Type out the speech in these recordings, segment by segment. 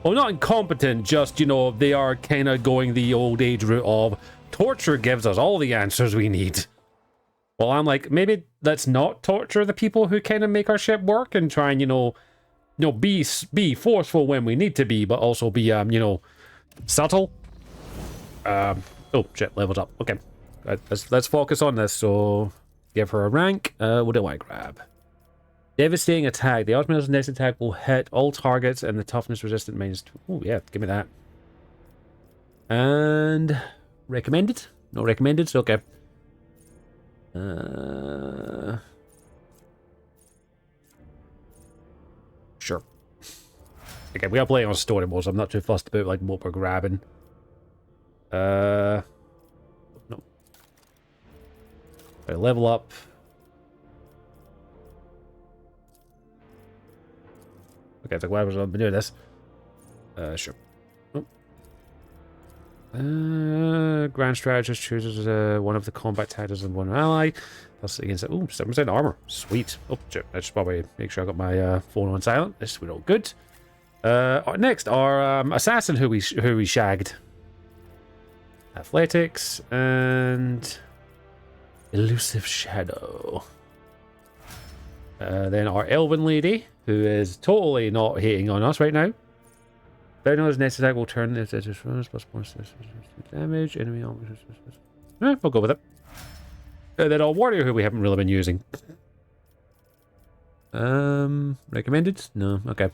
Well, not incompetent, just, you know, they are kind of going the old age route of torture gives us all the answers we need. Well, I'm like, maybe let's not torture the people who kind of make our ship work and try and, you know, be forceful when we need to be, but also be, you know, subtle. Oh, shit, leveled up. Okay. Let's focus on this. So, give her a rank. What do I grab? Devastating attack. The ultimate next attack will hit all targets and the toughness resistant -2. Oh, yeah, give me that. And recommended? No recommended, so okay. Sure. Okay, we are playing on story mode, so I'm not too fussed about like what we're grabbing. No. Right, level up. Okay, it's like, why was I been doing this? Sure. Oh. Grand Strategist chooses one of the combat tactics and one ally. Plus against it. Ooh, 7% armor. Sweet. Oh, shit. I should probably make sure I got my phone on silent. This we're all good. Next, our assassin who we shagged. Athletics and elusive shadow. Then our elven lady, who is totally not hating on us right now. Download's next attack will turn this as plus damage. Enemy armor. We'll go with it. Then our warrior, who we haven't really been using. Recommended? No. Okay.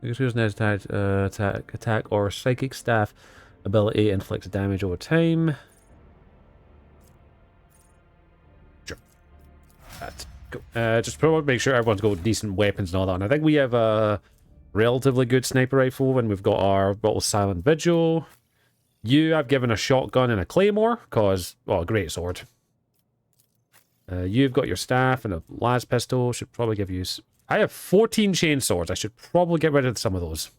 Who's next attack or psychic staff ability inflicts damage over time. Sure. That's cool. Just probably make sure everyone's got decent weapons and all that. And I think we have a relatively good sniper rifle, and we've got our bottle silent vigil. I've given a shotgun and a claymore, cause well, a great sword. You've got your staff and a las pistol. Should probably give you. I have 14 chain swords. I should probably get rid of some of those.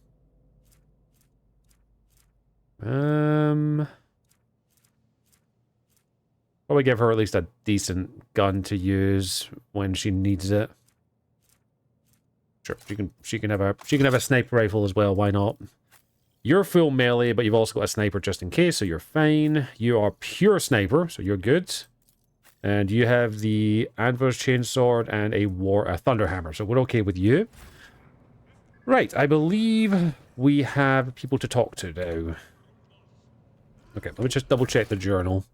Probably give her at least a decent gun to use when she needs it. Sure, she can have a sniper rifle as well. Why not? You're full melee, but you've also got a sniper just in case, so you're fine. You are pure sniper, so you're good. And you have the Anvil's Chainsword and a Thunderhammer, so we're okay with you. Right, I believe we have people to talk to now. Okay, let me just double check the journal.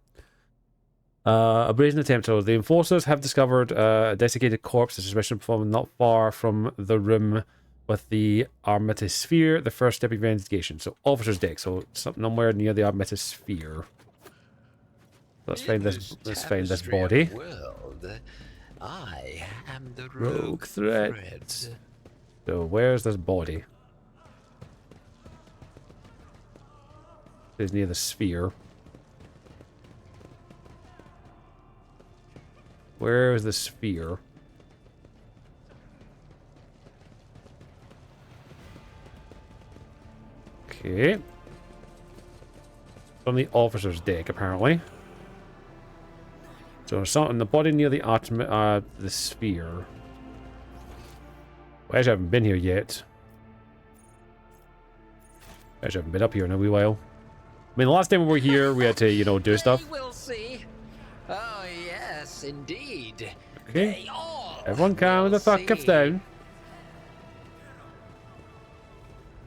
A brazen attempt. So the enforcers have discovered a desiccated corpse. The suspicion performed not far from the room with the Armatosphere. The first step of investigation. So officer's deck. So somewhere near the Armatosphere. Let's find this. Let's find this body. World, I am the Rogue threat. So where's this body? It's near the sphere. Where is the sphere? Okay. On the officer's deck, apparently. So something the body near the sphere. Well, I actually haven't been here yet. I actually haven't been up here in a wee while. I mean, the last time we were here, we had to, you know, do stuff. We'll see. Oh yes, indeed. Okay. Everyone calm the fuck down.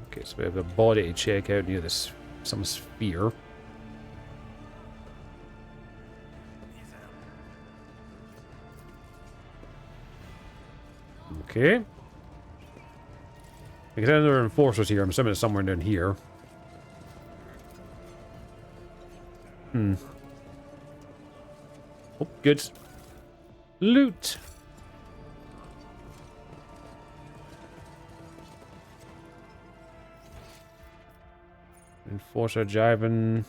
Okay, so we have a body to check out near this some sphere. Okay. Because I know there are enforcers here. I'm assuming it's somewhere down here. Oh, good. Loot. Enforcer jiving.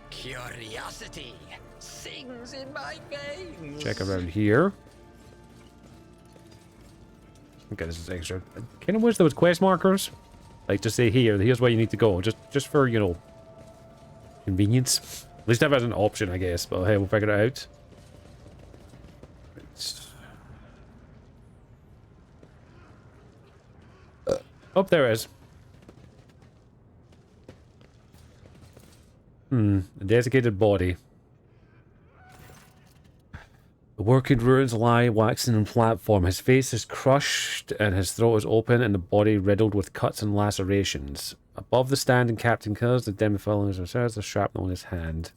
Curiosity sings in my veins. Check around here. Okay, this is extra. I kind of wish there was quest markers. Like, to say here's where you need to go. Just for, you know, convenience. At least have it as an option, I guess. But hey, we'll figure it out. Right. Oh, there it is. A desiccated body. The working ruins lie waxen in platform. His face is crushed and his throat is open and the body riddled with cuts and lacerations. Above the standing captain kills the demi-fillings themselves, the shrapnel in his hand.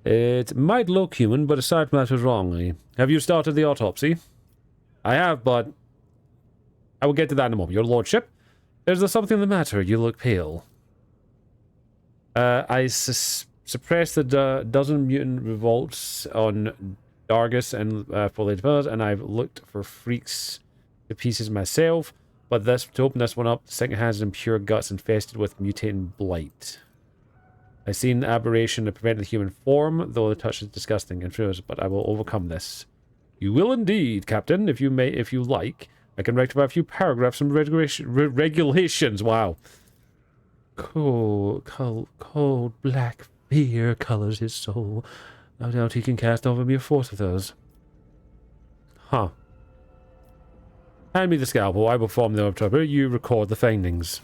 It might look human, but aside from that was wrongly. Have you started the autopsy? I have, but I will get to that in a moment. Your lordship, is there something the matter? You look pale. I suppressed the dozen mutant revolts on Dargus and for Lady Pillars, and I've looked for freaks to pieces myself, but to open this one up, second hands and pure guts infested with mutating blight. I've seen aberration to prevent the human form, though the touch is disgusting and true, but I will overcome this. You will indeed, Captain, if you like. I can rectify a few paragraphs from regulations. Wow. Cold black fear colors his soul. No doubt he can cast over mere force with those. Huh. Hand me the scalpel. I will perform the autopsy. You record the findings.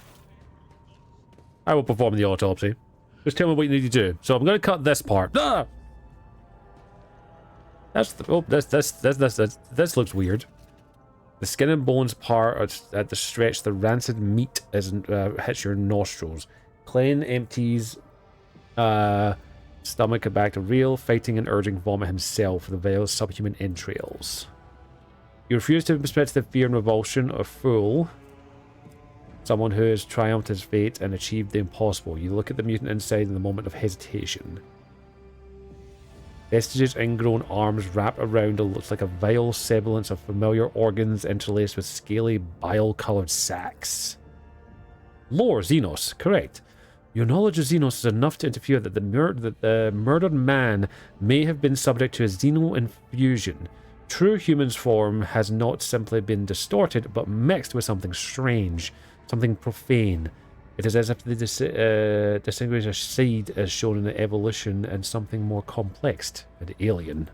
I will perform the autopsy. Just tell me what you need to do. So I'm going to cut this part. Ah! This looks weird. The skin and bones part at the stretch, the rancid meat hits your nostrils. Klein empties stomach back to real, fighting and urging vomit himself for the veil's subhuman entrails. You refuse to express the fear and revulsion of fool. Someone who has triumphed his fate and achieved the impossible. You look at the mutant inside in the moment of hesitation. Vestige's ingrown arms wrap around what looks like a vile semblance of familiar organs interlaced with scaly, bile-coloured sacs. Lore, Xenos, correct. Your knowledge of Xenos is enough to interfere that the murdered man may have been subject to a Xeno infusion. True human's form has not simply been distorted, but mixed with something strange, something profane. It is as if they distinguish a seed as shown in the evolution and something more complex and alien.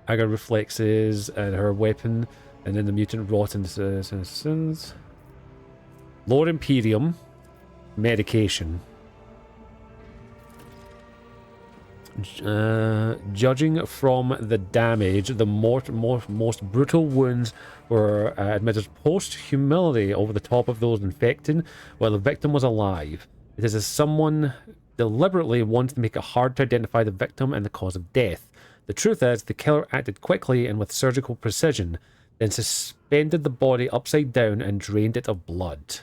Aga reflexes and her weapon, and then the mutant rotten sins. Lord Imperium, medication. Judging from the damage, the most brutal wounds were admitted post-humility over the top of those infected while the victim was alive. It is as someone deliberately wanted to make it hard to identify the victim and the cause of death. The truth is, the killer acted quickly and with surgical precision, then suspended the body upside down and drained it of blood.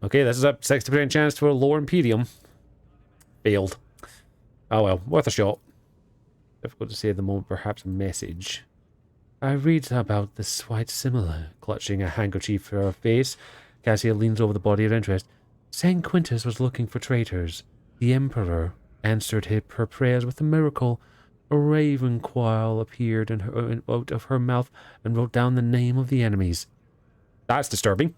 Okay, this is a 60% chance for a lower Imperium. Failed. Oh well, worth a shot. Difficult to say at the moment, perhaps a message. I read about this quite similar. Clutching a handkerchief for her face, Cassia leans over the body of interest. St. Quintus was looking for traitors. The Emperor answered her prayers with a miracle. A raven quail appeared out of her mouth and wrote down the name of the enemies. That's disturbing.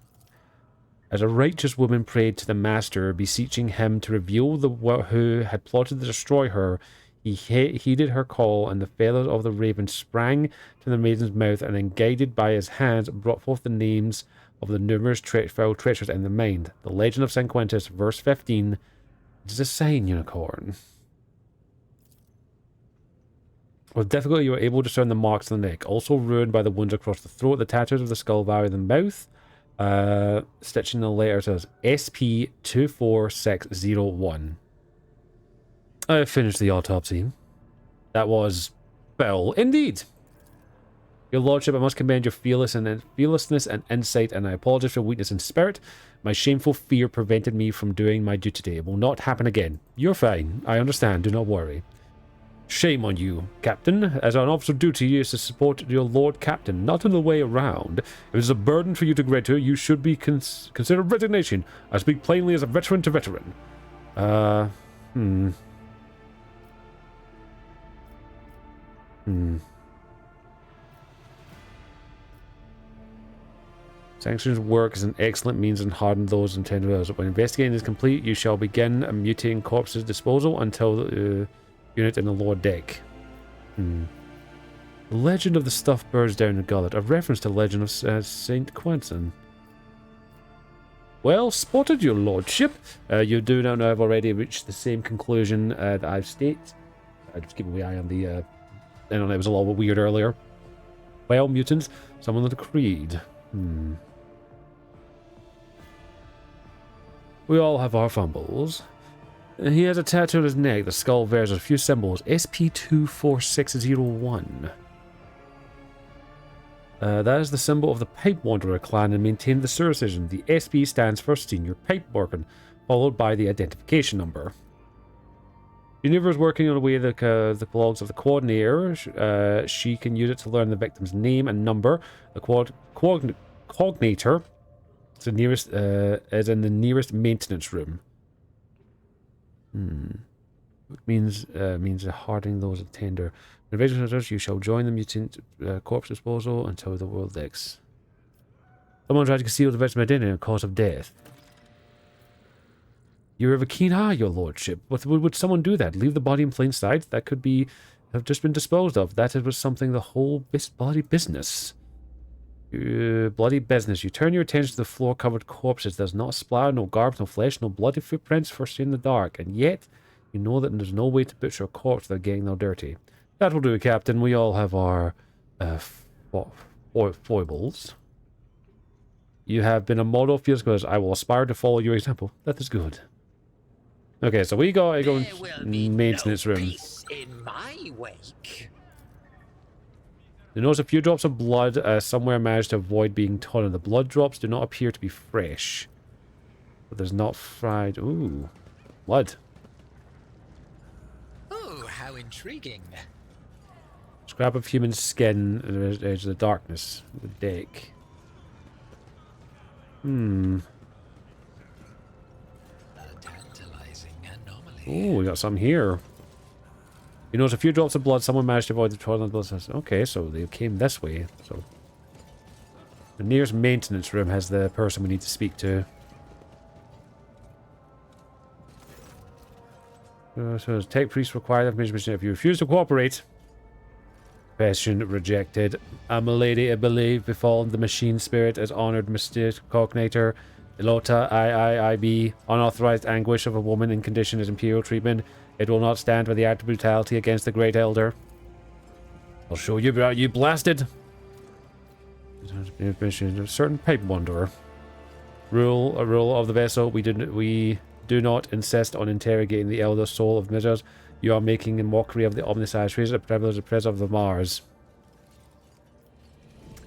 As a righteous woman prayed to the Master, beseeching him to reveal who had plotted to destroy her, he heeded her call, and the feathers of the raven sprang to the maiden's mouth, and then, guided by his hands, brought forth the names of the numerous foul treacherous in the mind. The Legend of St. Quintus, verse 15, it is a sign, unicorn. With difficulty, you were able to discern the marks on the neck, also ruined by the wounds across the throat, the tattoos of the skull vary the mouth. Stitching the letters as SP24601. I finished the autopsy. That was Bill. Indeed. Your Lordship, I must commend your fearlessness and insight, and I apologize for weakness in spirit. My shameful fear prevented me from doing my duty today. It will not happen again. You're fine. I understand. Do not worry. Shame on you, Captain. As an officer duty is to support your Lord Captain, not in the way around. If it is a burden for you to greater, you should be consider resignation. I speak plainly as a veteran to veteran. Sanctions work as an excellent means in hardening those intended to. When investigating is complete, you shall begin a mutating corpse's disposal until the unit in the lower deck. The legend of the stuffed birds down the gullet. A reference to the legend of St. Quentin. Well spotted, your lordship. You do not know I've already reached the same conclusion that I've stated. Just keep an eye on the... I know it was a little bit weird earlier. Well, mutants, someone with a creed. We all have our fumbles. He has a tattoo on his neck. The skull bears a few symbols. SP24601. That is the symbol of the Pipe Wanderer clan and maintained the circumcision. The SP stands for Senior Pipe Worker, followed by the identification number. Jennifer is working on a way the logs of the coordinator. She can use it to learn the victim's name and number. The coordinator is in the nearest maintenance room. It means hardening those of tender. You shall join the mutant corpse disposal until the world licks. Someone tried to conceal the victim's identity and cause of death. You have a keen eye, your lordship. Would someone do that? Leave the body in plain sight? That could have just been disposed of. That was something the whole bloody business. Bloody business. You turn your attention to the floor-covered corpses. There's not a splatter, no garbs, no flesh, no bloody footprints first in the dark. And yet, you know that there's no way to butcher a corpse without getting them dirty. That will do, Captain. We all have our foibles. You have been a model field because I will aspire to follow your example. That is good. Okay, so we got to go in maintenance room. In my wake. You notice a few drops of blood somewhere managed to avoid being torn. The blood drops do not appear to be fresh. But there's not fried. Ooh, blood. Oh, how intriguing. Scrap of human skin at the edge of the darkness. The deck. A tantalizing anomaly. Oh, we got some here. You notice a few drops of blood. Someone managed to avoid the toilet blood. Okay, so they came this way. So the nearest maintenance room has the person we need to speak to. So tech priest required information. If you refuse to cooperate, question rejected. I'm a lady, I believe, befallen the machine spirit as honored mystic cognator. Elota IIIB, unauthorized anguish of a woman in condition as imperial treatment. It will not stand for the act of brutality against the great elder. I'll show you about you blasted. A certain pipe wanderer. A rule of the vessel. We do not insist on interrogating the elder soul of measures. You are making a mockery of the omniscience, the privilege of president of the Mars.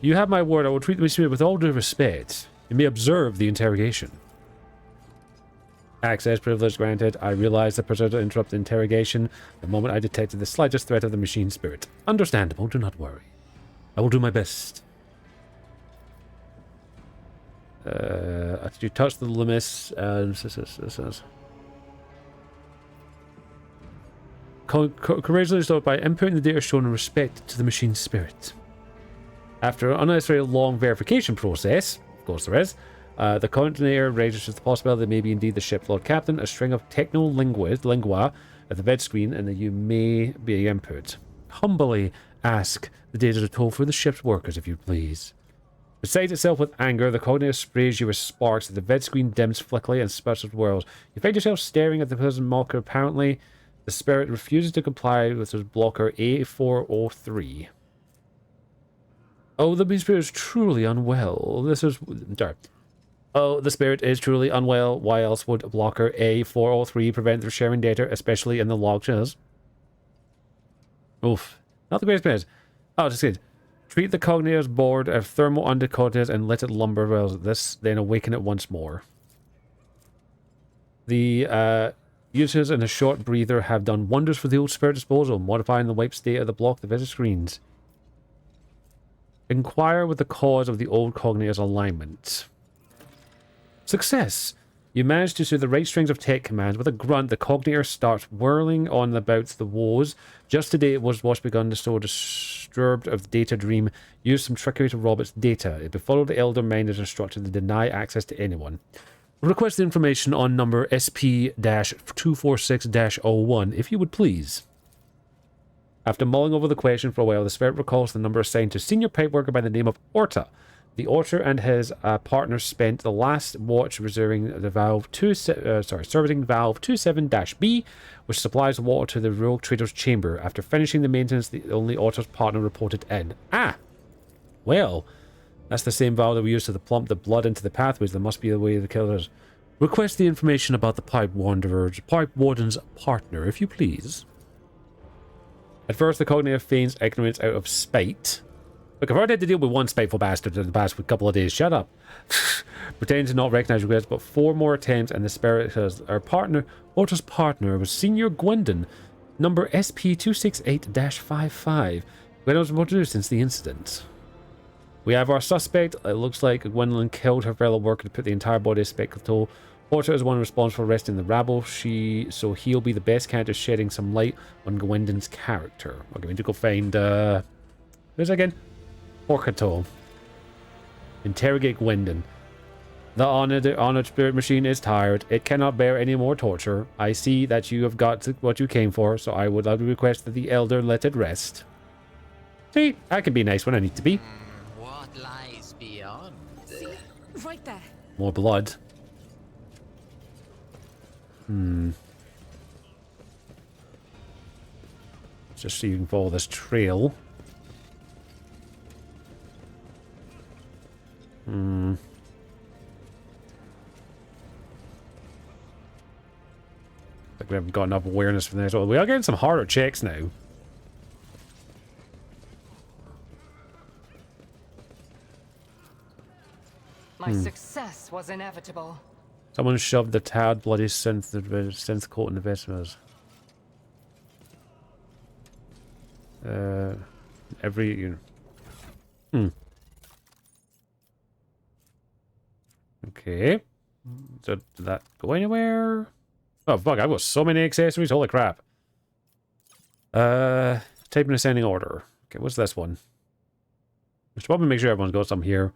You have my word. I will treat the spirit with all due respect. You may observe the interrogation. Access privilege granted. I realize the pressure to interrupt the interrogation the moment I detected the slightest threat of the machine spirit. Understandable. Do not worry. I will do my best. You touch the limbus. Courageously start by inputting the data shown in respect to the machine spirit. After an unnecessarily long verification process, of course there is, the coordinator registers the possibility that maybe indeed the ship Lord Captain, a string of techno-lingua at the vid screen, and that you may be input. Humbly ask the data to toll for the ship's workers, if you please. Besides itself with anger, the coordinator sprays you with sparks as the vid screen dims flickily and sputters whirls. You find yourself staring at the prison marker. Apparently, the spirit refuses to comply with his blocker A403. Oh, the spirit is truly unwell. Oh, the spirit is truly unwell. Why else would blocker A403 prevent the sharing data, especially in the log channels? Oof. Not the greatest bit. Oh, just good. Treat the cognator's board of thermal undercoated and let it lumber well. This, then awaken it once more. The users and a short breather have done wonders for the old spirit disposal, modifying the wipe state of the block the visit screens. Inquire with the cause of the old cognator's alignment. Success! You manage to soothe the right strings of tech commands. With a grunt, the cognator starts whirling on about the woes. Just today it was what's begun to so disturbed of the data dream. Used some trickery to rob its data. It befollowed the elder mind as instructed to deny access to anyone. Request information on number SP-246-01, if you would please. After mulling over the question for a while, the spirit recalls the number assigned to senior pipe worker by the name of Orta. The author and his partner spent the last watch reserving the servicing valve 27-B, which supplies water to the Royal Trader's Chamber. After finishing the maintenance, the only author's partner reported in. Ah! Well, that's the same valve that we used to plump the blood into the pathways. There must be a way to kill us. Request the information about the Pipe Warden's partner, if you please. At first, the cognitive feigns ignorance out of spite. Look, I've already had to deal with one spiteful bastard in the past couple of days. Shut up. Pretending to not recognize regrets, but 4 more attempts, and the spirit says our partner, Otto's partner, was Senior Gwendon, number SP268-55. Gwendon was reported since the incident. We have our suspect. It looks like Gwendolyn killed her fellow worker to put the entire body of Spectacle. Porter is one responsible for arresting the rabble. So he'll be the best character shedding some light on Gwendolyn's character. Okay, we need to go find, who's that again? Porcato. Interrogate Gwendon. The honored spirit machine is tired. It cannot bear any more torture. I see that you have got what you came for, so I would request that the elder let it rest. See, I can be nice when I need to be. What lies beyond? Right there. More blood. Just so you can follow this trail. Like we haven't got enough awareness from this. Well, we are getting some harder checks now. My success was inevitable. Someone shoved the tad bloody synth coat in the vestments. Okay. So did that go anywhere? Oh fuck, I've got so many accessories, holy crap. Type in ascending order. Okay, what's this one? I should probably make sure everyone's got some here.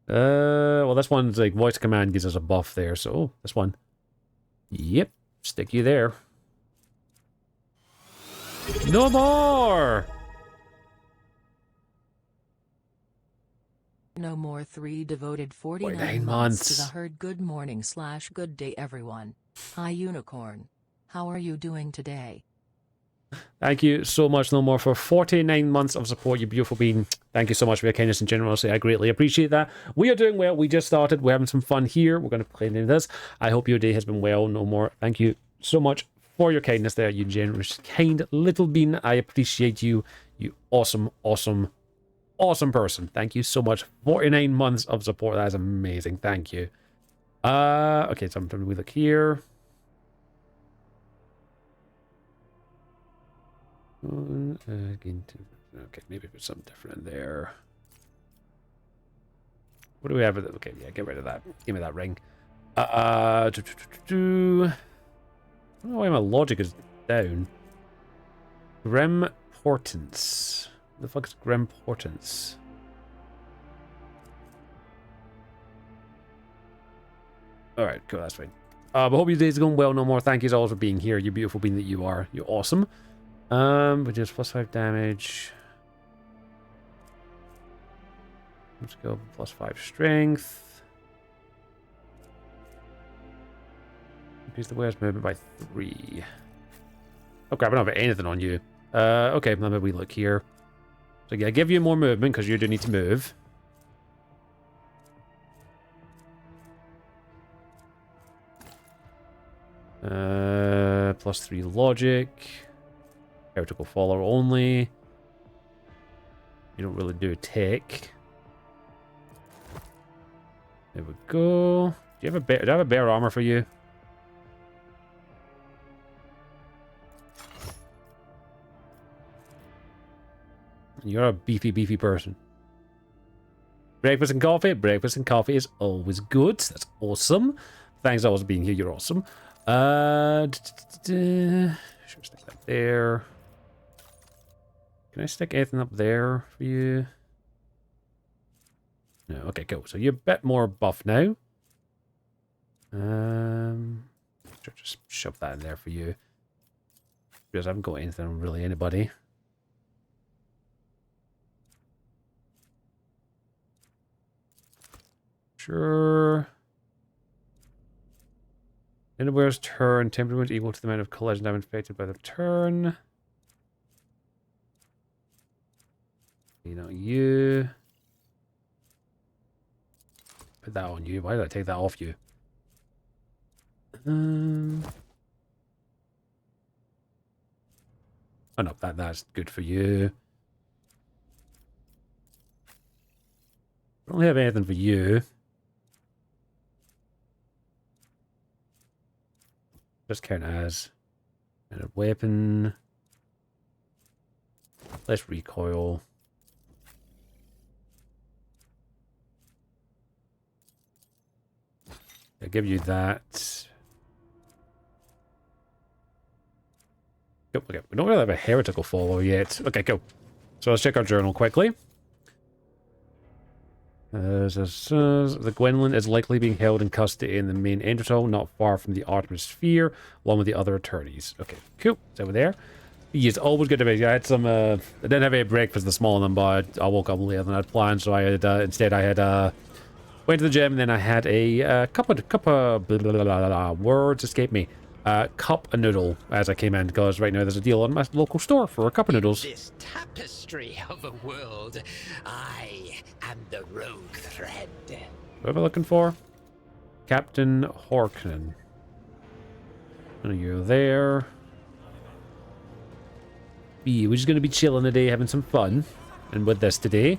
Well, this one's like voice command gives us a buff there, so this one. Yep, stick you there. No more! No more 3 devoted 49 49 months to months. the herd. Good morning / good day everyone. Hi Unicorn. How are you doing today? Thank you so much, No More, for 49 months of support, you beautiful being. Thank you so much for your kindness and generosity. I greatly appreciate that. We are doing well. We just started. We're having some fun here. We're going to play into this. I hope your day has been well, No More. Thank you so much for your kindness there, you generous, kind little bean. I appreciate you. You awesome, awesome, awesome person. Thank you so much. 49 months of support. That is amazing. Thank you. Okay, so I'm going to look here. Okay, maybe put something different in there. What do we have? Okay, yeah, get rid of that. Give me that ring. I don't know why my logic is down. Grim Portents. What the fuck is Grim Portents? Alright, cool, that's fine. But hope your day's going well, No More. Thank you as always for being here, you beautiful being that you are. You're awesome. Which is +5 damage. Let's go +5 strength. Increase the warehouse movement by 3. Oh crap, I don't have anything on you. Okay, let me look here. So yeah, give you more movement because you do need to move. +3 logic. Vertical follow only. You don't really do tech. There we go. Do you have do I have a bear armor for you? You're a beefy person. Breakfast and coffee. Breakfast and coffee is always good. That's awesome. Thanks always for being here. You're awesome. Should stick that there. Can I stick anything up there for you? No. Okay, cool. So you're a bit more buff now. Just shove that in there for you. Because I haven't got anything on really anybody. Sure. Anywhere's turn. Temperament equal to the amount of collision damage affected by the turn. You know, you. Put that on you. Why did I take that off you? Oh no, that's good for you. I don't have anything for you. Just count as a weapon. Let's recoil. I'll give you that. Okay, we don't really have a heretical follow yet. Okay, cool. So let's check our journal quickly. The Gwendolyn is likely being held in custody in the main entrance hall, not far from the Artemis Sphere, along with the other attorneys. Okay, cool. It's over there. It's always good to be. I had some. I didn't have any breakfast this morning, but I woke up later than I'd planned, so I had instead I had went to the gym, and then I had a cup of blah, blah, blah, blah, blah, words escape me. Cup of noodle as I came in, because right now there's a deal on my local store for a cup of noodles. This tapestry of a world, I am the rogue thread. What am I looking for? Captain Horknen. And you're there. We're just going to be chilling today, having some fun. And with this today,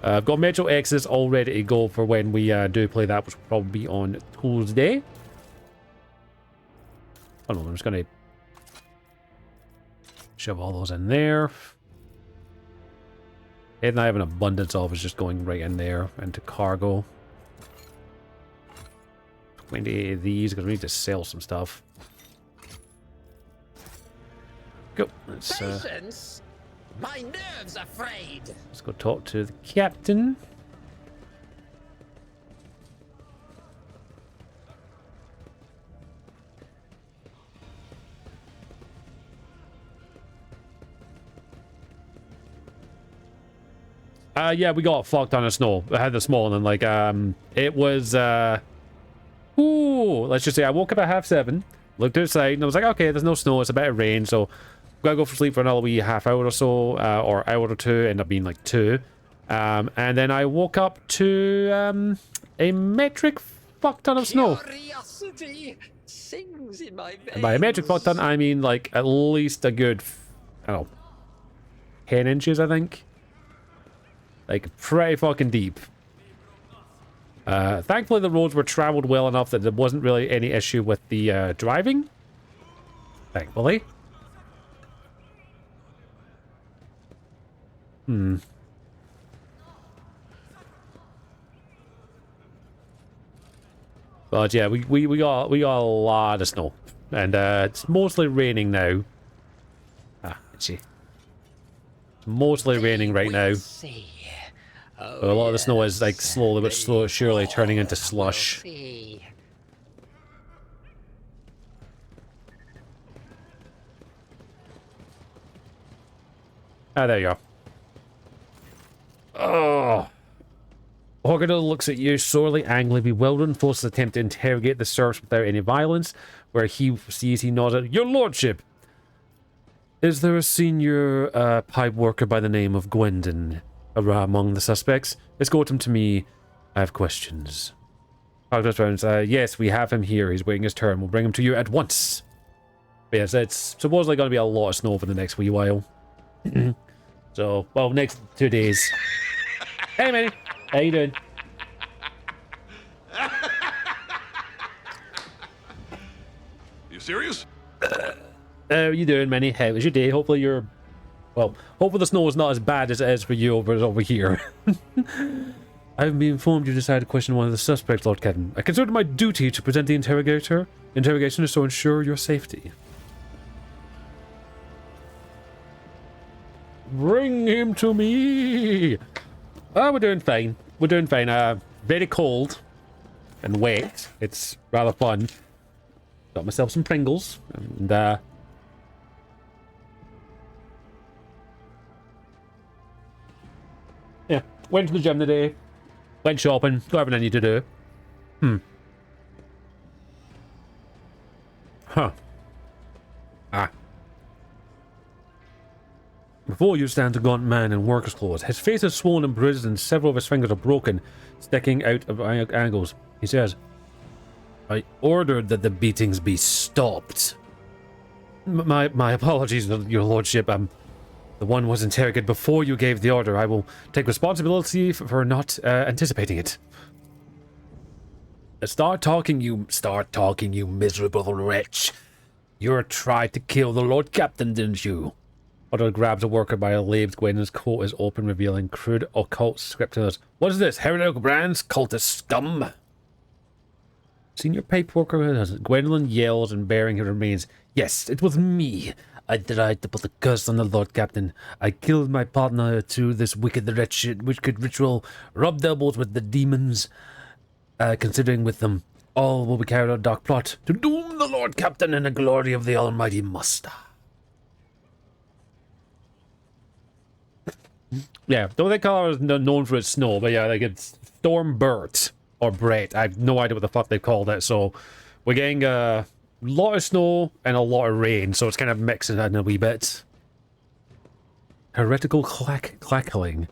I've got Metro Exodus all ready to go for when we do play that, which will probably be on Tuesday. Oh no, I'm just going to shove all those in there. And I have an abundance of is just going right in there into cargo. 20 of these because we need to sell some stuff. Go. Patience? My nerves are frayed. Let's go talk to the captain. Yeah, we got fucked on the snow. I had this morning, like, it was, ooh, let's just say I woke up at 6:30, looked outside, and I was like, okay, there's no snow, it's a bit of rain, so gotta go for sleep for another wee half hour or so, or hour or two, ended up being like 2. And then I woke up to, a metric fuck ton of snow. Curiosity sings in my veins. And by a metric fuck ton, I mean, like, at least a good, I don't know, 10 inches, I think. Like, pretty fucking deep. Thankfully, the roads were traveled well enough that there wasn't really any issue with the driving. Thankfully. But yeah, we got a lot of snow, and it's mostly raining now. Itchy. It's mostly raining right now. Oh, But a lot of the snow is like slowly but surely turning into slush. Ah, there you are. Oh. Horgadil looks at you, sorely, angrily bewildered, and forces an attempt to interrogate the search without any violence, where he sees he nods at, Your Lordship! Is there a senior pipe worker by the name of Gwendon among the suspects? Escort him to me. I have questions. Yes, we have him here. He's waiting his turn. We'll bring him to you at once. But yes, it's supposedly going to be a lot of snow for the next wee while. So, well, next 2 days. Hey, man. How you doing? You serious? How are you doing, Manny? How was your day? Hopefully you're... Well, hopefully the snow is not as bad as it is for you over here. I've been informed you decided to question one of the suspects, Lord Captain. I consider it my duty to present the interrogation is to ensure your safety. Bring him to me! Oh, we're doing fine. We're doing fine. Very cold and wet. It's rather fun. Got myself some Pringles and yeah, went to the gym today. Went shopping. Got everything I need to do. Huh. Ah. Before you stands a gaunt man in worker's clothes. His face is swollen and bruised and several of his fingers are broken, sticking out of angles. He says, I ordered that the beatings be stopped. My apologies, your lordship. The one was interrogated before you gave the order. I will take responsibility for not anticipating it. Start talking, you miserable wretch. You tried to kill the Lord Captain, didn't you? Otto grabs a worker by a leg. Gwendolyn's coat is open, revealing crude occult scriptures. What is this? Heretical brands? Cultist scum? Senior pipe worker Gwendolyn yells and bearing her remains. Yes, it was me. I tried to put a curse on the Lord Captain. I killed my partner to this wicked ritual, rubbed elbows with the demons, considering with them all will be carried out a dark plot to doom the Lord Captain in the glory of the Almighty Master. Yeah, don't they call it known for its snow, but yeah, like it's Stormbert or Brett. I have no idea what the fuck they called it, so we're getting a lot of snow and a lot of rain, so it's kind of mixing in a wee bit. Heretical clackling.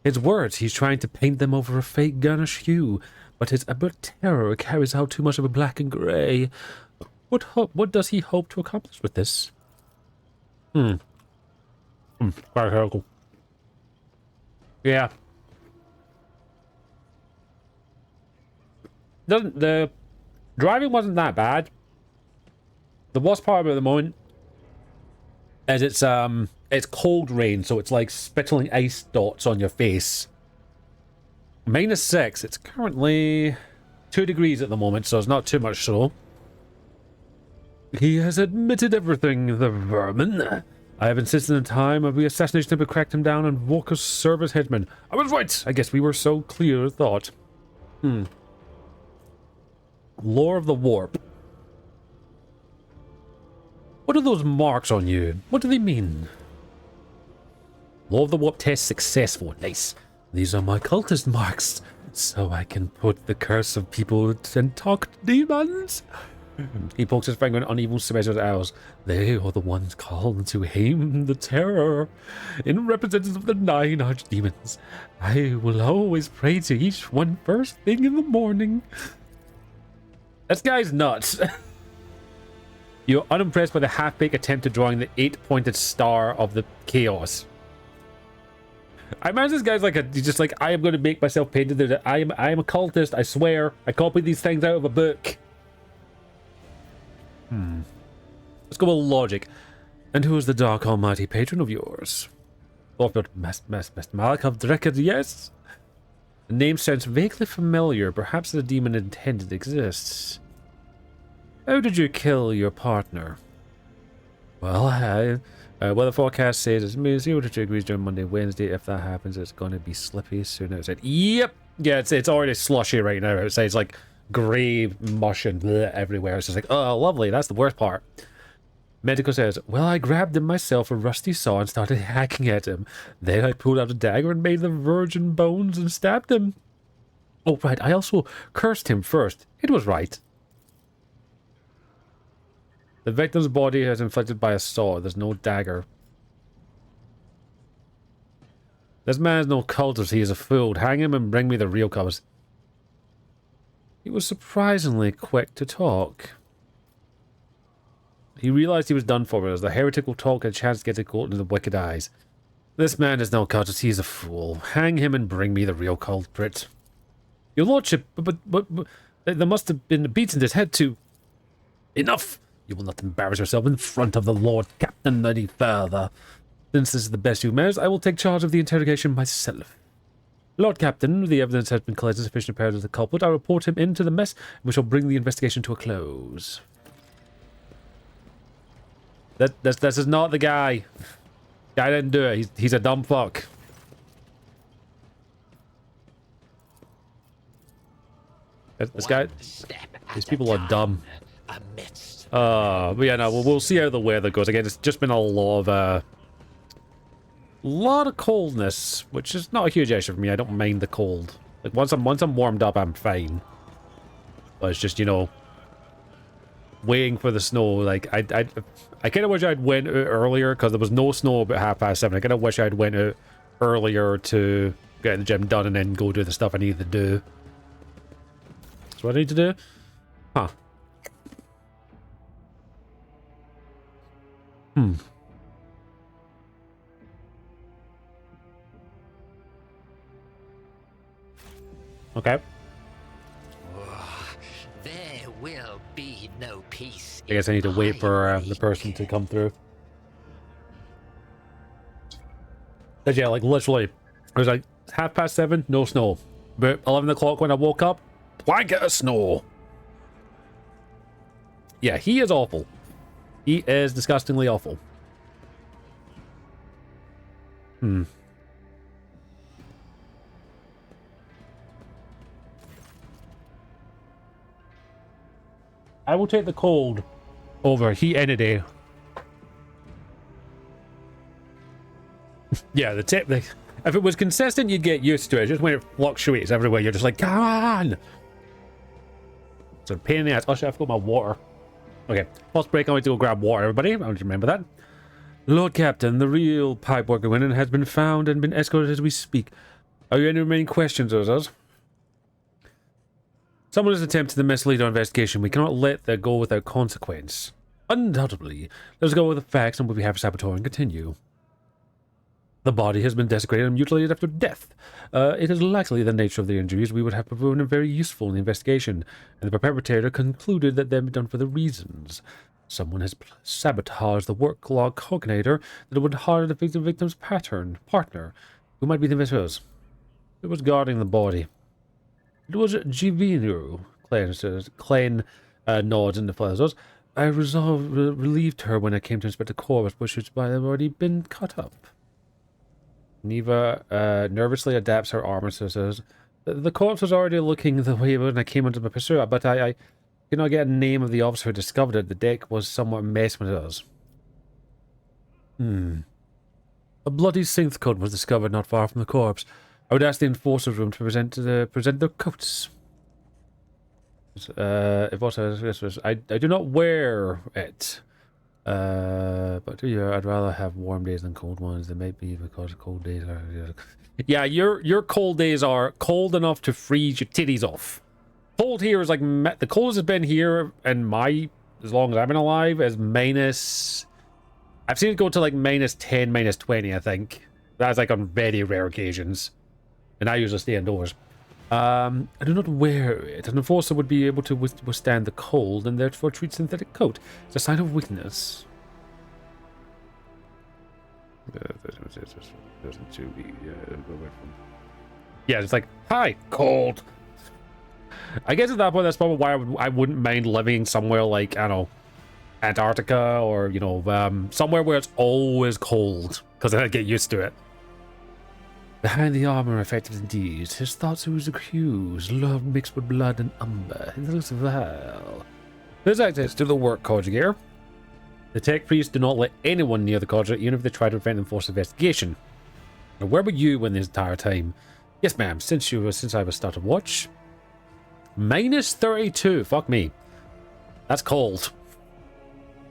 His words, he's trying to paint them over a fake garnish hue, but his abrupt terror carries out too much of a black and grey. What does he hope to accomplish with this? Quite heretical. Yeah. The driving wasn't that bad. The worst part about the moment is it's cold rain, so it's like spittling ice dots on your face. -6. It's currently 2 degrees at the moment, so it's not too much so. He has admitted everything, the vermin. I have insisted in time of the assassination to cracked him down and Walker's service headman. I was right. I guess we were so clear thought. Lore of the Warp. What are those marks on you? What do they mean? Lore of the Warp test successful. Nice. These are my cultist marks, so I can put the curse of people and talk to demons. He pokes his finger in uneven symmetrical arrows. They are the ones called to aim the terror. In representatives of the 9 archdemons, I will always pray to each one first thing in the morning. This guy's nuts. You're unimpressed by the half-baked attempt at drawing the 8-pointed star of the chaos. I imagine this guy's like he's just like, I am going to make myself painted it. I am a cultist, I swear. I copied these things out of a book. Let's go with logic. And who is the dark almighty patron of yours? Lord Malakov Dreckard, yes? The name sounds vaguely familiar. Perhaps the demon intended exists. How did you kill your partner? Well, weather forecast says it's 0 to 2 degrees during Monday, Wednesday. If that happens, it's going to be slippy soon outside. Yep. Yeah, it's already slushy right now outside. It's like grey mush and bleh everywhere. It's just like, oh, lovely. That's the worst part. Medico says, well, I grabbed him myself a rusty saw and started hacking at him. Then I pulled out a dagger and made the virgin bones and stabbed him. Oh, right. I also cursed him first. It was right. The victim's body is inflicted by a saw. There's no dagger. This man is no cultist. He is a fool. Hang him and bring me the real covers. He was surprisingly quick to talk. He realized he was done for as the heretical talk had a chance to get to go into the wicked eyes. This man is no cultist. He is a fool. Hang him and bring me the real culprit. Your lordship, but there must have been a beat in his head too. Enough! You will not embarrass yourself in front of the Lord Captain any further. Since this is the best you managed, I will take charge of the interrogation myself. Lord Captain, the evidence has been collected sufficient apparent of the culprit. I report him into the mess, and we shall bring the investigation to a close. This is not the guy. Guy didn't do it. He's a dumb fuck. This guy, these people are dumb. But yeah, no, we'll see how the weather goes. Again, it's just been a lot of coldness, which is not a huge issue for me. I don't mind the cold. Like, once I'm warmed up, I'm fine. But it's just, you know, waiting for the snow. Like, I kind of wish I'd went out earlier, because there was no snow about 7:30. I kind of wish I'd went out earlier to get the gym done and then go do the stuff I need to do. That's what I need to do? Huh. Okay. There will be no peace. I guess I need to wait for the person to come through. But yeah, like literally, it was like 7:30, no snow. But 11 o'clock when I woke up, blanket of snow. Yeah, he is awful. He is disgustingly awful. I will take the cold over heat any day. Yeah, the tip. If it was consistent, you'd get used to it. Just when it fluctuates everywhere, you're just like, come on! It's a pain in the ass. Oh shit, I forgot my water. Okay, pause break. I want to go grab water, everybody. I want to remember that. Lord Captain, the real pipe worker winner has been found and been escorted as we speak. Are there any remaining questions, Ozaz? Someone has attempted to mislead our investigation. We cannot let that go without consequence. Undoubtedly. Let's go with the facts on behalf of Saboteur and continue. The body has been desecrated and mutilated after death. It is likely the nature of the injuries we would have proven very useful in the investigation, and the perpetrator concluded that they had been done for the reasons. Someone has sabotaged the work log coordinator that would harden the victim's partner, who might be the investors. It was guarding the body. It was Givino, Klein nods and defers. I relieved her when I came to inspect the corpse, which had already been cut up. Neva nervously adapts her armor, so says, the corpse was already looking the way when I came into my pursuit, but I cannot get a name of the officer who discovered it. The deck was somewhat messed with us. A bloody synth code was discovered not far from the corpse. I would ask the enforcer's room to present their coats. If also, I do not wear it. But I'd rather have warm days than cold ones. They may be because cold days are. Yeah, your cold days are cold enough to freeze your titties off. Cold here is like the coldest has been here in as long as I've been alive is minus. I've seen it go to like -10, -20. I think that's like on very rare occasions. And I usually stay indoors. I do not wear it. An enforcer would be able to withstand the cold and therefore treat synthetic coat. It's a sign of weakness. Yeah, it's like, hi, cold. I guess at that point, that's probably why I wouldn't mind living somewhere like, I don't know, Antarctica or, you know, somewhere where it's always cold. Because then I get used to it. Behind the armor, effective indeed. His thoughts was accused, love mixed with blood and umber. It looks vile. There's access to the work conjugator. The tech priests do not let anyone near the conjugator, even if they try to prevent them forced investigation. Now, where were you when this entire time? Yes, ma'am. Since I was started watch. -32. Fuck me. That's cold.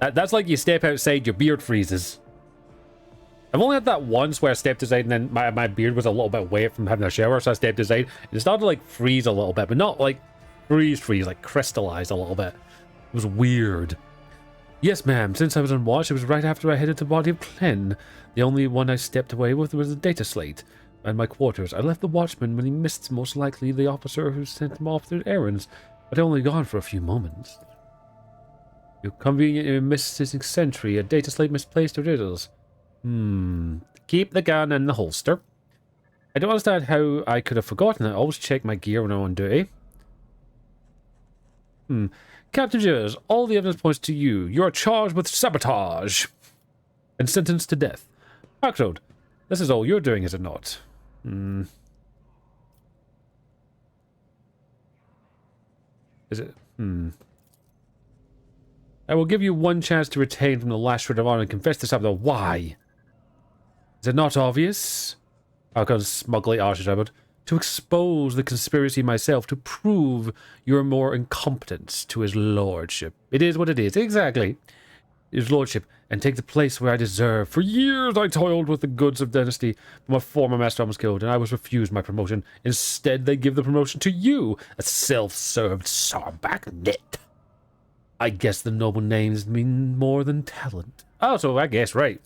That's like you step outside, your beard freezes. I've only had that once where I stepped aside and then my beard was a little bit wet from having a shower, so I stepped aside and it started to like freeze a little bit, but not like freeze, like crystallized a little bit. It was weird. Yes, ma'am. Since I was on watch, it was right after I headed to the body of Clen. The only one I stepped away with was the data slate and my quarters. I left the watchman when he missed most likely the officer who sent him off their errands, but only gone for a few moments. You conveniently missed his sentry. A data slate misplaced or riddles. Keep the gun in the holster. I don't understand how I could have forgotten it. I always check my gear when I'm on duty. Captain Jers, all the evidence points to you. You are charged with sabotage and sentenced to death. Parkroad, this is all you're doing, is it not? Is it? I will give you one chance to retain from the last shred of honor and confess to something. Why? Is it not obvious? I'll go smugly arch about. to expose the conspiracy myself, to prove your more incompetence to his lordship. It is what it is, exactly. His lordship, and take the place where I deserve. For years I toiled with the goods of dynasty, but my former master was killed, and I was refused my promotion. Instead, they give the promotion to you, a self-served Sarbacknet. I guess the noble names mean more than talent. Oh, so I guess, right.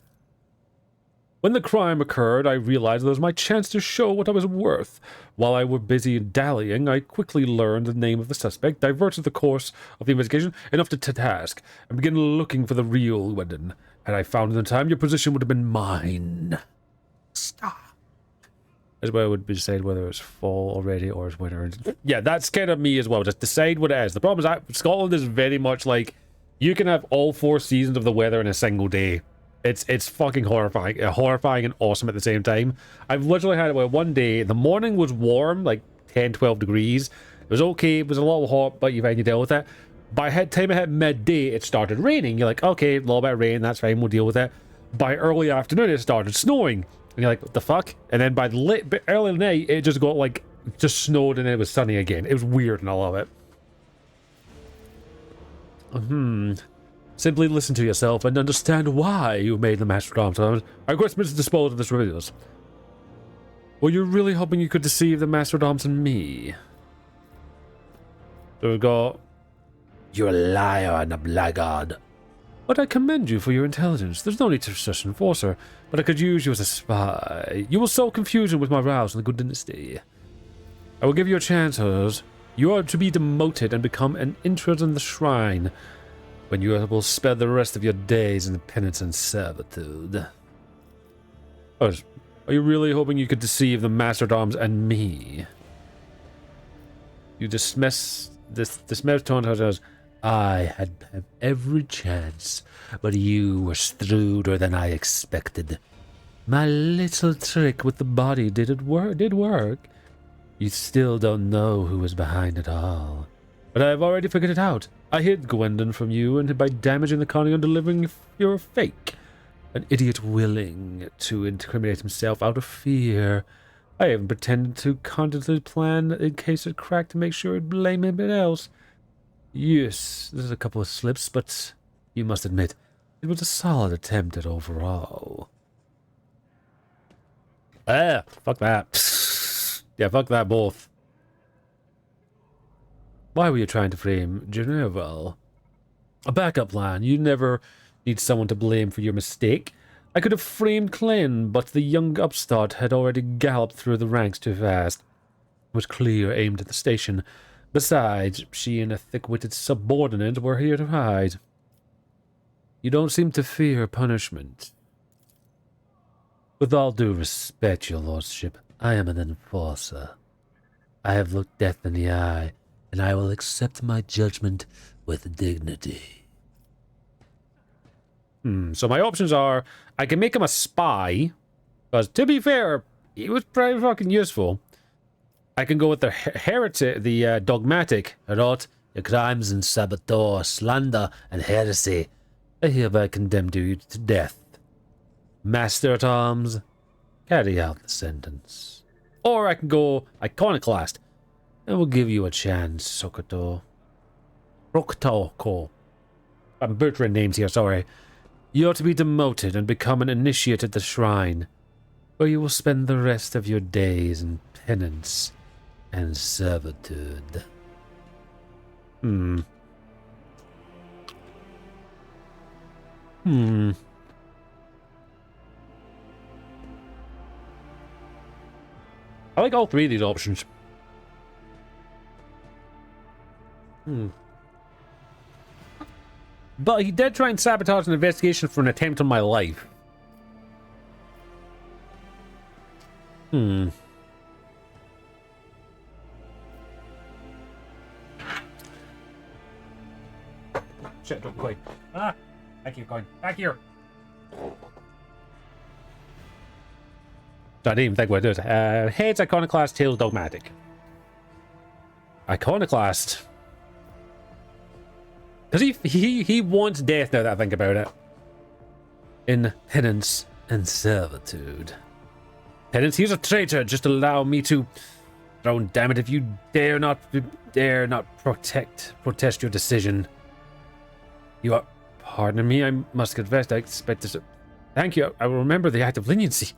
When the crime occurred, I realized it was my chance to show what I was worth. While I were busy dallying, I quickly learned the name of the suspect, diverted the course of the investigation enough to task, and began looking for the real Gwendon. Had I found in the time, your position would have been mine. Stop. As well would decide whether it's fall already or it's winter. Yeah, that's kind of me as well. Just decide what it is. The problem is Scotland is very much like you can have all 4 seasons of the weather in a single day. It's fucking horrifying. Horrifying and awesome at the same time. I've literally had it where one day, the morning was warm, like 10, 12 degrees. It was okay, it was a little hot, but you finally deal with it. By the time it hit midday, it started raining. You're like, okay, a little bit of rain, that's fine, we'll deal with it. By early afternoon, it started snowing. And you're like, what the fuck? And then by the early night, it just got like, just snowed and it was sunny again. It was weird and I love it. Simply listen to yourself and understand why you made the Master of Arms. I request Mr. dispose of this reveals. Were you really hoping you could deceive the Master of Arms and me? So we got... You're a liar and a blackguard. But I commend you for your intelligence. There's no need to such an enforcer, but I could use you as a spy. You will sow confusion with my rouse in the good dynasty. I will give you a chance, Hers. You are to be demoted and become an intruder in the shrine, when you will spend the rest of your days in penance and servitude. Are you really hoping you could deceive the Master-at-Arms and me? You dismiss taunt as I had every chance, but you were shrewder than I expected. My little trick with the body did work. You still don't know who was behind it all. But I have already figured it out. I hid Gwendon from you, and by damaging the conning and delivering your fake. An idiot willing to incriminate himself out of fear. I even pretended to constantly plan in case it cracked to make sure it'd blame anybody else. Yes, there's a couple of slips, but you must admit, it was a solid attempt at overall. Fuck that. Yeah, fuck that both. Why were you trying to frame General? A backup plan. You never need someone to blame for your mistake. I could have framed Clyn, but the young upstart had already galloped through the ranks too fast. It was clear aimed at the station. Besides, she and a thick-witted subordinate were here to hide. You don't seem to fear punishment. With all due respect, your lordship, I am an enforcer. I have looked death in the eye, and I will accept my judgment with dignity. So my options are, I can make him a spy, because to be fair, he was pretty fucking useful. I can go with the heretic, the dogmatic. Rot, your crimes in saboteur, slander, and heresy. I hereby condemn you to death. Master-at-Arms, carry out the sentence. Or I can go iconoclast, and we'll give you a chance, Sokoto. Rokotoko. I'm butchering names here, sorry. You're to be demoted and become an initiate at the shrine, where you will spend the rest of your days in penance and servitude. I like all three of these options. But he did try and sabotage an investigation for an attempt on my life. Shit, don't quite. Thank you, coin. Back here. So I didn't even think what it is. Heads, iconoclast, tails, dogmatic. Iconoclast. Because he wants death now that I think about it. In penance and servitude. Penance, he's a traitor. Just allow me to throne, damn it, if you dare not protest your decision. You are... Pardon me, I must confess, I expect this... Thank you, I will remember the act of leniency.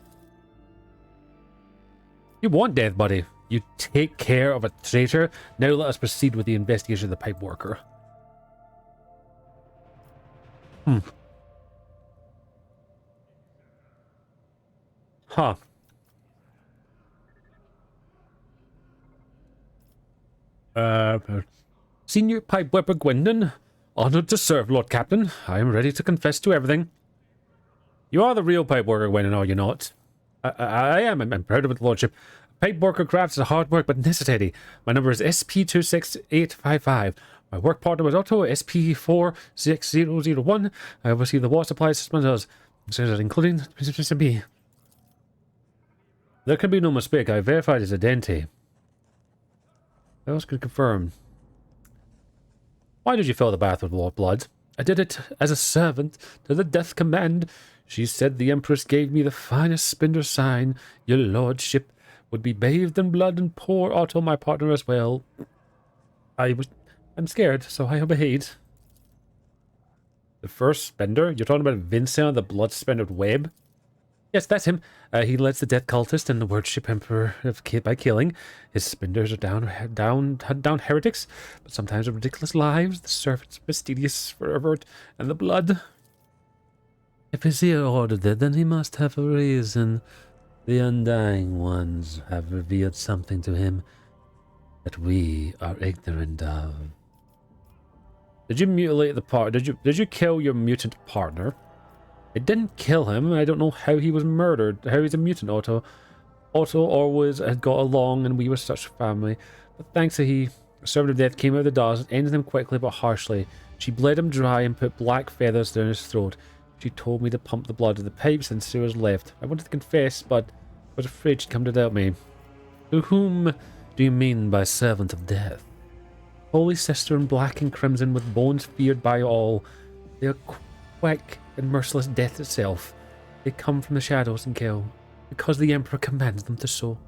You want death, buddy. You take care of a traitor. Now let us proceed with the investigation of the pipe worker. Huh. Senior Pipe Whipper Gwendon, honored to serve, Lord Captain. I am ready to confess to everything. You are the real pipe worker, Gwendon, are you not? I am. I'm proud of it, Lordship. Pipe worker crafts is hard work, but necessity. My number is SP26855. My work partner was Otto, SP46001. I oversee the water supply systems, including B. There can be no mistake. I verified his identity. I also can confirm. Why did you fill the bath with blood? I did it as a servant to the death command. She said the Empress gave me the finest spindle sign. Your lordship would be bathed in blood, and poor Otto, my partner, as well. I'm scared, so I obeyed. The first spender? You're talking about Vincent, the blood-spended web? Yes, that's him. He lets the death cultist and the worship emperor by killing. His spinders are down heretics, but sometimes with ridiculous lives. The servants mysterious fervor and the blood. If Vizier ordered it, then he must have a reason. The Undying Ones have revealed something to him that we are ignorant of. Did you mutilate the part? Did you kill your mutant partner? It didn't kill him. I don't know how he was murdered. How he's a mutant, Otto. Otto always had got along, and we were such a family. But thanks to he, a servant of death came out of the dust, ended him quickly but harshly. She bled him dry and put black feathers down his throat. She told me to pump the blood of the pipes, and Sewers left. I wanted to confess, but I was afraid she'd come to doubt me. To whom do you mean by servant of death? Holy sister in black and crimson, with bones feared by all. They are quick and merciless death itself. They come from the shadows and kill, because the Emperor commands them to so.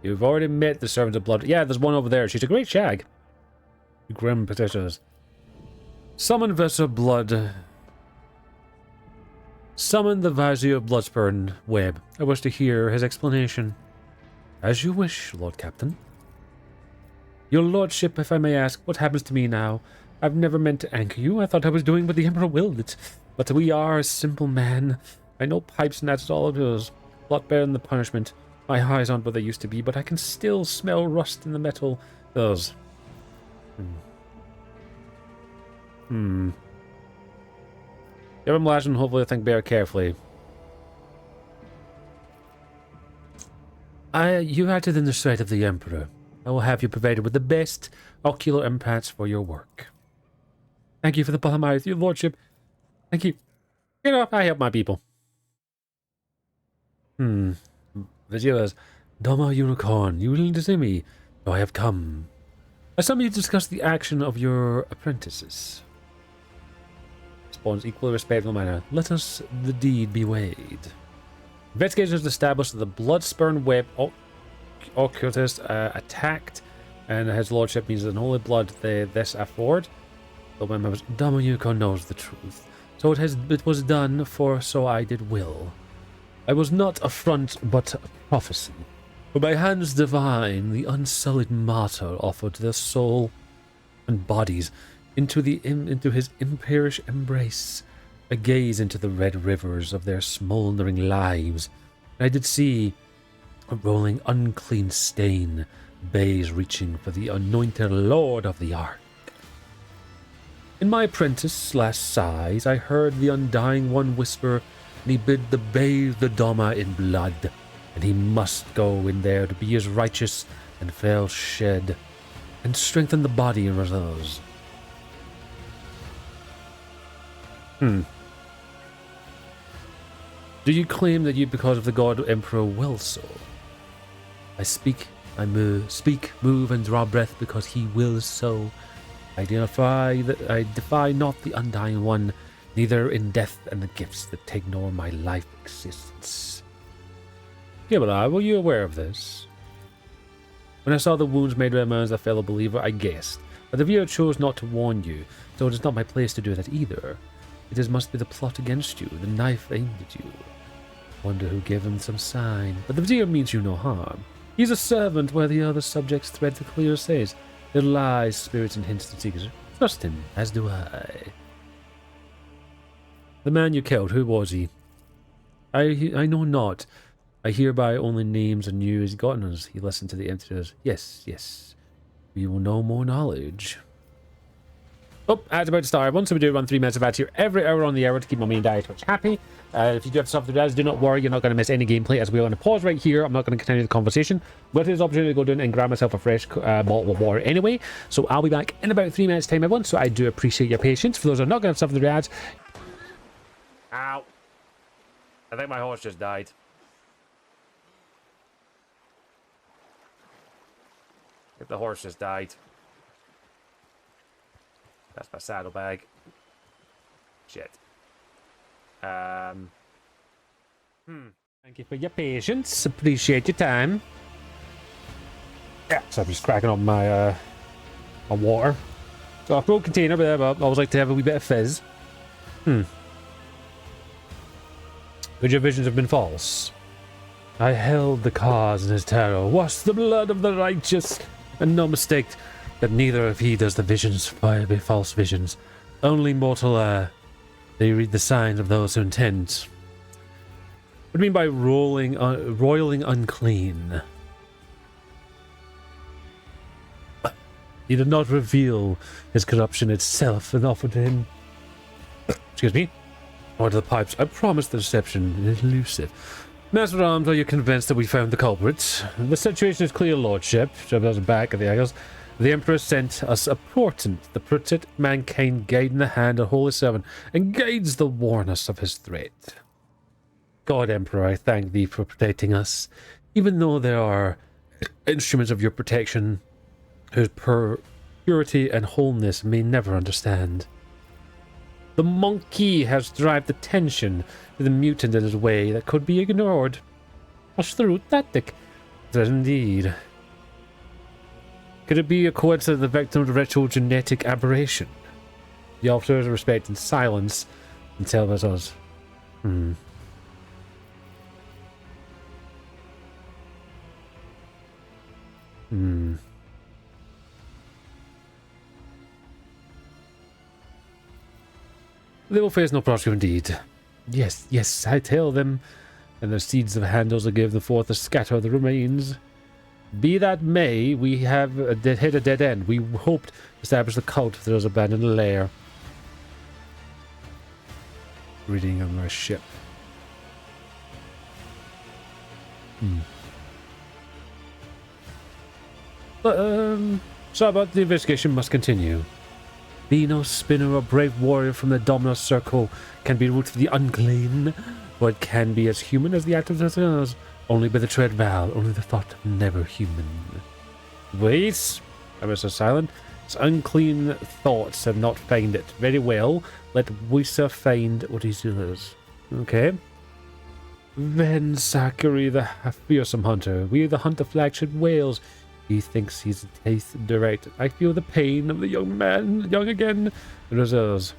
You've already met the servant of blood. Yeah, there's one over there. She's a great shag. Grim petitions. Summon Visor Blood. Summon the Vizier of Bloodspurn Web. I wish to hear his explanation. As you wish, Lord Captain. Your lordship, if I may ask, what happens to me now? I've never meant to anchor you. I thought I was doing what the Emperor willed it. But we are a simple man. I know pipes and that's all it is. A lot better than the punishment. My eyes aren't what they used to be, but I can still smell rust in the metal. Those. Give him Latin, hopefully think very carefully. You acted in the sight of the Emperor. I will have you provided with the best ocular implants for your work. Thank you for the palm eyes, your lordship. Thank you. You know, I help my people. Viziers, Doma Unicorn, you willing to see me? So I have come. I summon you to discuss the action of your apprentices. Responds equally respectful manner. Let us the deed be weighed. Investigators established that the Bloodspurn Web occultist attacked, and his lordship means that only blood this afford. But my members, Dama Unicorn knows the truth. So it was done, for so I did will. I was not a front, but a prophecy. For by hands divine, the unsullied martyr offered their soul and bodies into his imperish embrace, a gaze into the red rivers of their smouldering lives. I did see a rolling unclean stain, bays reaching for the anointed lord of the ark. In my apprentice/sighs, I heard the Undying One whisper, and he bid the bathe the Doma in blood, and he must go in there to be as righteous and fell shed, and strengthen the body in reserves. Do you claim that you, because of the God Emperor, will so? I speak, move, and draw breath because he wills so. I defy not the Undying One, neither in death and the gifts that take nor my life existence. Gibbelar, were you aware of this? When I saw the wounds made by man's a fellow believer, I guessed. But the viewer chose not to warn you, so it is not my place to do that either. Must be the plot against you, the knife aimed at you. Wonder who gave him some sign. But the vizier means you no harm. He's a servant, while the other subjects thread the clear says. There lies spirits and hints and secrets. Trust him, as do I. The man you killed, who was he? I know not. I hereby only names and news gotten us. He listened to the emptiness. Yes, yes. We will know more knowledge. Oh, ads about to start. Once we do run 3 minutes of ads here every hour on the hour to keep my main diet Twitch happy. If you do have stuff to do ads, do not worry, you're not going to miss any gameplay as we're going to pause right here. I'm not going to continue the conversation. But it is an opportunity to go down and grab myself a fresh bottle of water anyway. So I'll be back in about 3 minutes time, everyone. So I do appreciate your patience. For those who are not going to have stuff to do ads. Ow. I think my horse just died. I think the horse just died. That's my saddlebag. Shit. Thank you for your patience. Appreciate your time. Yeah, so I'm just cracking on my my water. So a full container, but I always like to have a wee bit of fizz. Could your visions have been false? I held the cause in his terror, washed the blood of the righteous, and no mistake that neither of he does the visions be false visions. Only mortal they read the signs of those who intend. What do you mean by roiling unclean? He did not reveal his corruption itself and offered to him. Excuse me. Or to the pipes. I promised the deception is elusive. Master Arms, are you convinced that we found the culprit? The situation is clear, Lordship. Jobs back at the Eagles. The Emperor sent us a portent, the protect mankind guiding the hand of Holy Seven, and guides the warn us of his threat. God, Emperor, I thank thee for protecting us, even though there are instruments of your protection whose purity and wholeness may never understand. The monkey has derived attention to the mutant in his way that could be ignored. A shrewd tactic. That indeed. Could it be a coincidence the victim of ritual genetic aberration? The officers respect in silence and tell us. They will face no prosecution indeed. Yes, yes, I tell them. And the seeds of handles that give the forth to scatter the remains. Be that may, we have hit a dead end. We hoped to establish the cult of those abandoned lair. Reading on our ship. So about the investigation must continue. Be no spinner or brave warrior from the Dominus Circle can be rooted to the unclean, but it can be as human as the act of others. Only by the tread vow, only the thought never human. Wait, I was so silent. His unclean thoughts have not found it. Very well, let Wisa find what he does. Okay. Then Zachary, the fearsome hunter. We the hunter flagship whales. He thinks he's taste direct. I feel the pain of the young man, young again. Reserves.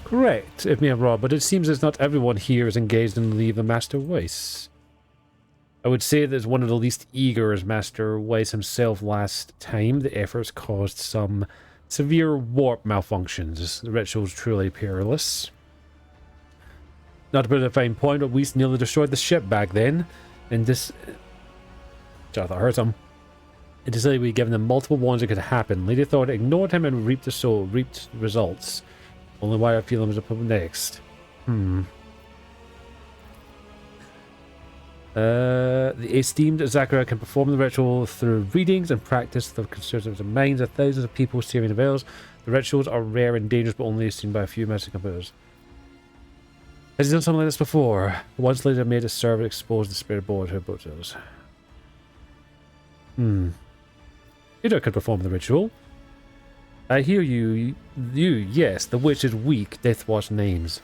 Correct, if me I'm wrong, but it seems as not everyone here is engaged in Leave the Master Weiss. I would say that one of the least eager is Master Weiss himself last time. The efforts caused some severe warp malfunctions. The ritual's truly perilous. Not to put a fine point, but Weiss nearly destroyed the ship back then. And this... I thought I heard some. It decided we'd given them multiple warnings it could happen. Lady thought ignored him and reaped results. Only why I feel him is up next. The esteemed Zachariah can perform the ritual through readings and practice the concerted minds of thousands of people steering the veils. The rituals are rare and dangerous, but only seen by a few magic computers. Has he done something like this before? Once later made a servant expose the spirit board to her botos. Either could perform the ritual. I hear you. Yes, the witch is weak. Deathwatch names.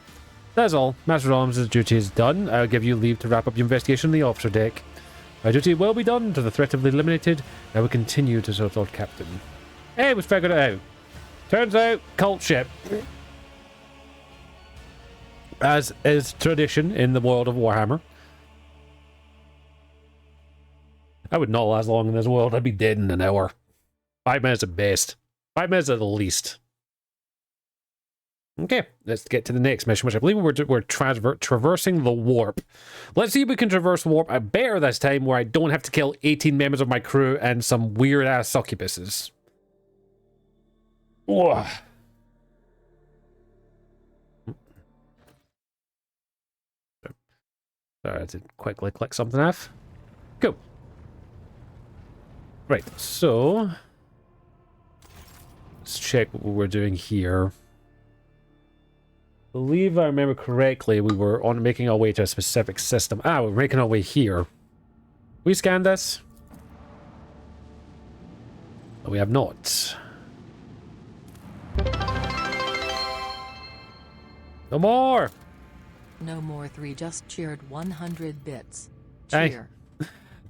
That's all. Master Arms' duty is done. I'll give you leave to wrap up your investigation on the officer deck. My duty will be done to the threat of the eliminated. I will continue to serve Lord Captain. Hey, we figured it out. Turns out, cult ship. As is tradition in the world of Warhammer. I would not last long in this world. I'd be dead in an hour. 5 minutes at best. 5 minutes at the least. Okay, let's get to the next mission, which I believe we're traversing the warp. Let's see if we can traverse the warp better this time, where I don't have to kill 18 members of my crew and some weird-ass succubuses. Ugh. Sorry, I had to quickly click something off. Cool. Right, so let's check what we're doing here. I believe I remember correctly, we were on making our way to a specific system. Ah, we're making our way here. We scanned this? No, we have not. No more! No more 3 just cheered 100 bits. Hey. Cheer.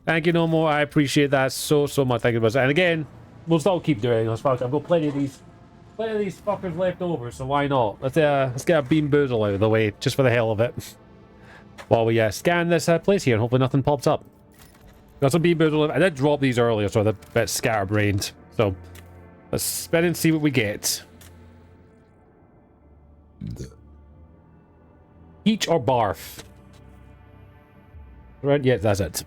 Thank you, No More. I appreciate that so much. Thank you, and again, we'll still keep doing this. I've got plenty of these fuckers left over, so why not? Let's get a bean boozle out of the way, just for the hell of it. While we scan this place here, and hopefully nothing pops up. Got some bean boozle. I did drop these earlier, so they're a bit scatterbrained. So let's spin and see what we get. Peach or barf? Right, yeah, that's it.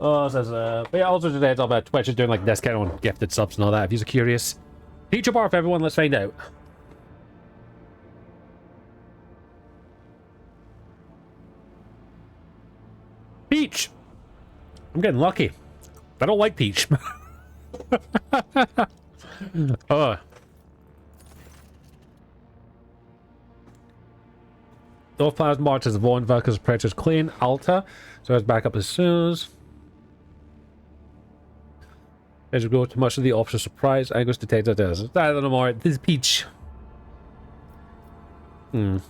Oh, it says, but yeah, also today, Twitch is doing like discount on gifted subs and all that, if you're curious. Peach or barf, everyone, let's find out. Peach! I'm getting lucky. I don't like peach. North Plans March as Vaughn Valky's Predators clean. Alta. So it's back up as soon as. As we go to much of the officer's surprise, Angus detects that there's. I don't know more. This is Peach. Turns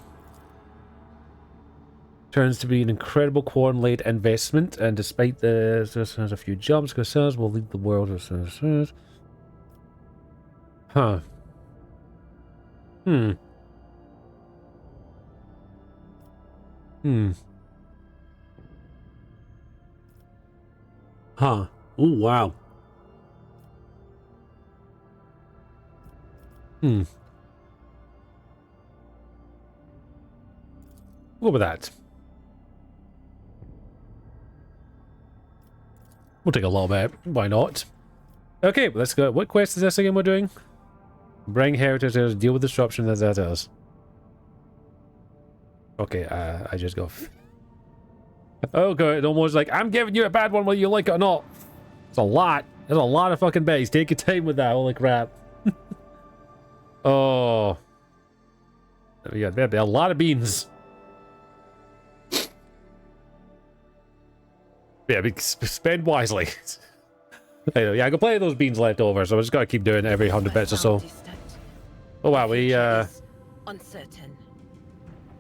to be an incredible corn-laid investment, and despite there's a few jumps, concerns will lead the world with. Huh. Huh. Oh, wow. What about that? We'll take a little bit. Why not? Okay, let's go. What quest is this again we're doing? Bring heritage to deal with disruption as that is. Okay, I just go. Okay, it almost like, I'm giving you a bad one whether you like it or not. It's a lot. There's a lot of fucking base. Take your time with that. Holy crap. Oh. Yeah, there'll be a lot of beans. Yeah, spend wisely. Anyway, yeah, I can play those beans left over, so I just gotta keep doing it every 100 bits or so. Oh wow, we got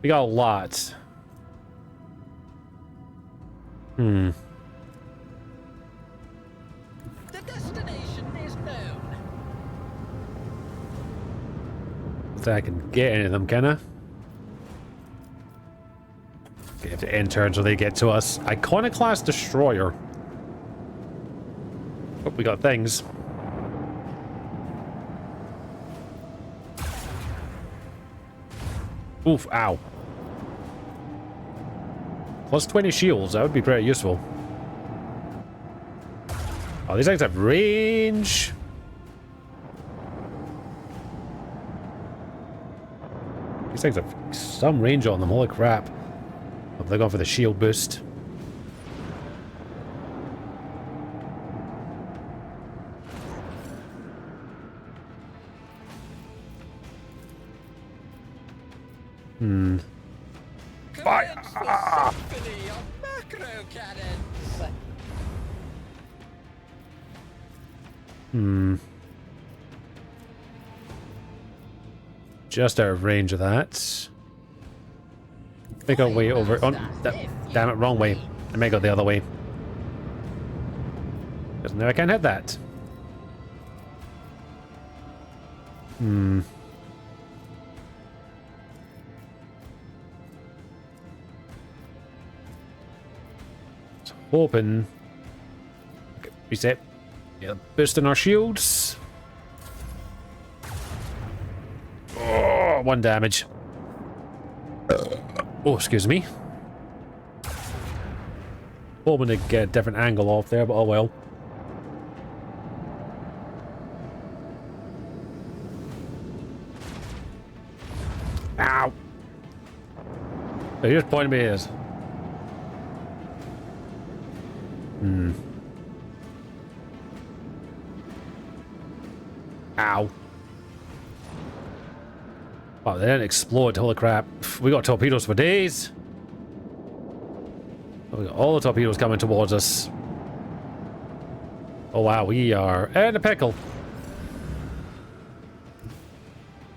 a lot. The destination is known. If I can get any of them, can I? Okay, have to end turn so they get to us. Iconoclast Destroyer. Oh, we got things. Oof, ow. Plus 20 shields, that would be pretty useful. Oh, these things have range. These things have some range on them, holy crap. Oh, they're going for the shield boost. Fire! Symphony of macro cannons. just out of range of that. Make our way over. Oh, damn it, wrong way. I may go the other way. Because now I can't hit that. Hmm. So hoping. Okay, reset. Yeah, boosting our shields. Oh, 1 damage. Oh, excuse me. Hoping to get a different angle off there, but oh well. Ow! So he just pointed me at. Hmm. Ow. Oh, they didn't explode. Holy crap. We got torpedoes for days. We got all the torpedoes coming towards us. Oh wow, we are in a pickle.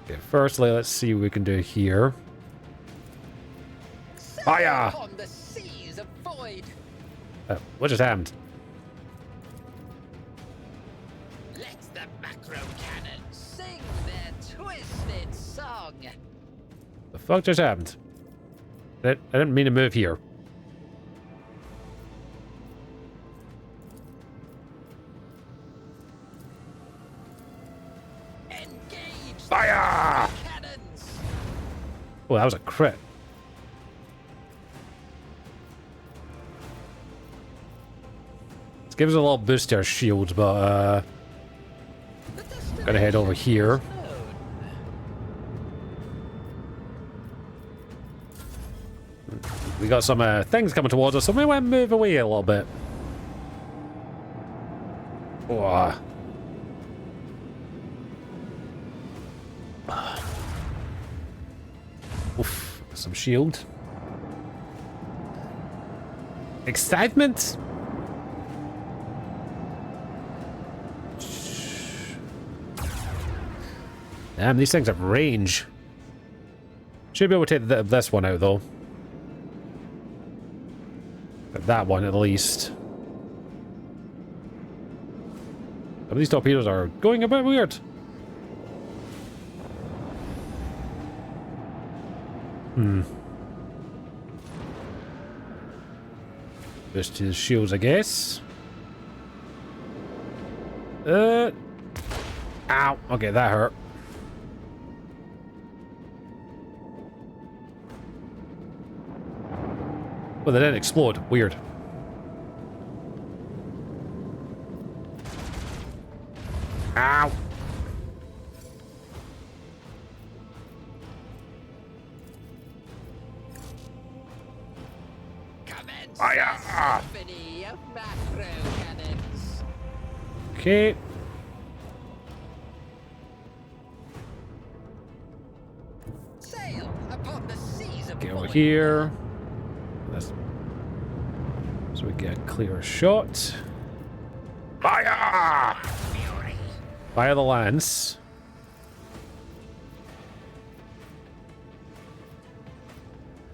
Okay, firstly, let's see what we can do here. Fire! On the seas of void. What just happened? Let the macro cannon sing their twisted song. The fuck just happened? I didn't mean to move here. Engage Fire! the cannons. Oh, that was a crit. Let's give us a little boost to our shields, but gotta head over here. We got some things coming towards us, so we might move away a little bit. Oh. Oof, some shield. Excitement? Damn, these things have range. Should be able to take this one out, though. That one, at least. Some of these torpedoes are going a bit weird. Hmm. Boost his shields, I guess. Ow. Okay, that hurt. Well, they didn't explode. Weird. Ow. Commence Fire! the symphony of macro cannons. Okay. Sail upon the seas of Get over void. here. That's... So we get a clear shot. Fire! Fury. Fire the lance.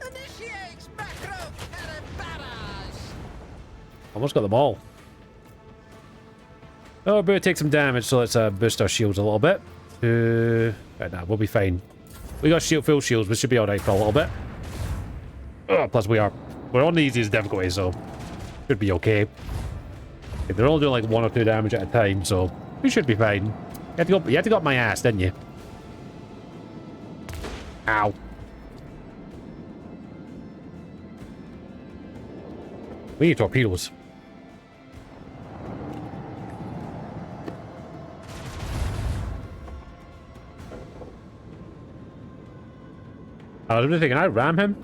Initiates macro cannon barrage. Almost got them all. Oh, but it takes some damage, so let's boost our shields a little bit. Right now, we'll be fine. We got full shields, we should be alright for a little bit. Oh, plus we're on the easiest difficulty, so should be okay. They're all doing like 1 or 2 damage at a time, so we should be fine. You had to go up my ass, didn't you? Ow. We need torpedoes. I was really thinking, I ram him?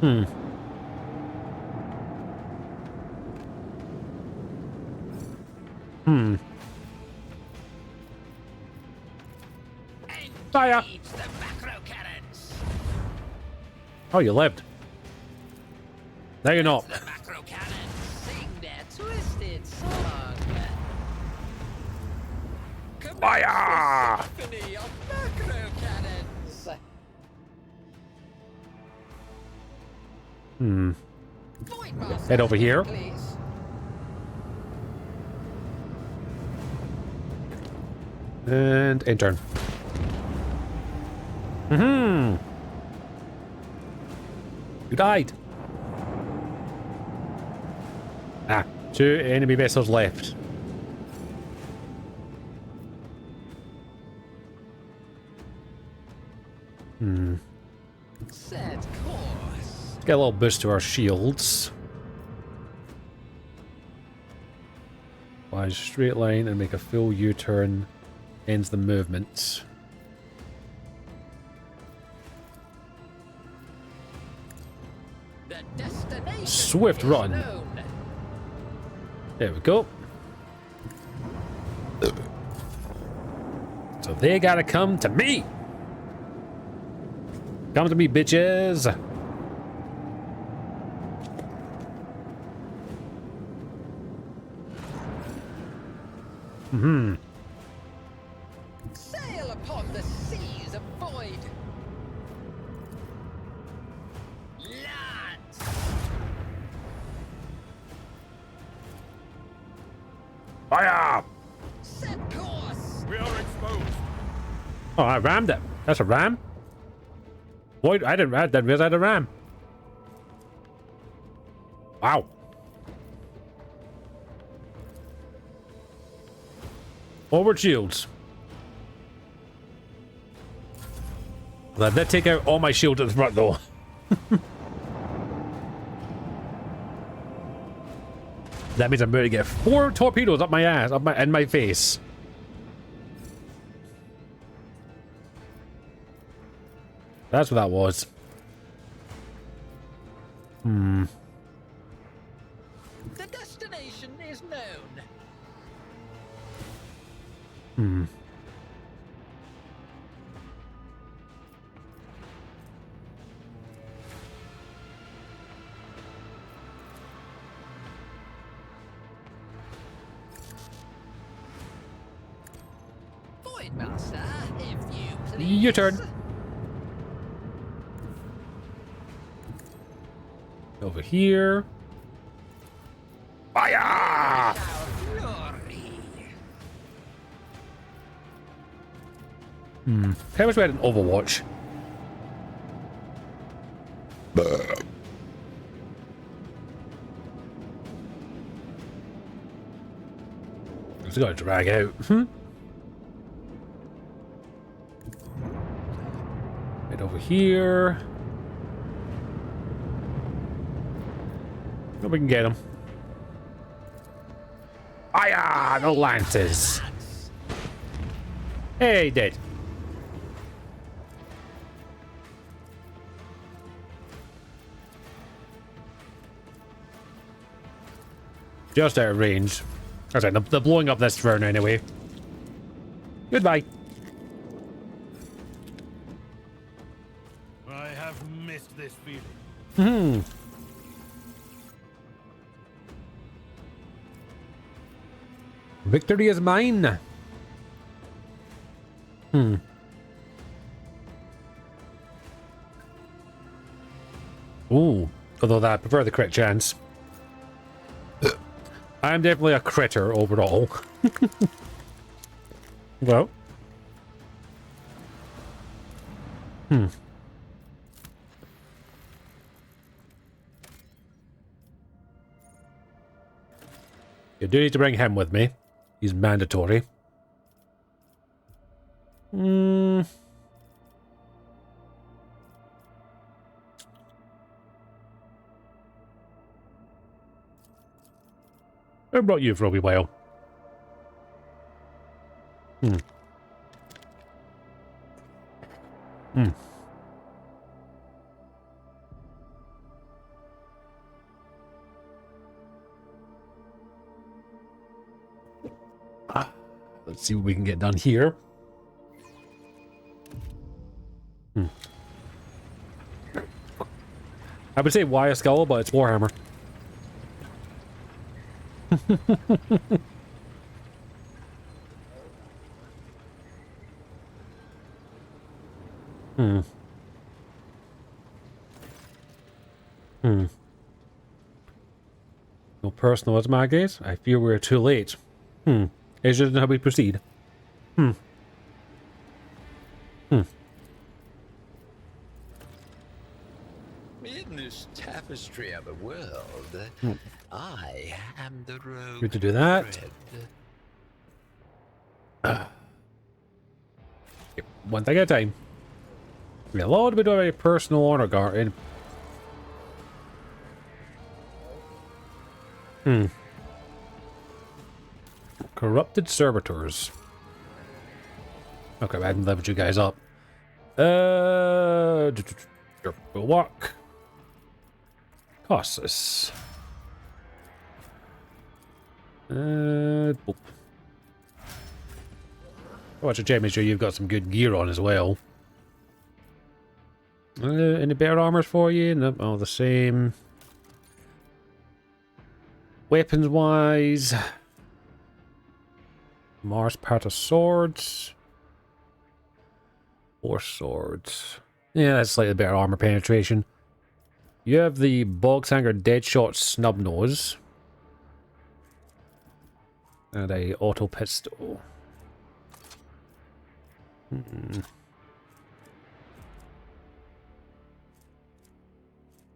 Hmm. Hmm. Fire! Engage the macro cannons. Oh, you lived. No, you're not. The macro cannons sing their twisted song. Fire! Symphony of macro cannons. Voidmaster, Head over here. please. And intern. You died. Ah, 2 enemy vessels left. Set course. Get a little boost to our shields. Fly a straight line and make a full U-turn. Ends the movement. The destination Swift is run. known. There we go. So they gotta come to me. Come to me, bitches. Sail upon the seas of void. Lads. Fire! Set course. We are exposed. Oh, I rammed it. That's a ram? Wait, I didn't realize I had a ram. Wow. Forward shields. Well, that take out all my shields at the front though. That means I'm going to get 4 torpedoes up my ass, in my face. That's what that was. The destination is known. Voidmaster, if you please. Your turn. Over here. Fire! Our glory. How much we had an Overwatch? It's got to drag out. Right over here. Hope we can get him. Fire! The lances. Hey, dead. Just out of range. That's right, they're blowing up this turn anyway. Goodbye. I have missed this feeling. Victory is mine. Ooh. Although I prefer the crit chance. I'm definitely a critter overall. Well. You do need to bring him with me. He's mandatory. I brought you for a wee while. Let's see what we can get done here. I would say why a skull, but it's Warhammer. Hmm. Hmm. No personal as my guess. I fear we're too late. Hmm. Is it how we proceed? Hmm. Hmm. In this tapestry of a world, Hmm. I am the rogue. Good to do that. thread. Yep. One thing at a time. We got a little bit of a personal honor guard. Hmm. Corrupted servitors. Okay, I hadn't leveled you guys up. We'll walk. Cautious. Boop. Watch a check, make sure you've got some good gear on as well. Any better armors for you? Nope, all the same. Weapons wise, Mars part of swords. 4 swords. Yeah, that's slightly better armor penetration. You have the Bogsanger Deadshot Snubnose. And a auto pistol.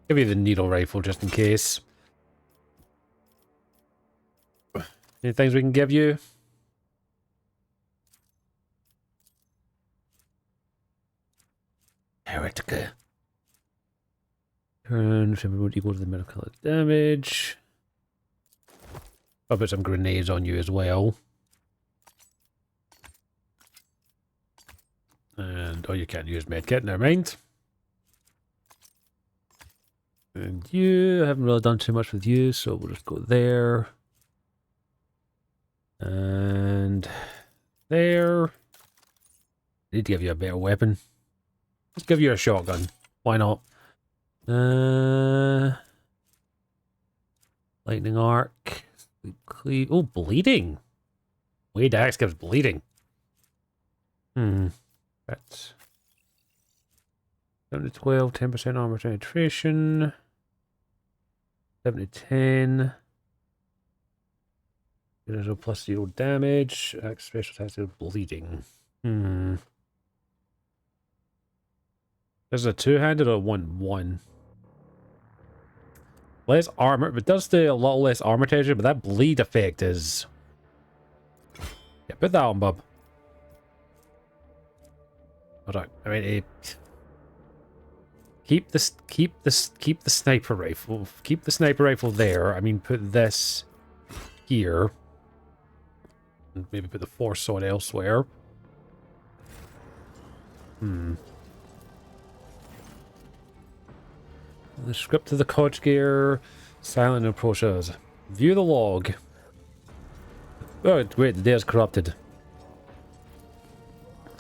Give you the needle rifle just in case. Any things we can give you? Heretica. Turn would equal to the medical damage. I'll put some grenades on you as well. And oh, you can't use medkit, never mind. And you haven't really done too much with you, so we'll just go there. And there. Need to give you a better weapon. Let's give you a shotgun. Why not? Lightning arc. Oh, bleeding. Wade axe gives bleeding. That's 7 to 12, 10% armor penetration. 7 to 10. There's a plus 0 damage. Axe special attacks with bleeding. This is a two-handed or 1-1? Less armor, but it does do a lot less armor penetration, but that bleed effect is... Yeah, put that on, bub. Hold on. I mean, keep the sniper rifle. Keep the sniper rifle there. I mean, put this here. And maybe put the force sword elsewhere. The script to the coach gear. Silent approaches. View the log. Oh, wait, the day is corrupted.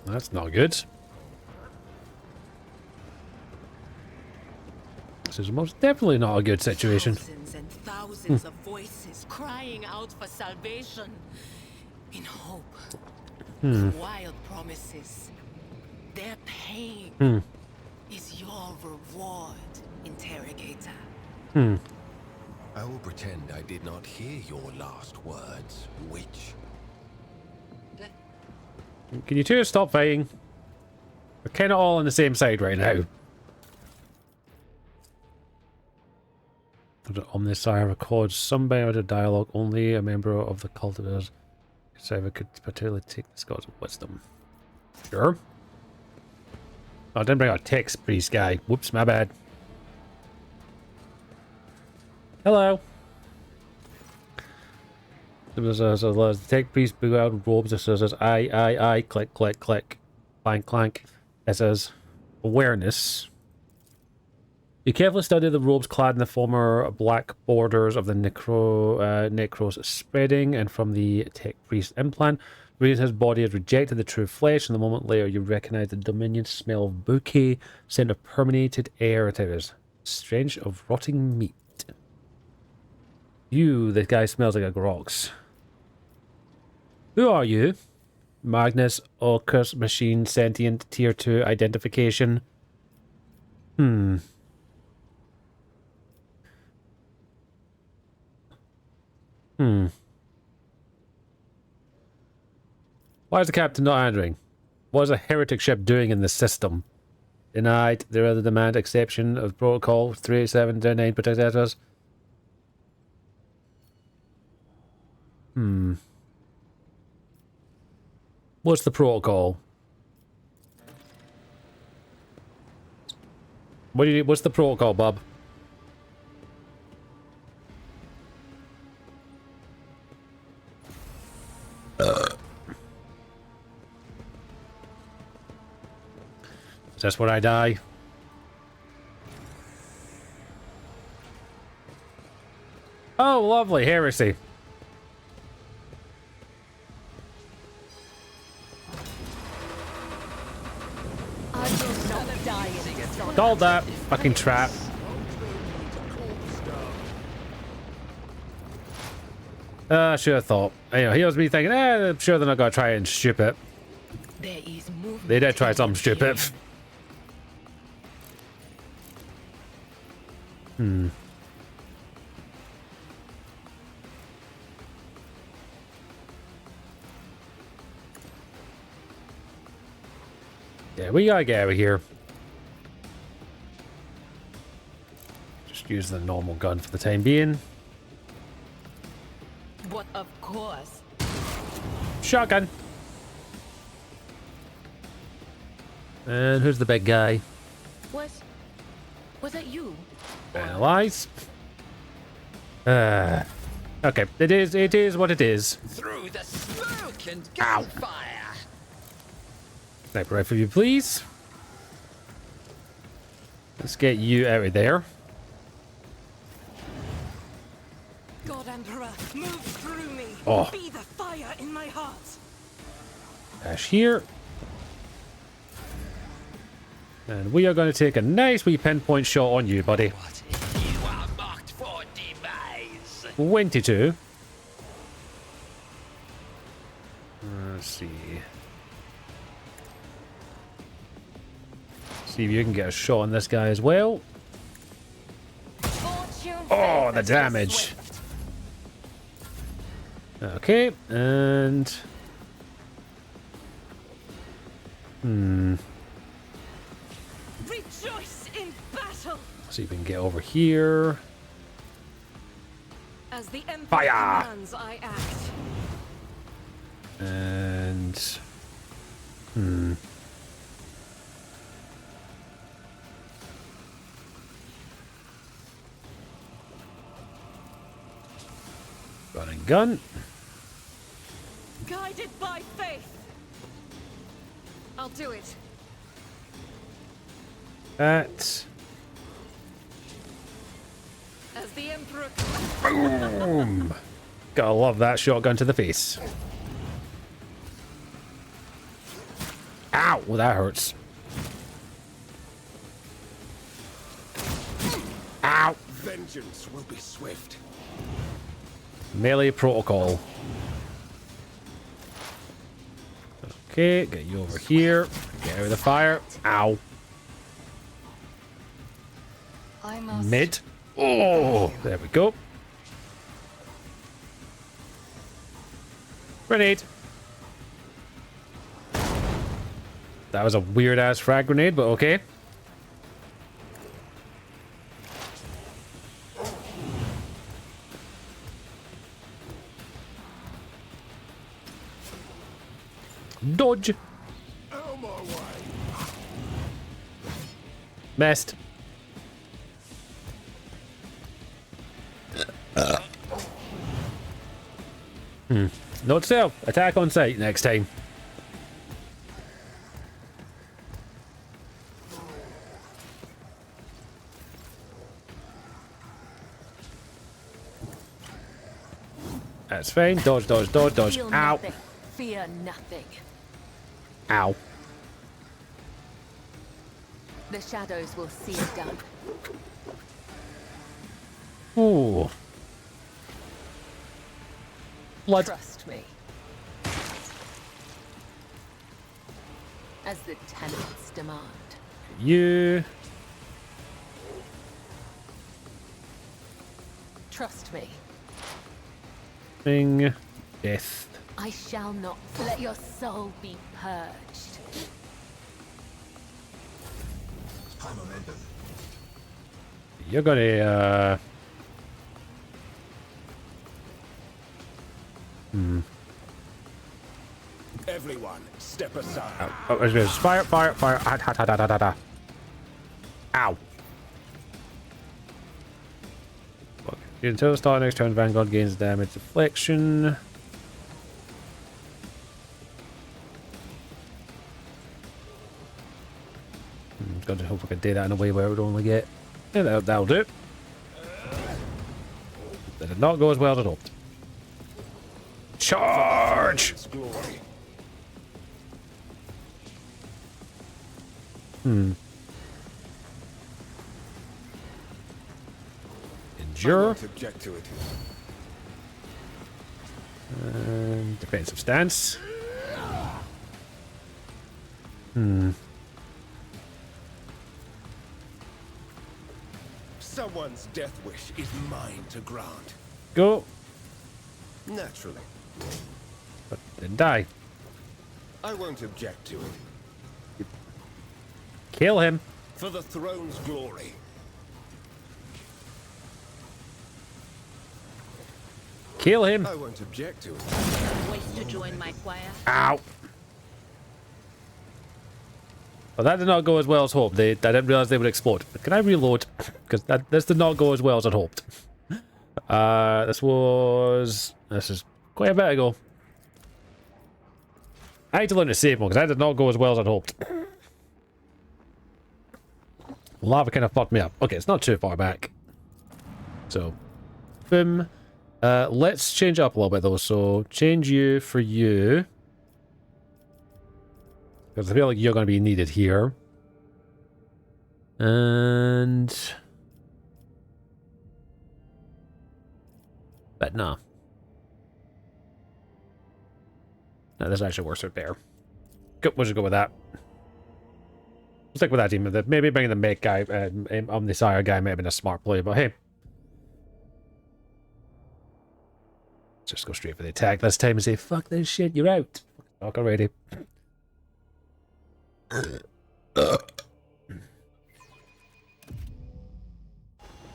That's not good. This is most definitely not a good situation. Thousands and thousands of voices crying out for salvation. In hope. Wild promises. Their pain is your reward, interrogator. I will pretend I did not hear your last words, witch. Can you two stop fighting? We're kind of all on the same side right now. Omnisire records some out of dialogue. Only a member of the cultivators could particularly take the Scot's wisdom. Sure. Oh, I didn't bring out text priest guy. Whoops, my bad. Hello. The tech priest blew out robes. It says I, click, click, click, clank, clank. It says awareness. You carefully study the robes clad in the former black borders of the necros spreading, and from the tech priest implant, reading his body has rejected the true flesh, and a moment later you recognize the dominion smell of bouquet, scent of permeated air, it is strange of rotting meat. You, this guy smells like a grox. Who are you? Magnus, Orcus, Machine, Sentient, Tier 2, Identification. Hmm. Hmm. Why is the captain not answering? What is a heretic ship doing in the system? Denied. There are the demand exception of protocol 38709 protect address. Hmm. What's the protocol? What's the protocol, Bob? Is this where I die? Oh, lovely. Heresy. Called that. Fucking trap. Should have thought. Anyway, he was me thinking, I'm sure they're not going to try and stupid. There is movement. They did try something stupid. Hmm. Yeah, we gotta get out of here. Just use the normal gun for the time being. But of course. Shotgun. And who's the big guy? Was that you? Analyze. Okay, it is what it is. Through the smoke and gunfire. Sniper rifle, you please. Let's get you out of there. God Emperor, move through me. Oh. Be the fire in my heart. Dash here. And we are going to take a nice wee pinpoint shot on you, buddy. What? You are marked for demise. 22. Let's see. See if you can get a shot on this guy as well. Oh, the damage. Okay, and... Rejoice in battle. See if we can get over here. As the Emperor Fire! commands, I act. And... Run and gun. Guided by faith. I'll do it. That. As the Emperor. Boom! Gotta love that shotgun to the face. Ow! Well, that hurts. Ow! Vengeance will be swift. Melee protocol. Okay, get you over here. Get out of the fire. Ow. I must. Mid. Oh, there we go. Grenade. That was a weird ass frag grenade, but okay. Dodge. Out my way. Missed. Note to self. Attack on sight next time. That's fine. Dodge, dodge, dodge, dodge. Feel Ow. nothing. Fear nothing. Ow. The shadows will see it done. Ooh. Blood. Trust me. As the tenants demand. You. Trust me. Thing. Death. I shall not let your soul be purged. High momentum. You're gonna, Everyone, step aside. Oh, there's fire, fire, fire. Ah, da, da, da, da, da, da. Ow. Look, until the start of next turn, Vanguard gains damage deflection. Got to hope I can do that in a way where it would only get. Yeah, that'll do. That did not go as well as I hoped. Charge! Its glory. I Endure. won't object to it. And defensive stance. Someone's death wish is mine to grant. Go. Naturally. But then die. I won't object to it. Kill him. For the throne's glory. Kill him. I won't object to it. Ways to join my choir. Ow. Well, that did not go as well as hoped. I didn't realize they would explode. But can I reload? Because this did not go as well as I'd hoped. This is quite a bit ago. I had to learn to save more because that did not go as well as I'd hoped. Lava kind of fucked me up. Okay, it's not too far back. So, boom. Let's change up a little bit though. So, change you for you. Because I feel like you're going to be needed here. And... But no. No, this actually works right there. Good, we'll just go with that. We'll stick with that team. Maybe bringing the mech guy, Omnisire guy may have been a smart play, but hey. Just go straight for the attack this time and say, fuck this shit, you're out. Fuck already.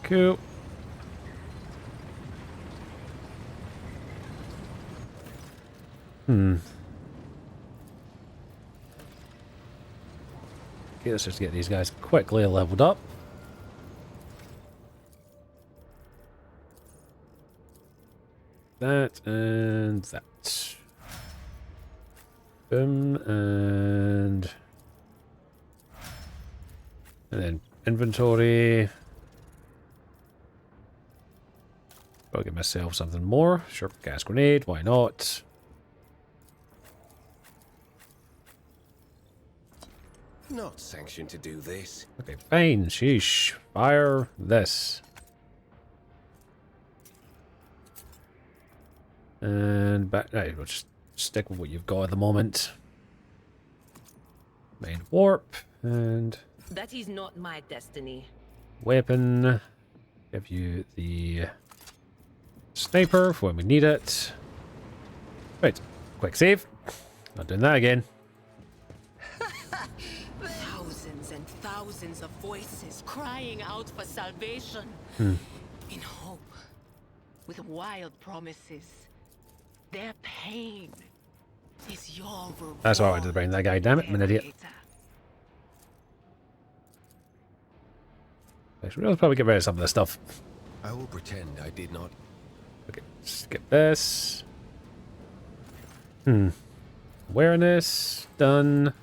Cool. Okay, let's just get these guys quickly leveled up. That and that. Boom, and then inventory. I'll get myself something more. Sure, gas grenade, why not? Not sanctioned to do this. Okay, fine, sheesh. Fire this. And back, right, we'll just stick with what you've got at the moment. Main warp, and That is not my destiny. weapon. Give you the sniper for when we need it. Right, quick save. Not doing that again. Thousands and thousands of voices crying out for salvation. In hope. With wild promises. Their pain is your reward. That's why I wanted to bring that guy, damn it, I'm an idiot. Narrator. Actually, we'll probably get rid of some of this stuff. I will pretend I did not. Okay, skip this. Awareness, done.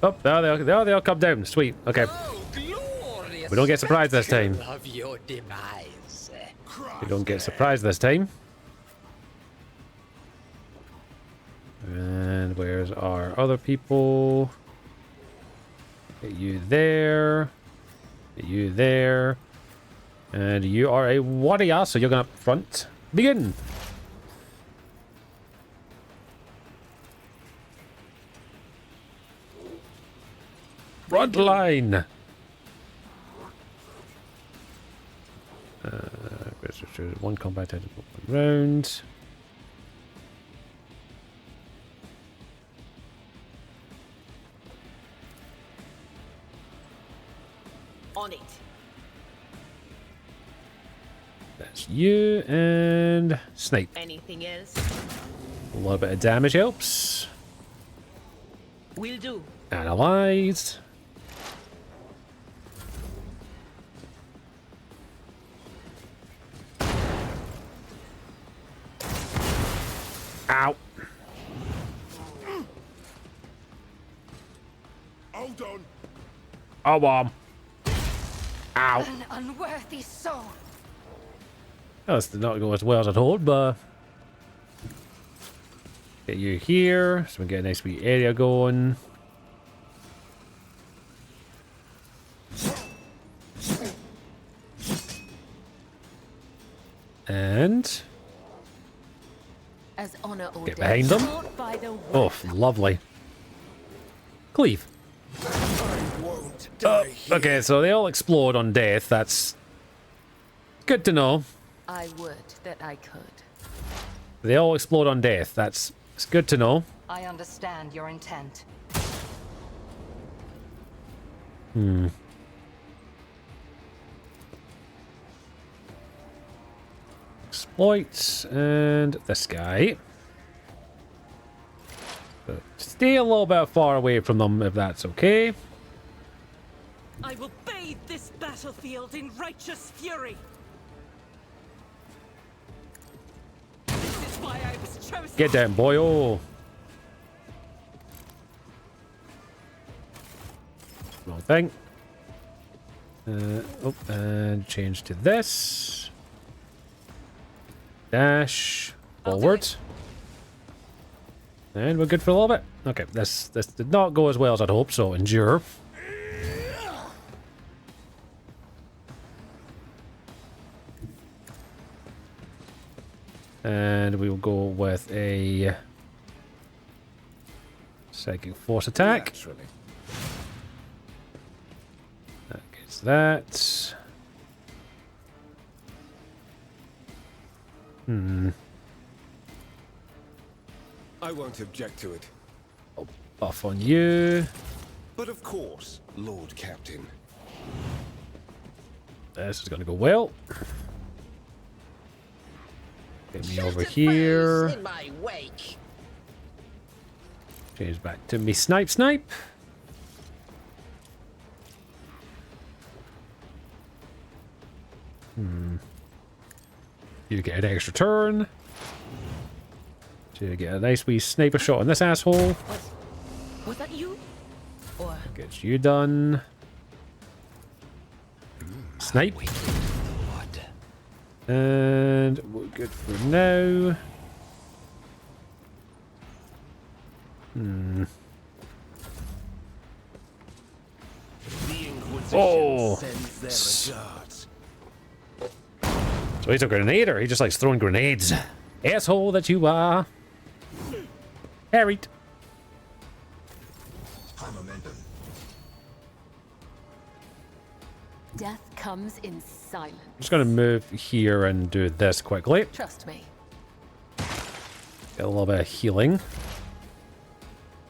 Oh, they all come down. Sweet. Okay. Oh, glorious We don't get surprised this time. spectacle of your demise. We don't get surprised this time. And where's our other people? Get you there. Get you there. And you are a warrior, so you're going to front. Begin. Front line. One combat item round. On it. That's you and Snipe. Anything else? A little bit of damage helps. Will do. Analyze. Ow. Hold on. Oh, Ow. An unworthy soul. Oh, this did not go as well as I'd hoped, but... Get you here, so we can get a nice wee area going. And... As honor Get behind them. by the Oh, lovely. Cleave. Won't die here. Okay, so they all explode on death. That's good to know. I would that I could. They all explode on death. It's good to know. I understand your intent. Exploits and this guy. But stay a little bit far away from them if that's okay. I will bathe this battlefield in righteous fury. This is why I was chosen. Get down, boy. Oh. Wrong thing. And change to this. Dash forward. And we're good for a little bit. Okay, this did not go as well as I'd hoped, so endure. And we will go with a psychic force attack. Naturally. That gets that. I won't object to it. Buff on you. But of course, Lord Captain. This is going to go well. Get me over Shattered here. foes in my wake. Change back to me snipe. You get an extra turn. So you get a nice wee sniper shot on this asshole. Was that you? Or Gets you done. Snipe. Wait for the Lord. And we're good for now. The Inquisition Oh. sends their regards. So he's a grenadier. He just likes throwing grenades. Asshole that you are. Harried. death comes in silence. I'm just going to move here and do this quickly. Trust me. Get a little bit of healing.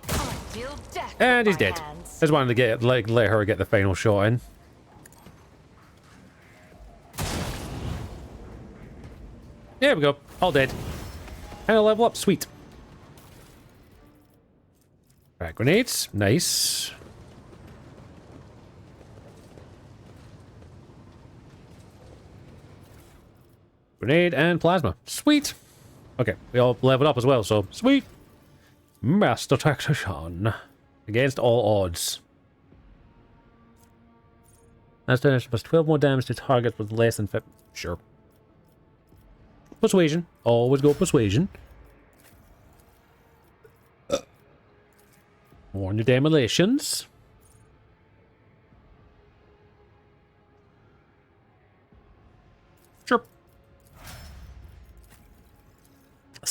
I deal death And with he's my dead. hands. Just wanted to get let her get the final shot in. There we go. All dead. And a level up. Sweet. Right, grenades. Nice. Grenade and plasma. Sweet. Okay, we all leveled up as well, so sweet. Master Tactician. Against all odds. That's damage plus 12 more damage to target with less than 50. Sure. Persuasion. Always go persuasion. More new demolitions.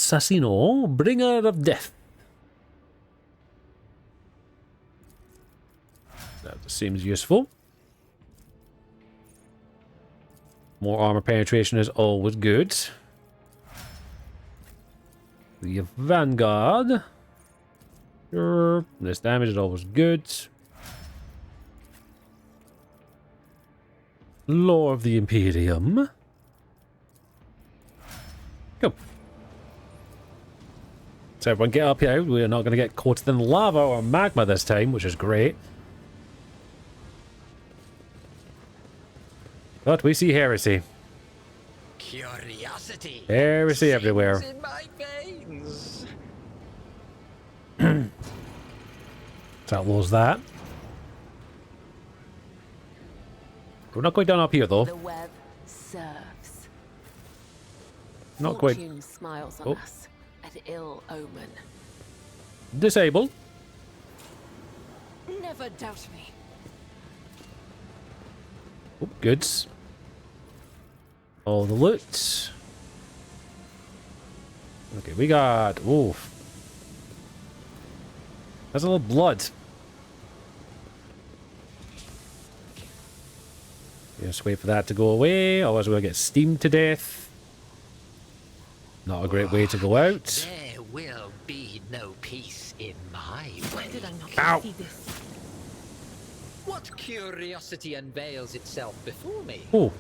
Assassino, bringer of death. That seems useful. More armor penetration is always good. The Vanguard. Sure. This damage is always good. Lore of the Imperium. Go. So everyone get up here. We're not going to get caught in lava or magma this time, which is great. But we see heresy. Curiosity. Heresy everywhere. In my veins. That was that. We're not going down up here, though. The web serves. Not quite. Fortune smiles on Oh. us. An ill omen. Disabled. Never doubt me. Oh, goods. All the loot. Okay, we got... Oof. There's a little blood. Just wait for that to go away, otherwise we'll get steamed to death. Not a great way to go out. There will be no peace in my way. Did I not Ow. see this? What curiosity unveils itself before me? Oh.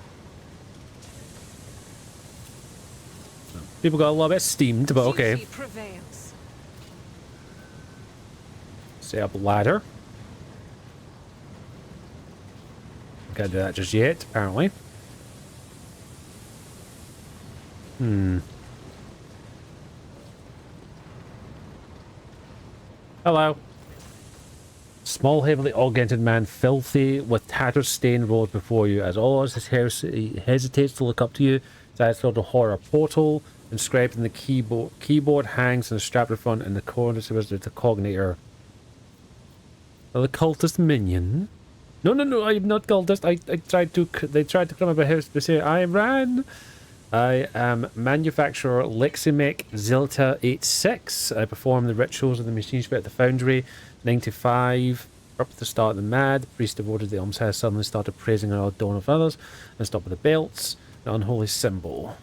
People got a little bit steamed, but okay. Duty prevails. Set up a ladder. Can't do that just yet, apparently. Hello. Small, heavily augmented man, filthy, with tatters stained rolls before you. As always, he hesitates to look up to you. His eyes filled with horror. Portal inscribed in the keyboard hangs and strapped in front, and the corner is the cognator. The cultist minion. No, I'm not cultist. They tried to come up my house to say I ran. I am manufacturer Leximec Zilta 86. I perform the rituals of the machine ship at the foundry. 95. Up at the start of the mad. The priest devoted to the alms house suddenly started praising an odd dawn of others and stopped with the belts. The unholy symbol.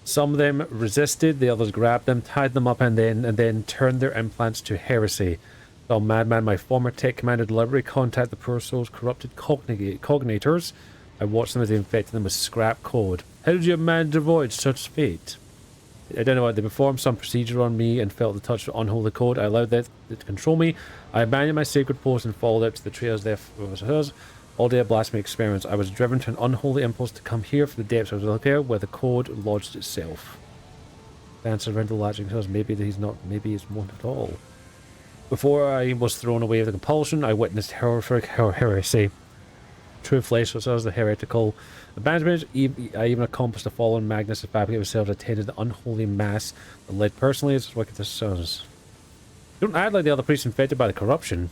Some of them resisted, the others grabbed them, tied them up, and then turned their implants to heresy. The madman, my former tech commander, deliberately contacted the poor soul's corrupted cognators. I watched them as they infected them with scrap code. How did you manage to avoid such fate? I don't know what they performed some procedure on me and felt the touch of unholy code. I allowed that to control me. I abandoned my sacred post and followed out to the trails there was hers. All day of blasphemy experiments. I was driven to an unholy impulse to come here for the depths of the there where the code lodged itself. The answer around the latching says maybe he's one at all. Before I was thrown away with the compulsion, I witnessed horrific heresy. True flesh was the heretical abandonment. I even accomplished the fallen Magnus and Fabricate themselves attended the unholy mass that led personally as wicked as sons. Don't act like the other priests infected by the corruption.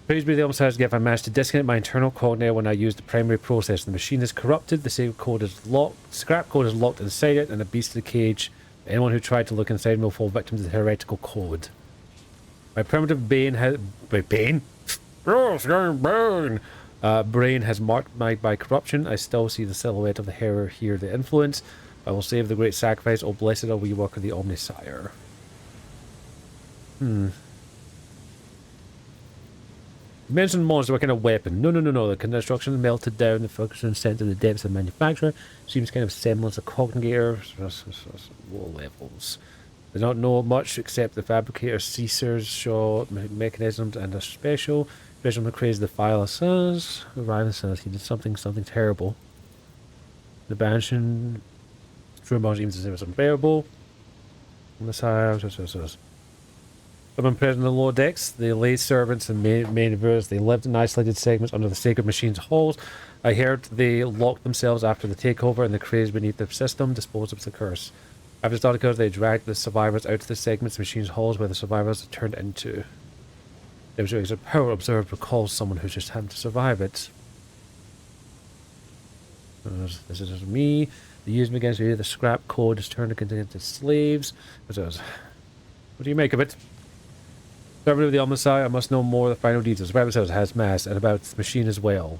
Praise be the almost has given I managed to disconnect my internal cognator when I used the primary process. The machine is corrupted, the sacred code is locked, scrap code is locked inside it, and a beast of the cage. Anyone who tried to look inside will fall victim to the heretical code. My primitive brain has... brain has marked by corruption. I still see the silhouette of the Herrer here, the influence. I will save the great sacrifice. Oh, blessed are we work of the Omnisire. You mentioned monster, what kind of weapon? No. The construction melted down, the function sent to the depths of the manufacturer. Seems kind of semblance of cognator. Low levels. They don't know much except the fabricator Caesar's short mechanisms and a special crazy the file says. Ryan says he did something terrible. The Banshee True Bones even says it was unbearable. On the side, Someone present in the lower decks, the lay servants and maneuvers, they lived in isolated segments under the sacred machine's halls. I heard they locked themselves after the takeover and the craze beneath the system disposed of the curse. After the curse, they dragged the survivors out to the segments of the machine's halls where the survivors turned into. Demonstrating a power observed recalls someone who just happened to survive it. This is me. The use them against you. The scrap code is turned into slaves. What do you make of it? Servant of the Omnisci, I must know more of the final details about it has mass and about the machine as well.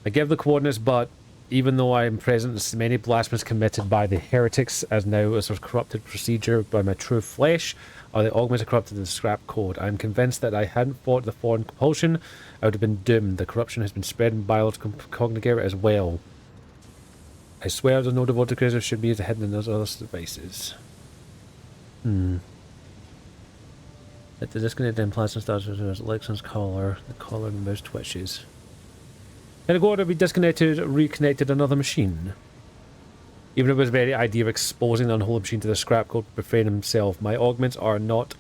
I give the coordinates, but even though I am present, there's many blasphemies committed by the heretics, as now as a corrupted procedure by my true flesh, or the augments are corrupted in the scrap code. I am convinced that I hadn't fought the foreign compulsion, I would have been doomed. The corruption has been spread in biological cognitive as well. I swear the no devoted creators should be hidden in those other devices. At the disconnected implants and starts with Lexon's collar. The collar and mouse twitches. Can I go to be disconnected, reconnected another machine? Even if it was the very idea of exposing the unholy machine to the scrap code to profane himself, my augments are not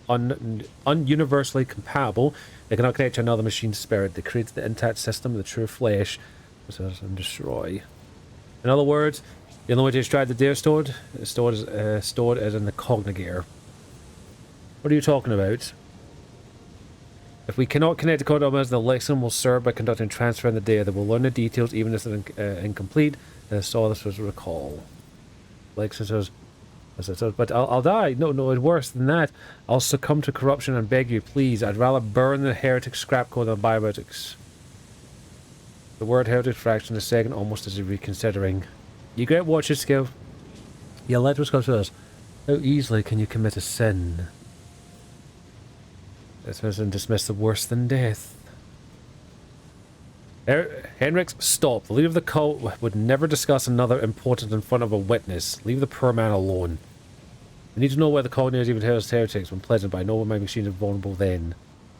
universally compatible. They cannot connect to another machine's spirit. They create the intact system of the true flesh and destroy. In other words, the only way to extract the data stored is in the cognigear. What are you talking about? If we cannot connect the code elements, the lexicon will serve by conducting transfer in the data. They will learn the details even if it's incomplete. And I saw this was recall. Lexicon says, but I'll die. No, it's worse than that. I'll succumb to corruption and beg you, please. I'd rather burn the heretic scrap code than biotics. The word heretic fraction is second almost as reconsidering. You great watch your skill. Yeah, let us go to us. How easily can you commit a sin? Dismiss and dismiss the worse than death. Henrix, stop. The leader of the cult would never discuss another important in front of a witness. Leave the poor man alone. I need to know where the colonies even tells heretics when pleasant, but I know when my machine is vulnerable then.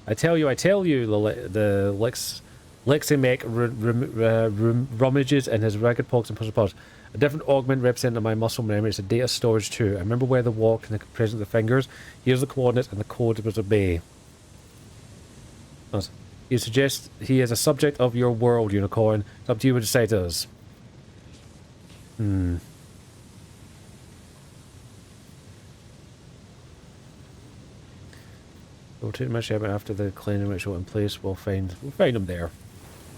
I tell you, the Leximek rummages in his ragged pockets and puzzle pods. A different augment representing my muscle memory. It's a data storage too. I remember where the walk and the presence of the fingers. Here's the coordinates and the code was obey. You suggest he is a subject of your world, Unicorn. It's up to you what to say to us. We'll take my ship after the cleaning ritual in place. We'll find him there.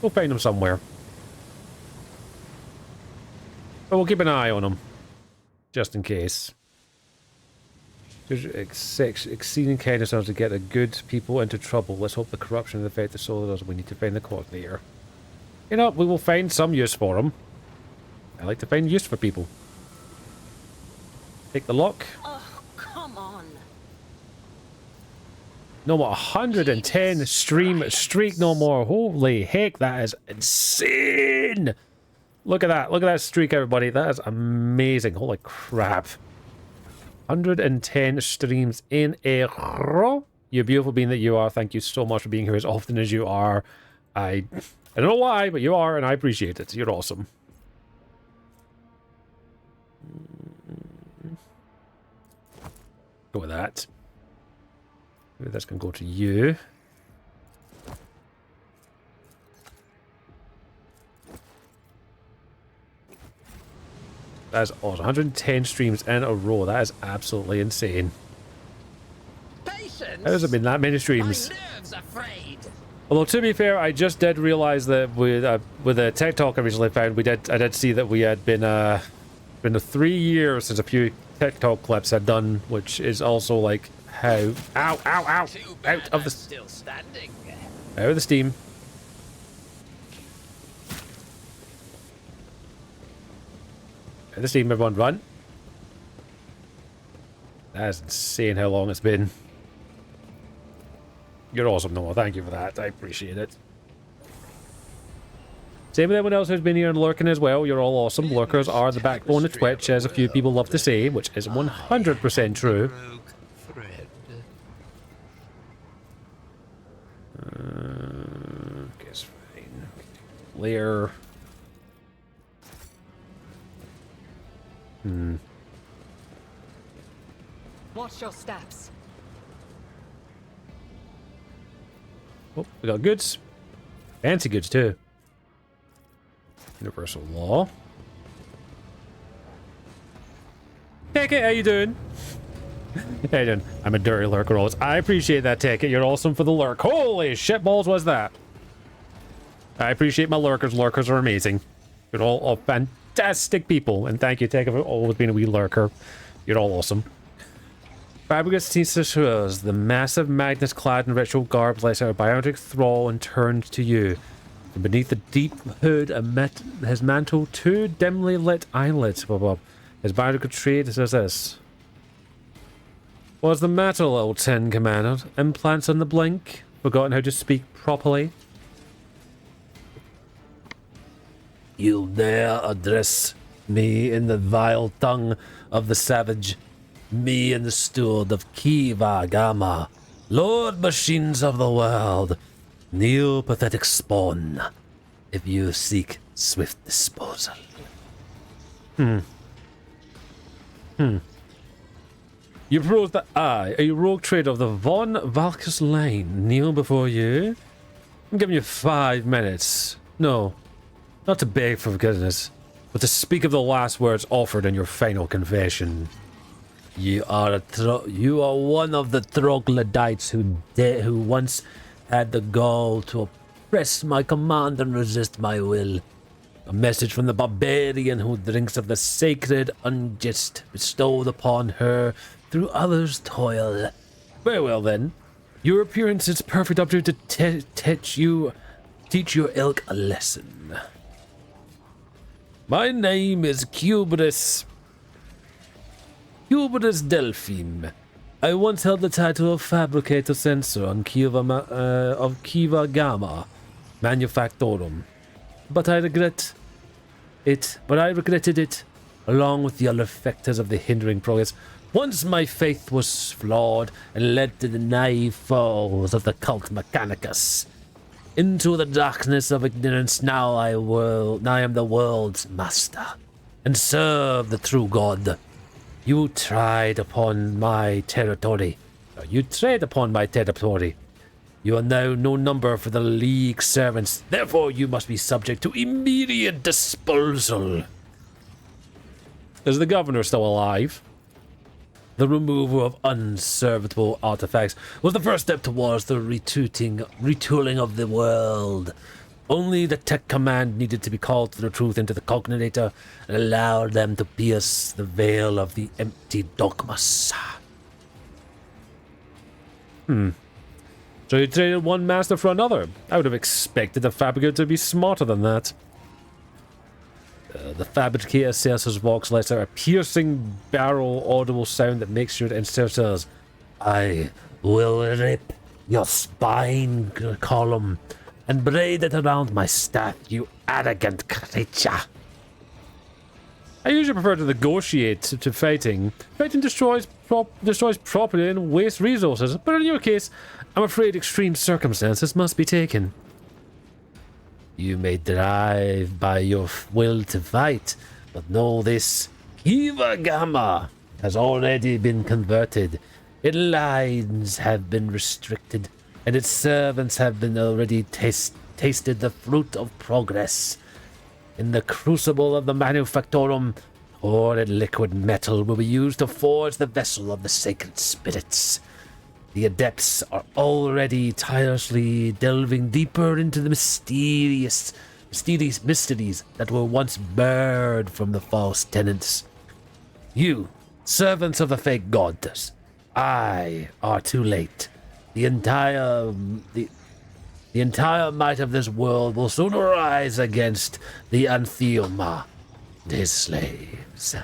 We'll find him somewhere. But we'll keep an eye on him. Just in case. There's exceeding kindness to get the good people into trouble. Let's hope the corruption and the fate the soul does. We need to find the coordinator. You know, we will find some use for him. I like to find use for people. Take the lock. Oh, come on. No more 110 streak no more. Holy heck, that is insane. Look at that. Look at that streak, everybody. That is amazing. Holy crap. 110 streams in a row. You beautiful being that you are. Thank you so much for being here as often as you are. I don't know why, but you are, and I appreciate it. You're awesome. Go with that. Maybe that's going to go to you. That is awesome. 110 streams in a row. That is absolutely insane. Patience. How has it been that many streams? My nerves are frayed. Although to be fair, I just did realize that with the tech talk I recently found, I did see that we had been 3 years since a few TikTok clips had done, which is also like how ow Too bad out of I'm the still standing. out of the steam. Out of the steam, everyone, run! That's insane how long it's been. You're awesome, Noah. Thank you for that. I appreciate it. Same with everyone else who's been here and lurking as well. You're all awesome. Lurkers are the backbone of Twitch, as a few people love to say, which is 100% true. Guess fine. Layer. Watch your steps. Oh, we got goods. Fancy goods, too. Universal law. Ticket, how you doing? How you doing? I'm a dirty lurker, always. I appreciate that, Ticket. You're awesome for the lurk. Holy shitballs was that? I appreciate my lurkers. Lurkers are amazing. You're all fantastic people. And thank you, Tech, for always being a wee lurker. You're all awesome. Fabricus Tissus, the massive Magnus clad in ritual garb, lets out a biotic thrall and turns to you. From beneath the deep hood, his mantle, two dimly lit eyelids pop up. His biotic trait says this. What's the matter, little tin commander? Implants on the blink? Forgotten how to speak properly? You dare address me in the vile tongue of the savage, me in the steward of Kiva Gamma, Lord Machines of the World, kneel, pathetic spawn, if you seek swift disposal. You prove that I, a rogue trader of the Von Valkus line, kneel before you? I'm giving you 5 minutes. No, not to beg for forgiveness, but to speak of the last words offered in your final confession. You are one of the troglodytes who once had the gall to oppress my command and resist my will. A message from the barbarian who drinks of the sacred unjust bestowed upon her through others' toil. Very well then. Your appearance is perfect opportunity to teach your ilk a lesson. My name is Cuberus Delphine. I once held the title of Fabricator Censor on Kiva Gamma Manufactorum, but I regretted it, along with the other factors of the hindering progress. Once my faith was flawed and led to the naive foes of the cult Mechanicus. Into the darkness of ignorance, now I am the world's master, and serve the true God. You tread upon my territory. You are now no number for the League servants. Therefore, you must be subject to immediate disposal. Is the governor still alive? The removal of unserviceable artifacts was the first step towards the retooling of the world. Only the tech command needed to be called to the truth into the cognator and allowed them to pierce the veil of the empty dogmas. So you traded one master for another. I would have expected the fabricator to be smarter than that. The fabricator says his vox lets out a piercing, barrel audible sound that makes sure to insert says, I will rip your spine column and braid it around my staff, you arrogant creature. I usually prefer to negotiate to fighting. Fighting destroys property and wastes resources, but in your case, I'm afraid extreme circumstances must be taken. You may drive by your will to fight, but know this. Kiva Gamma has already been converted. Its lines have been restricted, and its servants have been already tasted the fruit of progress. In the crucible of the Manufactorum, poured liquid metal will be used to forge the vessel of the sacred spirits. The adepts are already tirelessly delving deeper into the mysterious mysteries that were once barred from the false tenants. You, servants of the fake gods, are too late. The entire might of this world will soon rise against the Antheoma and his slaves.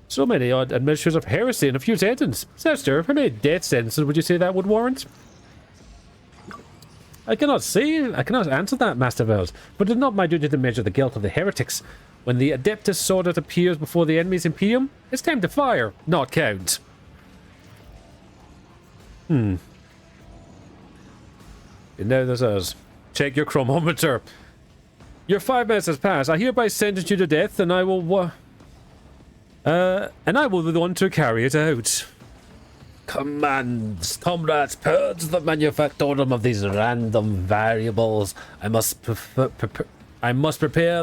So many odd admissions of heresy and a few sentences. Sister, how many death sentences would you say that would warrant? I cannot answer that, Master Vels, but it is not my duty to measure the guilt of the heretics. When the Adeptus Sword appears before the enemy's Imperium, it's time to fire, not count. And now there's us. Check your chronometer. Your 5 minutes has passed. I hereby sentence you to death, and I will be the one to carry it out. Commands, comrades, purge the Manufactorum of these random variables. I must prepare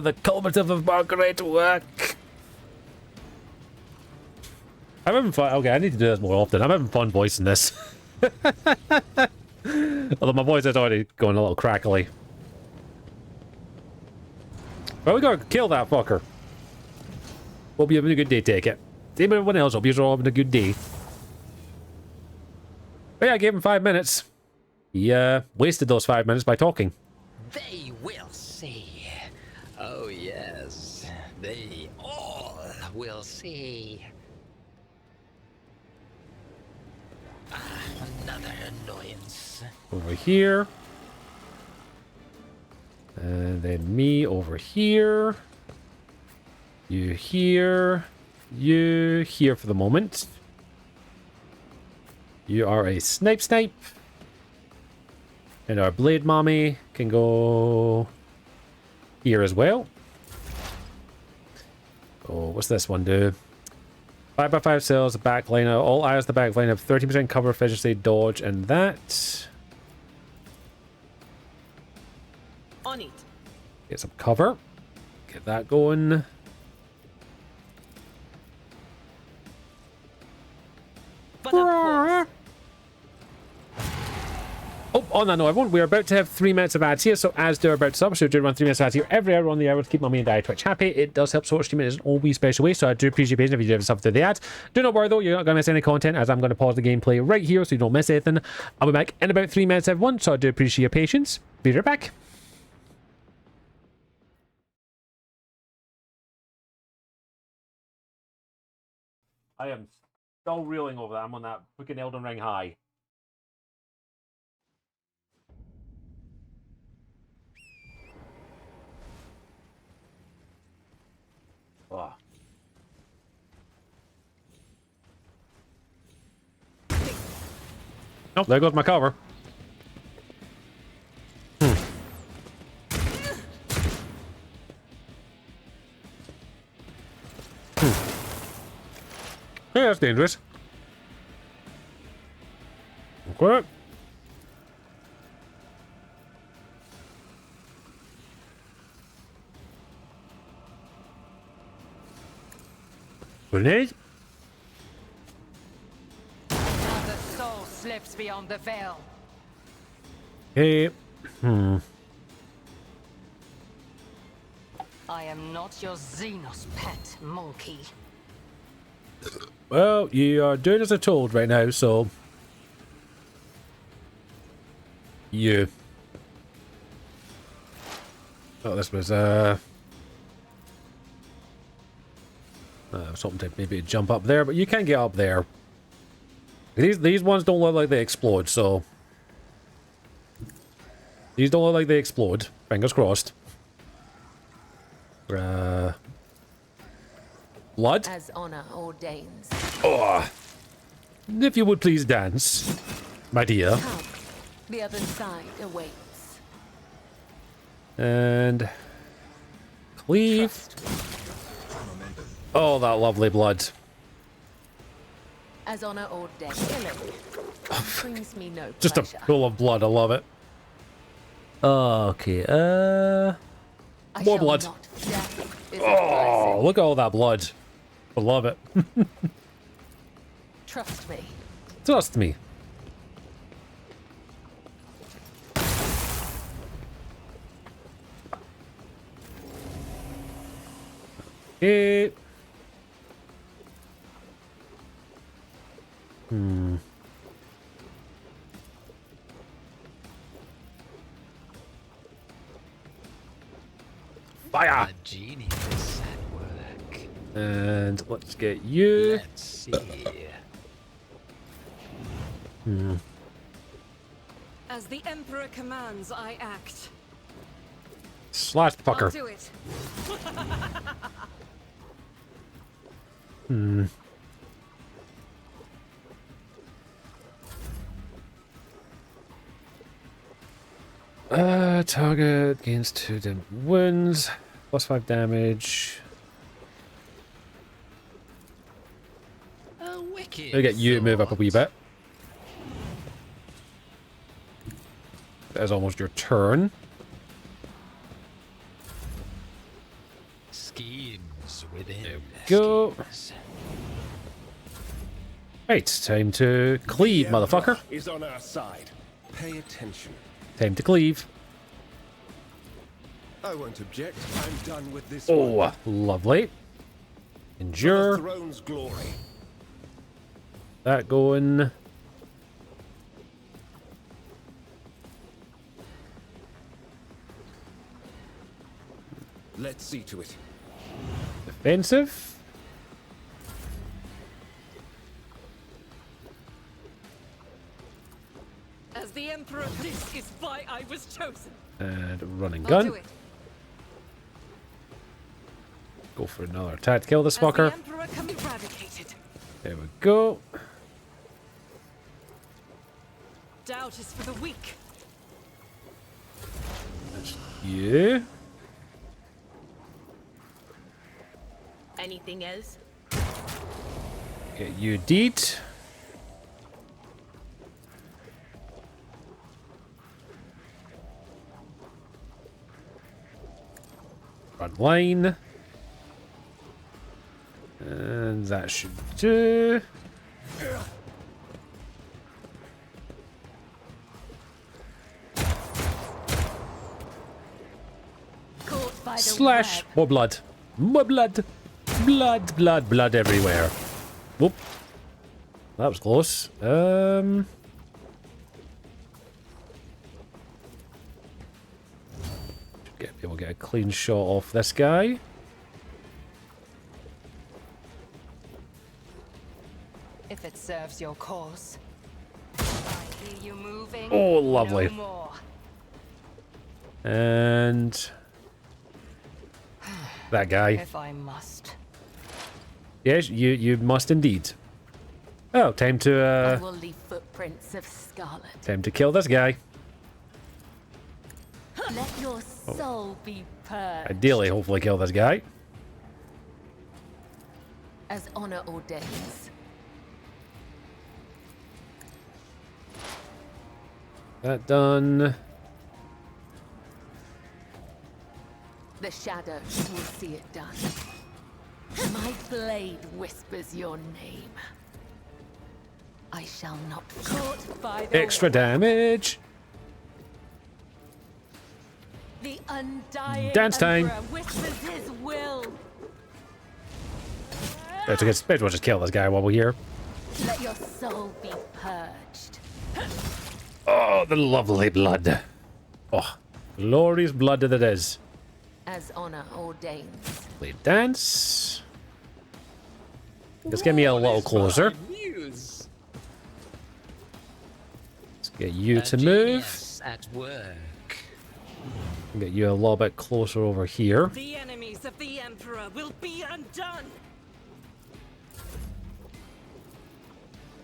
the culminative of our great work. I'm having fun. Okay, I need to do this more often. I'm having fun voicing this. Although my voice is already going a little crackly. Well, we gotta kill that fucker. Hope you're having a good day, take it. Same with everyone else, hope you're all having a good day. But yeah, I gave him 5 minutes. He wasted those 5 minutes by talking. They will see. Oh, yes. They all will see. Another annoyance. Over here. And then me over here. You here. You here for the moment. You are a snipe. And our blade mommy can go here as well. Oh, what's this one do? 5x5 cells, backliner. All eyes the backline have 30% cover, efficiency, dodge, and that. On it. Get some cover. Get that going. But of course. Oh, on that note, everyone, we're about to have 3 minutes of ads here, so as they're about to stop, so do run 3 minutes of ads here every hour on the hour to keep Mummy and Daddy Twitch happy. It does help support streaming in a wee special way, so I do appreciate your patience if you do have stuff through the ads. Do not worry though, you're not going to miss any content, as I'm going to pause the gameplay right here so you don't miss anything. I'll be back in about 3 minutes, everyone, so I do appreciate your patience. Be right back. I am still reeling over that. I'm on that freaking Elden Ring high. Oh. Nope, there goes my cover. Yeah, that's dangerous. Okay. Grenade? Now the soul slips beyond the veil. Hey. I am not your Xenos pet, monkey. Well, you are doing as I'm told right now, so... You. Oh, this was, something to maybe jump up there, but you can get up there. These ones don't look like they explode, so... These don't look like they explode. Fingers crossed. Blood? As honor ordains. Oh. If you would please dance, my dear. Come. The other side awaits. And... Cleave. Oh, that lovely blood. As honor ordains. Brings me no Just a pleasure. pool of blood, I love it. Okay, I more shall blood. not. Death is a Oh, blessing. look at all that blood. I love it. Trust me. Trust me. Okay. Fire! A genius at work. And let's get you. Let's see. As the Emperor commands, I act. Slash I'll fucker. do it. Target gains 2 wounds, plus 5 damage. A wicked. I'll get you to move up a wee bit. That is almost your turn. Schemes within. Go. schemes. Right, time to cleave, The Emperor motherfucker. is on our side. Pay attention. Time to cleave. I won't object. I'm done with this. Oh, lovely. For the Endure. throne's glory. That going. Let's see to it. Defensive. As the Emperor, this is why I was chosen. And run and I'll do gun. it. Go for another attack to kill this As the fucker. Emperor can be eradicated. There we go. Doubt is for the weak. Yeah. Anything else? Get you deed. Front line. And that should do. Caught by the Slash. web. More blood. More blood. Blood, blood, blood everywhere. Whoop. That was close. Be able to get a clean shot off this guy. If it serves your cause. I hear you moving. Oh, lovely. No more. And that guy. If I must. Yes, you must indeed. Oh, time to I will leave footprints of scarlet. time to kill this guy. Let your soul be purged. Ideally, hopefully kill this guy. As honor ordains. That done. The shadows will see it done. My blade whispers your name. I shall not Caught by the Extra web. damage. The undying Dance time. Emperor whispers his will. Better get we'll just kill this guy while we're here. Let your soul be purged. Oh, the lovely blood. Oh, glorious blood that it is. As honor ordains. Play dance. Just get me a little closer. News. Let's get you A to move. genius at work. Get you a little bit closer over here. The enemies of the Emperor will be undone.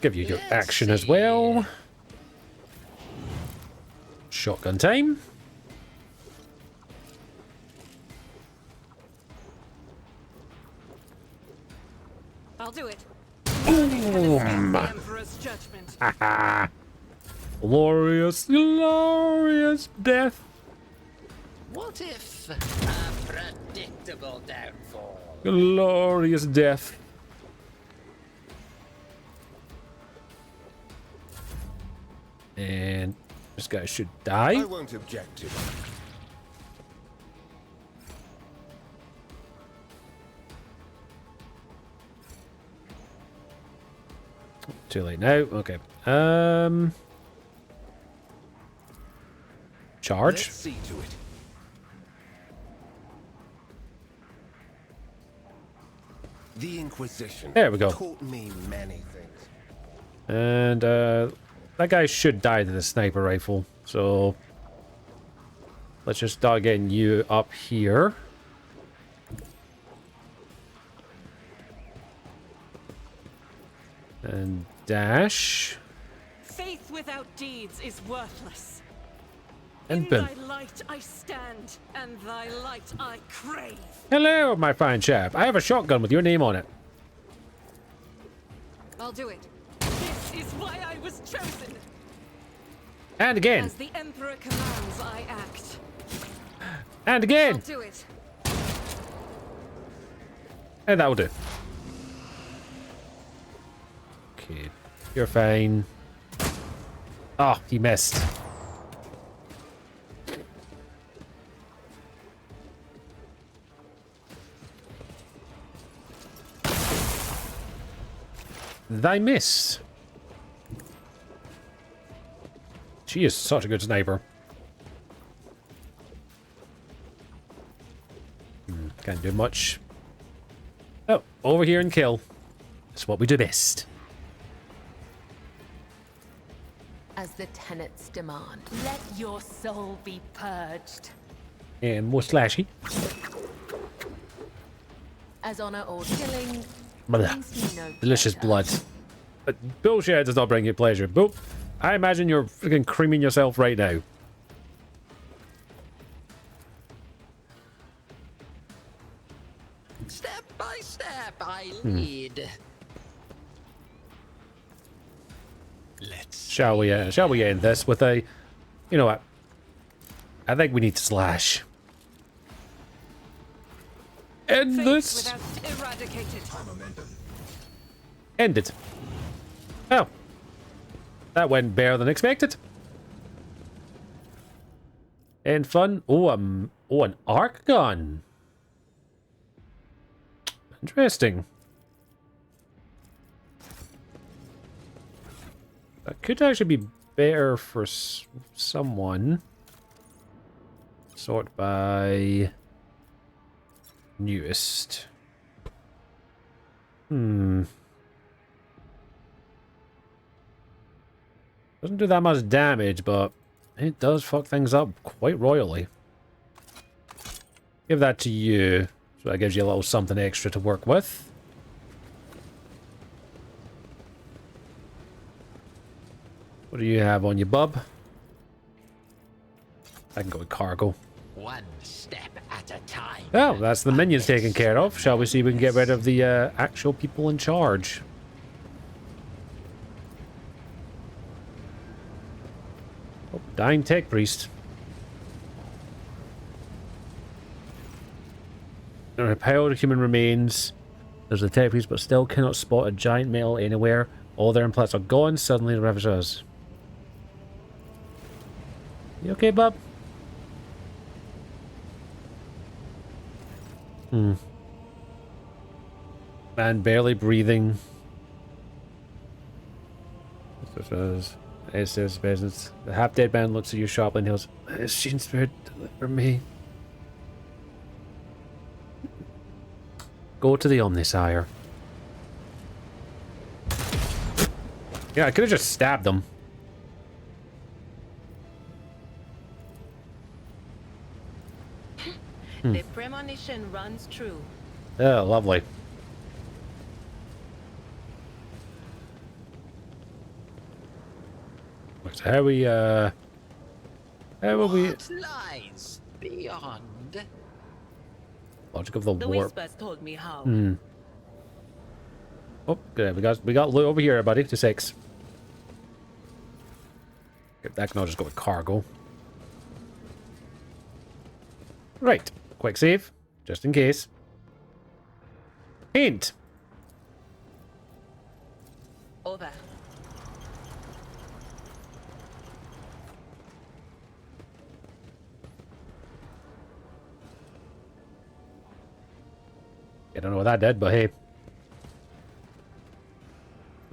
Give you your Let's action as see. well. Shotgun time. I'll do it. Boom. The Emperor's judgment. Glorious, glorious death. What if a predictable downfall? Glorious death. And this guy should I die. won't object to it. Too late now. Okay. Charge. Let's see to it. The Inquisition There we go. taught me many things. And that guy should die to the sniper rifle. So let's just start getting you up here. And dash. Faith without deeds is worthless. And In boom. thy light I stand, and thy light I crave. Hello, my fine chap. I have a shotgun with your name on it. I'll do it. This is why I was chosen. And again. As the Emperor commands, I act. And I'll again. do it. And that will do. Okay. You're fine. Oh, he missed. Thy miss. She is such a good sniper. Can't do much. Oh, over here and kill. That's what we do best. As the tenets demand. Let your soul be purged. And more slashy. As honor or killing Blah. brings me no Delicious pleasure. blood. But bullshit does not bring you pleasure. Boop. I imagine you're freaking creaming yourself right now. Step by step, I lead. Let's Shall we end this with a... You know what? I think we need to slash. End Fate this. without eradicated. End it. Oh. That went better than expected. And fun. Oh, an arc gun. Interesting. That could actually be better for someone. Sort by newest. Doesn't do that much damage, but it does fuck things up quite royally. Give that to you. So that gives you a little something extra to work with. What do you have on you, bub? I can go with cargo. one step at a time. Oh, that's the minions taken care of. Shall we see if we can get rid of the actual people in charge? Oh, dying tech priest. There are piled human remains. There's a tech priest, but still cannot spot a giant metal anywhere. All their implants are gone. Suddenly, the ravage us. You okay, bub? Man, barely breathing. It says business. The half-dead man looks at you sharply and yells, "Is she in spirit? Deliver me." Go to the Omnisire. Yeah, I could have just stabbed them. The premonition runs true. Oh, lovely. So how we, how will we... What lies beyond? Logic of the The warp. whispers told me how. Oh, good. We got loot over here, buddy. To 6. That can all just go with cargo. Right. Quick save, just in case. Hint. Over. I don't know what that did, but hey.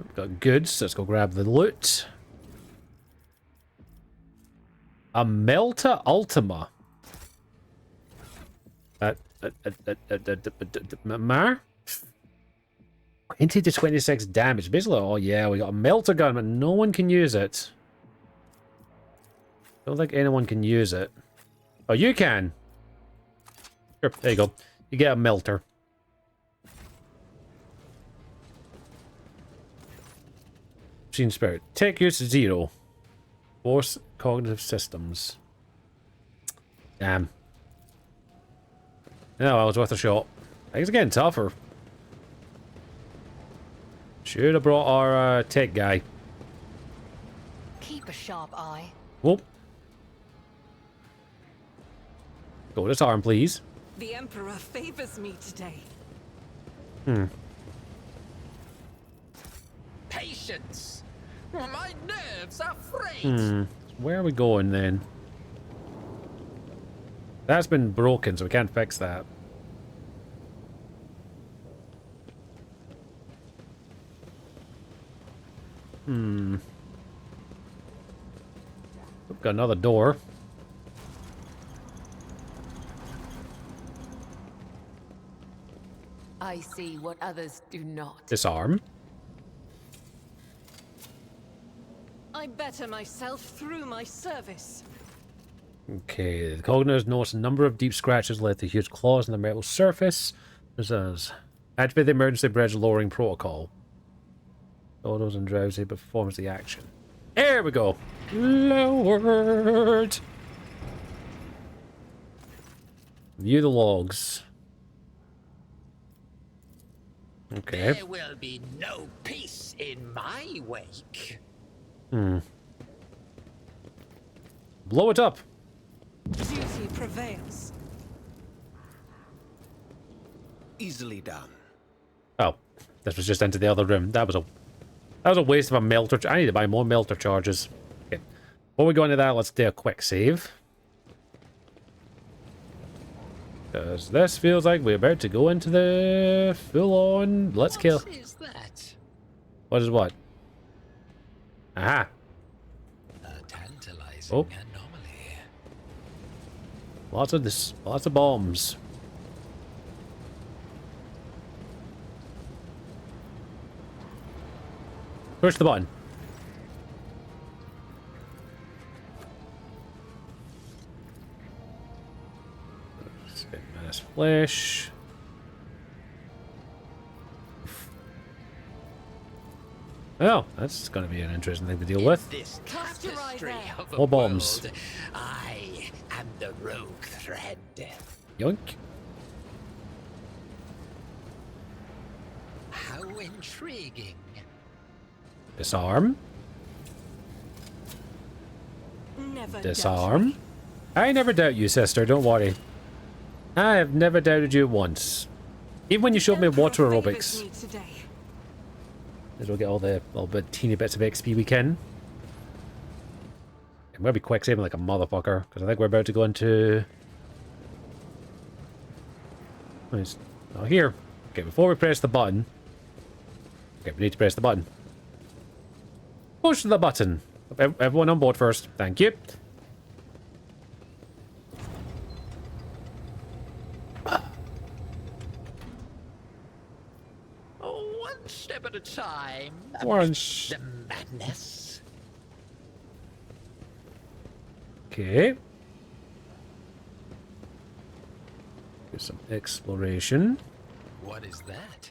We've got goods. Let's go grab the loot. A Melta Ultima. Mar? 20 to 26 damage. Basically, oh yeah, we got a melter gun, but no one can use it. Don't think anyone can use it. Oh, you can. Sure, there you go. You get a melter. Machine spirit. Tech use 0. Force cognitive systems. Damn. No, I was worth a shot. Things are getting tougher. Should have brought our tech guy. Keep a sharp eye. Whoop. Go this arm, please. The Emperor favors me today. Patience! My nerves are frayed! Where are we going then? That's been broken, so we can't fix that. Got another door. I see what others do not. Disarm. I better myself through my service. Okay, the cognizant notice a number of deep scratches led to huge claws on the metal surface. This says, activate the emergency bridge lowering protocol. Autos and drowsy, but performs the action. There we go. Lowered. View the logs. Okay. There will be no peace in my wake. Blow it up. Duty prevails. Easily done. Oh, this was just into the other room. That was a waste of a melter. I need to buy more melter charges. Okay. Before we go into that, let's do a quick save. Because this feels like we're about to go into the full-on let's kill. What is that? What is what? Aha. A tantalizing Oh. anomaly. Lots of this. Lots of bombs. Push the button. Spit mass flesh. Well, that's going to be an interesting thing to deal with. This Cast your eye tapestry there. of a More bombs. world, I am the rogue thread. Yoink. How intriguing. Disarm. Never doubt Disarm. me. I never doubt you, sister. Don't worry. I have never doubted you once. Even when you showed me Emperor water favors aerobics. me today. As we'll get all the little bit teeny bits of XP we can. I'm gonna be quick saving like a motherfucker, because I think we're about to go into... Nice. Oh, here. Okay, before we press the button... Okay, we need to press the button. Push the button. Everyone on board first. Thank you. Oh, one step at a time. Once. The madness. Okay. Do some exploration. What is that?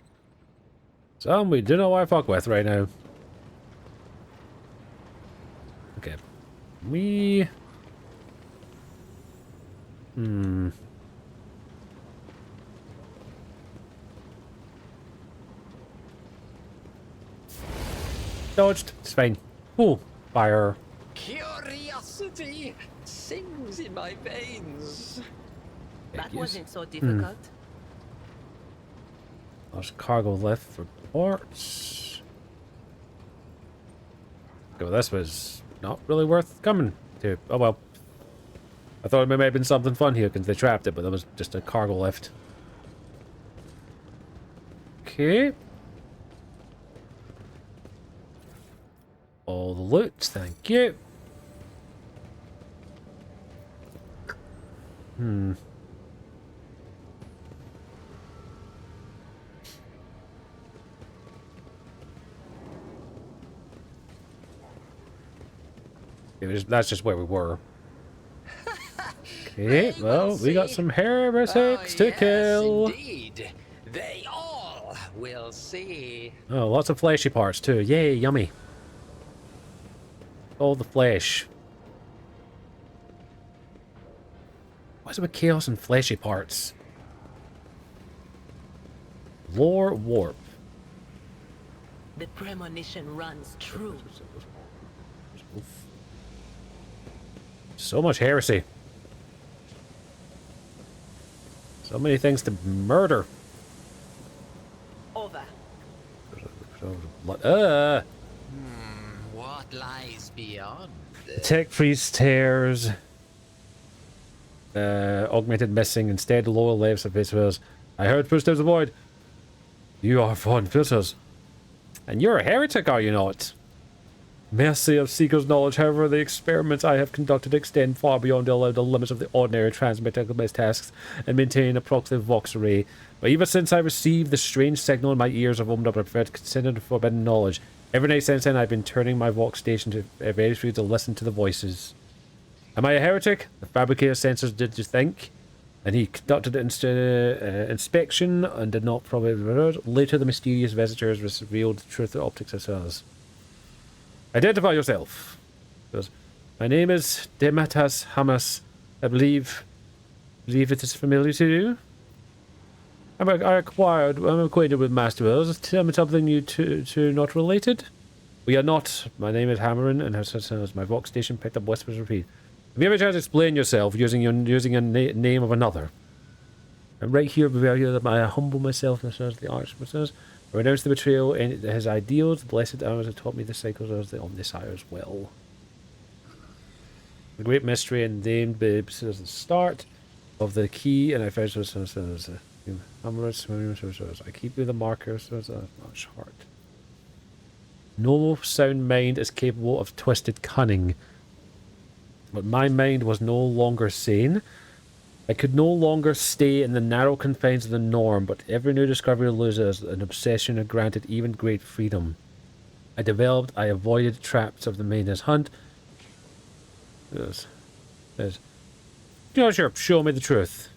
Some we do not want to fuck with right now. Okay. We... Dodged. It's fine. Ooh, fire. Curiosity sings in my veins. That Yes. wasn't so difficult. There's cargo lift for ports. Okay, well, this was not really worth coming to. Oh well. I thought it may have been something fun here because they trapped it, but that was just a cargo lift. Okay. All the loot, thank you. That's just where we were. Okay, They well, will we got see. some heretics to yes, kill. Indeed. They all will see. Oh, lots of fleshy parts too. Yay, yummy. All the flesh. What's it with chaos and fleshy parts? Lore warp. The premonition runs true. So much heresy. So many things to murder. Over. What lies beyond? Tech freeze tears. Augmented missing. Instead, lower levels of visitors. I heard footsteps avoid. You are foreign visitors. And you're a heretic, are you not? mercy of Seeker's knowledge. However, the experiments I have conducted extend far beyond the limits of the ordinary transmitting my tasks and maintaining a proximate Vox array. But even since I received the strange signal in my ears have opened up, I prefer to consider forbidden knowledge. Every night since then, I've been turning my Vox station to various ways to listen to the voices. Am I a heretic? The fabricator sensors did you think? And he conducted an inspection and did not probably... Later, the mysterious visitors revealed the truth of the optics as well. Identify yourself. My name is Dematas Hamas. I believe it is familiar to you. I'm acquainted with Master Wells. Tell me something you two not related? We are not. My name is Hammerin, and my Vox station picked up whispers repeat. Have you ever tried to explain yourself using a name of another? I'm right here that I humble myself and serve the Archmaster. I renounce the betrayal and his ideals. The blessed hours have taught me the cycles of the Omnisire as well. The great mystery and named babes is the start of the key, and I found I keep you the markers, much heart. No sound mind is capable of twisted cunning. But my mind was no longer sane. I could no longer stay in the narrow confines of the norm, but every new discovery loses an obsession and granted even great freedom. I avoided traps of the Maidens Hunt. Yes. Sure, show me the truth.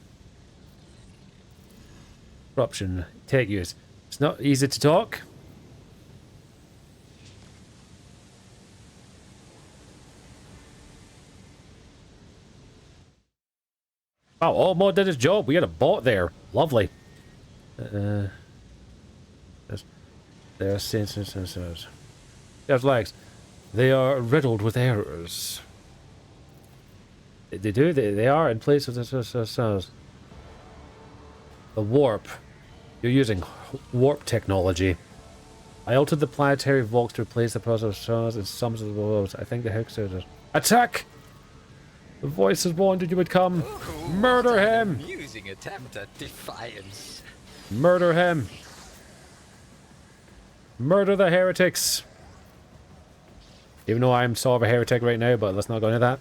Corruption, take use. It's not easy to talk. Wow, Allmod did his job. We had a bot there. Lovely. There's sensors. There's legs. They are riddled with errors. They do. They are in place of the warp. You're using warp technology. I altered the planetary Vox to replace the process of stars and sums of the worlds. I think the hex is attack! The voices warned you would come. Ooh, Murder him! Amusing attempt at defiance. Murder him! Murder the heretics! Even though I'm sort of a heretic right now, but let's not go into that.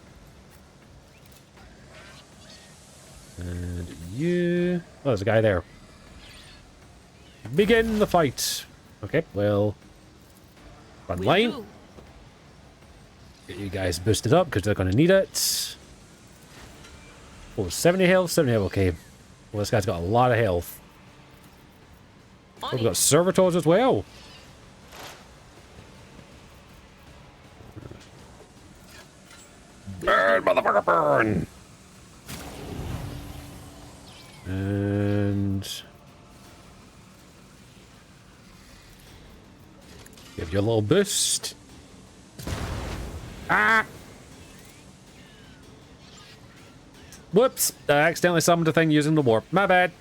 And you... Oh, there's a guy there. Begin the fight. Okay, well... Front line. Get you guys boosted up, because they're going to need it. Oh, 70 health? 70 health, okay. Well, this guy's got a lot of health. Oh, we've got servitors as well. Burn, motherfucker, burn! And... give you a little boost. Ah! Whoops! I accidentally summoned a thing using the warp. My bad.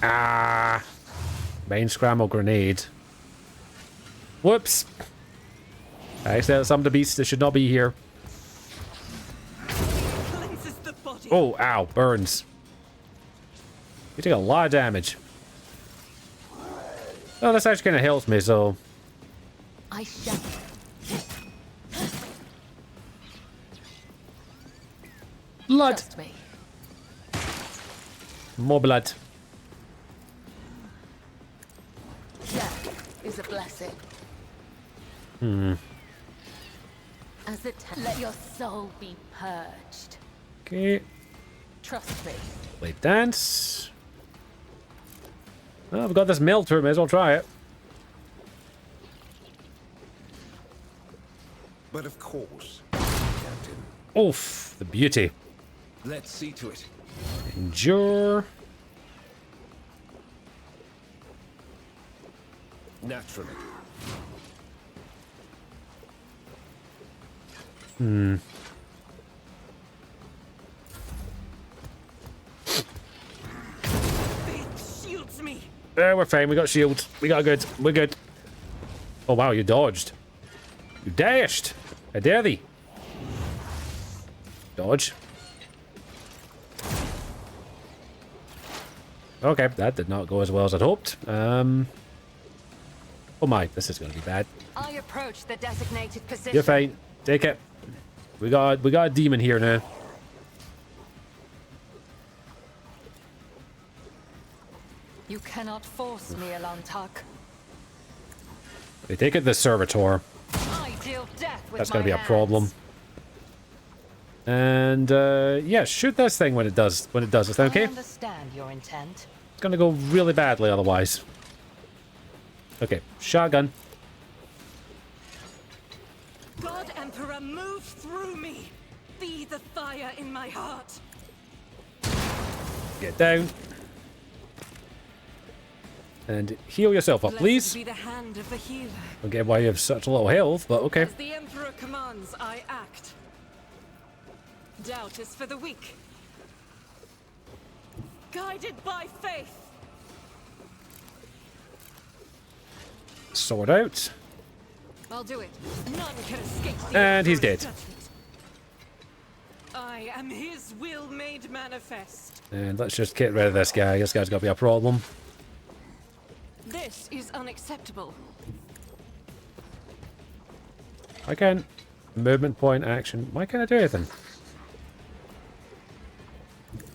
Ah! Main scramble grenade. Whoops! I accidentally summoned a beast that should not be here. Oh, ow, burns. You take a lot of damage. Oh, this actually kind of heals me, so... I shall. Blood! Trust me. More blood. Death is a blessing. As it let your soul be purged. Okay. Trust me. Blade dance. Well, I've got this melter, may as well try it. But of course, Captain. Oof, the beauty. Let's see to it. Endure. Naturally. Shields me. We're fine, we got shields. We got good. We're good. Oh wow, you dodged. You dashed. How dare thee? Dodge. Okay, that did not go as well as I'd hoped. Oh my, this is going to be bad. I approach the designated position. You're fine. Take it. We got a demon here now. You cannot force me, Alantak. They take it the servitor. I deal death with That's my gonna be a hands. problem. And yeah, shoot this thing when it does its thing, okay? I understand your intent. It's gonna go really badly otherwise. Okay, shotgun. God Emperor, move through me. Be the fire in my heart. Get down. And heal yourself up, Blessed please. be the hand of the healer. I get why you have such low health, but okay. As the Emperor commands, I act. Doubt is for the weak. Guided by faith. Sword out. I'll do it. None can escape the And he's Emperor's dead. judgment. I am his will made manifest. And let's just get rid of this guy. This guy's got to be a problem. This is unacceptable. I can't. Movement point action. Why can't I do anything?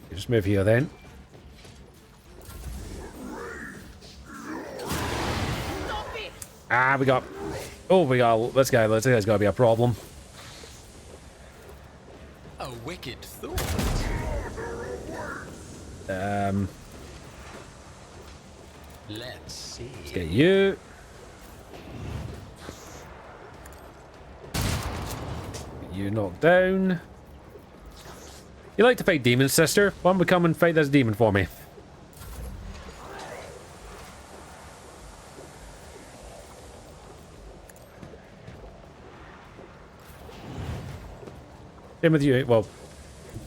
You just move here then. Stop it! Ah, we got. Oh, we got. This guy's got to be a problem. A wicked thought. Let's see. Let's get you. Get you knocked down. You like to fight demons, sister? Why don't we come and fight this demon for me? Same with you. Well,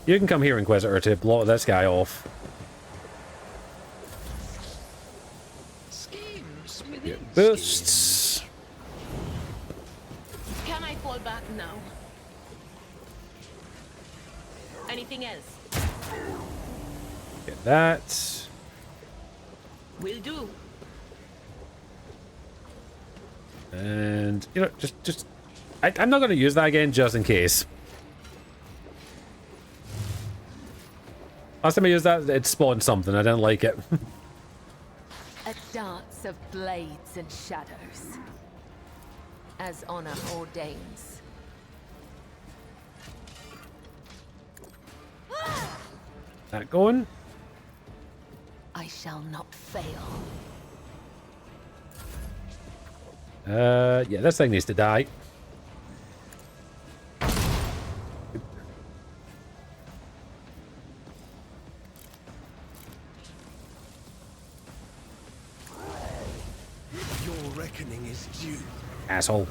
you can come here, Inquisitor, to block this guy off. Schemes within schemes. Boosts. Can I fall back now? Anything else? Get that. Will do. And, you know, just... I'm not going to use that again, just in case. Last time I used that, it spawned something. I didn't like it. A dance of blades and shadows, as honor ordains. That going. I shall not fail. Yeah, this thing needs to die. Your reckoning is due Asshole.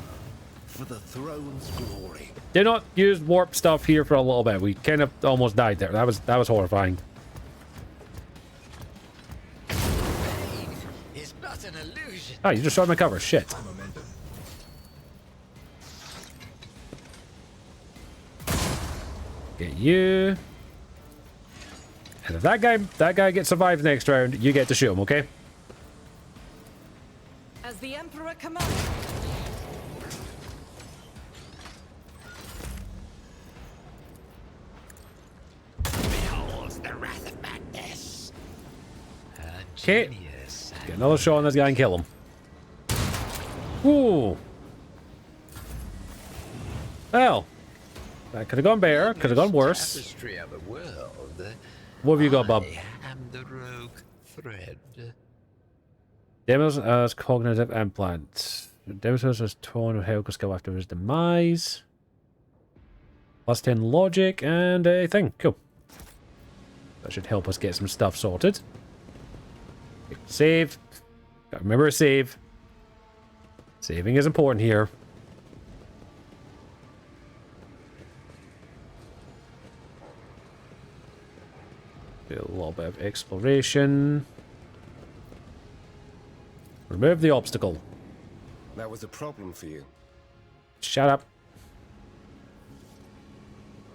for the throne's glory. Did not use warp stuff here for a little bit. We kind of almost died there. That was horrifying. Pain is but an illusion. Oh, you just shot my cover. Shit. Get you. And if that guy gets survived next round, you get to shoot him, okay? As the Emperor commands. Behold the wrath of madness. A Okay. genius. Get another shot on this guy and kill him. Ooh. Well, that could have gone better. Could have gone worse. Tapestry of a world. What have you got, bub? I am the rogue thread. Demos as cognitive implant. Demos as tone of Helga skill after his demise. Plus 10 logic and a thing. Cool. That should help us get some stuff sorted. Save. Gotta remember to save. Saving is important here. Do a little bit of exploration. Remove the obstacle. That was a problem for you. Shut up.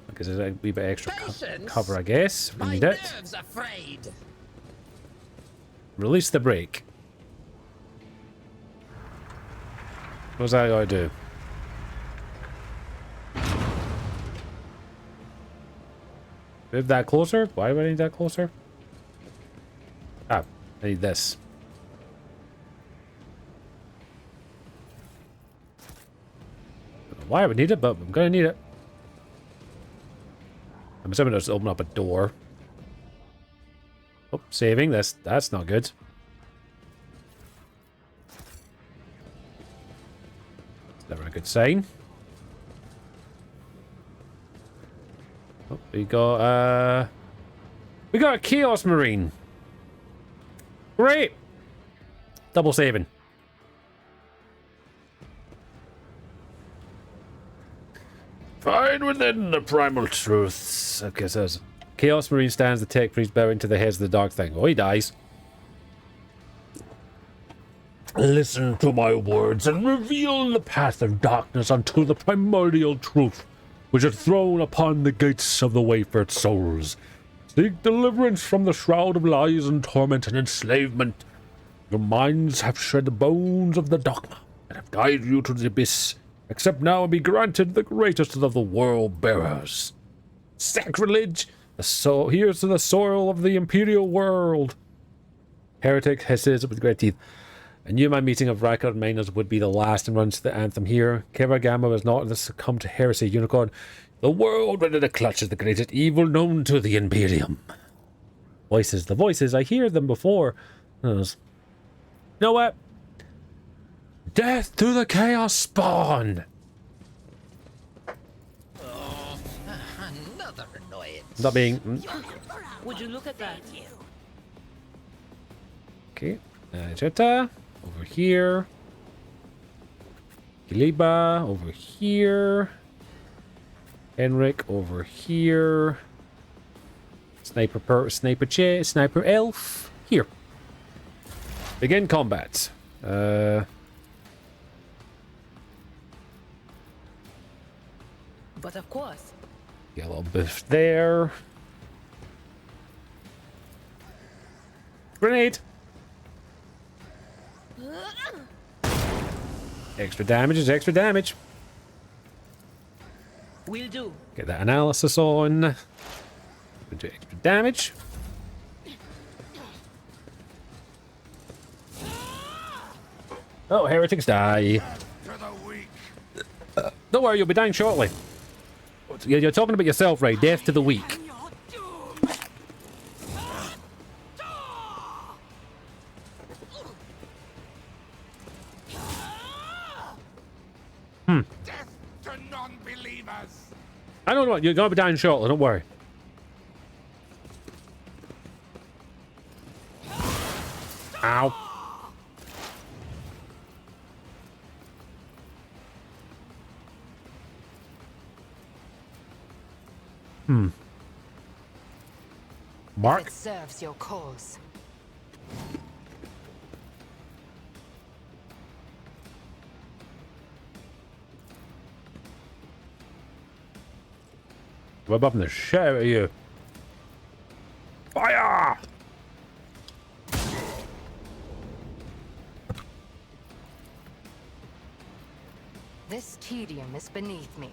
Because there's a wee bit extra Patience. cover, I guess. We My need it. nerves are frayed. Release the brake. What's that gotta do? Move that closer? Why do I need that closer? Ah, I need this. Don't know why I would need it, but I'm gonna need it. I'm assuming it'll just open up a door. Oh, saving this. That's not good. It's never a good sign. Oh, we got a Chaos Marine. Great! Double saving. Fine within the primal truths. Okay, so Chaos Marine stands the tech priest bowing to the heads of the dark thing. Oh, he dies. Listen to my words and reveal the path of darkness unto the primordial truth, which is thrown upon the gates of the wafered souls. Seek deliverance from the shroud of lies and torment and enslavement. Your minds have shed the bones of the dogma and have guided you to the abyss. Accept now and be granted the greatest of the world bearers. Sacrilege! Here's to the soil of the imperial world. Heretic hisses with great teeth. I knew my meeting of Rackard Miners would be the last and runs to the anthem here. Kevagama was not to succumb to heresy, Unicorn. The world ready to clutch is the greatest evil known to the Imperium. Voices, the voices, I hear them before. You know what? Death to the Chaos Spawn! Oh, another annoyance. Not being... Would you look at that? Okay. Jetta. Over here. Giliba. Over here. Henrik. Over here. Sniper elf. Here. Begin combat. But of course. Get a little boost there. Grenade. Extra damage is extra damage. Will do. Get that analysis on. Do extra damage. Oh, heretics die. Don't worry, you'll be dying shortly. You're talking about yourself, right? Death to the weak. Death to non-believers. I don't know what you're gonna be dying shortly. Don't worry. Ow. Mark. It serves your cause. We're up in the shit out of you. Fire! This tedium is beneath me.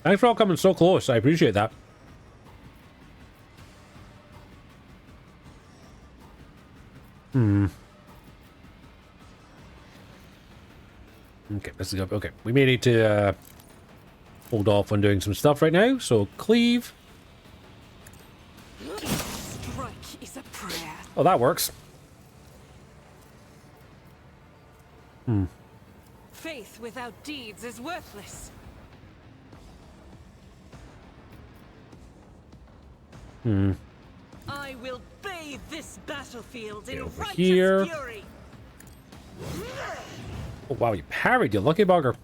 Thanks for all coming so close. I appreciate that. Okay, let's go. Okay, we may need to hold off on doing some stuff right now. So cleave. Strike is a prayer. Oh, that works. Faith without deeds is worthless. I will bathe this battlefield in over righteous here. fury. Oh wow, you parried, you lucky bugger.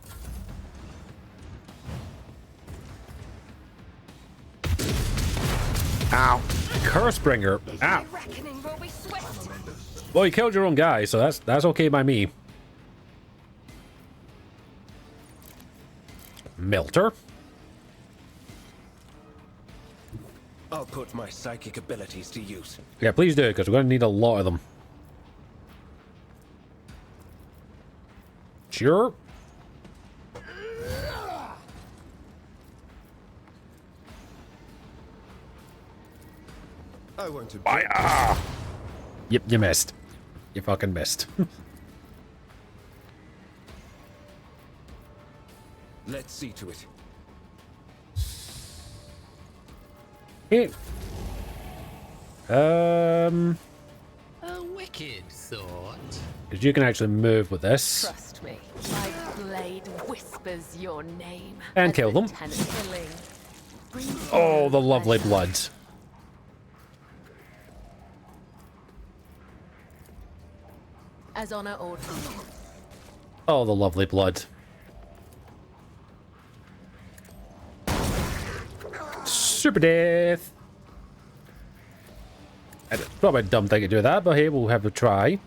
Ow. Cursebringer. Ow. Reckoning will be swift. Well, you killed your own guy, so that's okay by me. Melter. I'll put my psychic abilities to use. Yeah, please do, because we're going to need a lot of them. Sure. I won't object. Fire! Yep, you missed. You fucking missed. Let's see to it. Okay. A wicked thought. Because you can actually move with this. Trust me, my blade whispers your name. And as kill them. Lieutenant Killing. Brings Oh, you the lovely pleasure. blood. As honor or duty. Oh, the lovely blood. Super death. It's probably a dumb thing to do that, but hey, we'll have a try.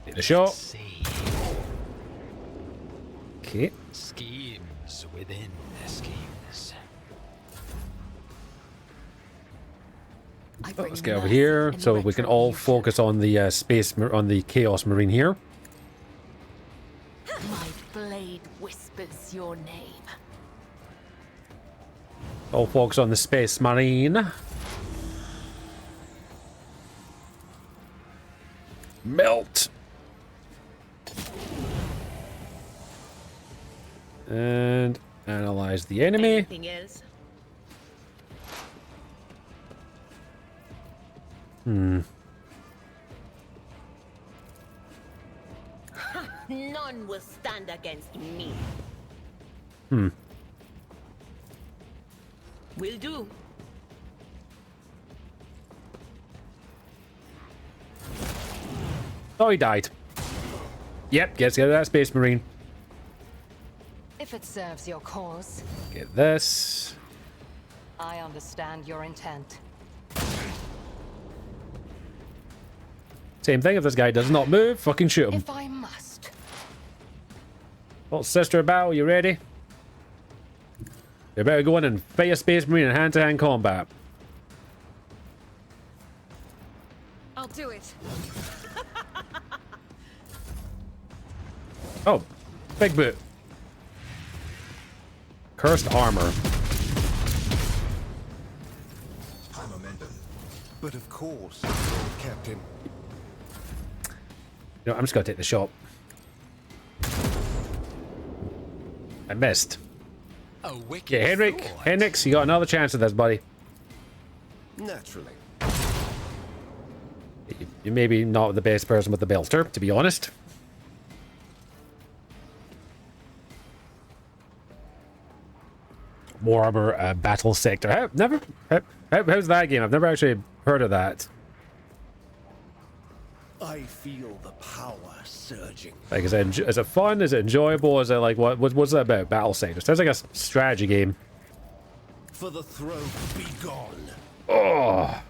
Take a shot. See Okay. schemes within the schemes. I bring Let's get over mercy here in so we can all retribution. focus on the on the Chaos Marine here. My blade whispers your name. All focus on the Space Marine. Melt. And analyze the enemy. Anything else? None will stand against me. Will do. Oh, he died. Yep, gets out of that Space Marine. If it serves your cause, Get this. I understand your intent. Same thing, if this guy does not move, fucking shoot him. If I must. Well, Sister Battle, you ready? You better go in and fight a Space Marine in hand-to-hand combat. I'll do it. Oh, big boot. Cursed armor. High momentum. But of course, Captain. No, I'm just gonna take the shot. I missed. A wicked Yeah, Henrik. thought. Henrik, you got another chance at this, buddy. Naturally. You're maybe not the best person with the belter, to be honest. Warhammer Battle Sector. How's that game? I've never actually heard of that. I feel the power surging. Like, is it fun? Is it enjoyable? Is it like, what's that about? Battle Sector? Sounds like a strategy game. For the throne, be gone. Oh.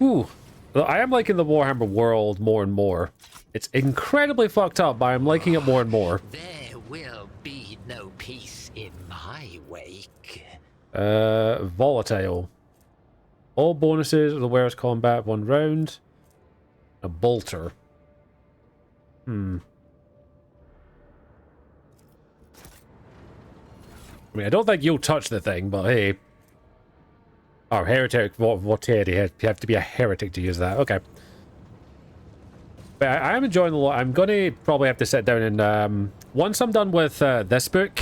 Ooh. Well, I am liking the Warhammer world more and more. It's incredibly fucked up, but I'm liking it more and more. There will be no peace in my wake. Volatile. All bonuses of the wearer's combat 1 round. A bolter. I mean, I don't think you'll touch the thing, but hey. Oh, heretic. What you have to be a heretic to use that. Okay. But I am enjoying the lot. I'm going to probably have to sit down and, once I'm done with this book,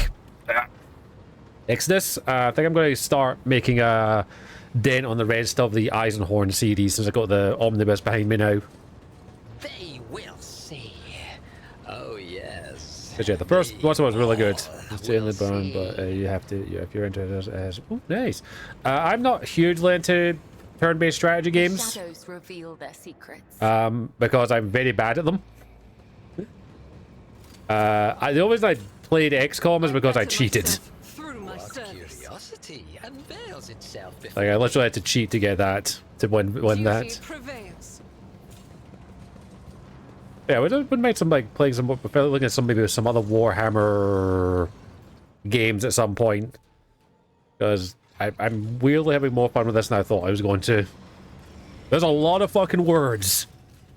Exodus, I think I'm going to start making a dent on the rest of the Eisenhorn series since I've got the omnibus behind me now. They will see. Oh yes. Because yeah, the first one was really good. It's in the We'll burn, see. but you have to, if you're into it as oh, nice. I'm not hugely into turn-based strategy games. Shadows reveal their secrets. Because I'm very bad at them. The only reason I played XCOM is because I cheated. Through my What service. curiosity unveils itself before Like I literally had to cheat to get that to win Duty that. prevails. Yeah, we would make some like playing some looking at some maybe some other Warhammer games at some point because I'm weirdly having more fun with this than I thought I was going to. There's a lot of fucking words.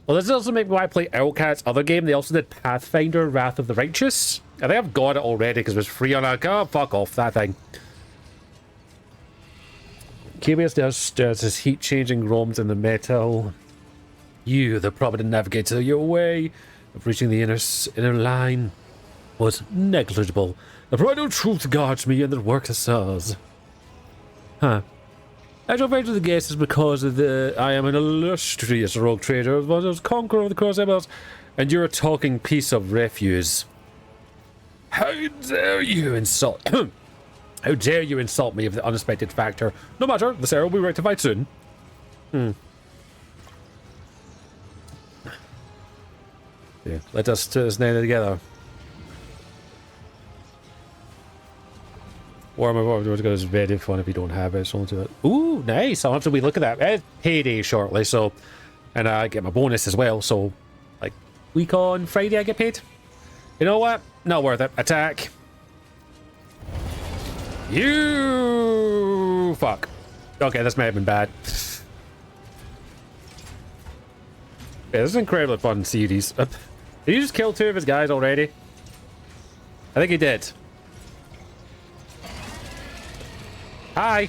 Well, this also make me want to play Owlcat's other game. They also did Pathfinder, Wrath of the Righteous. I think I've got it already because it was free on a... Oh, fuck off, that thing. KBS does his heat-changing roams in the metal. You, the provident navigator, your way of reaching the inner line was negligible. The primordial truth guards me and it works as stars. Huh. I shall venture the guess is because of I am an illustrious rogue trader, one of conqueror of the Cross Emeralds, and you're a talking piece of refuse. How dare you insult... How dare you insult me of the unexpected factor? No matter, this error will be rectified soon. Yeah, let us stand together. Warhammer is very fun if you don't have it, so I'll do it. Ooh, nice. I'll have to look at that. It's payday shortly, so... And I get my bonus as well, so... Like, week on Friday I get paid? You know what? Not worth it. Attack. You... Fuck. Okay, this may have been bad. Yeah, this is an incredibly fun series. Did he just kill 2 of his guys already? I think he did. Hi.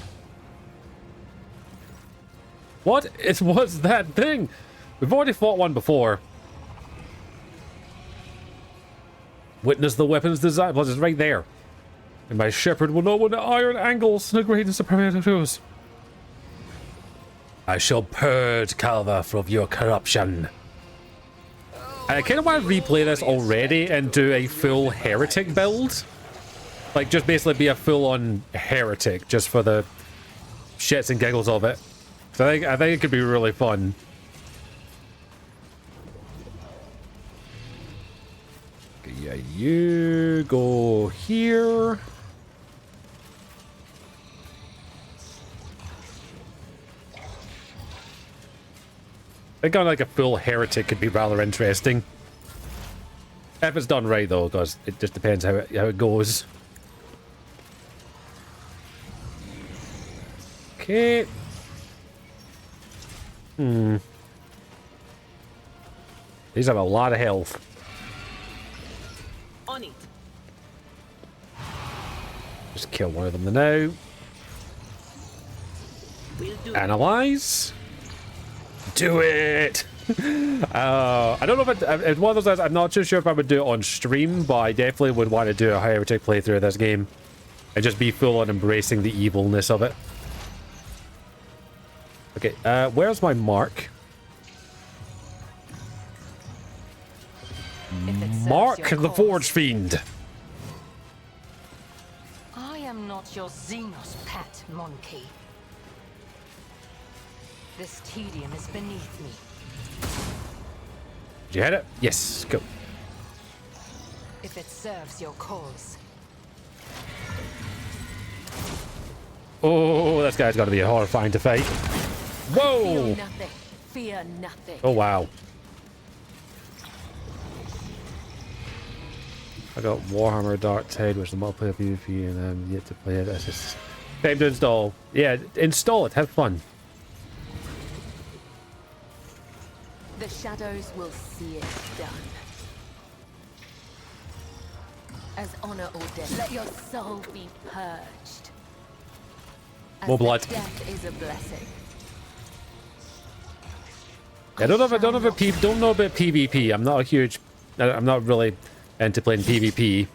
What? What's that thing? We've already fought one before. Witness the weapon's design. Well, it's right there. And my shepherd will know when the iron angles the greatness of tomatoes. I shall purge Calva from your corruption. I kind of want to replay this already and do a full heretic build. Like, just basically be a full-on heretic, just for the shits and giggles of it. So I think it could be really fun. Yeah, you go here. I think on like a full heretic could be rather interesting. If it's done right, though, because it just depends how it goes. Okay. These have a lot of health. On it. Just kill one of them now. We'll do Analyze. Do it! I don't know if it's one of those. I'm not too sure if I would do it on stream, but I definitely would want to do a heretic playthrough of this game and just be full on embracing the evilness of it. Okay, where's my mark? Mark the Forge Fiend. I am not your Xenos pet, monkey. This tedium is beneath me. Did you hit it? Yes, go. If it serves your cause. Oh, this guy's got to be horrifying to fight. Whoa! Feel nothing. Fear nothing. Oh, wow. I got Warhammer Dark Tide, which is the multiplayer PvP, and I'm yet to play it. It's just time to install. Yeah, install it. Have fun. The shadows will see it done. As honor or death, let your soul be purged. As More blood. Death is a blessing. I don't know about PvP. I'm not a huge. I'm not really into playing PvP.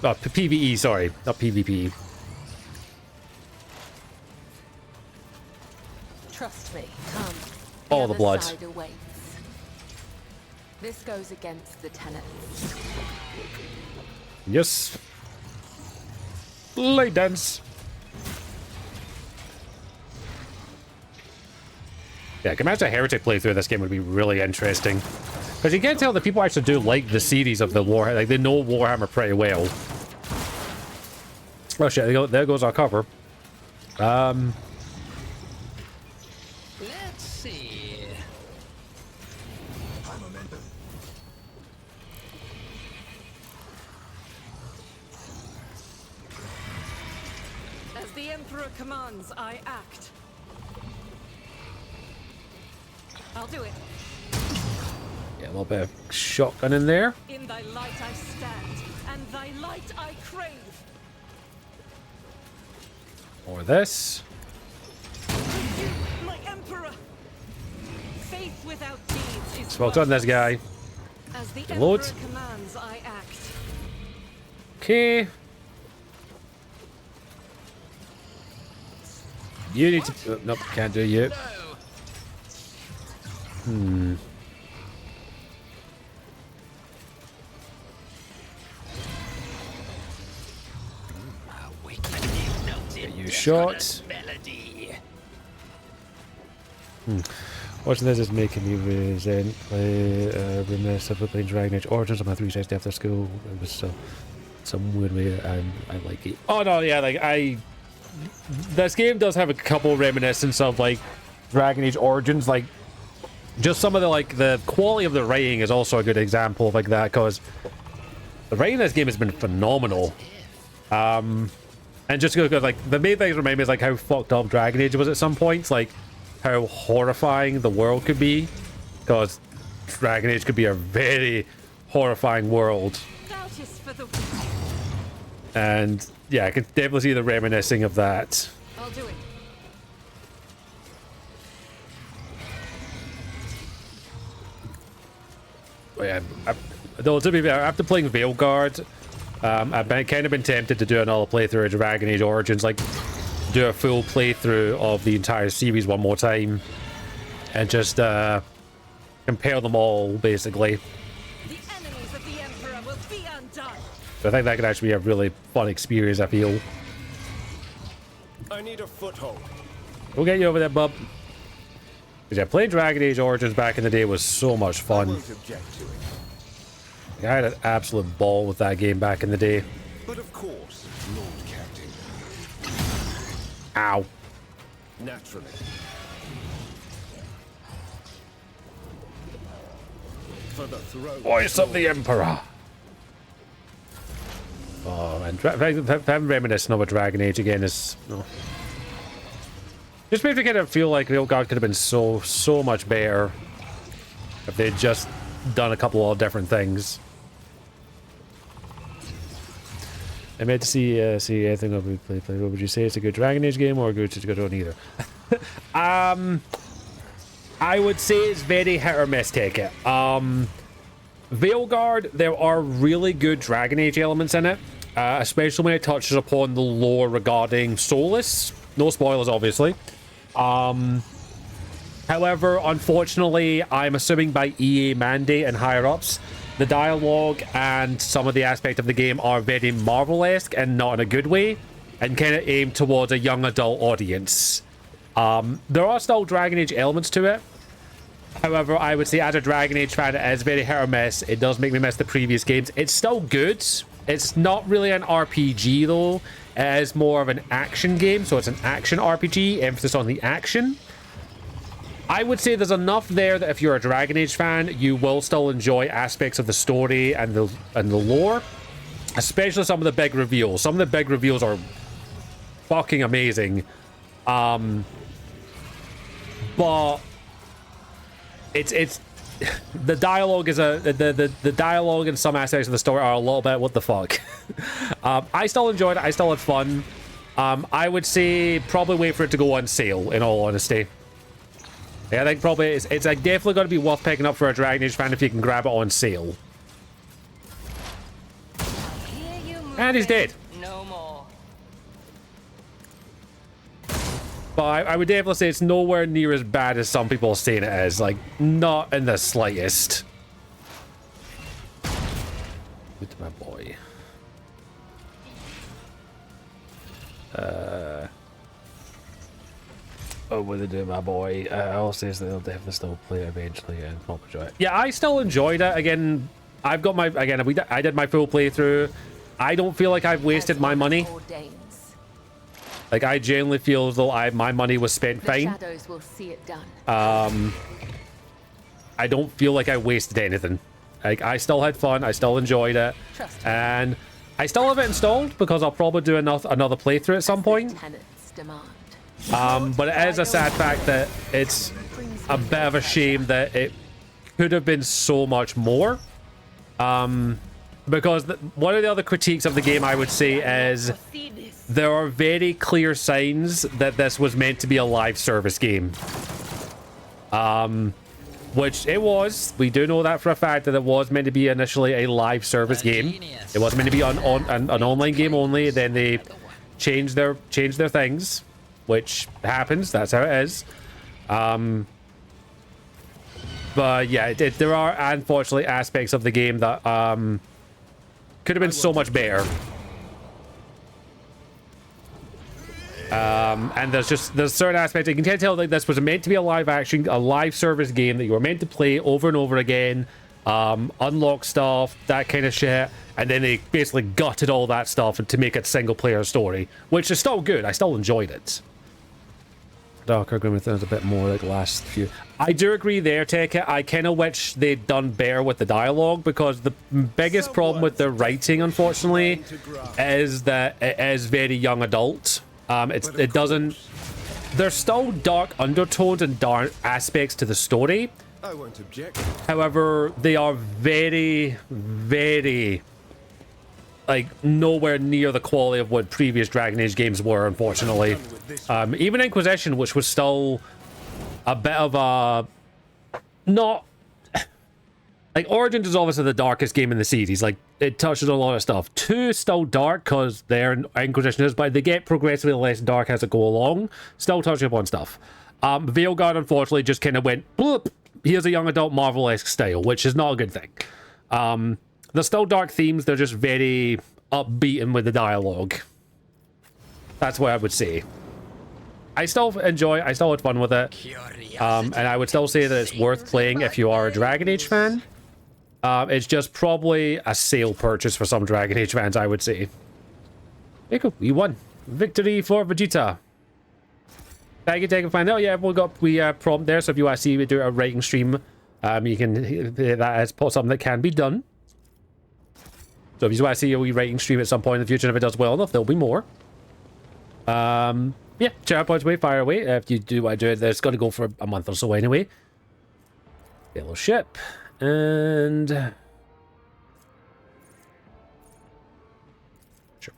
PvE, sorry, not PvP. Trust me. Come. All the other blood. side awaits. This goes against the tenets. Yes. Light dance. Yeah, I can imagine a heretic playthrough of this game would be really interesting. Because you can tell that people actually do like the series of the Warhammer. Like, they know Warhammer pretty well. Oh shit, there goes our cover. Let's see. As the Emperor commands, I act. I'll do it. Yeah, a little bit of shotgun in there. In thy light I stand, and thy light I crave. Or this. You, my emperor. Faith without deeds is Smoked on this guy. As the Lord. emperor commands, I act. Okay. You need to... oh, nope, can't do you. Hmm. Get you shot. Watching this is making me resent remiss of playing Dragon Age Origins on my 3 days after school. It was some weird way I like it. Oh no, yeah, like this game does have a couple reminiscences of like Dragon Age Origins, like just some of the quality of the writing is also a good example of like that, because the writing in this game has been phenomenal. And just because like the main things remind me is like how fucked up Dragon Age was at some points, like how horrifying the world could be, because Dragon Age could be a very horrifying world. And yeah, I can definitely see the reminiscing of that. I'll do it. But yeah, though to be fair, after playing Veilguard, I've kind of been tempted to do another playthrough of Dragon Age Origins, like do a full playthrough of the entire series one more time, and just compare them all basically. The enemies of the emperor will be undone. So I think that could actually be a really fun experience, I feel. I need a foothold. We'll get you over there, bub. Because yeah, playing Dragon Age Origins back in the day was so much I fun. won't object to it. I had an absolute ball with that game back in the day. But of course, Lord Captain. Ow. Naturally. For the throne. Voice of the Emperor. Oh man, having reminiscing over Dragon Age again is... oh. Just makes me kind of feel like Veilguard could have been so much better if they'd just done a couple of different things. I meant to see anything of we play. Would you say it's a good Dragon Age game or a good one either? I would say it's very hit or miss, take it. Veilguard, there are really good Dragon Age elements in it, especially when it touches upon the lore regarding Solus. No spoilers, obviously. However, unfortunately, I'm assuming by EA mandate and higher-ups, the dialogue and some of the aspect of the game are very Marvel-esque and not in a good way, and kind of aimed towards a young adult audience. There are still Dragon Age elements to it. However, I would say as a Dragon Age fan, it is very hit or miss. It does make me miss the previous games. It's still good. It's not really an RPG, though. It is more of an action game, so it's an action RPG, emphasis on the action. I would say there's enough there that if you're a Dragon Age fan, you will still enjoy aspects of the story and the lore, especially some of the big reveals. Some of the big reveals are fucking amazing. But it's the dialogue is the dialogue and some aspects of the story are a little bit what the fuck. I still enjoyed it. I still had fun. I would say probably wait for it to go on sale, in all honesty. Yeah, I think probably it's like definitely going to be worth picking up for a Dragon Age fan if you can grab it on sale. And he's dead. No more. But I would definitely say it's nowhere near as bad as some people are saying it is. Like, not in the slightest. Good to my boy. Oh, what they do, my boy? I'll say they'll definitely still play it eventually and probably enjoy it. Yeah, I still enjoyed it. Again, I've got my I did my full playthrough. I don't feel like I've wasted my money. Like, I genuinely feel as though my money was spent fine. Shadows will see it done. I don't feel like I wasted anything. Like, I still had fun. I still enjoyed it, and I still have it installed because I'll probably do another playthrough at some point. But it is a sad fact that it's a bit of a shame that it could have been so much more. Because one of the other critiques of the game, I would say, is there are very clear signs that this was meant to be a live service game. Which it was. We do know that for a fact, that it was meant to be initially a live service game. It was meant to be an online game only. Then they changed their things, which happens. That's how it is. But yeah, there are unfortunately aspects of the game that could have been so much better. And there's certain aspects you can tell that this was meant to be a live service game that you were meant to play over and over again, unlock stuff, that kind of shit, and then they basically gutted all that stuff to make it single player story, which is still good. I still enjoyed it. Darker Agreement is a bit more like the last few. I do agree there, Tekka. I kind of wish they'd done better with the dialogue, because the biggest problem with the writing, unfortunately, is that it is very young adult. It doesn't... There's still dark undertones and dark aspects to the story. I won't object. However, they are very, very... like, nowhere near the quality of what previous Dragon Age games were, unfortunately. Even Inquisition, which was still a bit of a... not... like, Origins is obviously the darkest game in the series. Like, it touches on a lot of stuff. 2 is still dark, because their Inquisition is, but they get progressively less dark as it go along. Still touching upon stuff. Veilguard, unfortunately, just kind of went, bloop, here's a young adult Marvel-esque style, which is not a good thing. There's still dark themes, they're just very upbeat and with the dialogue. That's what I would say. I still had fun with it. And I would still say that it's worth playing if you are a Dragon Age fan. It's just probably a sale purchase for some Dragon Age fans, I would say. There you go, we won. Victory for Vegeta. Thank you, take a find out. Yeah, we got prompt there, so if you want to see me do a rating stream, you can that is something that can be done. So if you want to see a wee rating stream at some point in the future, and if it does well enough, there'll be more. Yeah, chat points away, fire away. If you do want to do it, it's got to go for a month or so anyway. Fellowship. And... sure.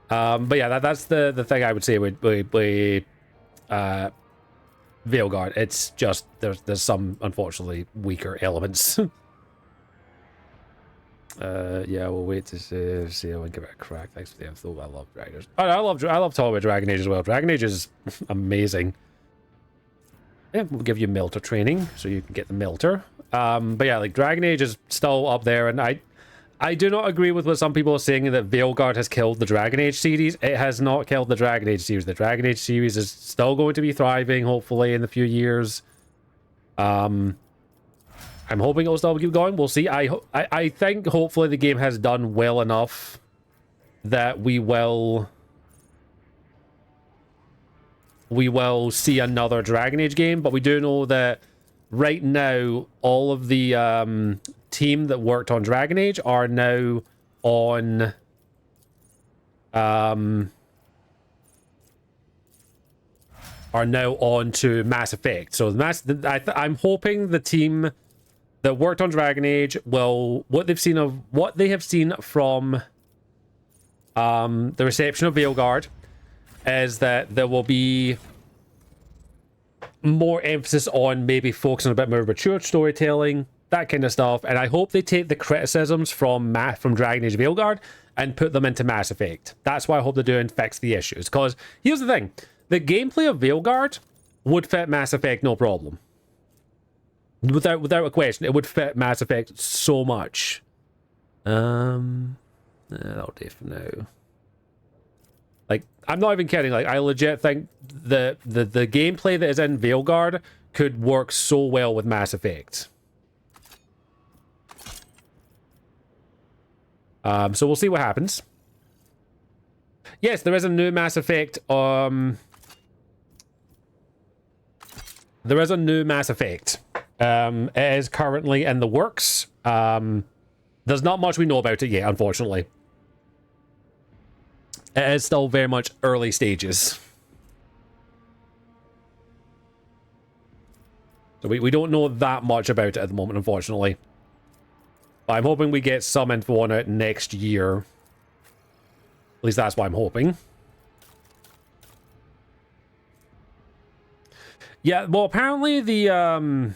But yeah, that's the thing I would say with Veilguard. It's just, there's some, unfortunately, weaker elements. Yeah, we'll wait to see how we can give it a crack. Thanks for the info. I love Dragon Age. I love talking about Dragon Age as well. Dragon Age is amazing. Yeah, we'll give you Melter training so you can get the Melter. But yeah, like, Dragon Age is still up there, and I do not agree with what some people are saying that Veilguard has killed the Dragon Age series. It has not killed the Dragon Age series. The Dragon Age series is still going to be thriving, hopefully, in a few years. I'm hoping it'll still keep going. We'll see. I think hopefully the game has done well enough that we will see another Dragon Age game, but we do know that right now all of the team that worked on Dragon Age are now on to Mass Effect. So I'm hoping the team that worked on Dragon Age will what they have seen from the reception of Veilguard is that there will be more emphasis on maybe focusing on a bit more mature storytelling, that kind of stuff. And I hope they take the criticisms from Dragon Age Veilguard and put them into Mass Effect. That's what I hope they do and fix the issues. Because here's the thing, the gameplay of Veilguard would fit Mass Effect no problem. Without a question, it would fit Mass Effect so much. That'll do for now. Like, I'm not even kidding. Like, I legit think the gameplay that is in Veilguard could work so well with Mass Effect. So we'll see what happens. Yes, there is a new Mass Effect. There is a new Mass Effect. It is currently in the works. There's not much we know about it yet, unfortunately. It is still very much early stages. So we don't know that much about it at the moment, unfortunately. But I'm hoping we get some info on it next year. At least that's what I'm hoping. Yeah, well, apparently the I'm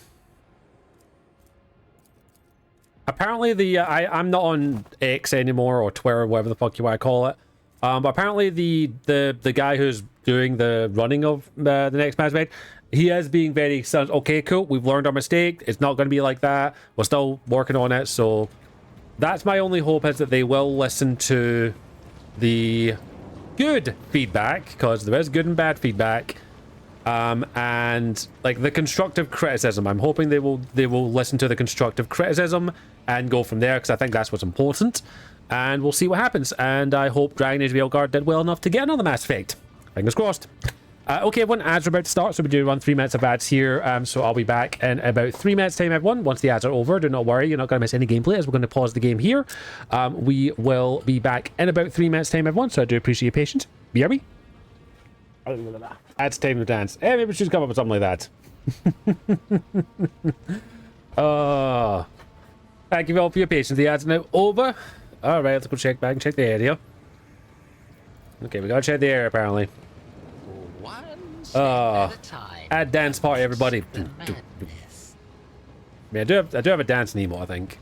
not on X anymore, or Twitter, whatever the fuck you want to call it. But apparently the guy who's doing the running of the next Mass Effect, he is being very okay, cool, we've learned our mistake, it's not going to be like that, we're still working on it. So that's my only hope, is that they will listen to the good feedback, because there is good and bad feedback, and like the constructive criticism. I'm hoping they will listen to the constructive criticism and go from there, because I think that's what's important. And we'll see what happens. And I hope Dragon Age Veilguard did well enough to get another Mass Effect. Fingers crossed. Okay, everyone, ads are about to start, so we do run 3 minutes of ads here. So I'll be back in about 3 minutes time, everyone. Once the ads are over, do not worry, you're not going to miss any gameplay, as we're going to pause the game here. We will be back in about 3 minutes time, everyone, so I do appreciate your patience. BRB. Ads time to dance. Hey, maybe we should come up with something like that. Thank you all for your patience. The ads are now over. Alright, let's go check back and check the area. Okay, we gotta check the area, apparently. One step at a time. Ad dance party, everybody. Yeah, I do have a dance Nemo, I think.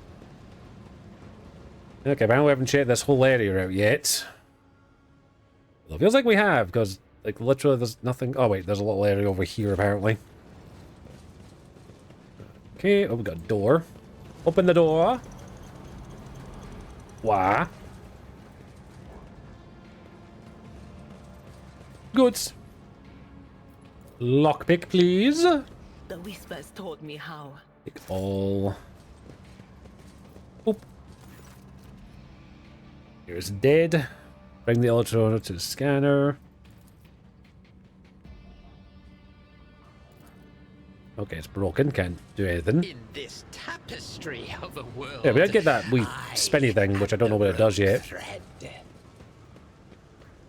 Okay, apparently we haven't checked this whole area out yet. Well, it feels like we have, because, like, literally there's nothing... Oh, wait, there's a little area over here, apparently. Okay, oh, we got a door. Open the door. Why? Goods. Lockpick, please. The whispers told me how. Take all. Oop. Here's dead. Bring the electronic to the scanner. Okay, it's broken. Can't do anything. In this tapestry of a world, Yeah, we did get that wee spinny thing, which I don't know what it does yet.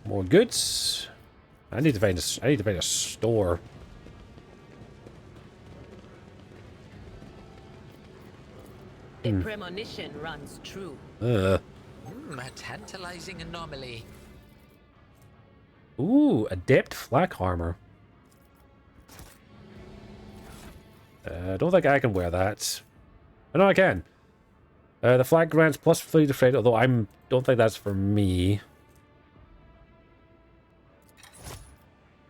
More goods. I need to find a store. A premonition runs true. A tantalizing anomaly. Ooh, adept flak armor. I don't think I can wear that. Oh, no, I can. The flag grants plus 3 to freight, although don't think that's for me.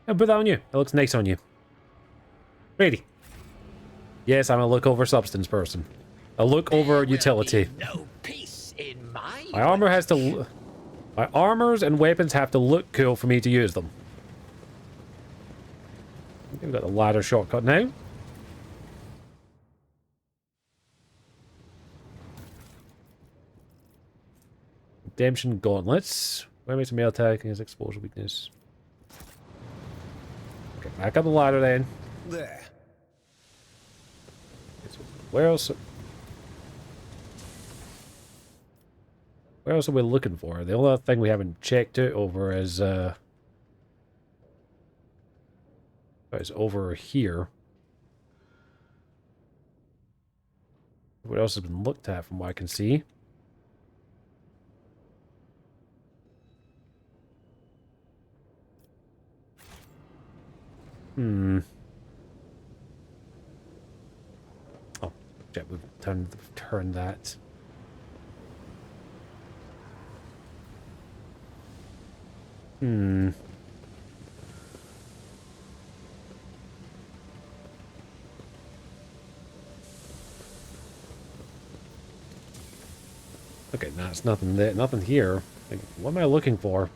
I'll put that on you. It looks nice on you. Ready. Yes, I'm a look over substance person. A look over utility. No peace in my armor has to... My armors and weapons have to look cool for me to use them. We've got the ladder shortcut now. Redemption gauntlets. Where makes a melee attack against exposure weakness? Okay, back up the ladder then. There. Where else? Where else are we looking for? The only thing we haven't checked out over is over here. What else has been looked at from what I can see? Oh, shit, we've turned that. Okay, that's nothing there, nothing here. Like, what am I looking for?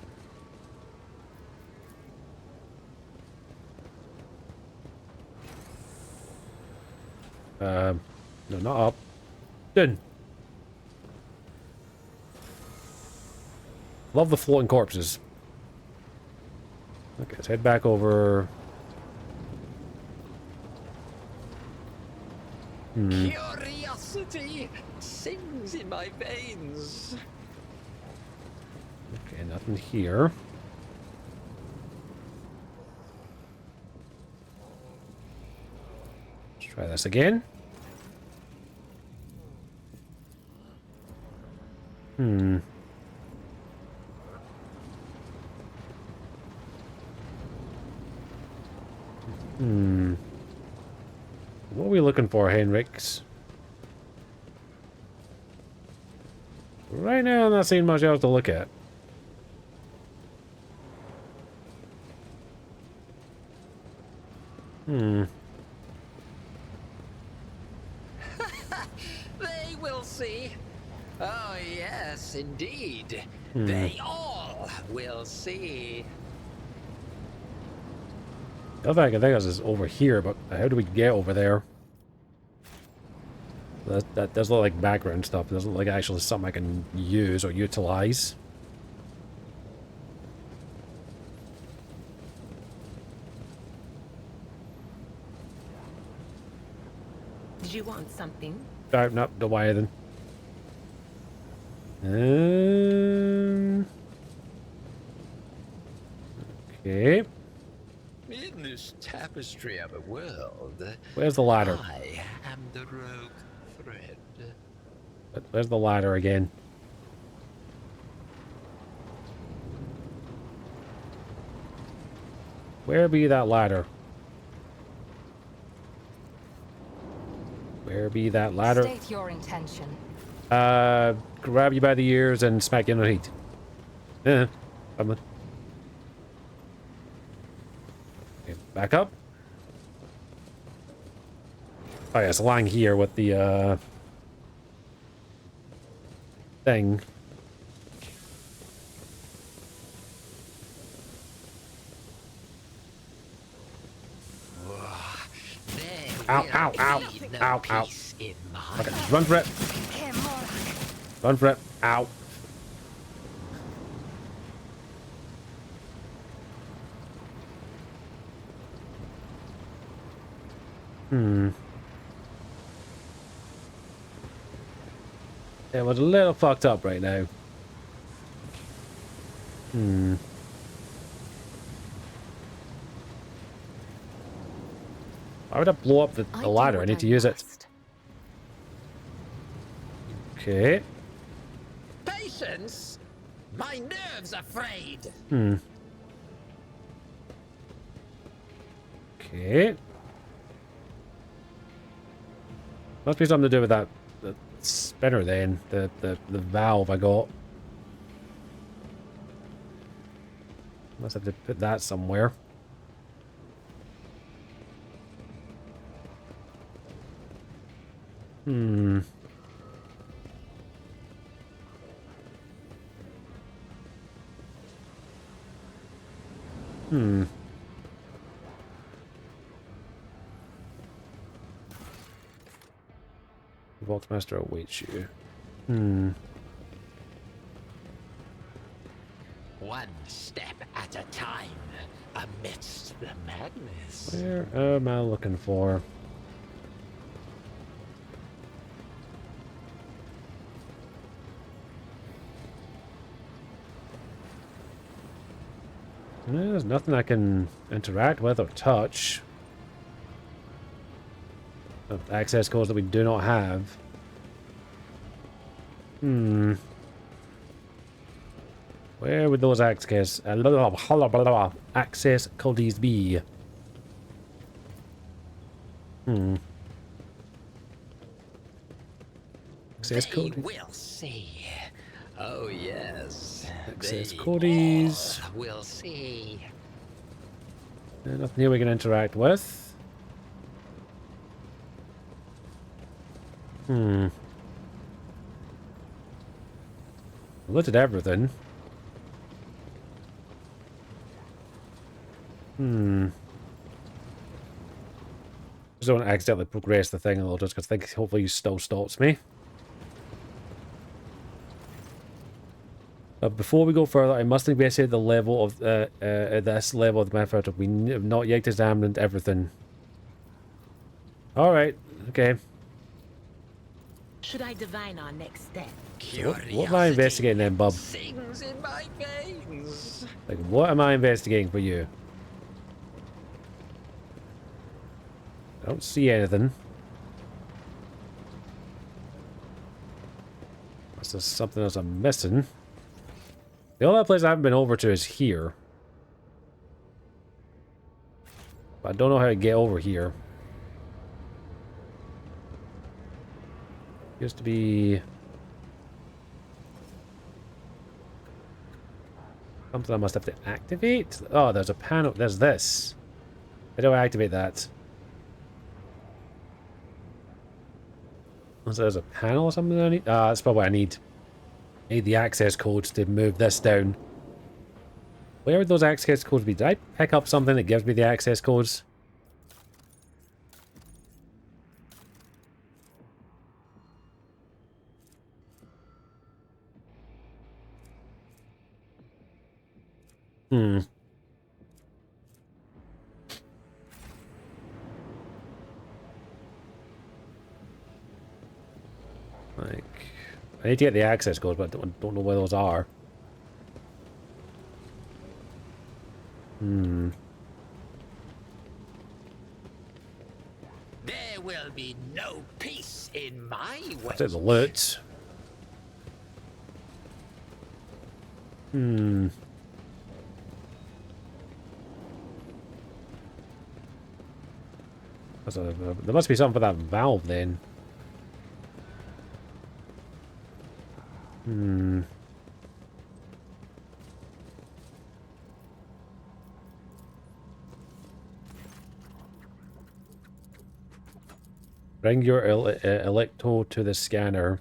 No, not up. Done. Love the floating corpses. Okay, let's head back over. Curiosity sings in my veins. Okay, nothing here. Try this again. Hmm. What are we looking for, Henrix? Right now, I'm not seeing much else to look at. They will see. Oh, yes, indeed. They all will see. The other thing I think is over here, but how do we get over there? That does look like background stuff. It doesn't look like actually something I can use or utilize. Did you want something? No, don't worry then. Okay. In this tapestry of a world, Where's the ladder? I am the rogue thread. Where's the ladder again? Where be that ladder? Where be that ladder? State your intention. Grab you by the ears and smack you in the heat. Yeah, okay, back up. Oh yeah, it's lying here with the thing. Ow, ow, ow, ow, ow. Okay, just run for it. Run for it. Ow. It was a little fucked up right now. Why would I blow up the ladder? I need to use it. Okay. Patience? My nerves are frayed. Okay. Must be something to do with that the spinner then, the valve I got. Must have to put that somewhere. Vaultmaster awaits you. One step at a time, amidst the madness. Where am I looking for? There's nothing I can interact with or touch. Access codes that we do not have. Where would those access codes be? Access They code. will see. Oh yes. Access They codes. all will see. Nothing here we can interact with. I looked at everything. Just don't accidentally progress the thing a little, just because I think hopefully he still stops me. Before we go further, I must investigate the level of this level of the manufacturer. We have not yet examined everything. All right, okay. Should I divine our next step? What am I investigating then, bub? Sings in my veins. Like, what am I investigating for you? I don't see anything. Unless there's something else I'm missing. The only place I haven't been over to is here. But I don't know how to get over here. Used to be something I must have to activate. Oh, there's a panel. There's this. How do I activate that? Unless there's a panel or something I need. That's probably what I need. I need the access codes to move this down. Where would those access codes be? Did I pick up something that gives me the access codes? Hmm. Like, I need to get the access codes, but I don't know where those are. Hmm. There will be no peace in my way. I'll take the loot. Hmm. There must be something for that valve then. Hmm. Bring your electro to the scanner.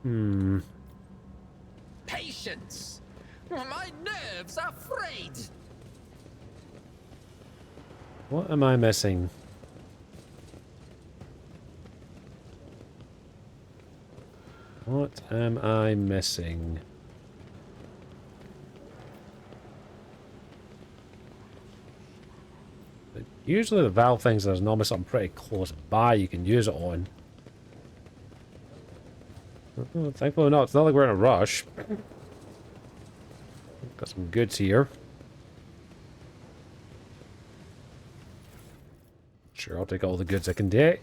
Hmm. Patience! My nerves are frayed! What am I missing? What am I missing? Usually the valve things, there's normally something pretty close by you can use it on. Thankfully not. It's not like we're in a rush. Got some goods here. Sure, I'll take all the goods I can get.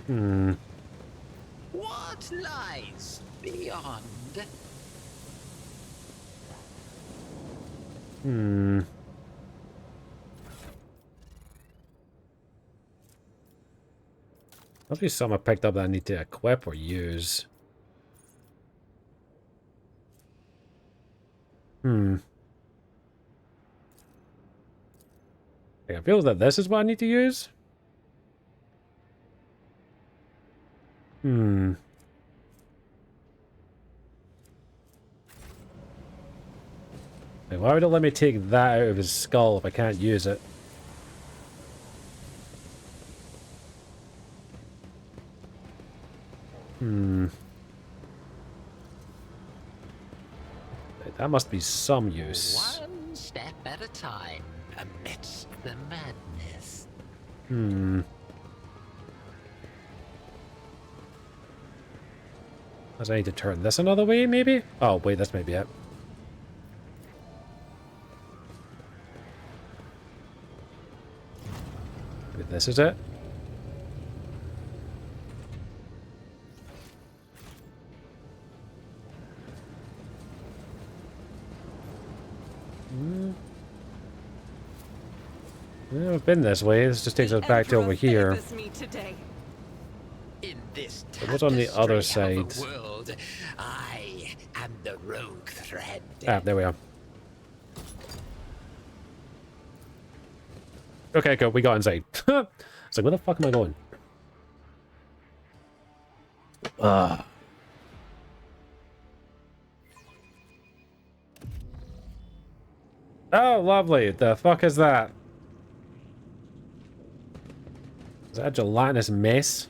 Hmm. What lies beyond? Hmm. Must be something I picked up that I need to equip or use. Hmm. I feel that this is what I need to use. Hmm. Why would it let me take that out of his skull if I can't use it? Hmm. That must be some use. One step at a time amidst the madness. Hmm. Does I need to turn this another way, maybe? Oh, wait, that's maybe it. Maybe this is it? Yeah, I've been this way. This just takes us back to over here. Me today. In this what's on the other tapestry of side? a world, I am the rogue thread. Ah, there we are. Okay, cool. We got inside. It's like, where the fuck am I going? Oh, lovely. The fuck is that? Is that a gelatinous mess?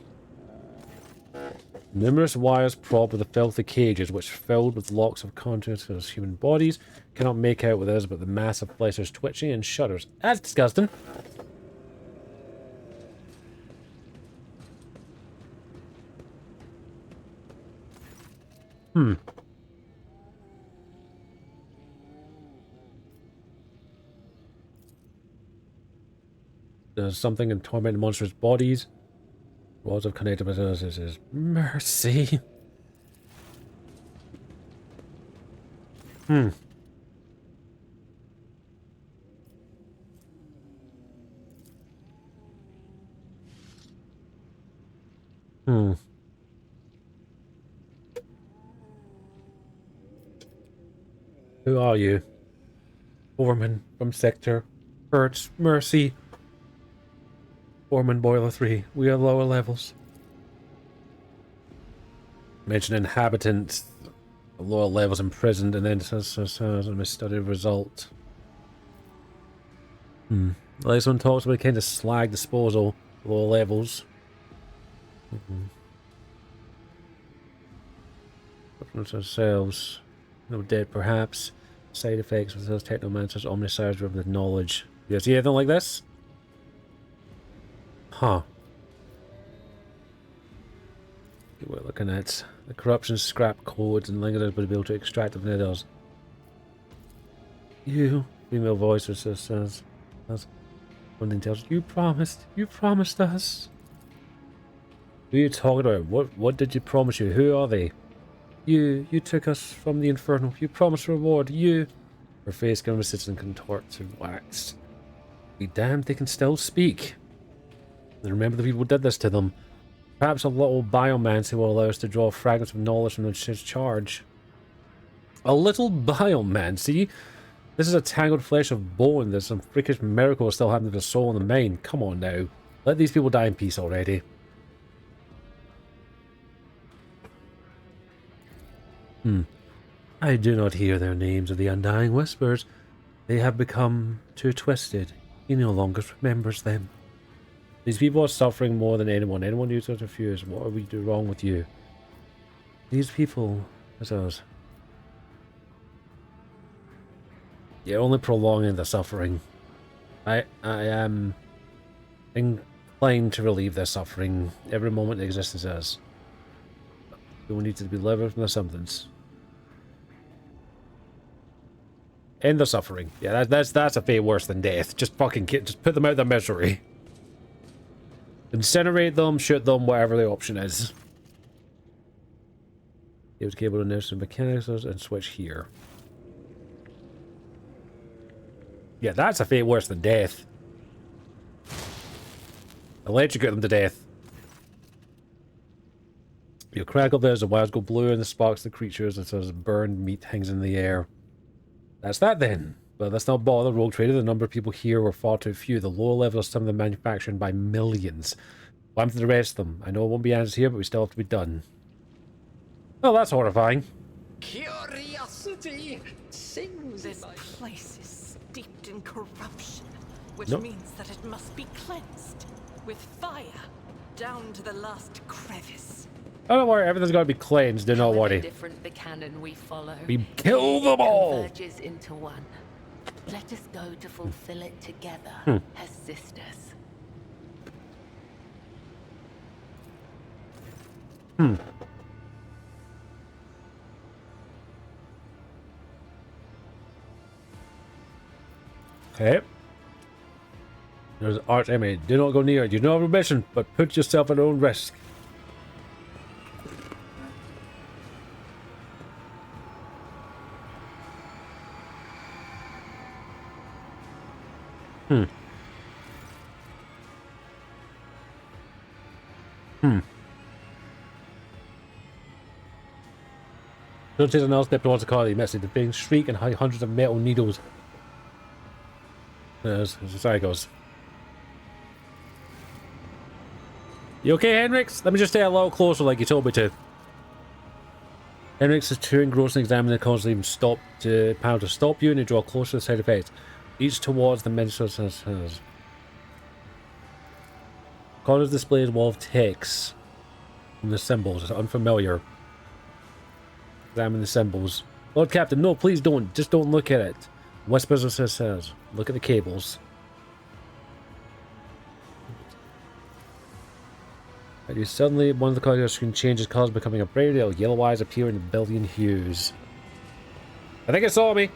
Numerous wires propped with the filthy cages, which filled with locks of contents of human bodies. Cannot make out what it is, but the mass of flesh is twitching and shudders. That's disgusting. Hmm. There's something in tormented monstrous bodies. Walls of connected with us is mercy. Hmm. Hmm. Who are you? Foreman from Sector. Hertz, Mercy. Foreman Boiler 3. We are lower levels. Mention inhabitants. Lower levels imprisoned, and then it says a misstudied result. This one talks about kind of slag disposal. Lower levels. Ourselves. No dead, perhaps. Side effects with those technomancers, omniscience driven with knowledge. You see anything like this? Huh. We're looking at the corruption, scrap codes, and lingers but be able to extract them from others. You, female voice, says, one thing tells you promised us. Who are you talking about? What did you promise you? Who are they? You took us from the Inferno. You promised reward. You. Her face grimaces and contorts to wax. Be damned, they can still speak. And remember the people who did this to them. Perhaps a little biomancy will allow us to draw fragments of knowledge from his charge. A little biomancy? This is a tangled flesh of bone. There's some freakish miracle still happening to the soul and the mind. Come on now. Let these people die in peace already. I do not hear their names of the undying whispers. They have become too twisted. He no longer remembers them. These people are suffering more than anyone. Anyone who's so confused. What are we do wrong with you? These people, as us. You're only prolonging the suffering. I am inclined to relieve their suffering every moment of existence is. People need to be delivered from their substance. End the suffering. Yeah, that's a fate worse than death. Just fucking just put them out of their misery. Incinerate them, shoot them, whatever the option is. Use cable to nurse and mechanics and switch here. Yeah, that's a fate worse than death. Electrocute them to death. You crackle there as the wires go blue and the sparks the creatures and says burned meat hangs in the air. That's that then. But let's not bother Rogue Trader. The number of people here were far too few. The lower level of some of them manufacturing by millions. What happened to the rest of them? I know it won't be answered here, but we still have to be done. Oh, that's horrifying. Curiosity sings. This place is steeped in corruption, which Nope. means that it must be cleansed with fire down to the last crevice. Oh, don't worry, everything's got to be cleansed, do not However worry. different the canon we follow, We kill them all! converges into one. Let us go to fulfill it together as sisters. Okay. There's an arch enemy. Do not go near it. You don't have a mission, but put yourself at your own risk. Don't take another step towards the car. He messed it. The big shriek and hundreds of metal needles. Sorry, goes. You okay, Henrix? Let me just stay a little closer like you told me to. Henrix is too engrossed in examining the cause to even stop to power to stop you and you draw closer to the side effects. Each towards the mental says. Connors displays wall of text from the symbols. It's unfamiliar. Examine the symbols. Lord Captain, no, please don't. Just don't look at it. Whispers says. Look at the cables. And you suddenly, one of the color screen changes colors, becoming a bright yellow eyes appear in a billion hues. I think it saw me.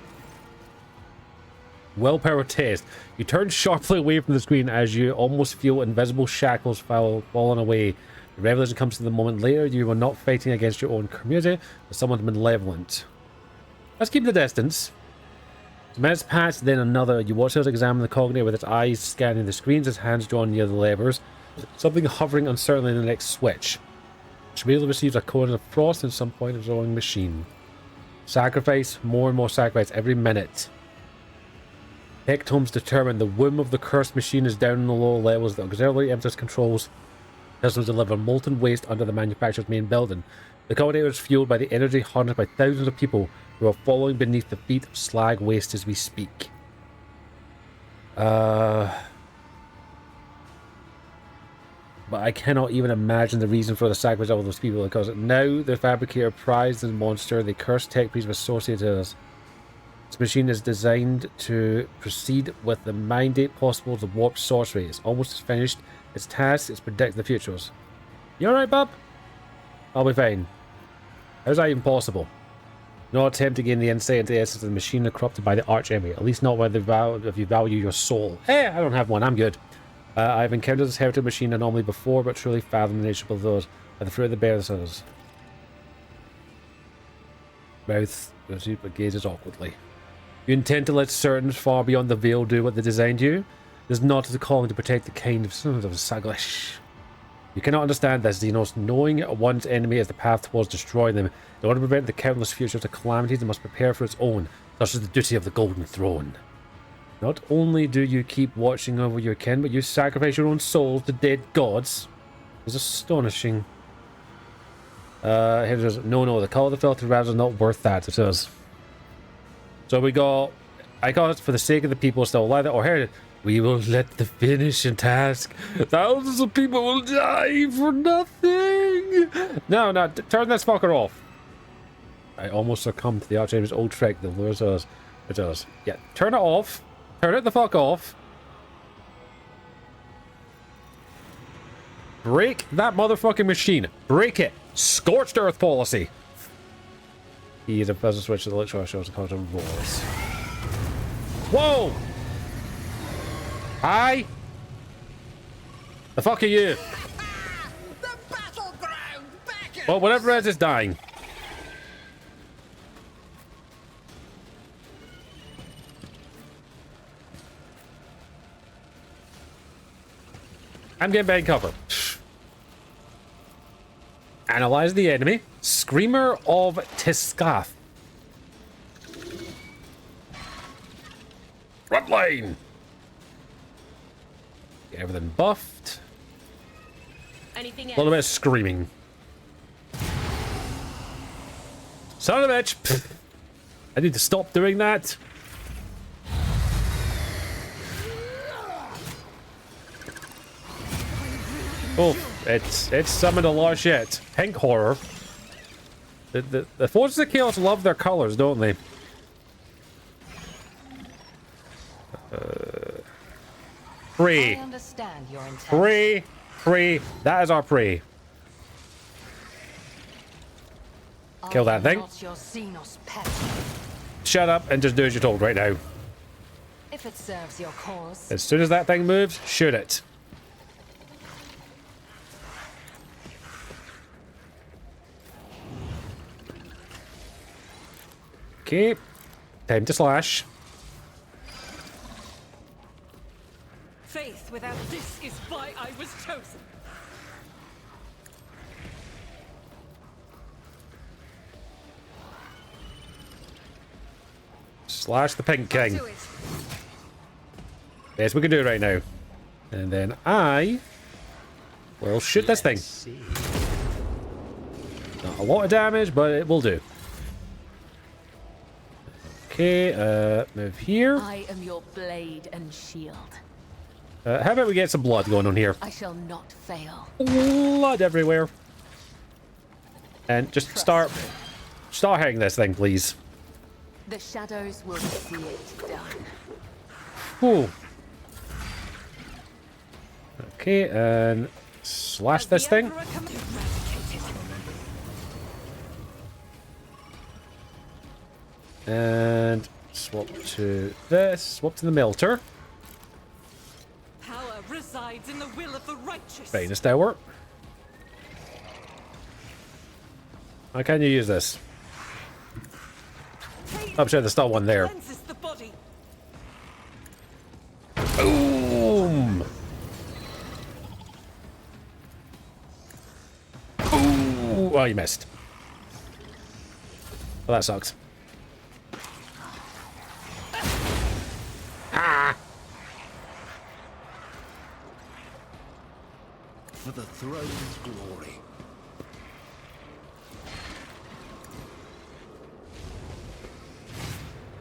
Willpower test. You turn sharply away from the screen as you almost feel invisible shackles falling away. The revelation comes to the moment later. You are not fighting against your own community, but someone malevolent. Let's keep the distance. Minutes pass, then another. You watch us examine the cognator with its eyes scanning the screens, its hands drawn near the levers. Something hovering uncertainly in the next switch. Shmuel receives a cone of frost at some point of the rowing machine. Sacrifice, more and more sacrifice every minute. Hectomes determine the womb of the cursed machine is down in the lower levels. The auxiliary emphasis controls systems deliver molten waste under the manufacturer's main building. The cognator is fueled by the energy harnessed by thousands of people who are falling beneath the feet of slag waste as we speak. But I cannot even imagine the reason for the sacrifice of all those people, because now the fabricator prized the monster, the cursed tech piece associated with us. This machine is designed to proceed with the mandate possible of the warped sorcery. It's almost finished. Its task is predict the futures. You alright, bub? I'll be fine. How's that even possible? No attempt to gain the insight into the essence of the machine corrupted by the arch-enemy. At least not if you value your soul. Hey, I don't have one. I'm good. I've encountered this heritage machine anomaly before, but truly fathom the nature of those by the fruit of the bear says. Mouth but gazes awkwardly. You intend to let certain far beyond the veil do what they designed you? It is not the calling to protect the kind of sons of Saglish. You cannot understand this, Xenos. Knowing one's enemy is the path towards destroying them. In order to prevent the countless futures of calamities, it must prepare for its own. Such is the duty of the Golden Throne. Not only do you keep watching over your kin, but you sacrifice your own souls to dead gods. It's astonishing. Here it is. No, the call of the filthy rabbits is not worth that. It is. So we got, I got it for the sake of the people still alive. Or here, we will let the finishing task. Thousands of people will die for nothing. No, turn this fucker off. I almost succumbed to the Archie's old trick that lures us. It does. Yeah, turn it off. Turn it the fuck off. Break that motherfucking machine. Break it. Scorched earth policy. He is a buzzer switch to the electro shows the color of roars. Whoa! Hi? The fuck are you? The battleground beckons. Well, whatever it is dying. I'm getting bad cover. Analyze the enemy. Screamer of Tiskath. Front line. Get everything buffed. Anything A else? little bit of screaming. Son of a bitch. Pfft. I need to stop doing that. Oh, it's summoned a lot of shit. Pink horror. The Forces of Chaos love their colors, don't they? Prey. I understand your intent. Prey. Prey. That is our prey. Kill that thing. Not your Xenos pet. Shut up and just do as you're told right now. If it serves your cause. As soon as that thing moves, shoot it. Okay. Time to slash. Faith without this is why I was chosen. Slash the Pink King. Do it. Yes, we can do it right now. And then I will shoot this thing. Not a lot of damage, but it will do. Okay, move here. I am your blade and shield. How about we get some blood going on here? I shall not fail. Blood everywhere. And just start hitting this thing, please. The shadows will see it done. Whew. Okay, and slash this thing. And Swap to this. Swap to the melter. Power resides in the will of the righteous. Finest hour. How can you use this? I'm sure there's still one there. Cleanses the body. Boom! Ooh, oh, you missed. Well, that sucks. Ah! For the throne's glory.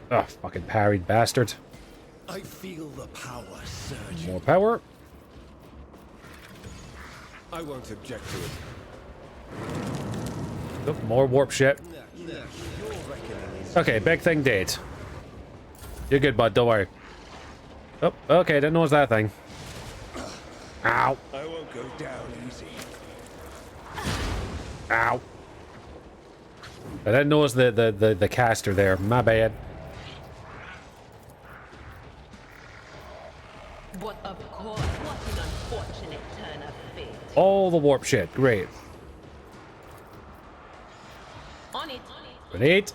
Oh, fucking parried bastard. I feel the power surging. More power. I won't object to it. Oh, more warp shit. Your reckoning is Okay, big thing dead. You're good, bud. Don't worry. Oh, okay. Didn't know it was that thing. Ow. I won't go down easy. Ow. I didn't notice the caster there. My bad. But of course, what an unfortunate turn of fate. All the warp shit. Great. On it. Grenade.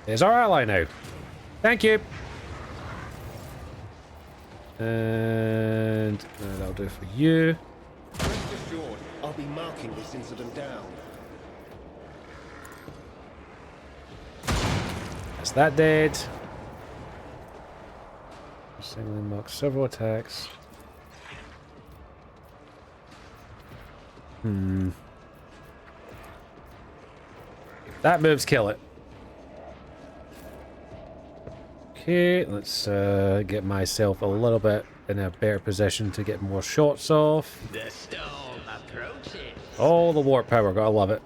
There's our ally now. Thank you. And that'll do it for you. Rest assured, I'll be marking this incident down. That's that dead. Singly mark several attacks. That moves kill it. Okay, let's get myself a little bit in a better position to get more shots off. The storm approaches. All the warp power, gotta love it.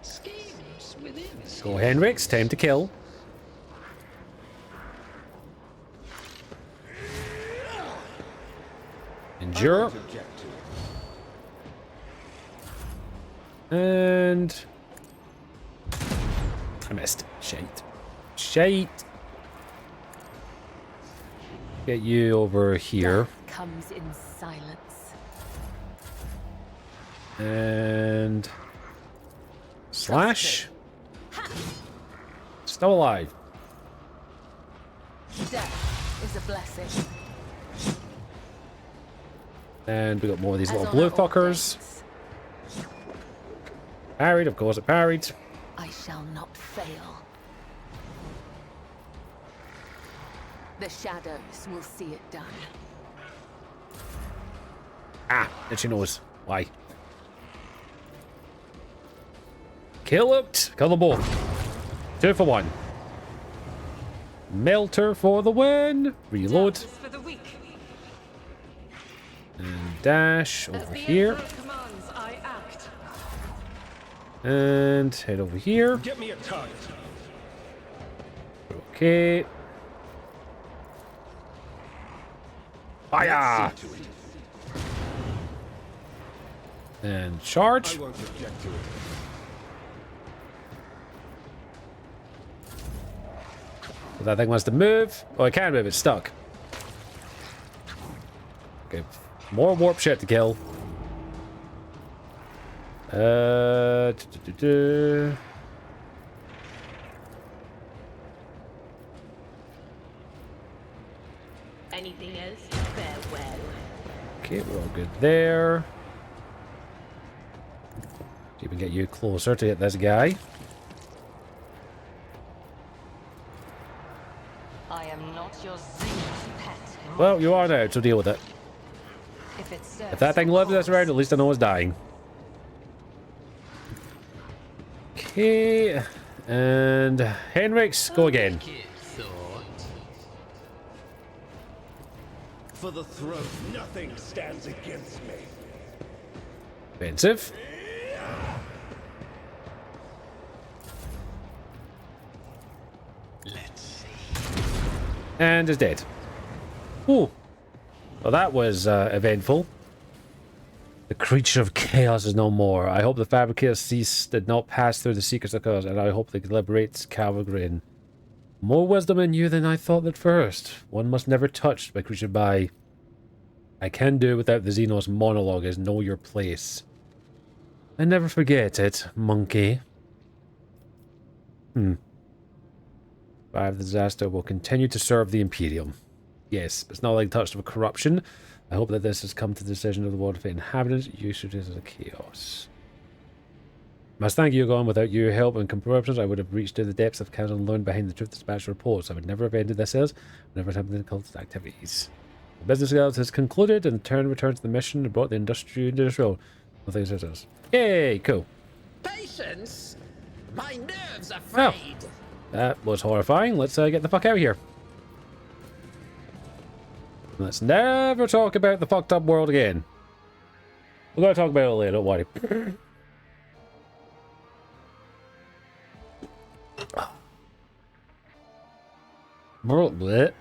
Schemes within Go Henrix, time to kill. Endure. I won't object to it. And I missed. Shite. Shite. Get you over here. Comes in silence. And slash. Still alive. Death is a blessing. And we got more of these As little on blue our fuckers. days, Parried, of course it parried. I shall not fail. The shadows will see it done. Ah, and she knows why. Kill it. Kill them both. 2 for 1. Melter for the win. Reload. Death is for the weak. And dash As over the here. Emperor commands, I act. And head over here. Get me a target. Okay. Fire! See to it. And I charge. won't object to it. If that thing wants to move. Oh, it can move. It's stuck. Okay. More warp shit to kill. Anything else? Farewell. Okay, we're all good there. See if we can get you closer to hit this guy. I am not your zealous pet. Well, you are now, so deal with it. If that thing lives this round, at least I know it's dying. Okay, and Henrix, go again. For the throne, nothing stands against me. Offensive. Let's see. And is dead. Ooh. Well, that was eventful. The creature of chaos is no more. I hope the fabricators cease did not pass through the secrets of chaos, and I hope they liberate Calvagrin. More wisdom in you than I thought at first. One must never touch by creature by. I can do without the Xenos monologue is know your place. I never forget it, monkey. Survive the disaster will continue to serve the Imperium. Yes, it's not like touch of corruption. I hope that this has come to the decision of the world of the inhabitants. You should use the chaos. Must thank you, Gon. Without your help and corruptions, I would have reached to the depths of chaos and learned behind the truth dispatch reports. I would never have ended this as, never have attempted cult activities. The business guild has concluded and returned to the mission and brought the industrial. Nothing says. Yay, cool. Patience? My nerves are frayed. Oh, that was horrifying. Let's get the fuck out of here. Let's never talk about the fucked up world again. We're going to talk about it later, don't worry. Blech.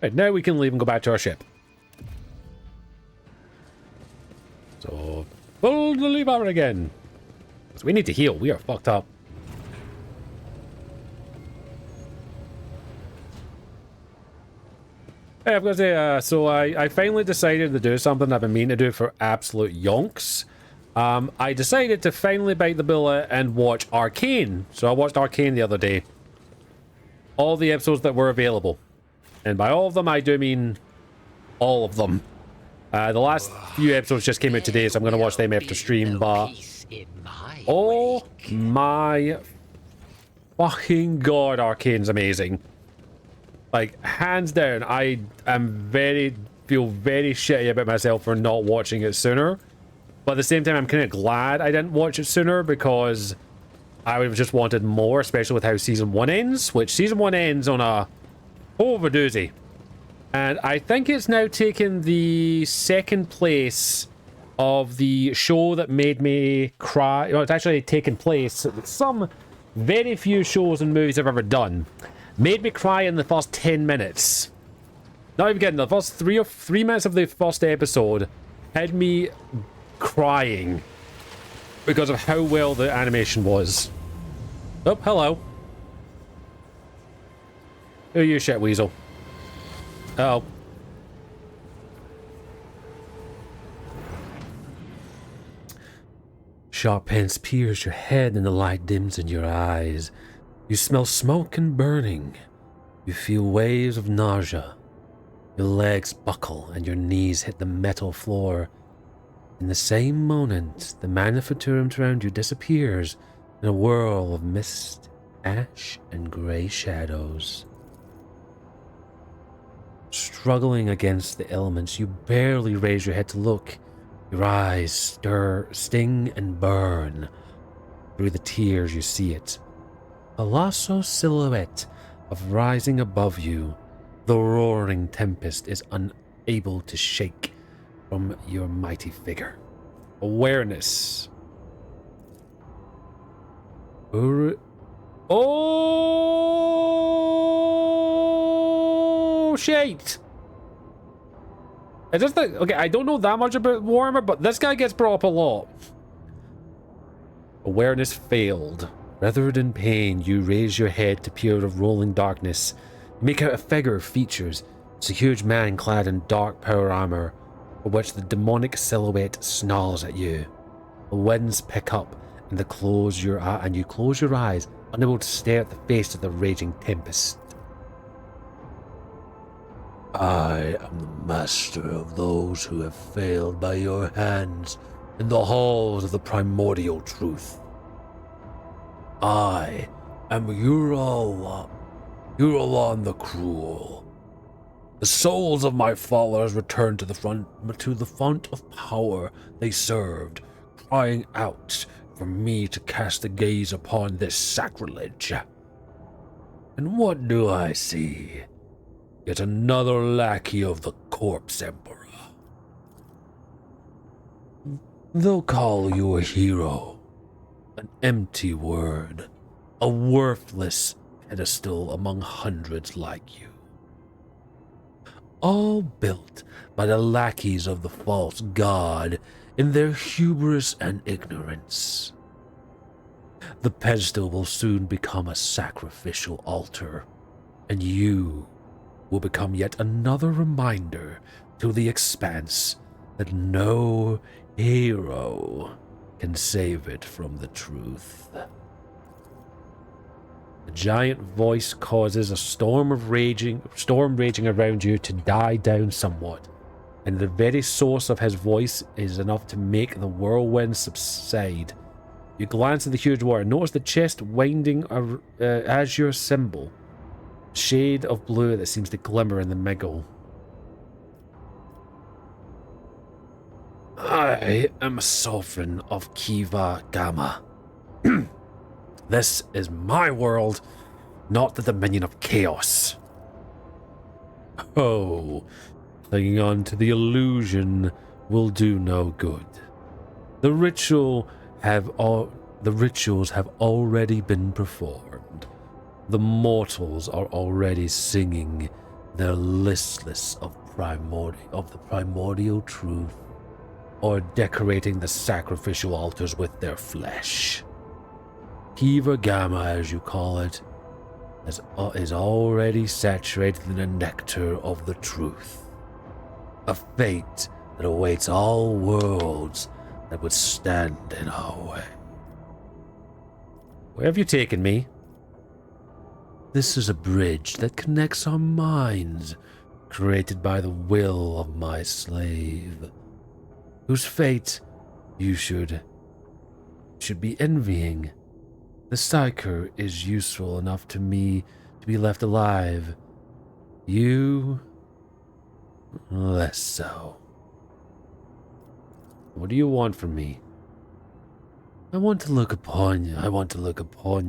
Right, now we can leave and go back to our ship. So, pull the lever again. So we need to heal. We are fucked up. Hey, I've got to say, so I finally decided to do something I've been meaning to do for absolute yonks. I decided to finally bite the bullet and watch Arcane. So I watched Arcane the other day. All the episodes that were available. And by all of them, I do mean all of them. The last few episodes just came out today, so I'm going to watch them after stream, but... Oh my fucking god, Arcane's amazing. Like, hands down, I am feel very shitty about myself for not watching it sooner. But at the same time, I'm kind of glad I didn't watch it sooner because I would have just wanted more, especially with how Season 1 ends, which Season 1 ends on a overdoozy. And I think it's now taken the second place of the show that made me cry. You know, it's actually taken place at some very few shows and movies I've ever done. Made me cry in the first 10 minutes. Not even kidding, the first 3 minutes of the first episode had me crying because of how well the animation was. Oh, hello. Who are you, shit weasel? Uh-oh. Sharp pence pierce your head and the light dims in your eyes. You smell smoke and burning. You feel waves of nausea. Your legs buckle and your knees hit the metal floor. In the same moment, the manufacturum around you disappears in a whirl of mist, ash, and grey shadows. Struggling against the elements, you barely raise your head to look. Your eyes sting and burn. Through the tears, you see it. A colossal silhouette of rising above you. The roaring tempest is unable to shake from your mighty figure. Awareness. Oh shit! It's just like, okay, I don't know that much about Warhammer, but this guy gets brought up a lot. Awareness failed. Wreathed in pain, you raise your head to peer of rolling darkness. You make out a figure of features. It's a huge man clad in dark power armor, for which the demonic silhouette snarls at you. The winds pick up, and you close your eyes, unable to stare at the face of the raging tempest. I am the master of those who have failed by your hands in the halls of the primordial truth. I am Uralon the Cruel. The souls of my followers return to the font of power they served, crying out for me to cast a gaze upon this sacrilege. And what do I see? Yet another lackey of the Corpse Emperor. They'll call you a hero. An empty word. A worthless pedestal among hundreds like you. all built by the lackeys of the false god in their hubris and ignorance. The pedestal will soon become a sacrificial altar, and you will become yet another reminder to the expanse that no hero can save it from the truth. The giant voice causes a storm raging around you to die down somewhat, and the very source of his voice is enough to make the whirlwind subside. You glance at the huge water, notice the chest winding as your symbol, shade of blue that seems to glimmer in the middle. I am a sovereign of Kiva Gamma. This is my world, not the dominion of chaos. Oh, clinging on to the illusion will do no good. The rituals have already been performed. The mortals are already singing their listless of the primordial truth, or decorating the sacrificial altars with their flesh. Kiva Gamma, as you call it, is already saturated in the nectar of the truth. A fate that awaits all worlds that would stand in our way. Where have you taken me? This is a bridge that connects our minds, created by the will of my slave, whose fate you should be envying. The psyker is useful enough to me to be left alive. You, less so. What do you want from me? I want to look upon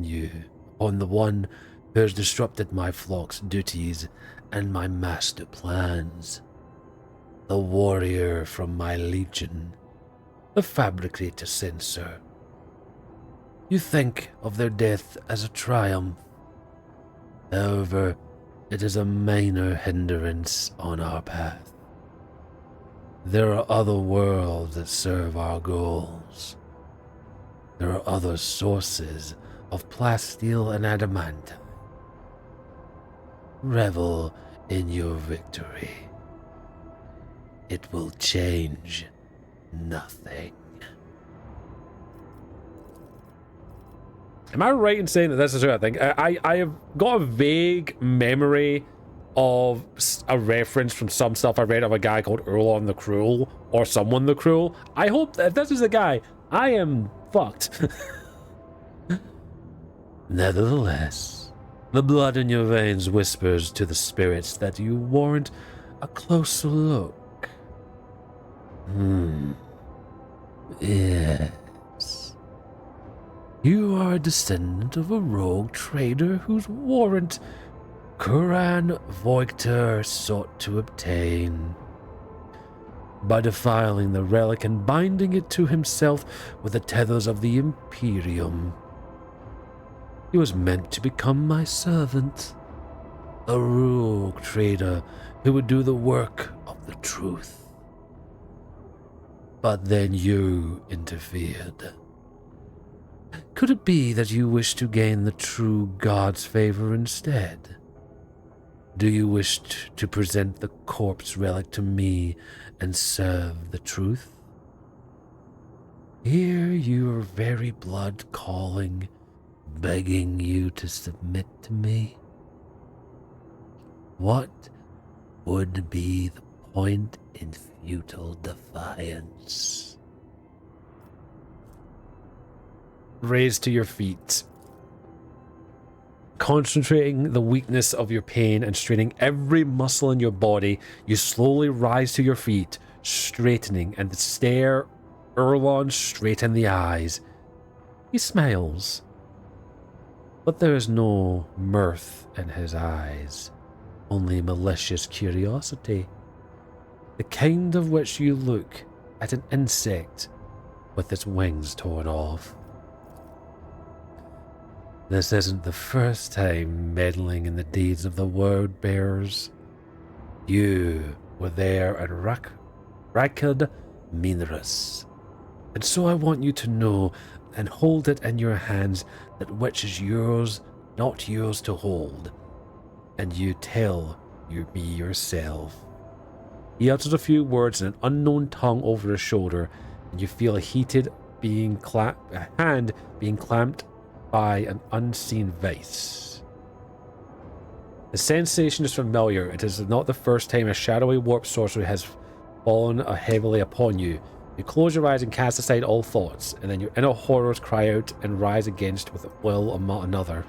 you, upon the one who has disrupted my flock's duties and my master plans. The warrior from my legion, the fabricator censor. You think of their death as a triumph. However, it is a minor hindrance on our path. There are other worlds that serve our goals. There are other sources of plasteel and adamantine. Revel in your victory. It will change nothing. Am I right in saying that this is what I think? I have got a vague memory of a reference from some stuff I read of a guy called Urlon the Cruel, or someone the Cruel. I hope that if this is the guy, I am fucked. Nevertheless, the blood in your veins whispers to the spirits that you warrant a closer look. Yes. You are a descendant of a rogue trader whose warrant Kuran Voigter sought to obtain. By defiling the relic and binding it to himself with the tethers of the Imperium, he was meant to become my servant, a rogue trader who would do the work of the truth. But then you interfered. Could it be that you wish to gain the true God's favor instead? Do you wish to present the corpse relic to me and serve the truth? Hear your very blood calling, begging you to submit to me? What would be the point in futile defiance? Raise to your feet. Concentrating the weakness of your pain and straining every muscle in your body, you slowly rise to your feet, straightening and stare Urlon straight in the eyes. He smiles, but there is no mirth in his eyes, only malicious curiosity, the kind of which you look at an insect with its wings torn off. This isn't the first time meddling in the deeds of the word bearers. You were there at Rakad Minras. And so I want you to know and hold it in your hands that which is yours, not yours to hold. And you tell me yourself. He utters a few words in an unknown tongue over his shoulder, and you feel a heated hand being clamped by an unseen vice. The sensation is familiar. It is not the first time a shadowy warp sorcery has fallen heavily upon you. You close your eyes and cast aside all thoughts, and then your inner horrors cry out and rise against with will of another.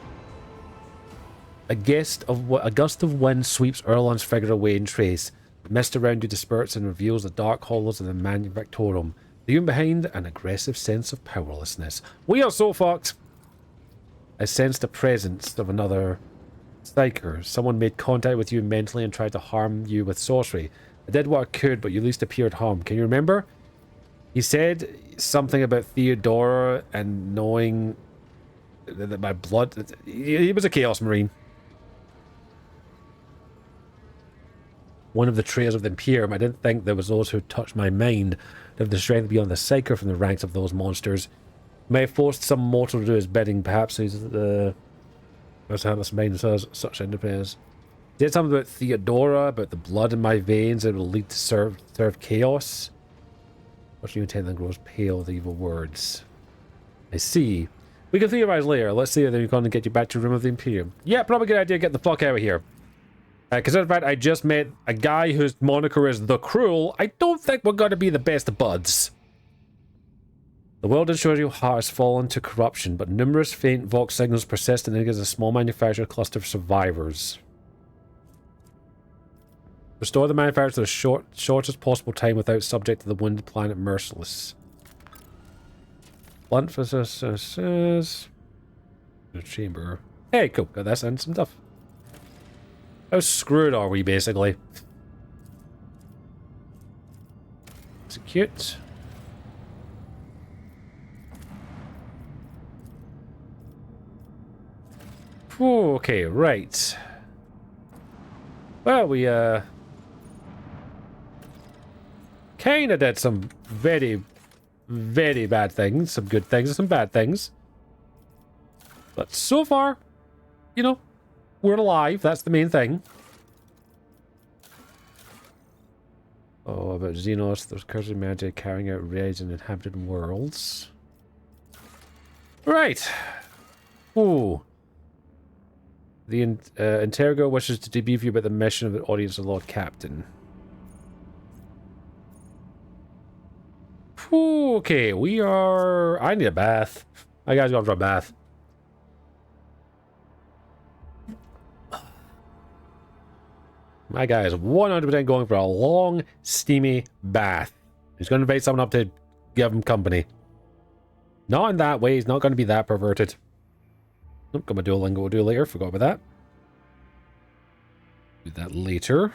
A gust of wind sweeps Erlon's figure away in trace. The mist around you disperses and reveals the dark hollows of the Manufactorum, leaving behind an aggressive sense of powerlessness. We are so fucked! I sense the presence of another Psyker. Someone made contact with you mentally and tried to harm you with sorcery. I did what I could, but you at least appeared harmed. Can you remember? He said something about Theodora and knowing that my blood... He was a Chaos Marine. One of the traitors of the Imperium. I didn't think there was those who touched my mind to have the strength beyond the Psyker from the ranks of those monsters. May have forced some mortal to do his bidding. Perhaps he's the... Must have this mind says such independence. He said something about Theodora, about the blood in my veins, it will lead to serve chaos. Watching you intently grows pale with evil words. I see. We can theorize later. Let's see if they're going to get you back to the room of the Imperium. Yeah, probably a good idea to get the fuck out of here. Because in fact, I just met a guy whose moniker is The Cruel. I don't think we're going to be the best buds. The world ensures your heart has fallen to corruption, but numerous faint vox signals persist and indicates a small manufactured cluster of survivors. Restore the manufacturer to the shortest possible time without subject to the wounded planet Merciless. Blunt says the chamber. Hey, cool. Got this and some stuff. How screwed are we, basically? Execute. Okay, right. Well, we, kinda did some very, very bad things. Some good things and some bad things. But so far, you know, we're alive. That's the main thing. Oh, about Xenos, there's cursed magic carrying out raids in inhabited worlds. Right. Ooh. The Interrogator wishes to debrief you about the mission of the audience of Lord Captain. Ooh, okay, we are... I need a bath. I gotta go for a bath. My guy is 100% going for a long, steamy bath. He's going to invite someone up to give him company. Not in that way. He's not going to be that perverted. Nope, got my Duolingo. We'll do it later. Forgot about that. Do that later.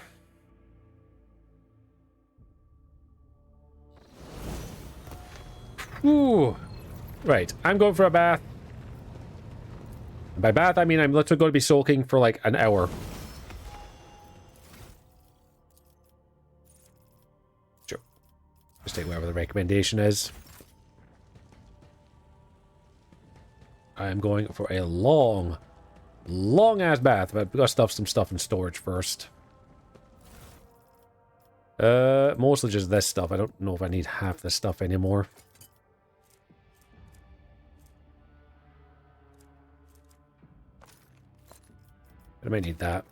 Ooh. Right. I'm going for a bath. By bath, I mean I'm literally going to be soaking for like an hour. Sure. Just take whatever the recommendation is. I am going for a long ass bath, but I've got to stuff some stuff in storage first. Mostly just this stuff. I don't know if I need half this stuff anymore. But I might need that.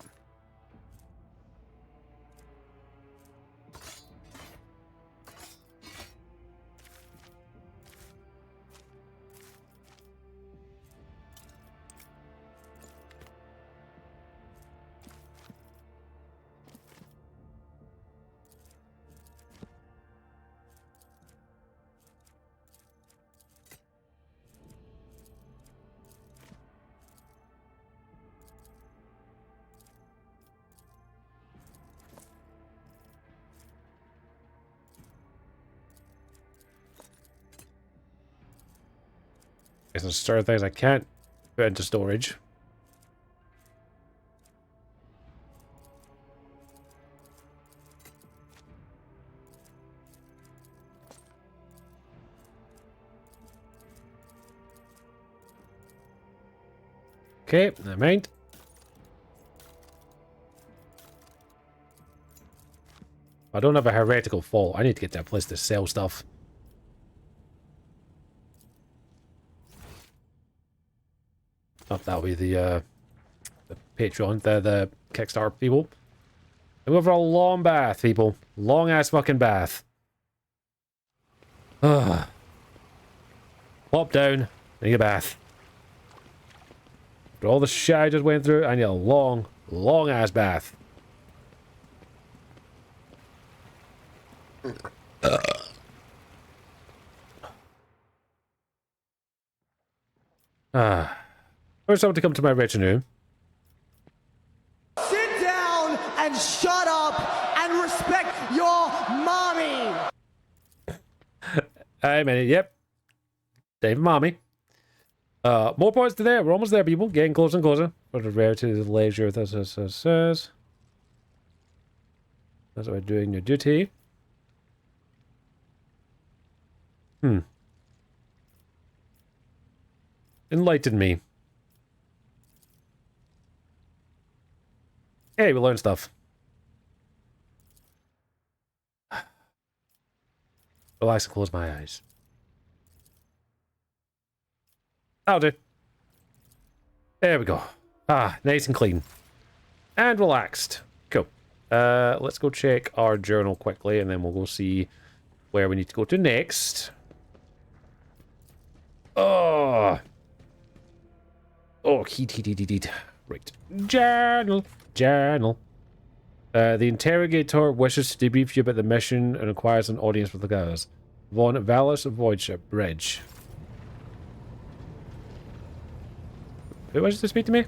There's certain things I can't put into storage. Okay, never mind. I don't have a heretical fault. I need to get to a place to sell stuff. Oh, that'll be the Patreon, the Kickstarter people. And we're over a long bath, people. Long ass fucking bath. Ugh. Plop down. I need a bath. After all the shit I just went through, I need a long, long ass bath. First, someone to come to my retinue. Sit down and shut up and respect your mommy. I mean it, yep. Dave and mommy. More points to there. We're almost there, people. Getting closer and closer. For the rare to the leisure. This says. That's what we're doing your duty. Enlighten me. Hey, we learned stuff. Relax and close my eyes. That'll do. There we go. Ah, nice and clean. And relaxed. Cool. Let's go check our journal quickly, and then we'll go see where we need to go to next. Oh. Oh, heat. Right. Journal. The interrogator wishes to debrief you about the mission and requires an audience with the guys. Von Vallis Voidship Bridge. Who wishes to speak to me?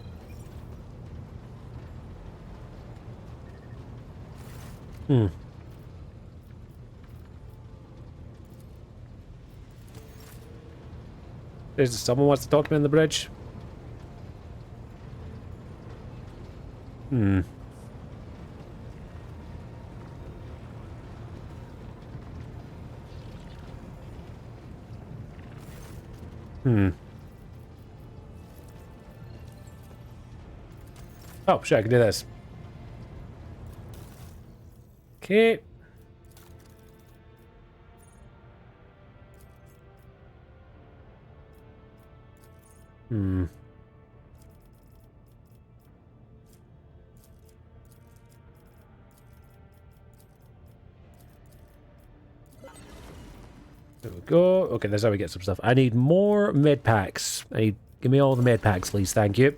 There's someone wants to talk to me on the bridge. Oh, shit, I can do this. Okay. There we go. Okay, that's how we get some stuff. I need more med packs. Give me all the med packs, please. Thank you.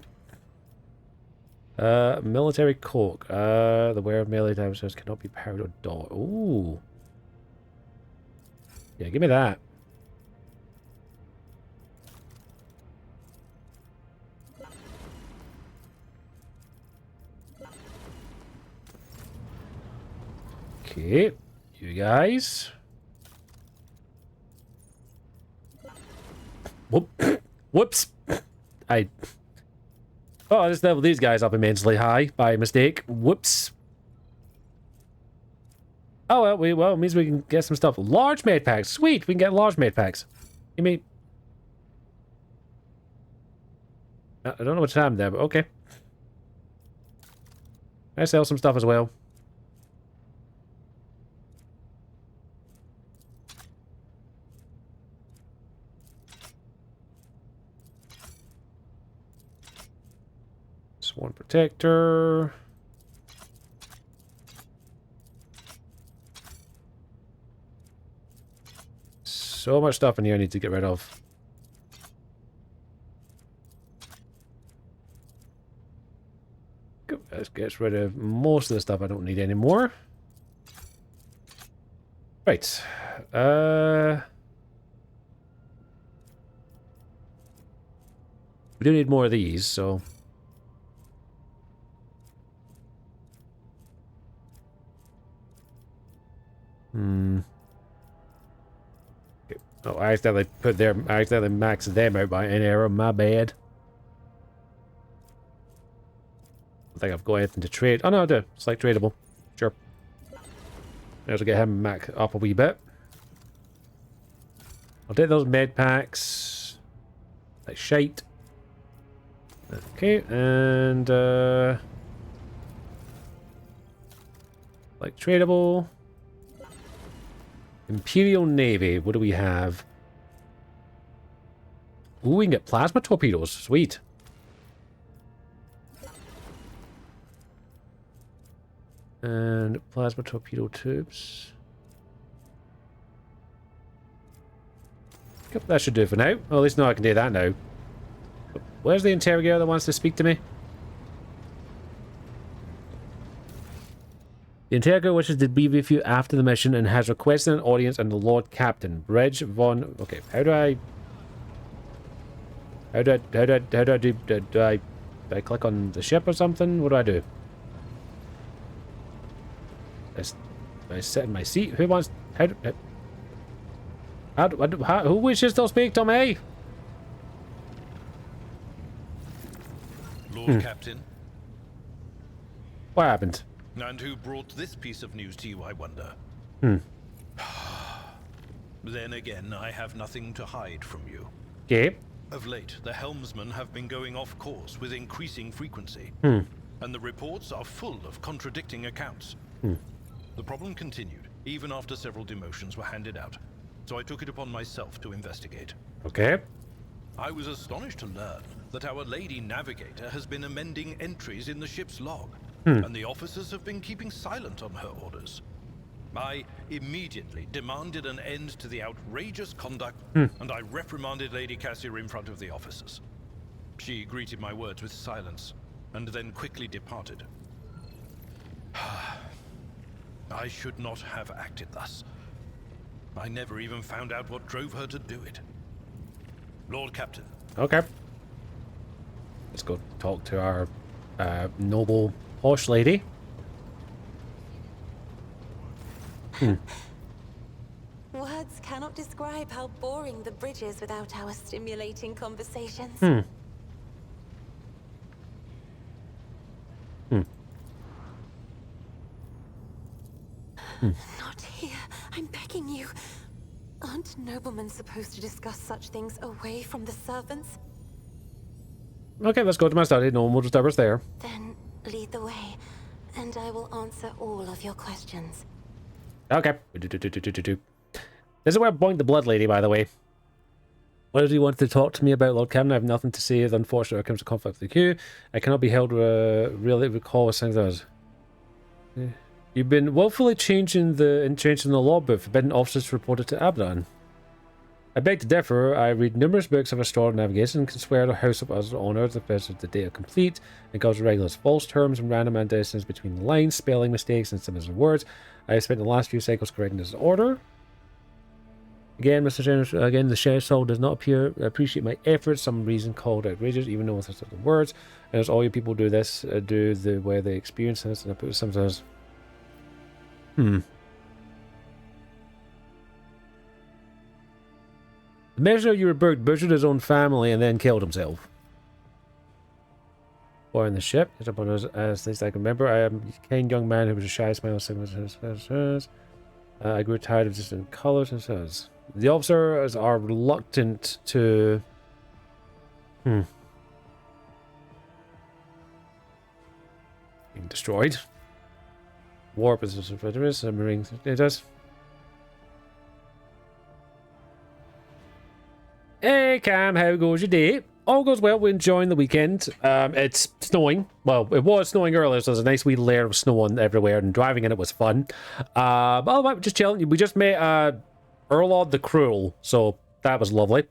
Military coke. The wear of melee damages cannot be parried or dodged. Ooh. Yeah, give me that. Okay, you guys. Whoops. Oh, I just leveled these guys up immensely high by mistake. Whoops. Oh, well, it means we can get some stuff. Large med packs. Sweet, we can get large med packs. You mean... I don't know what time there, but okay. I sell some stuff as well. Sworn Protector. So much stuff in here I need to get rid of. Good. Let's get rid of most of the stuff I don't need anymore. Right. We do need more of these, so... Okay. Oh, I accidentally maxed them out by an error, my bad. I think I've got anything to trade. Oh no, I do. It's like tradable. Sure. There's to get him back up a wee bit. I'll take those med packs. Like shite. Okay, and like tradable. Imperial Navy, what do we have? Ooh, we can get plasma torpedoes. Sweet. And plasma torpedo tubes. Yep, that should do for now. Well, at least now I can do that now. Where's the interrogator that wants to speak to me? The interrogator wishes to be with you after the mission and has requested an audience and the Lord Captain, Bridge von... Okay, how do I click on the ship or something? What do I do? I sit in my seat? Who wants... who wishes to speak to me? Lord Captain. What happened? And who brought this piece of news to you, I wonder? Then again, I have nothing to hide from you. Okay. Of late, the helmsmen have been going off course with increasing frequency. And the reports are full of contradicting accounts. The problem continued, even after several demotions were handed out. So I took it upon myself to investigate. Okay. I was astonished to learn that our Lady Navigator has been amending entries in the ship's log. And the officers have been keeping silent on her orders. I immediately demanded an end to the outrageous conduct, and I reprimanded Lady Cassier in front of the officers. She greeted my words with silence, and then quickly departed. I should not have acted thus. I never even found out what drove her to do it. Lord Captain. Okay. Let's go talk to our noble posh lady. Words cannot describe how boring the bridge is without our stimulating conversations. Not here. I'm begging you. Aren't noblemen supposed to discuss such things away from the servants? Okay, let's go to my study. No one will disturb us there. Then lead the way, and I will answer all of your questions. Okay. This is where I boinked the blood lady, by the way. What did you want to talk to me about, Lord Captain? I have nothing to say. Unfortunately, when it comes to conflict with the queue, I cannot be held really recall saying those. You've been willfully changing the logbook. Forbidden officers reported to Abaddon. I beg to differ. I read numerous books of astronomy navigation and can swear the House of Us honors the best of the data complete and causes regulars false terms and random additions between the lines, spelling mistakes, and symbols of words. I have spent the last few cycles correcting this order. Again, Mr. General, again, the Sheriff's Soul does not appreciate my efforts. Some reason called outrageous, even though it's the words. And as all you people do this, do the way they experience this, and I put sometimes. The measure you rebuked butchered his own family and then killed himself. Or in the ship, as least I can remember, I am a kind young man who was a shy, smile, I grew tired of distant colors and says. The officers are reluctant to... Being destroyed. Warp is a submarine. It does. Hey Cam, how goes your day? All goes well. We're enjoying the weekend. It's snowing. Well, it was snowing earlier, so there's a nice wee layer of snow on everywhere, and driving in it was fun. But just chilling. We just met Erlod the Cruel, so that was lovely.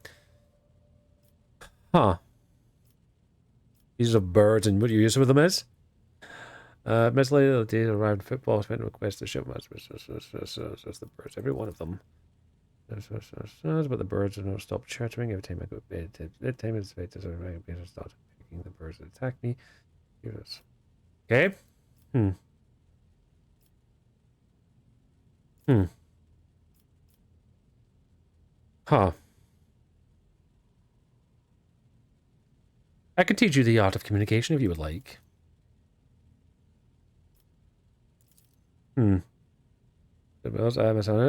Huh. These are birds, and what your use of them is? Miss Lady, the days arrived football, spent request to ship the birds, every one of them. But the birds do not stop chattering every time I go to bed. Every time it's better, so I start picking the birds that attack me. Okay. Huh. I can teach you the art of communication if you would like. I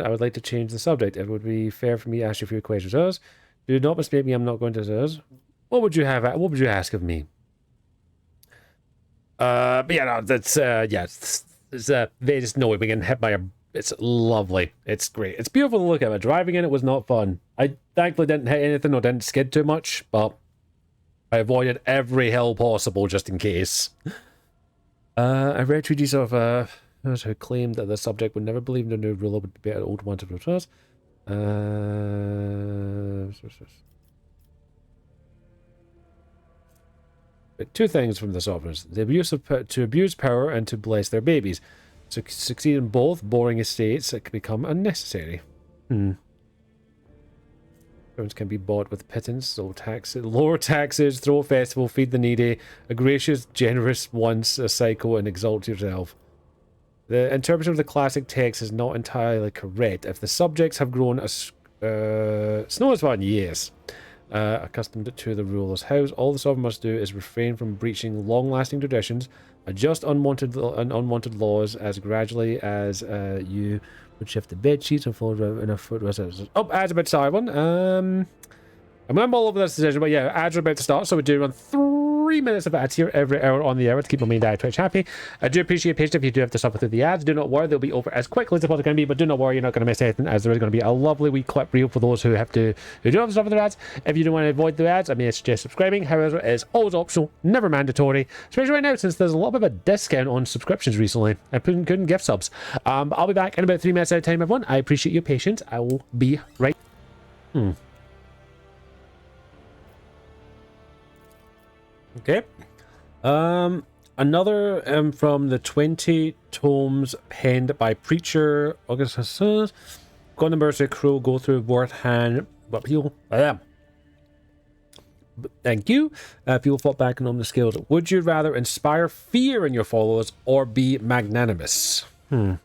would like to change the subject. It would be fair for me to ask you a few questions. Do not mistake me. I'm not going to. What would you have? What would you ask of me? But yeah, no, that's yeah, they just know it. We can hit by a. It's lovely. It's great. It's beautiful to look at. But driving in it was not fun. I thankfully didn't hit anything or didn't skid too much, but I avoided every hill possible just in case. I read treaties of those who claimed that the subject would never believe the new ruler would be an old one to trust. Two things from the sovereigns: the abuse of to abuse power and to bless their babies. To succeed in both, boring estates that can become unnecessary. Thrones can be bought with pittance, lower taxes, throw a festival, feed the needy, a gracious, generous once, a cycle, and exalt yourself. The interpretation of the classic text is not entirely correct. If the subjects have grown snow is fine, yes. Accustomed to the ruler's house, all the sovereign must do is refrain from breaching long-lasting traditions, adjust unwanted laws as gradually as you would shift the bed sheets and fold in a foot. Oh, ads about Cybern. I'm all over this decision, but yeah, ads are about to start, so we do run 3 minutes of ads here every hour on the hour to keep my main dad Twitch happy. I do appreciate patience if you do have to suffer through the ads. Do not worry, they'll be over as quickly as they're going to be, but do not worry, you're not going to miss anything, as there is going to be a lovely wee clip reel for those who do have to suffer through ads. If you don't want to avoid the ads, I may suggest subscribing. However, it is always optional, never mandatory, especially right now since there's a little bit of a discount on subscriptions recently. I couldn't gift subs. I'll be back in about 3 minutes out of time, everyone. I appreciate your patience. I will be right. Okay. Another from the 20 tomes penned by Preacher Augustus. Gone to Mercy Crow, go through Warhammer, but people. Thank you. People fought back on the scales. Would you rather inspire fear in your followers or be magnanimous? Hmm.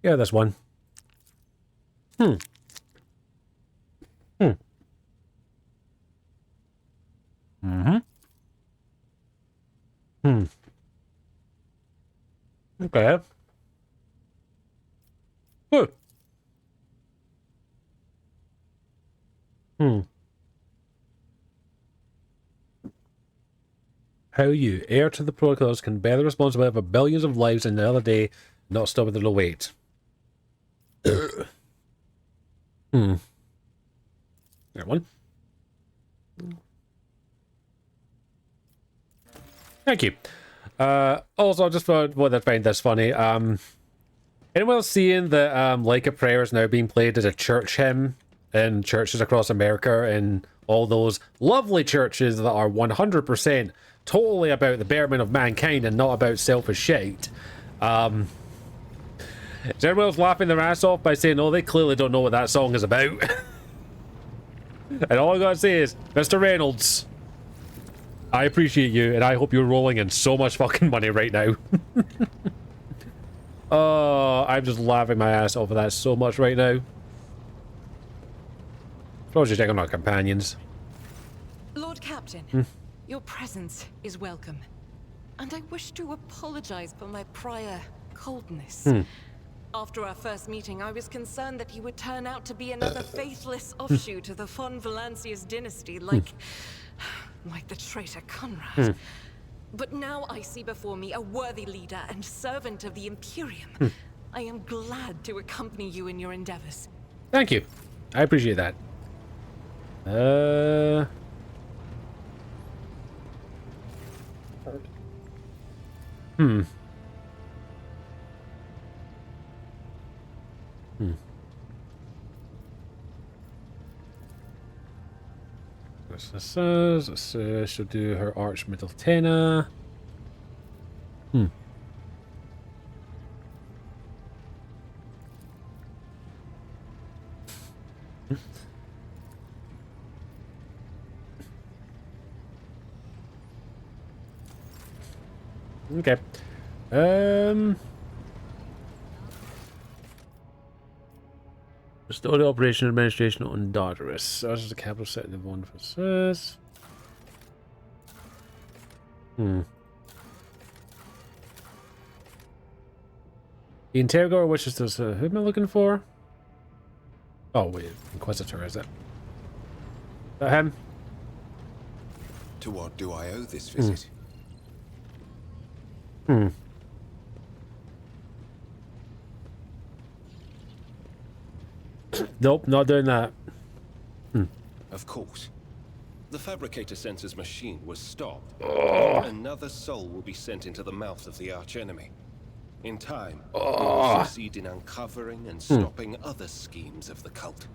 Yeah, this one. Okay. Good. How you, heir to the protocols, can bear the responsibility for billions of lives in the other day, not stop with the low weight. That one. Thank you. Also, just for what I find this funny, anyone else seeing that Like a Prayer is now being played as a church hymn in churches across America, and all those lovely churches that are 100% totally about the betterment of mankind and not about selfish shit? Is everyone else laughing their ass off by saying, oh, they clearly don't know what that song is about? And all I gotta say is, Mr. Reynolds, I appreciate you, and I hope you're rolling in so much fucking money right now. Oh, I'm just laughing my ass off of that so much right now. Probably just checking our companions. Lord Captain, your presence is welcome. And I wish to apologize for my prior coldness. After our first meeting, I was concerned that you would turn out to be another faithless offshoot of the von Valancius dynasty, like the traitor Conrad. But now I see before me a worthy leader and servant of the Imperium. I am glad to accompany you in your endeavors. Thank you. I appreciate that. This says she'll do her arch middle tenor. Okay. Bestowed operation administration on Dardarus. So this is the capital city of one for says. The interrogator wishes to. Who am I looking for? Oh wait, Inquisitor, is it? Is that him? To what do I owe this visit? Nope, not doing that. Of course. The fabricator sensor's machine was stopped. Another soul will be sent into the mouth of the archenemy. In time, we will succeed in uncovering and stopping other schemes of the cult.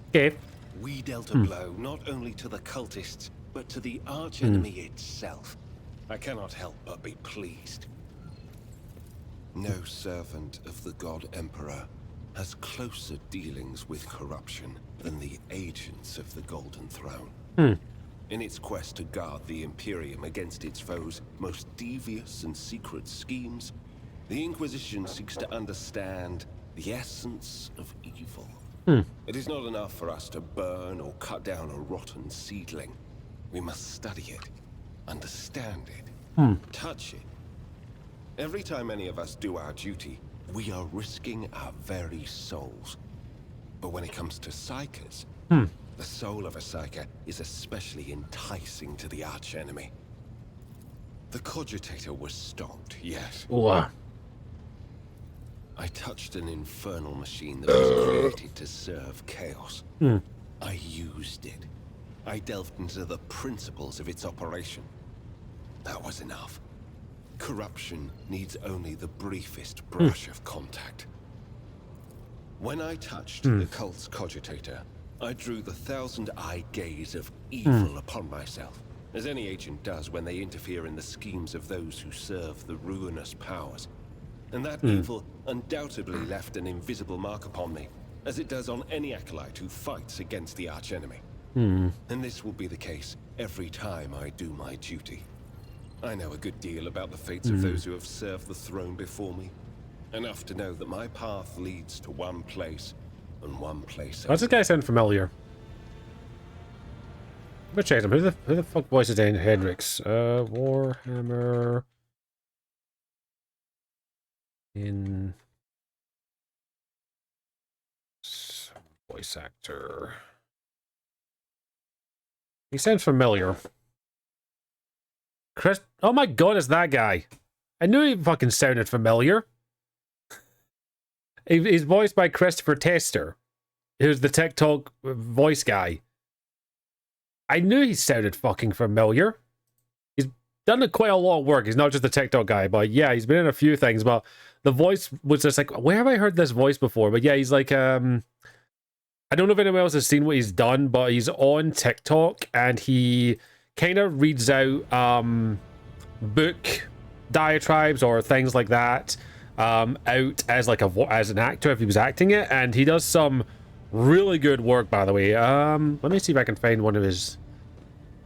Okay. We dealt a blow not only to the cultists, but to the archenemy itself. I cannot help but be pleased. No servant of the God Emperor has closer dealings with corruption than the agents of the Golden Throne. In its quest to guard the Imperium against its foes' most devious and secret schemes, the Inquisition seeks to understand the essence of evil. It is not enough for us to burn or cut down a rotten seedling. We must study it, understand it, touch it. Every time any of us do our duty, we are risking our very souls. But when it comes to psychers, the soul of a psyker is especially enticing to the archenemy. The cogitator was stopped, yes. I touched an infernal machine that was created to serve chaos. I used it. I delved into the principles of its operation. That was enough. Corruption needs only the briefest brush of contact. When I touched the cult's cogitator, I drew the thousand-eye gaze of evil upon myself, as any agent does when they interfere in the schemes of those who serve the ruinous powers. And that evil undoubtedly left an invisible mark upon me, as it does on any acolyte who fights against the archenemy. And this will be the case every time I do my duty. I know a good deal about the fates of those who have served the throne before me. Enough to know that my path leads to one place, and one place Why does this guy sound familiar? Let's check him. Who the fuck voices Hendrix? Warhammer in voice actor. He sounds familiar. Chris. Oh my god, it's that guy. I knew he fucking sounded familiar. He's voiced by Christopher Tester, who's the TikTok voice guy. I knew he sounded fucking familiar. He's done quite a lot of work. He's not just the TikTok guy, but yeah, he's been in a few things. But the voice was just like, where have I heard this voice before? But yeah, he's like, I don't know if anyone else has seen what he's done, but he's on TikTok and he kind of reads out book diatribes or things like that out as like as an actor if he was acting it, and he does some really good work, by the way. Let me see if I can find one of his,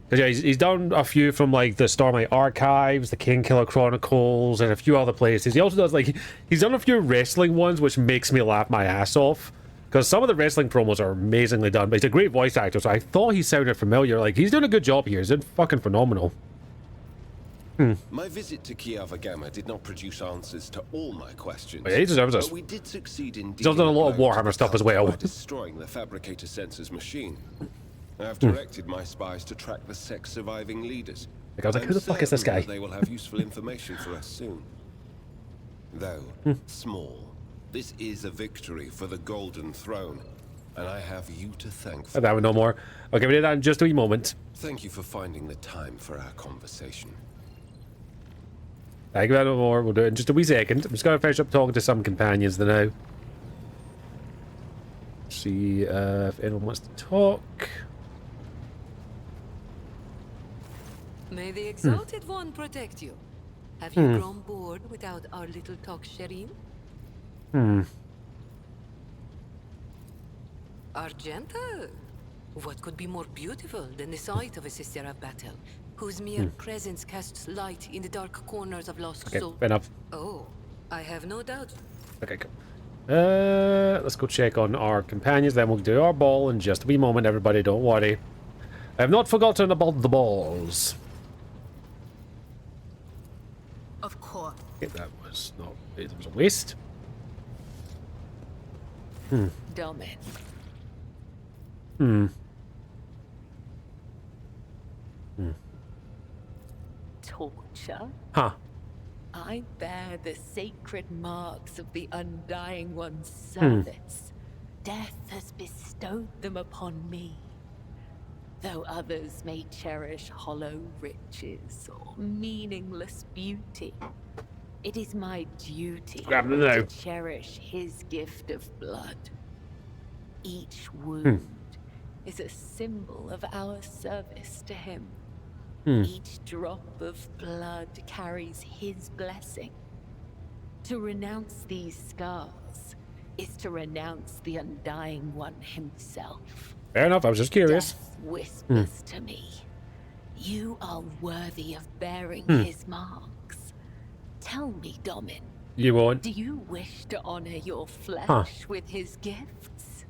because yeah, he's done a few from like the Stormlight Archives, the Kingkiller Chronicles, and a few other places. He also does like, he's done a few wrestling ones, which makes me laugh my ass off, because some of the wrestling promos are amazingly done. But he's a great voice actor, so I thought he sounded familiar. Like, he's doing a good job here. He's doing fucking phenomenal. My visit to Kiava Gamma did not produce answers to all my questions. But yeah, he deserves us. But we did succeed in He's also done a lot of Warhammer stuff as well. by destroying the fabricator sensor's machine. I have directed my spies to track the sect's surviving leaders. Like, I was like, who the fuck is this guy? They will have useful information for us soon. Though small, this is a victory for the Golden Throne, and I have you to thank for. That would no more. Okay, we did that in just a wee moment. Thank you for finding the time for our conversation. Thank you no more. We'll do it in just a wee second. I'm just going to finish up talking to some companions now. See if anyone wants to talk. May the Exalted One protect you. Have you grown bored without our little talk, Shireen? Argenta? What could be more beautiful than the sight of a sister of battle, whose mere presence casts light in the dark corners of lost souls? Fair enough. Oh, I have no doubt. Okay, cool. Let's go check on our companions, then we'll do our ball in just a wee moment, everybody, don't worry. I have not forgotten about the balls. Of course. Okay, that was not... It was a waste. Domin. Torture? Huh. I bear the sacred marks of the Undying One's service. Death has bestowed them upon me. Though others may cherish hollow riches or meaningless beauty, it is my duty to cherish his gift of blood. Each wound is a symbol of our service to him. Each drop of blood carries his blessing. To renounce these scars is to renounce the Undying One himself. Fair enough, I was just curious. Death whispers to me, you are worthy of bearing his marks. Tell me, Domin. You won't. Do you wish to honor your flesh with his gifts?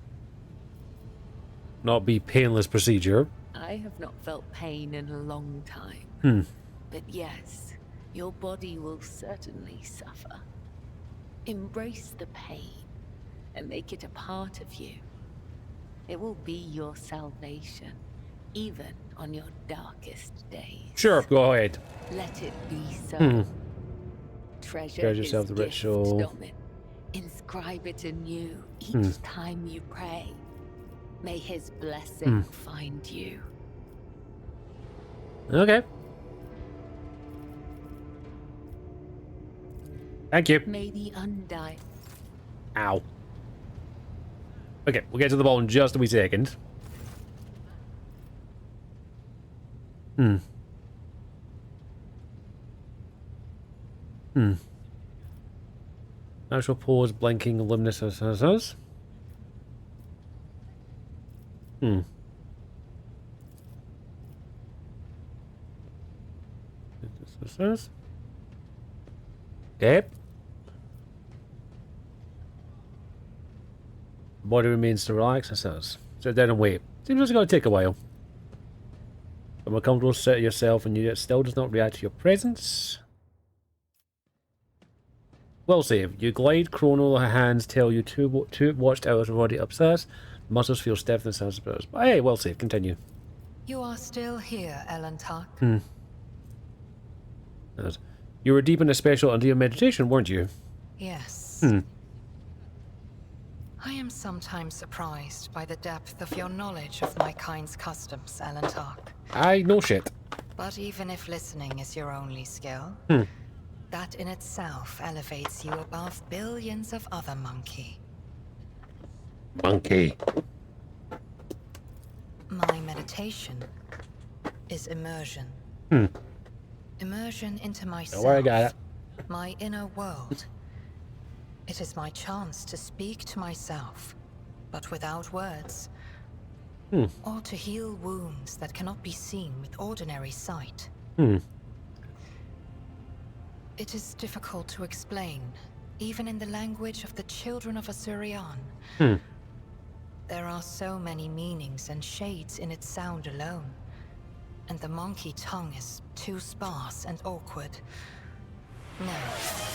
Not be painless procedure. I have not felt pain in a long time. But yes, your body will certainly suffer. Embrace the pain and make it a part of you. It will be your salvation, even on your darkest days. Sure, go ahead. Let it be so. Treasure yourself the his ritual. gift, Domin. Inscribe it anew each time you pray. May his blessing find you. Okay. Thank you. May the undying. Ow. Okay, we'll get to the ball in just a wee second. Natural pause, blinking, luminescence. Okay. Body remains to relax, it says. Sit down and wait. Seems it's going to take a while. But more comfortable, sit yourself and it still does not react to your presence. Well saved. You glide, chrono hands tell you two watchtowers are already upstairs. Muscles feel stiff and sounds surprised. But hey, well saved. Continue. You are still here, Elentark. You were deep in a special under your meditation, weren't you? Yes. I am sometimes surprised by the depth of your knowledge of my kind's customs, Elentark. I know shit. But even if listening is your only skill, that in itself elevates you above billions of other monkey. Monkey. My meditation is immersion. Immersion into myself. Oh, I got it. My inner world. It is my chance to speak to myself, but without words. Or to heal wounds that cannot be seen with ordinary sight. It is difficult to explain, even in the language of the children of Asurian. There are so many meanings and shades in its sound alone. And the monkey tongue is too sparse and awkward. No.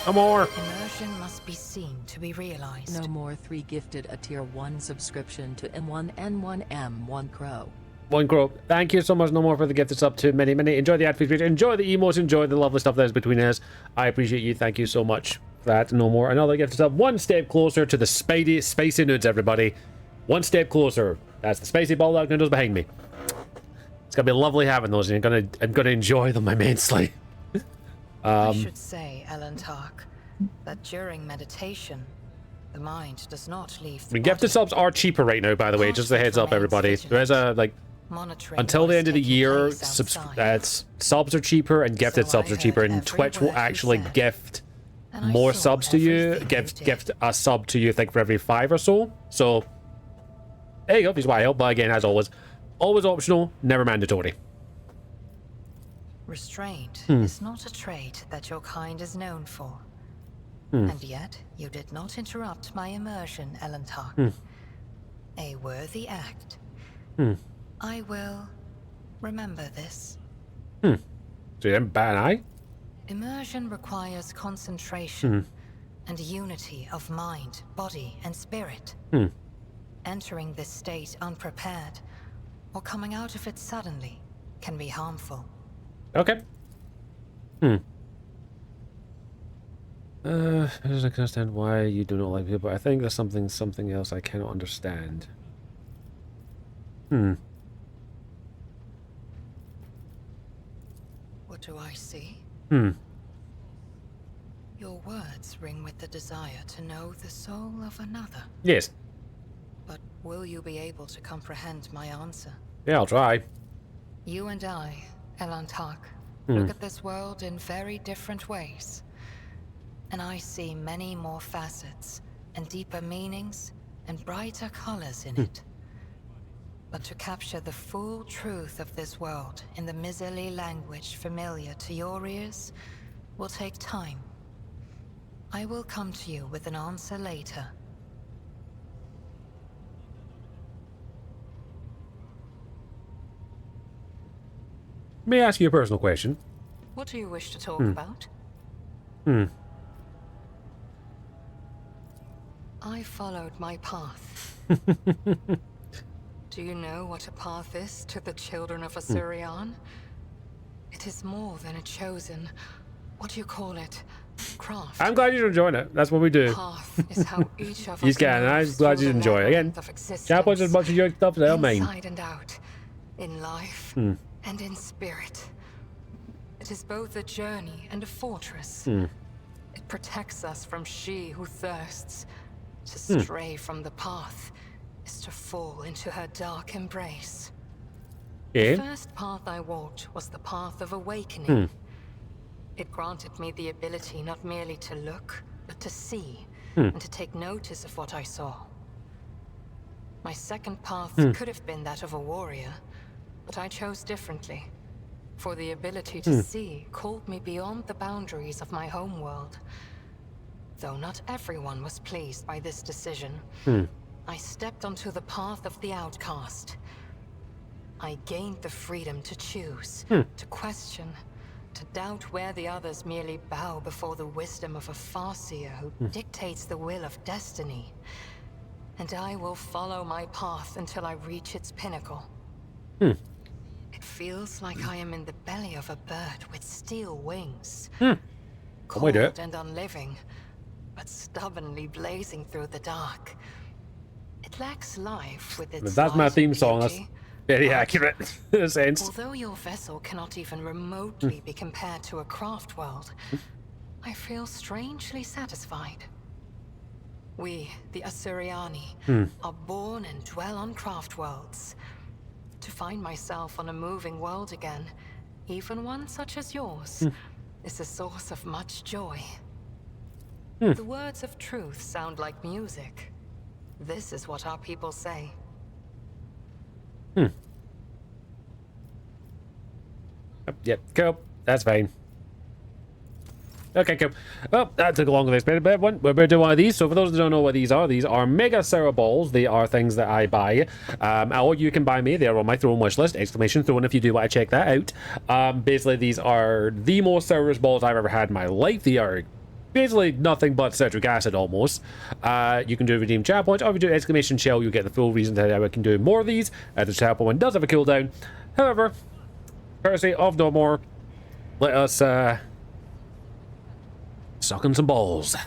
No more. Immersion must be seen to be realized. No more 3 gifted a tier 1 subscription to M1N1M1 Crow. One Crow, thank you so much. No more for the gift. It's up to many. Enjoy the ad-free feature. Enjoy the emotes. Enjoy the lovely stuff that is between us. I appreciate you. Thank you so much for that. No more. Another gift. It's up one step closer to the spacey nudes, everybody. One step closer. That's the spacey ball dog noodles behind me. It's gonna be lovely having those, and I'm gonna enjoy them immensely. I should say, Elentark, that during meditation, the mind does not leave the Gifted subs are cheaper right now, by the way. Just a heads up, everybody. There is a until the end of the year, subs are cheaper and gifted subs are cheaper, and Twitch will actually gift more subs to you. Gift a sub to you, I think, for every 5 or so. So there you go. If he's why I help, but again, as always optional, never mandatory. Restraint is not a trait that your kind is known for. And yet, you did not interrupt my immersion, Elantark. A worthy act. I will remember this. So you didn't bat an eye? Immersion requires concentration and unity of mind, body, and spirit. Entering this state unprepared or coming out of it suddenly can be harmful. Okay. I don't understand why you do not like people. I think there's something else I cannot understand. What do I see? Your words ring with the desire to know the soul of another. Yes. But will you be able to comprehend my answer? Yeah, I'll try. You and I, Elantark, look at this world in very different ways. And I see many more facets, and deeper meanings, and brighter colors in it. But to capture the full truth of this world in the miserly language familiar to your ears will take time. I will come to you with an answer later. May I ask you a personal question? What do you wish to talk about? I followed my path. Do you know what a path is to the children of Asurian? It is more than a chosen, what do you call it, craft. I'm glad you're enjoying it. That's what we do. Path is how each of He's us getting it. I'm moves glad through you the enjoy it. Again, labyrinth of existence, can't put as much of your stuff as I mean. inside and out, in life and in spirit. It is both a journey and a fortress. It protects us from she who thirsts. To stray from the path is to fall into her dark embrace. Yeah. The first path I walked was the path of awakening. It granted me the ability not merely to look, but to see, and to take notice of what I saw. My second path could have been that of a warrior, but I chose differently. For the ability to see called me beyond the boundaries of my homeworld. Though not everyone was pleased by this decision, I stepped onto the path of the outcast. I gained the freedom to choose, to question, to doubt where the others merely bow before the wisdom of a farseer who dictates the will of destiny. And I will follow my path until I reach its pinnacle. It feels like I am in the belly of a bird with steel wings. Cold and unliving, but stubbornly blazing through the dark. It lacks life with its That's my light theme and song. That's beauty. very accurate in a sense. Although your vessel cannot even remotely be compared to a craft world, I feel strangely satisfied. We, the Asuriani, are born and dwell on craft worlds. To find myself on a moving world again, even one such as yours, is a source of much joy. The words of truth sound like music. This is what our people say. Yep, cool. That's fine. Okay, cool. Well, that took longer than expected, but we're going to do one of these. So for those that don't know what these are Mega Sarah Balls. They are things that I buy. Or you can buy me. They're on my Throne wish list. Exclamation Throne if you do want to check that out. Basically, these are the most Sarah's balls I've ever had in my life. They are basically nothing but citric acid almost. You can do redeem chat points, or if you do exclamation shell, you'll get the full reason that I can do more of these. The chat point does have a cooldown. However, courtesy of no more, let us suck on some balls.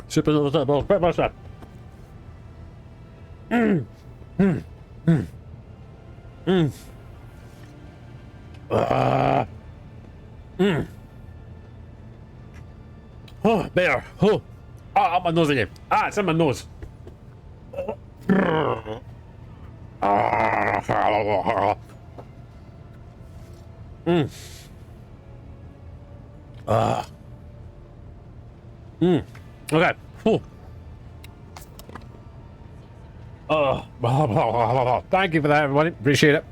Sip another ball. Quite much that. Oh, better. Oh, ah, up my nose again. Ah, it's in my nose. Mm. Okay. Thank you for that, everybody. Appreciate it.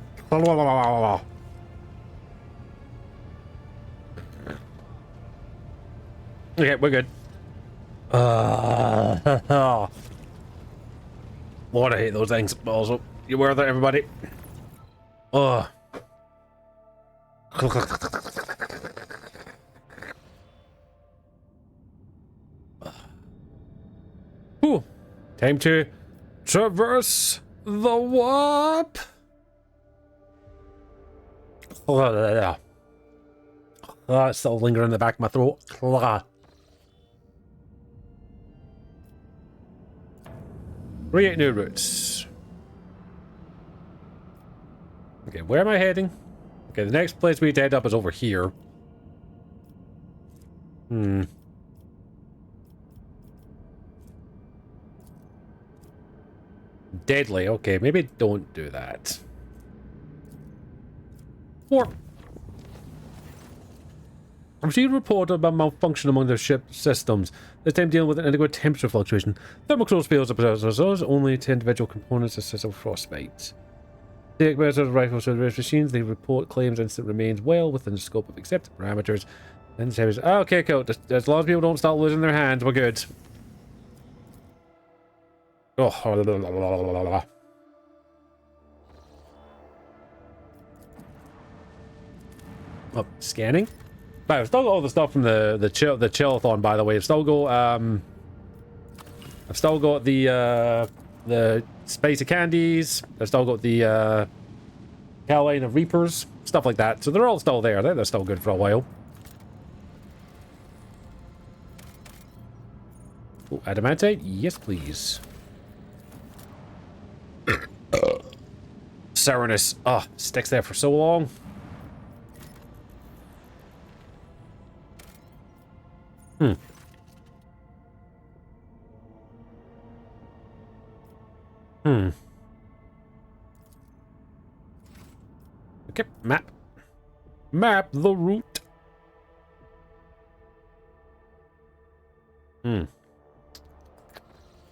Okay, we're good. Lord, I hate those things. But also, you worth it, everybody. Oh. Whew. Time to traverse the warp. Oh, it's still lingering in the back of my throat. Create new routes. Okay, where am I heading? Okay, the next place we need to head up is over here. Deadly. Okay, maybe don't do that. Warp. I've received a report about malfunction among the ship systems. This time dealing with an inadequate temperature fluctuation. Thermal close fails to only to individual components assist with frostbite. The experts of rifle service machines, they report claims incident remains well within the scope of accepted parameters. And says, okay, cool. As long as people don't start losing their hands, we're good. Oh, oh, scanning. But I've still got all the stuff from the chillathon, by the way. I've still got the Space of Candies. I've still got the Carolina Reapers, stuff like that. So they're all still there. They're still good for a while. Oh, adamantite? Yes, please. Sourness. Oh, sticks there for so long. Okay, map. Map the route. Yeah,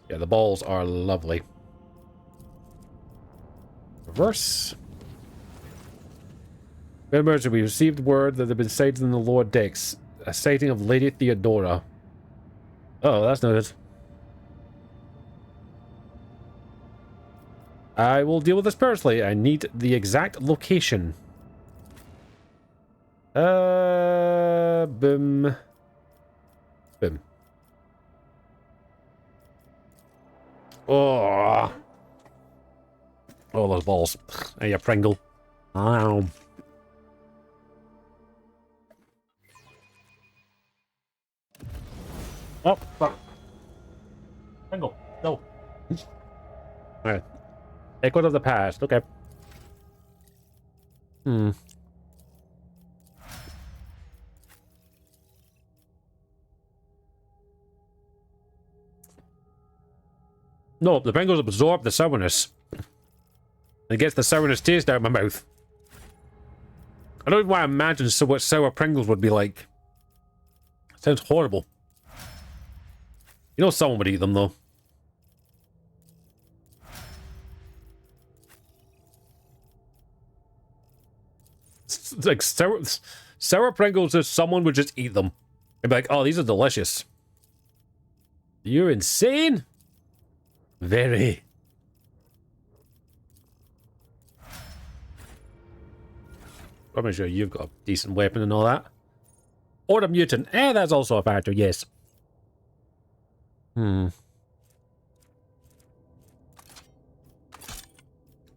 the balls are lovely. Reverse. Emergency, we received word that they've been sighted in the lower decks. A sighting of Lady Theodora. Oh, that's noted. I will deal with this personally. I need the exact location. Boom. Boom. Oh. Oh, those balls. Hey, you Pringle. Ow. Oh, fuck. Pringle, no. Alright. Echo of the past. Okay. No, the Pringles absorb the sourness. It gets the sourness taste out of my mouth. I don't know why I imagine what sour Pringles would be like. It sounds horrible. You know someone would eat them, though. It's like sour Pringles, if someone would just eat them. They'd be like, oh, these are delicious. You're insane? Very. I'm sure you've got a decent weapon and all that. Or a mutant. That's also a factor, yes.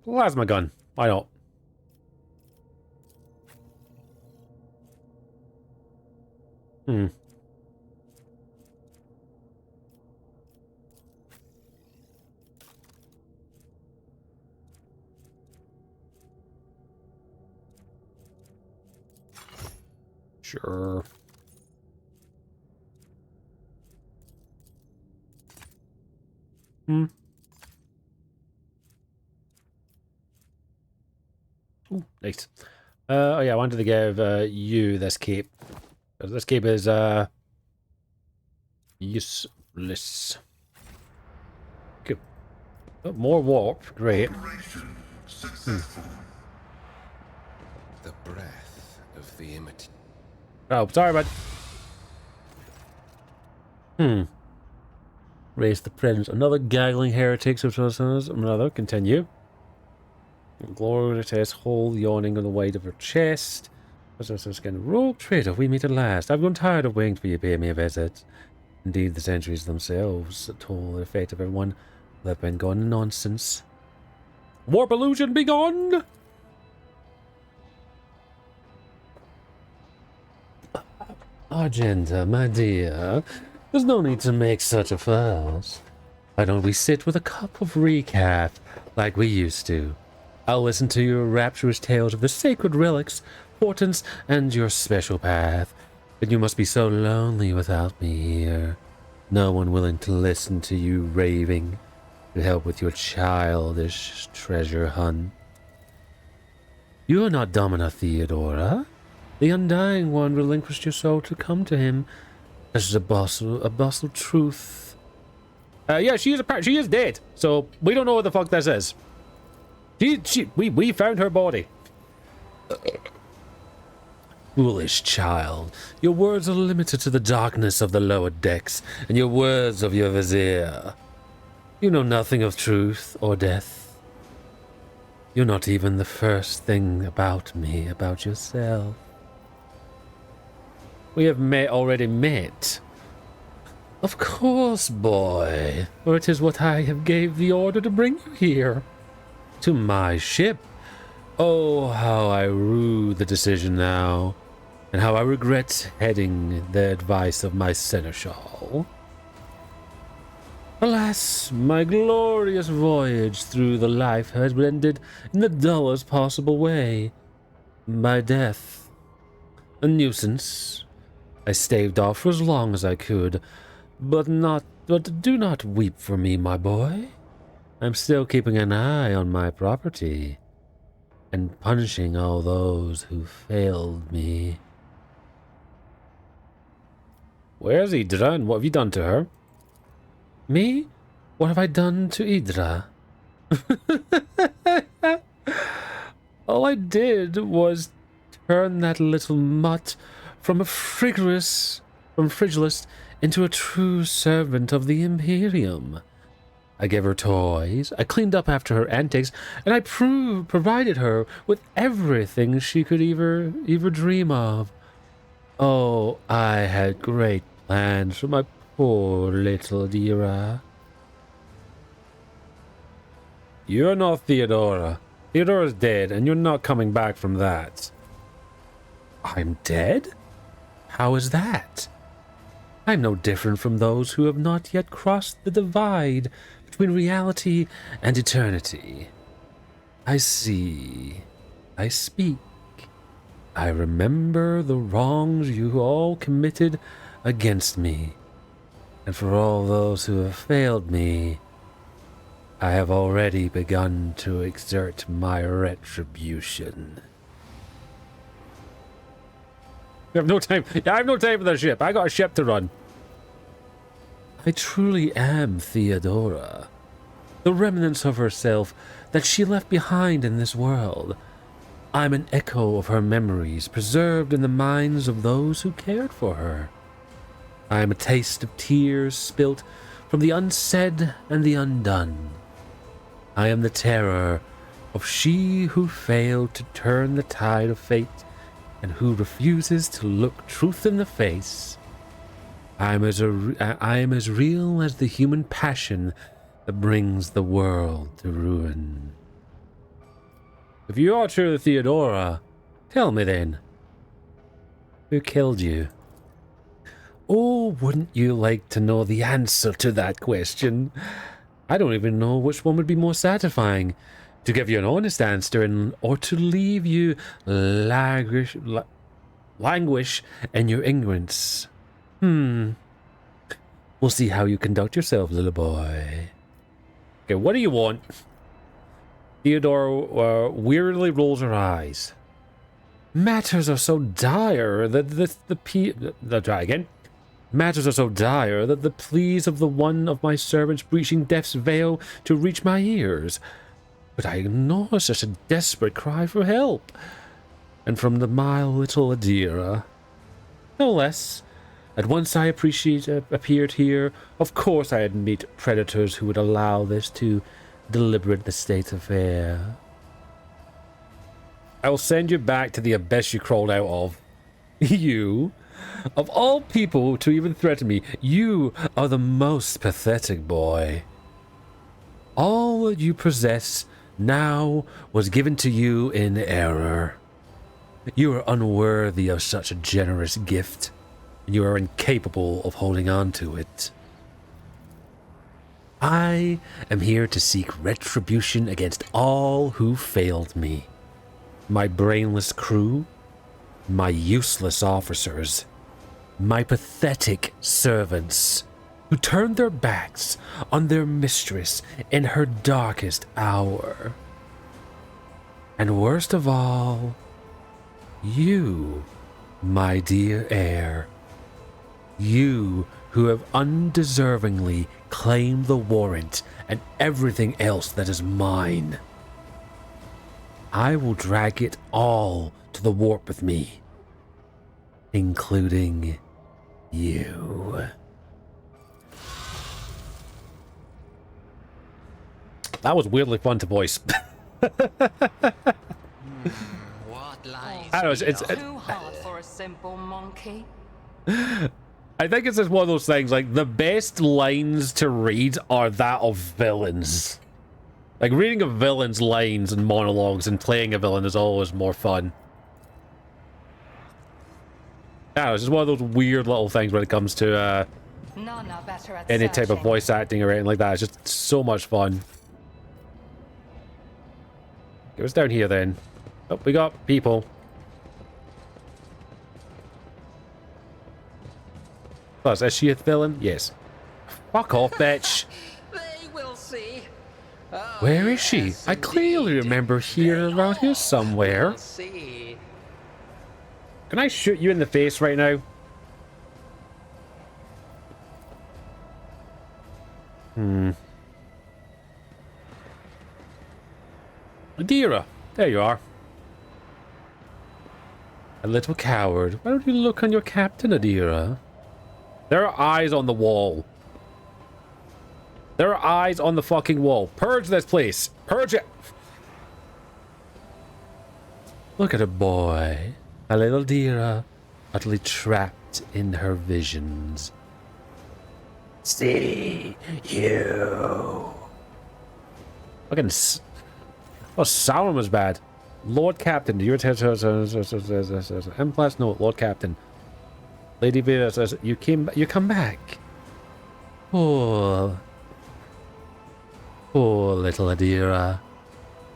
Plasma gun. Why not? Sure. Ooh, nice. Oh yeah, I wanted to give you this cape. This cape is useless. Cool. Oh, more warp. Great. The breath of the image. Oh, sorry, bud. Raise the presence. Another gaggling heretic. Another. Continue. Glory test. Hole yawning on the weight of her chest. Skin. Rogue trader, we meet at last. I've grown tired of waiting for you to pay me a visit. Indeed, the centuries themselves told the fate of everyone. They've been gone nonsense. Warp illusion be gone! Argenta, my dear, there's no need to make such a fuss. Why don't we sit with a cup of recap, like we used to? I'll listen to your rapturous tales of the sacred relics, portents, and your special path. But you must be so lonely without me here. No one willing to listen to you raving, to help with your childish treasure hunt. You are not Domina Theodora. The Undying One relinquished your soul to come to him. This is a bustle truth. Yeah, she is dead. So we don't know what the fuck this is. We found her body. Foolish child, your words are limited to the darkness of the lower decks, and your words of your vizier. You know nothing of truth or death. You're not even the first thing about me, about yourself. We have already met. Of course, boy, for it is what I have gave the order to bring you here. To my ship. Oh, how I rue the decision now, and how I regret heeding the advice of my seneschal. Alas, my glorious voyage through the life has ended in the dullest possible way. By death. A nuisance. I staved off for as long as I could, but do not weep for me, my boy. I'm still keeping an eye on my property, and punishing all those who failed me. Where's Idra, and what have you done to her? Me? What have I done to Idra? All I did was turn that little mutt from a frigorous into a true servant of the Imperium. I gave her toys, I cleaned up after her antics, and I provided her with everything she could ever dream of. Oh, I had great plans for my poor little Dira. You're not Theodora. Theodora's dead, and you're not coming back from that. I'm dead? How is that? I'm no different from those who have not yet crossed the divide between reality and eternity. I see. I speak. I remember the wrongs you all committed against me. And for all those who have failed me, I have already begun to exert my retribution. I have no time. I have no time for the ship. I got a ship to run. I truly am Theodora. The remnants of herself that she left behind in this world. I'm an echo of her memories, preserved in the minds of those who cared for her. I am a taste of tears spilt from the unsaid and the undone. I am the terror of she who failed to turn the tide of fate and who refuses to look truth in the face. I am as real as the human passion that brings the world to ruin. If you are truly Theodora, tell me then, who killed you? Oh, wouldn't you like to know the answer to that question? I don't even know which one would be more satisfying, to give you an honest answer or to leave you languish in your ignorance. We'll see how you conduct yourself, little boy. Okay, what do you want? Theodore wearily rolls her eyes. Matters are so dire that Matters are so dire that the pleas of the one of my servants breaching death's veil to reach my ears. But I ignore such a desperate cry for help. And from the mild little Adira. No less. At once I appeared here. Of course I'd meet predators who would allow this to deliberate the state affair. I will send you back to the abyss you crawled out of. You, of all people to even threaten me, you are the most pathetic boy. All that you possess now was given to you in error. You are unworthy of such a generous gift, and you are incapable of holding on to it. I am here to seek retribution against all who failed me. My brainless crew, my useless officers, my pathetic servants, who turned their backs on their mistress in her darkest hour. And worst of all, you, my dear heir, you who have undeservingly claimed the warrant and everything else that is mine. I will drag it all to the warp with me, including you. That was weirdly fun to voice. What lies? I don't know, it's Too hard for a simple monkey. I think it's just one of those things, like, the best lines to read are that of villains. Like, reading a villain's lines and monologues and playing a villain is always more fun. Yeah, it's just one of those weird little things when it comes to None are better at any type of searching. voice acting or anything like that. It's just so much fun. Get us down here then. Oh, we got people. Plus, is she a villain? Yes. Fuck off, bitch. They will see. Where is she? yes, I clearly indeed. remember here They around here all somewhere. will see. Can I shoot you in the face right now? Adira, there you are. A little coward. Why don't you look on your captain, Adira? There are eyes on the wall. There are eyes on the fucking wall. Purge this place. Purge it. Look at a boy. A little Adira, utterly trapped in her visions. See you. Fucking. Oh, Sauron was bad. Lord Captain, do you return to M plus? No, Lord Captain. Lady Vera says you come back. Poor little Adira.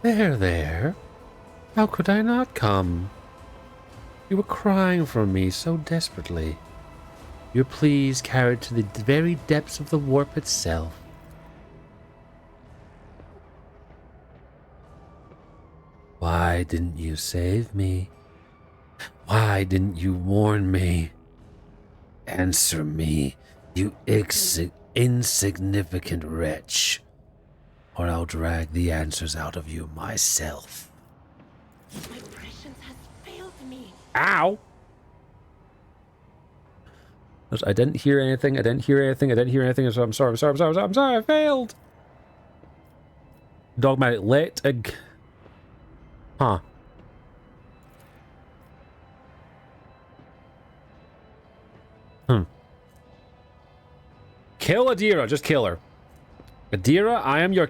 There. How could I not come? You were crying for me so desperately. Your pleas carried to the very depths of the warp itself. Why didn't you save me? Why didn't you warn me? Answer me, you insignificant wretch, or I'll drag the answers out of you myself. My prescience has failed me. Ow! I didn't hear anything, so I'm sorry, I failed! Dogmatic, Huh. Kill Adira, just kill her. Adira, I am your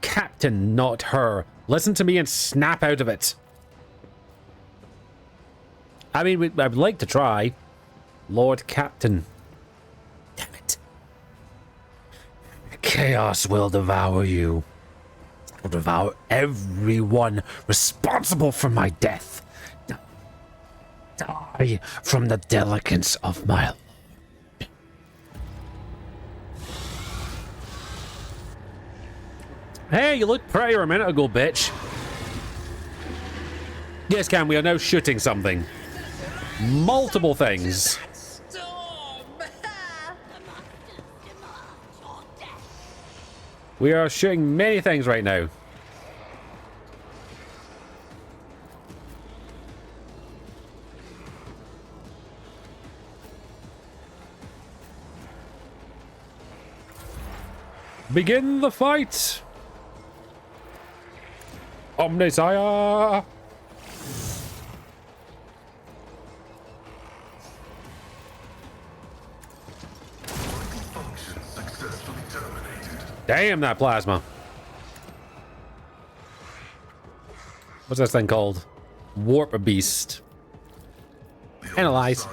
captain, not her. Listen to me and snap out of it. I mean, I'd like to try. Lord Captain. Damn it. Chaos will devour you. Will devour everyone responsible for my death. Die from the delicance of my... Hey, you looked prettier a minute ago, bitch. Yes, Cam, we are now shooting something. Multiple things. We are shooting many things right now. Begin the fight! Omnisire! Damn, that plasma. What's this thing called? Warp Beast. Analyze.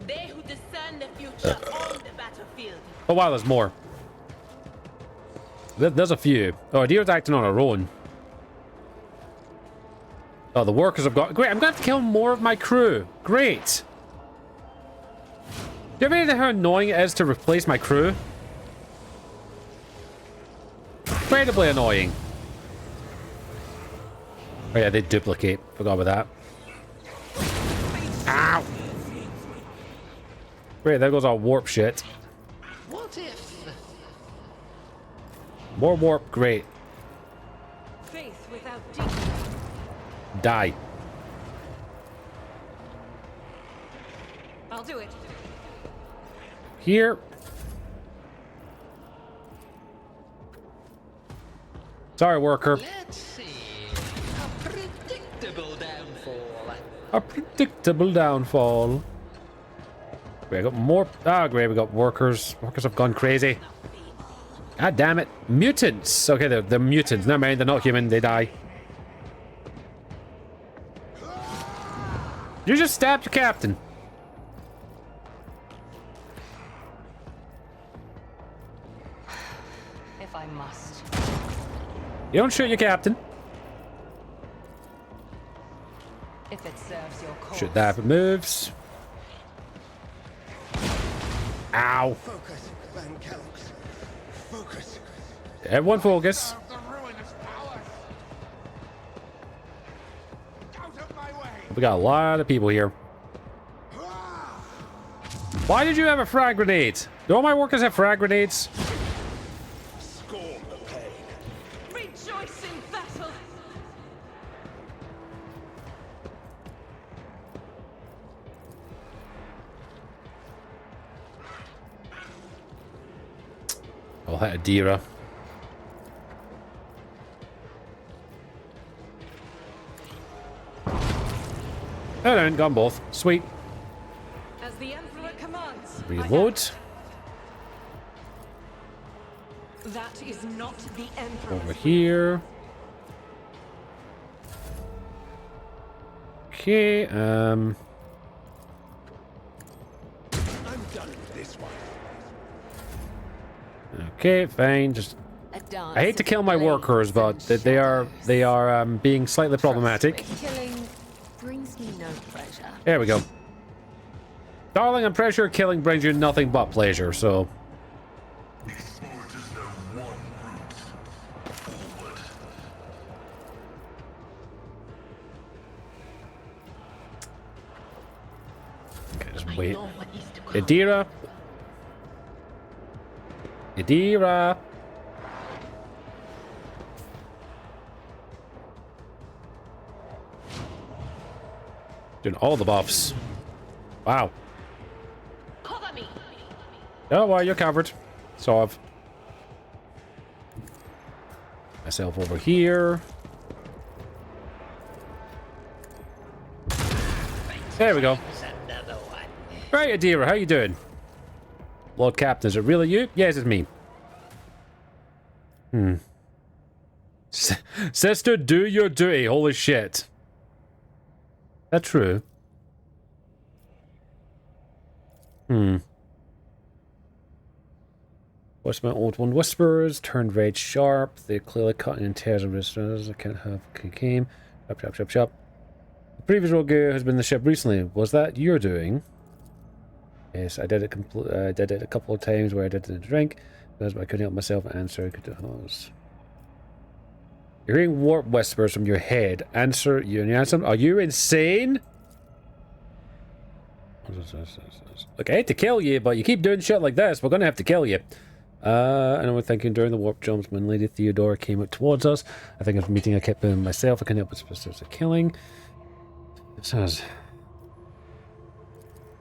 They who discern the future on the battlefield. Oh wow, there's more. There's a few. Oh, Adira's acting on her own. Oh, the workers have got... Great, I'm going to have to kill more of my crew. Great. Do you have any idea how annoying it is to replace my crew? Incredibly annoying. Oh yeah, they duplicate. Forgot about that. Ow! Great, there goes our warp shit. What if? More warp, great. Faith without deep. Die. I'll do it. Here. Sorry, worker. Let's see. A predictable downfall. A predictable downfall. We got more. Ah, great. We got workers. Workers have gone crazy. God damn it. Mutants. Okay, they're mutants. Never mind. They're not human. They die. You just stabbed your captain. If I must. You don't shoot your captain. If it serves your cause. Shoot that if it moves. Ow. Focus, Van Kellogg's. Focus. Everyone focus. We got a lot of people here. Why did you have a frag grenade? Do all my workers have frag grenades? Scorn the pain. Rejoice in battle. I'll hit Adira. Oh, no, got them both. Sweet. As the Emperor commands. Reload. That is not the Emperor. Over here. Okay, I'm done with this one. okay, fine. Just I hate to kill my workers, but they are being slightly problematic. Killing brings me no pleasure. There we go. Darling, I'm pretty sure killing brings you nothing but pleasure, so... Okay, just wait. Adira. Adira. Doing all the buffs. Wow. Cover me. Oh, well, you're covered. So I've... myself over here. There we go. Another one. Right, Adira, how you doing? Lord Captain, is it really you? Yes, it's me. Sister, do your duty. Holy shit. That's true. What's my old one? Whispers turned red sharp. They're clearly cutting in tears of resistance. I can't have came. Chop, chop, chop, chop. The previous rogue has been the ship recently. Was that your doing? Yes, I did it. I did it a couple of times where I didn't drink, because I couldn't help myself and answer. I could do hoes. You're hearing warp whispers from your head. Answer. You answer. Are you insane? Look, I hate to kill you, but you keep doing shit like this, we're gonna have to kill you. And we're thinking during the warp jumps when Lady Theodora came up towards us. I think of meeting I kept blaming myself. I couldn't help but specifics of killing. It says,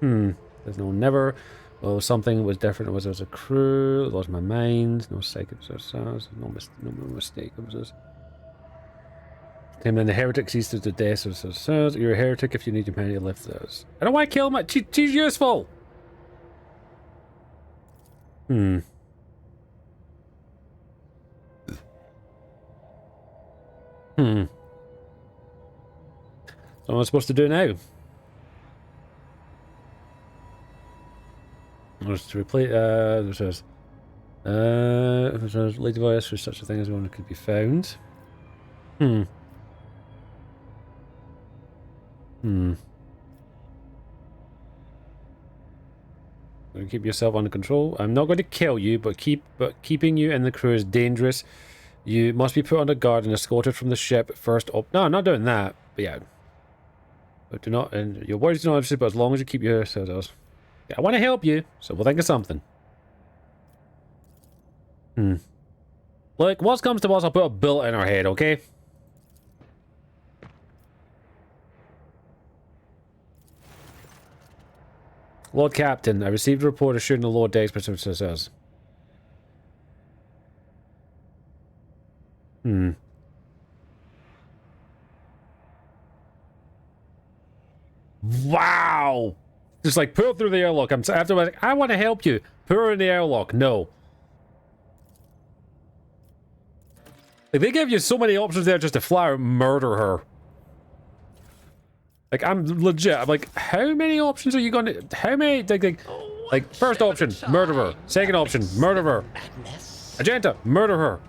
there's no never. Well, something was different. It was a crew. Lost my mind. No psychic. No mistake. It was this. And then the heretic ceases to death. So you're a heretic if you need humanity to lift those. I don't want to kill my. She's useful. So what am I supposed to do now? Just to replace. It says Lady Voice for such a thing as one could be found. Keep yourself under control. I'm not going to kill you, but keeping you in the crew is dangerous. You must be put under guard and escorted from the ship first up. No, I'm not doing that. But yeah. But do not, and your words do not interested, but as long as you keep your selves. Yeah, I want to help you, so we'll think of something. Like, what comes to us, I'll put a bullet in our head, okay? Lord Captain, I received a report assuring the Lord Dex says. Wow! Just like, put her through the airlock. I want to help you. Put her in the airlock. No. Like, they give you so many options there just to flat out murder her. Like, I'm legit. I'm like, how many options are you going to... How many... Like, first option, murder her. Second option, murder her. Agenta, murder her.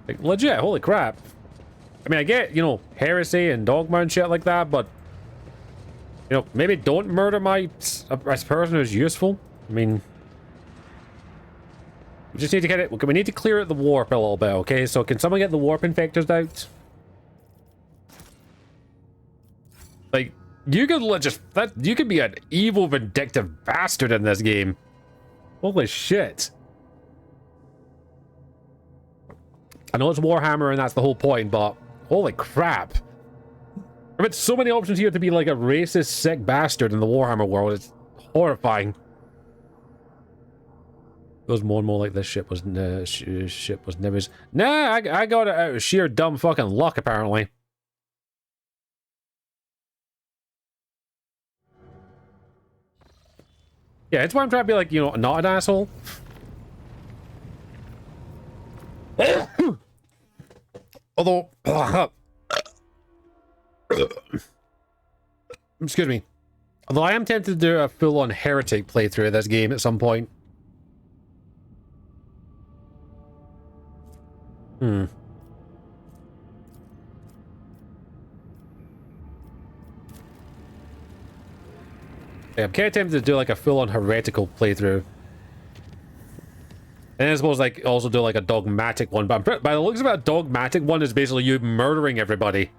Like, legit, holy crap. I mean, I get, you know, heresy and dogma and shit like that, but... You know, maybe don't murder a person who's useful. I mean... We just need to get it... We need to clear out the warp a little bit, okay? So, can someone get the warp infectors out? Like, you could just... you could be an evil, vindictive bastard in this game. Holy shit. I know it's Warhammer and that's the whole point, but... Holy crap. I've had so many options here to be like a racist, sick bastard in the Warhammer world. It's horrifying. It was more and more like this ship was never... Nah, I got it out of sheer dumb fucking luck, apparently. Yeah, it's why I'm trying to be like, you know, not an asshole. Although... excuse me. Although I am tempted to do a full-on heretic playthrough of this game at some point. Yeah, I'm kind of tempted to do like a full-on heretical playthrough. And I suppose like also do like a dogmatic one, but by the looks of it, a dogmatic one is basically you murdering everybody.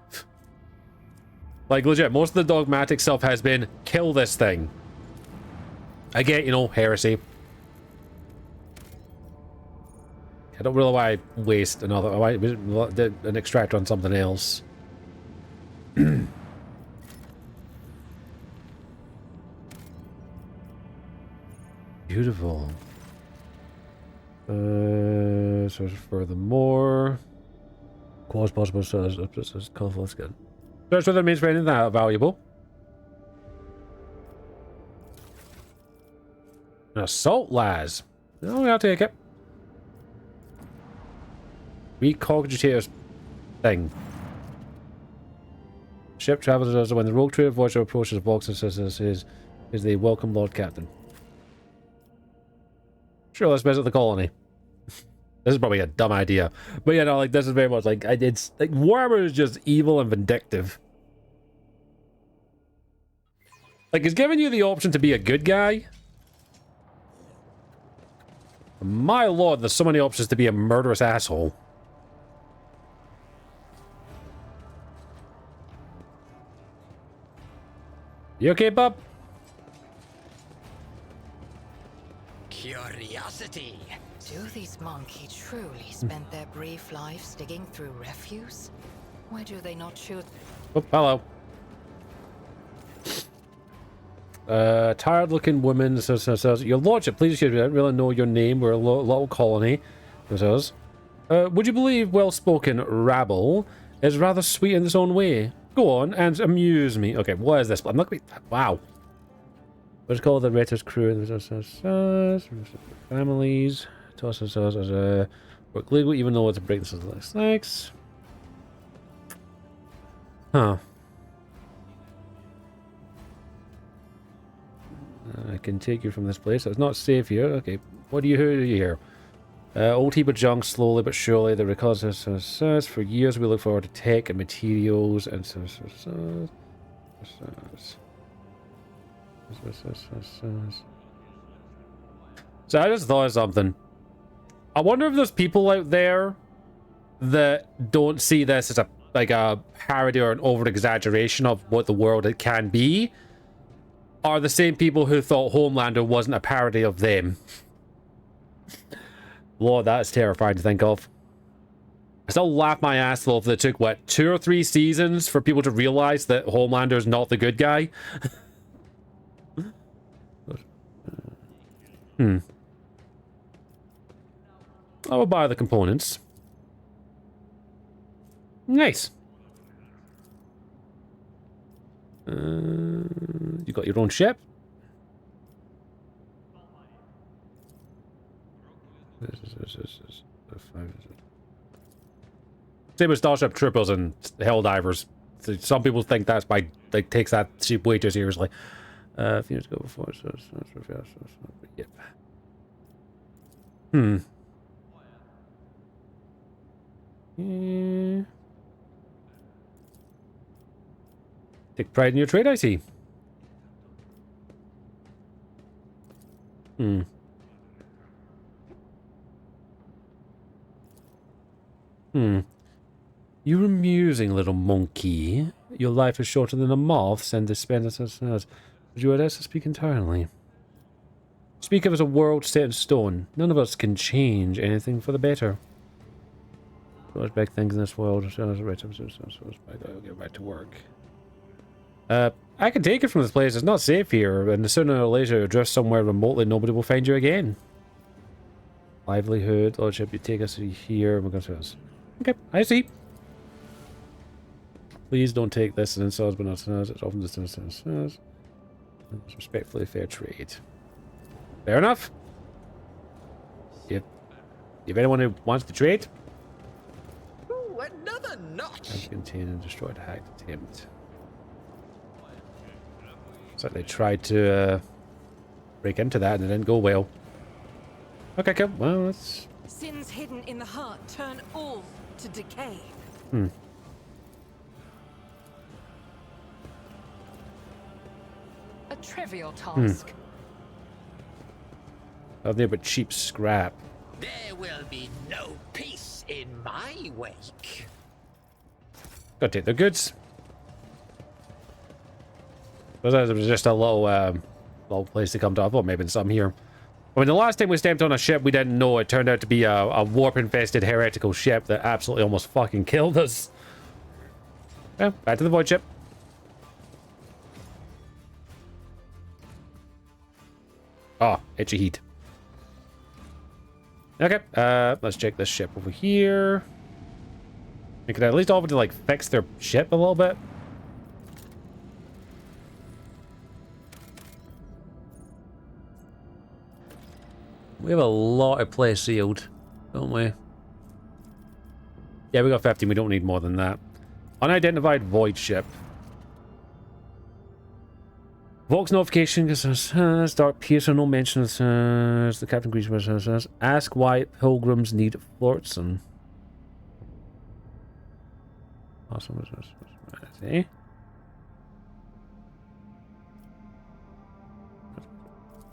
Like legit, most of the dogmatic stuff has been kill this thing. I get, you know, heresy. I don't really want to waste an extractor on something else. Beautiful. So furthermore, cause possible colorful. That's good. Search for the means for anything that valuable. An assault las. Oh, I'll take it. Recogitator's thing. Ship travels as when the rogue trader voyager approaches the box and says is the welcome Lord Captain. Sure, let's visit the colony. This is probably a dumb idea. But yeah, no, like, this is very much like, it's, like, Warhammer is just evil and vindictive. Like, it's giving you the option to be a good guy. My lord, there's so many options to be a murderous asshole. You okay, bub? Curiosity. Do these monkey truly spend their brief lives digging through refuse? Why do they not shoot? Oh, hello. Tired-looking woman says, Your Lordship, please, you don't really know your name. We're a little colony. Says, would you believe well-spoken rabble is rather sweet in its own way? Go on and amuse me. Okay, what is this? I'm not. Wow. What's called the Retter's crew? Families. Work legal, even though it's a break. This is like snakes. Huh. I can take you from this place. It's not safe here. Okay, what do you hear? Old heap of junk, slowly but surely. The records for years we look forward to tech and materials and so I just thought of something. I wonder if there's people out there that don't see this as a parody or an over-exaggeration of what the world it can be, are the same people who thought Homelander wasn't a parody of them. Lord, that's terrifying to think of. I still laugh my ass off that it took, what, 2 or 3 seasons for people to realize that Homelander's not the good guy? I will buy the components. Nice. You got your own ship? Same with Starship Troopers and Helldivers. Some people think that's by takes that ship way too seriously. If you need to go before, yep. Yeah. Take pride in your trade, I see. You're amusing, little monkey. Your life is shorter than a moth's, and this spends us. Would you let us speak entirely? Speak of as a world set in stone. None of us can change anything for the better. Those big things in this world. I'll get back to work. I can take it from this place. It's not safe here, and sooner or later, drift somewhere remotely, nobody will find you again. Livelihood, lordship, you take us here. We're going to us. Okay, I see. Please don't take this as insults, but not as it's often just as respectfully fair trade. Fair enough. If anyone who wants to trade, Ooh, another notch. Contain and destroy the hacked attempt. It's like they tried to break into that and it didn't go well. Okay, cool. Well, that's... Sins hidden in the heart turn all to decay. A trivial task. Nothing but cheap scrap. There will be no peace in my wake. Gotta take the goods. But that was just a little place to come to. I thought maybe some here. I mean, the last time we stepped on a ship, we didn't know it turned out to be a warp-infested heretical ship that absolutely almost fucking killed us. Yeah, back to the void ship. Oh, itchy heat. Okay, let's check this ship over here. We could at least offer to, like, fix their ship a little bit. We have a lot of place sealed, don't we? Yeah, we got 15. We don't need more than that. Unidentified void ship. Vox notification says Dark Piercer, no mention says the Captain Greaser says ask why pilgrims need Flotsam. Awesome.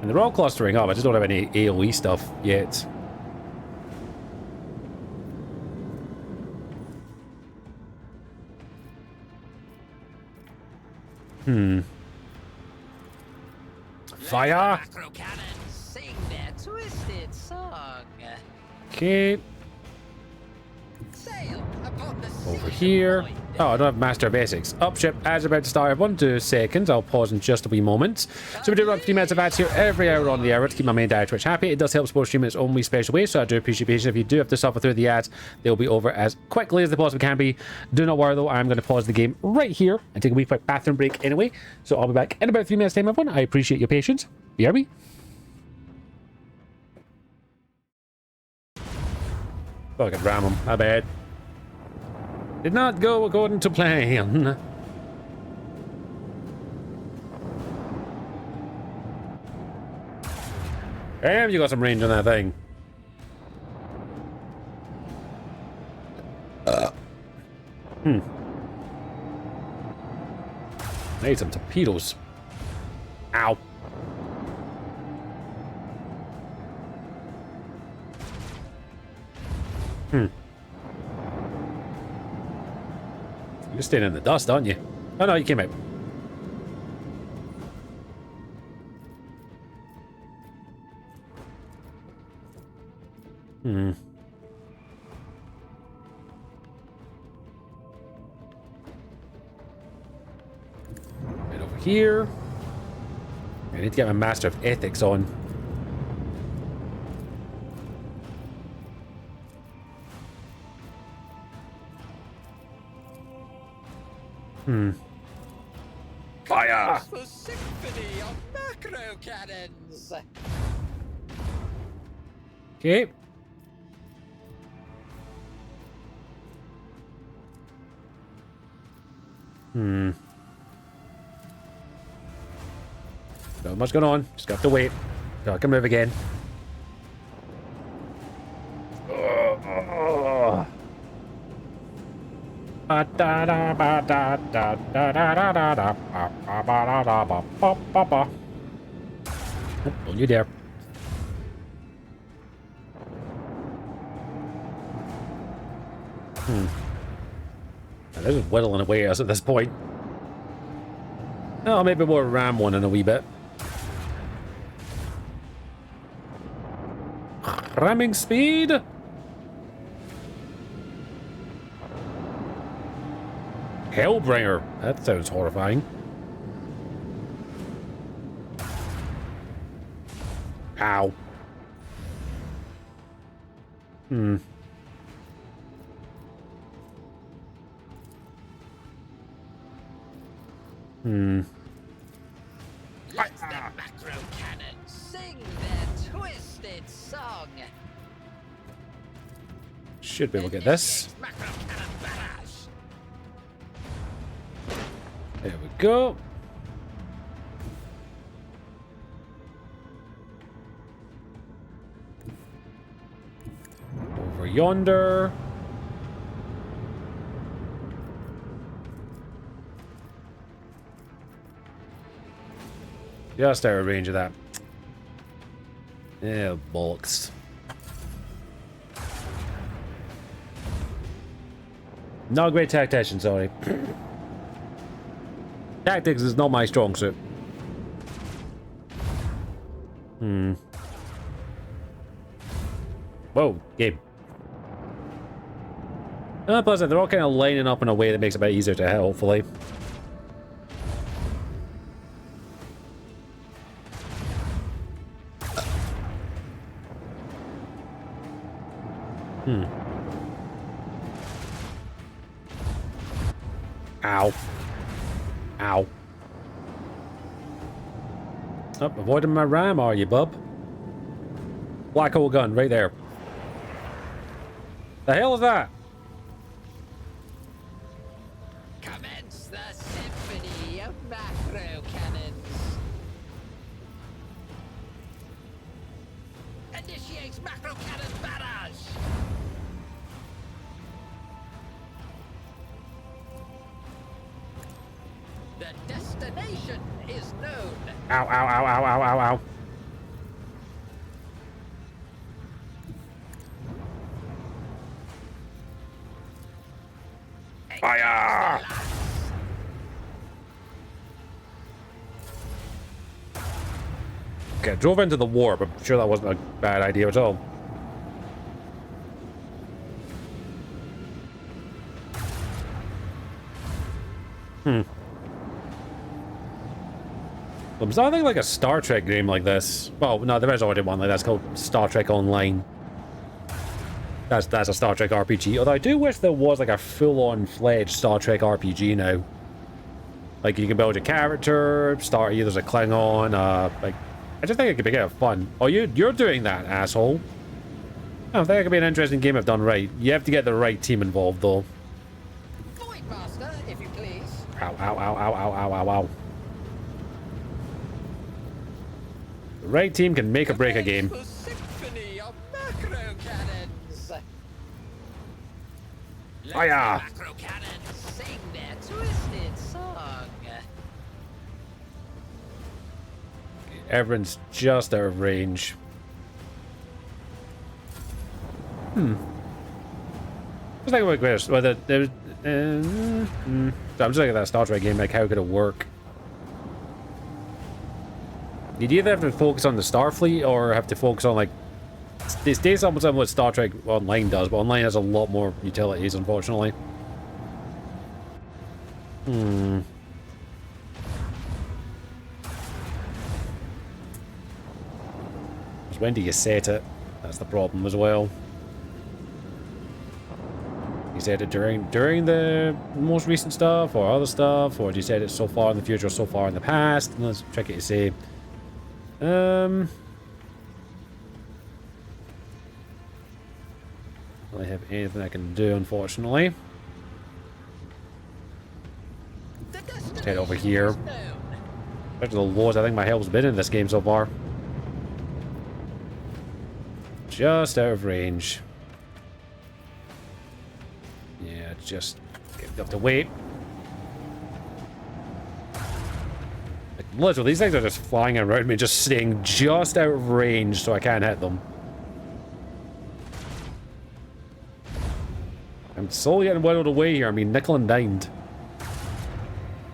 And they're all clustering up. I just don't have any AoE stuff yet. Fire! Macro cannons sing their twisted song. Okay. Sail upon the sea Over here. void. Oh, I don't have Master Basics. Upship as about to start. 1 2 seconds. I'll pause in just a wee moment. So we do run 3 minutes of ads here every hour on the hour to keep my main diet Twitch happy. It does help support stream in its own wee special way, so I do appreciate patience. If you do have to suffer through the ads, they'll be over as quickly as they possibly can be. Do not worry though, I'm going to pause the game right here and take a wee quick bathroom break anyway. So I'll be back in about 3 minutes time, everyone. I appreciate your patience. BRB. Fucking ram him. My bad. Did not go according to plan. Damn, you got some range on that thing. Need some torpedoes. Ow. You're staying in the dust, aren't you? Oh no, you came out. Right over here. I need to get my Master of Ethics on. Fire! The symphony of macro cannons. Okay. Not much going on. Just got to wait. So I can move again. Don't you dare. Now, this is whittling away us at this point. Oh, maybe we'll ram one in a wee bit. Ramming speed. Hellbringer. That sounds horrifying. Ow. Let the macro cannons sing their twisted song. Should be able to get this. Macro cannon barrage. There we go. Over yonder. Just out of range of that. Yeah, bollocks. Not a great tactician, sorry. Tactics is not my strong suit. Whoa, game. Plus, they're all kind of lining up in a way that makes it a bit easier to hit, hopefully. Ow. Ow. Oh, avoiding my ram, are you, bub? Black hole gun, right there. The hell is that? Commence the symphony of macro cannons. Initiates macro cannon barrage. The destination is known. Ow, ow, ow, ow, ow, ow, ow. Okay, drove into the warp. I'm sure that wasn't a bad idea at all. There's nothing like a Star Trek game like this. Well, no, there is already one like that's called Star Trek Online. That's a Star Trek RPG. Although I do wish there was like a full-on fledged Star Trek RPG now. Like you can build a character, start either as a Klingon, like I just think it could be kind of fun. Oh, you're doing that, asshole. I think it could be an interesting game if done right. You have to get the right team involved though. Void Master, if you please. Ow, ow, ow, ow, ow, ow, ow, ow. The right team can make or break a game. Symphony of macro cannons. Fire! Macro cannons sing their twisted song. Everyone's just out of range. Just think about this. Whether there's, so I'm just looking at that Star Trek game. Like, how could it work? You'd either have to focus on the Starfleet or have to focus on like stay something on what Star Trek Online does, but Online has a lot more utilities, unfortunately. When do you set it? That's the problem as well. You set it during the most recent stuff or other stuff, or do you set it so far in the future or so far in the past? And that's tricky to say. Don't really have anything I can do, unfortunately. Let's head over here. That's the lowest I think my health's been in this game so far. Just out of range. Yeah, just have to wait. Like, literally, these things are just flying around me, just staying just out of range so I can't hit them. I'm slowly getting whittled away here. I mean, nickel and dimed.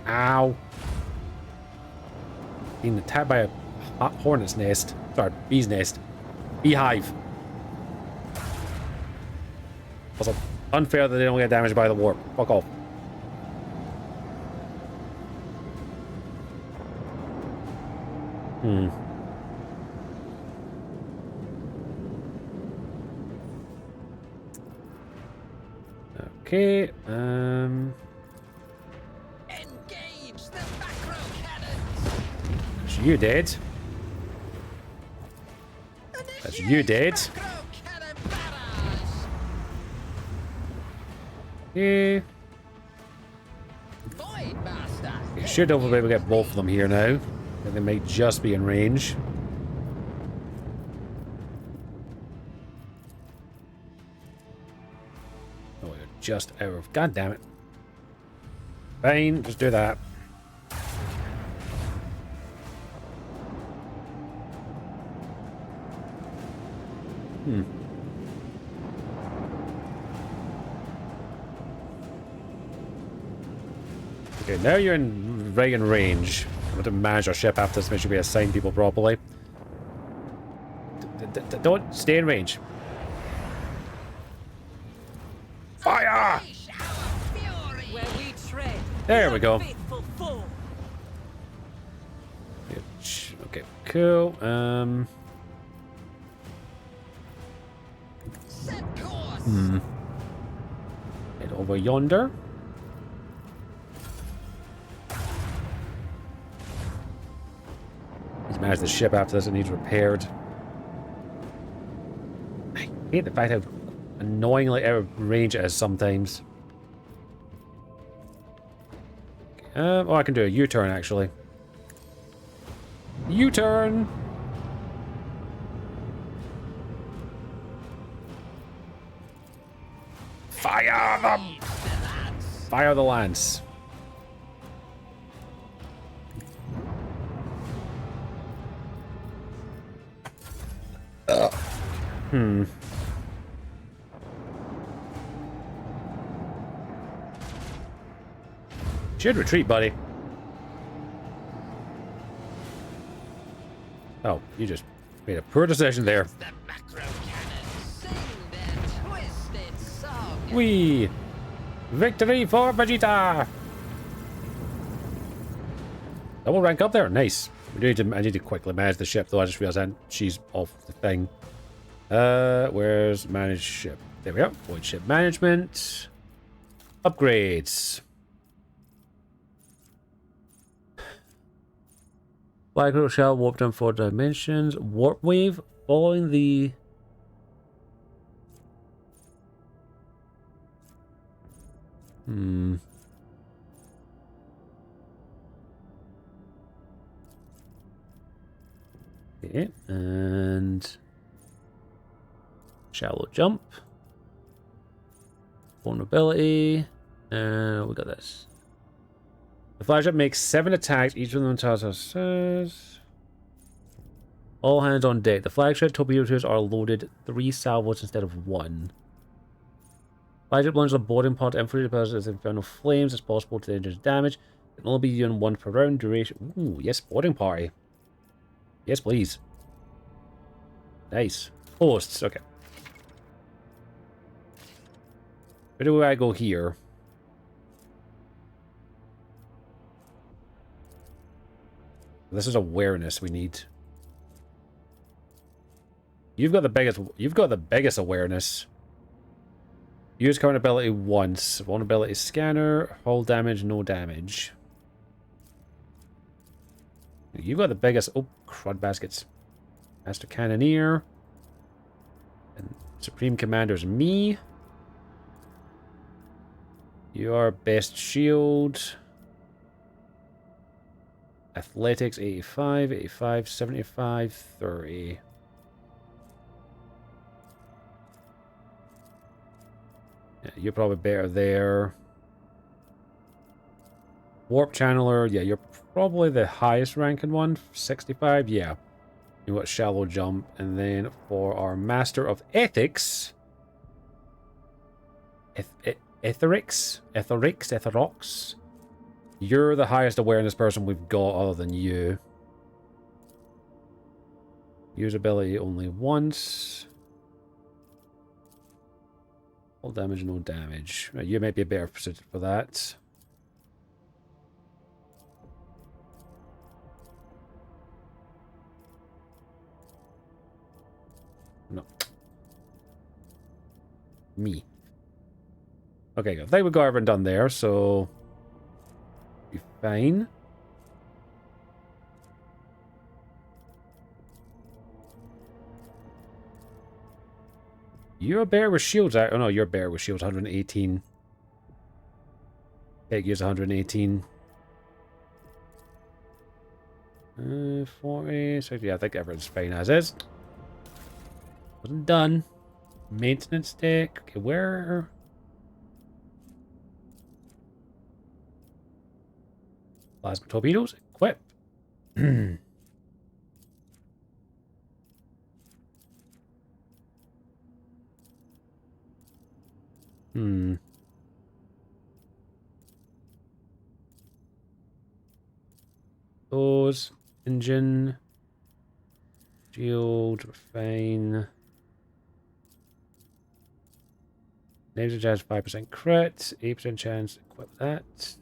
Ow. Being attacked by a hornet's nest. Sorry, bee's nest. Beehive. Also, unfair that they don't get damaged by the warp. Fuck off. Okay, Engage the macro cannons. That's you dead. That's you dead. Macro cannon barrage. Yeah. Void Master. You should hopefully be able to get both of them here now. And they may just be in range. Oh, you're just out of... God damn it. Fine, just do that. Okay, now you're in right in range. I'm going to manage our ship after this, make sure we assign people properly. Don't stay in range. Fire! Where we tread, There we go. faithful fall. Okay, cool. Set course. Head over yonder. Let's manage the ship after this. It needs repaired. I hate the fact how annoyingly out of range it is sometimes. Oh, I can do a U-turn actually. U-turn. Fire them! Fire the lance. Should retreat, buddy. Oh, you just made a poor decision there. The macro cannon sing their twisted song. Whee! Victory for Vegeta! Double rank up there. Nice. I need to quickly manage the ship, though. I just realized she's off the thing. Where's manage ship? There we go. Void ship management. Upgrades. Micro shell warped in 4 dimensions. Warp wave following the... Okay, and... Shallow jump. Vulnerability. And we got this. The flagship makes 7 attacks, each of them says. All hands on deck. The flagship torpedoes are loaded 3 salvos instead of 1. Flagship launches a boarding pod infiltrated by its infernal flames. It's possible to injure damage. It can only be done 1 per round duration. Ooh, yes, boarding party. Yes, please. Nice. Hosts, okay. Where do I go here? This is awareness we need. You've got the biggest awareness. Use current ability once. Vulnerability scanner. Hull damage, no damage. You've got the biggest. Oh, crud baskets. Master Cannoneer. And Supreme Commander's me. You are best shield. Athletics 85, 85, 75, 30. Yeah, you're probably better there. Warp Channeler, yeah, you're probably the highest ranking one. 65, yeah. You got Shallow Jump. And then for our Master of Ethics... Etherox. You're the highest awareness person we've got other than you. Use ability only once. All damage, no damage. You might be a better suited for that. No. Me. Okay, I think we got everything done there, so... be fine. You're a bear with shields. Oh no, you're a bear with shields. 118. Peg use 118. 40. 60. Yeah, I think everything's fine as is. Wasn't done. Maintenance deck. Okay, where? Plasma torpedoes. Equip. Those. Engine. Shield. Refine. Names chance 5% crit. 8% chance. Equip that.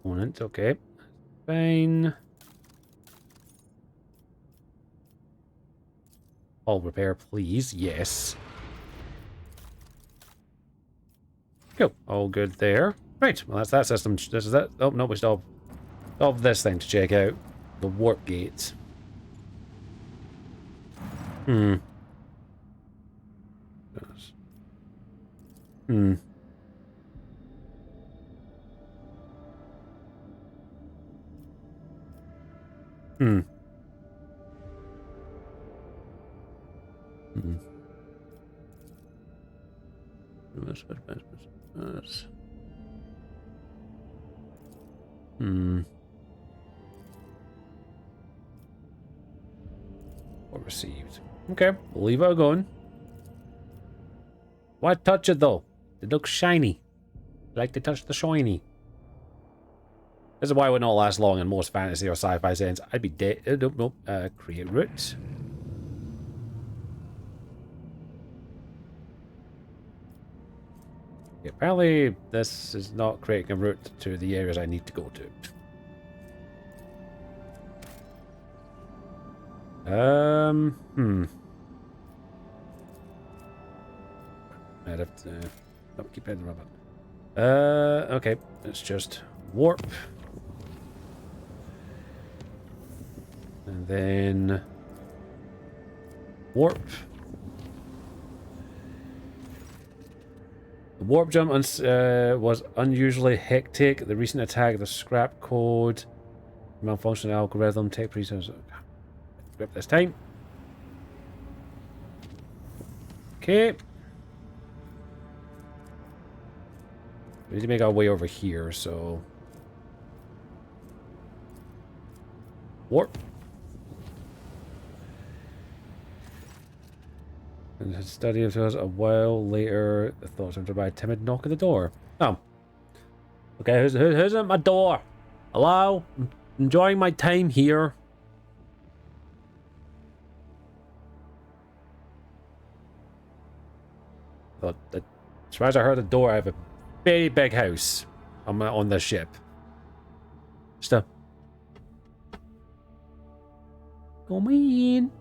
Component. Okay. Fine. All repair, please. Yes. Cool. All good there. Right. Well, that's that system. This is it. Oh, no, we still have this thing to check out. The warp gates. Yes. Or received. Okay, we'll leave it going. Why touch it though? It looks shiny. I like to touch the shiny. This is why it would not last long in most fantasy or sci-fi settings. I'd be dead. Nope. Create route. Okay, apparently, this is not creating a route to the areas I need to go to. I'd have to keep heading around. Okay. Let's just warp. And then warp. The warp jump was unusually hectic. The recent attack of the scrap code, malfunctioning algorithm, tech reasons. Grip this time. Okay. We need to make our way over here, so warp. And his study of us a while later, the thoughts entered by a timid knock at the door. Oh. Okay, who's at my door? Hello? I'm enjoying my time here. Thought that, as far as I heard the door, I have a very big house on the ship. Stop. Come in.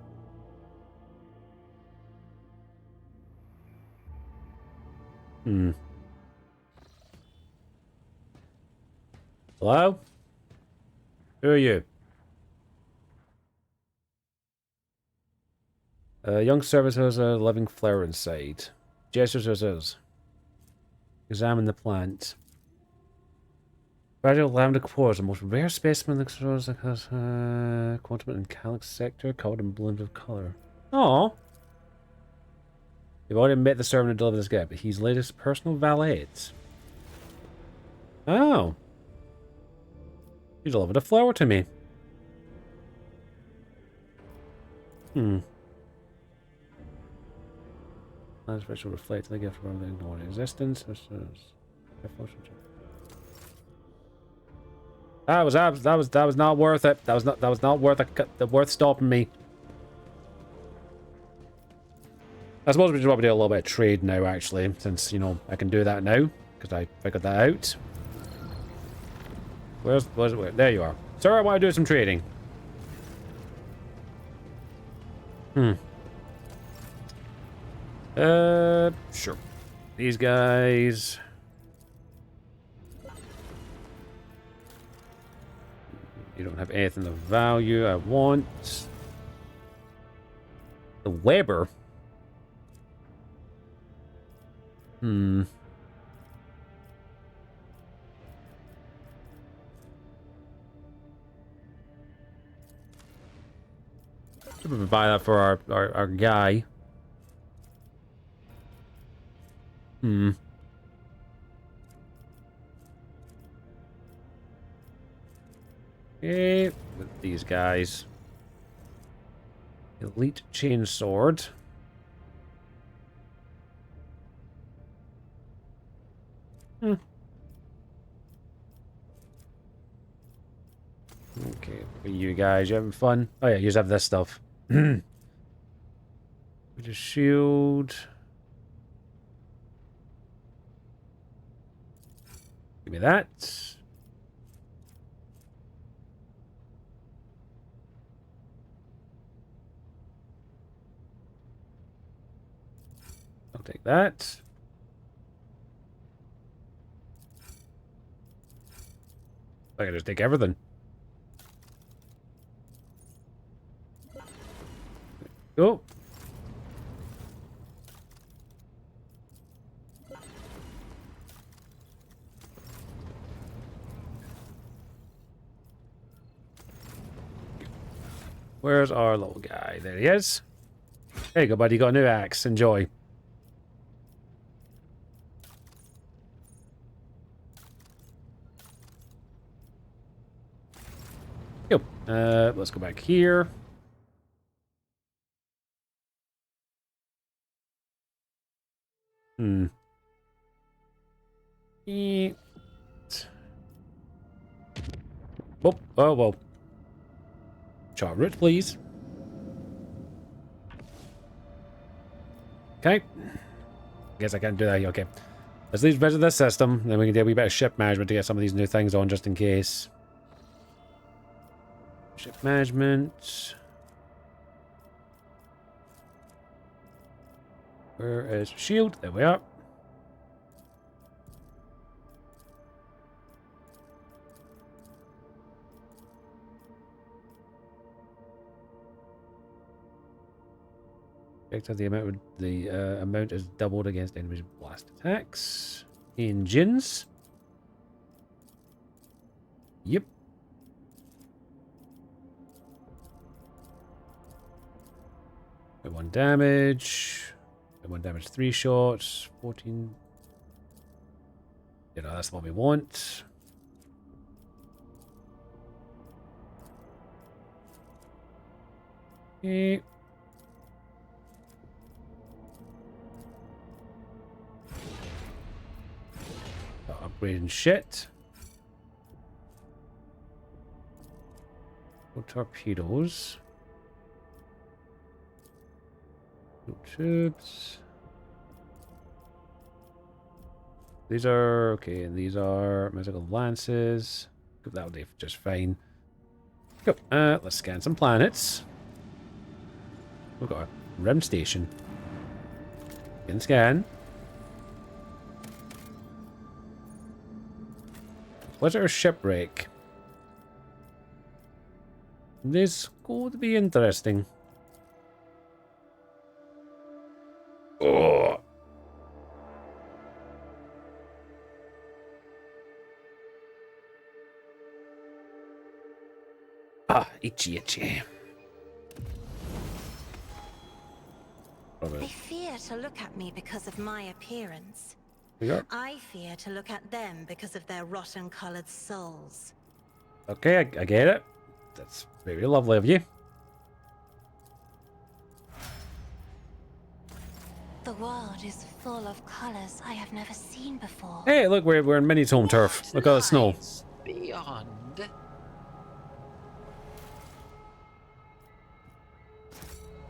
Hello? Who are you? Young service has a living flower inside. Gestures us. Examine the plant. Fragile lambda cores, the most rare specimen that shows quantum and calyx sector, covered in blooms of color. Oh. You've already met the servant who delivered this guy, but he's latest personal valet. Oh. You delivered a flower to me. Last ritual reflects the gift from the ignored existence. That was not worth it. That was not worth stopping me. I suppose we should probably do a little bit of trade now, actually, since, you know, I can do that now, because I figured that out. Where? There you are. Sir, I want to do some trading. Sure. These guys. You don't have anything of value I want. The Weber. Should we buy that for our guy? Okay, with these guys. Elite chainsword. Okay, for you guys, you having fun? Oh yeah, you just have this stuff. With a shield. Give me that. I'll take that. I can just take everything. Go. Where's our little guy? There he is. There you go, buddy. You got a new axe. Enjoy. Go. Let's go back here. Oh, well. Chart route, please. Okay. Guess I can't do that. Okay. Let's leave measure this system, then we can do a wee bit of ship management to get some of these new things on just in case. Ship management. Where is shield? There we are. The amount is doubled against enemies' blast attacks. Engines. Yep. 1 damage. 1 damage 3 shots. 14. You know, that's what we want. Okay. Upgrading shit. No torpedoes. No tubes. These are okay, and these are magical lances. That'll do just fine. Go. Let's scan some planets. We've got a rim station. Can scan. What's our shipwreck? This could be interesting. Oh. Ah, itchy, itchy. They fear to look at me because of my appearance. Yeah. I fear to look at them because of their rotten-colored souls. Okay, I get it. That's very lovely of you. The world is full of colors I have never seen before. Hey, look, we're in Minnie's home turf. Look at the snow. Beyond.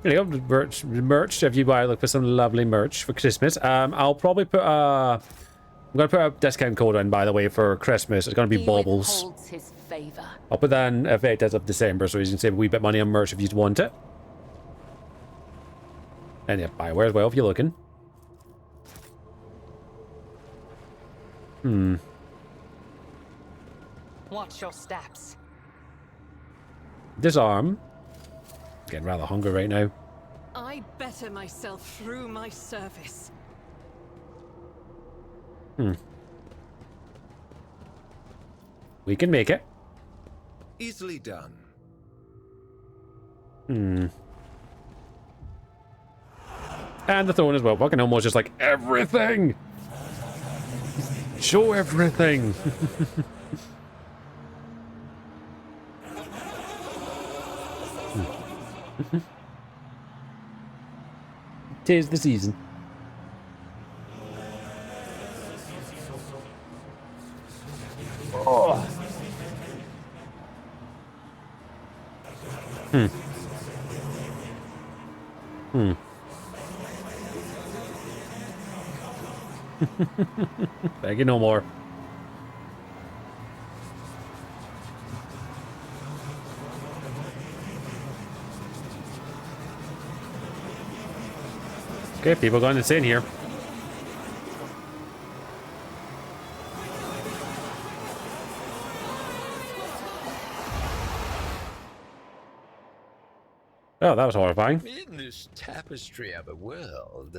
There you go, merch. If you buy, look for some lovely merch for Christmas. I'll probably put I'm gonna put a discount code in, by the way, for Christmas. It's gonna be baubles. Withholds his favor. I'll put that in effect as of December, so you can save a wee bit of money on merch if you want it. And yeah, Bioware as well if you're looking. Watch your steps. Disarm. Getting rather hungry right now. I better myself through my service. We can make it. Easily done. And the throne as well. Fucking almost just like everything. Show everything. Tis the season. Oh. Thank you no more. Okay, people going insane here. Oh, that was horrifying. In this tapestry of a world,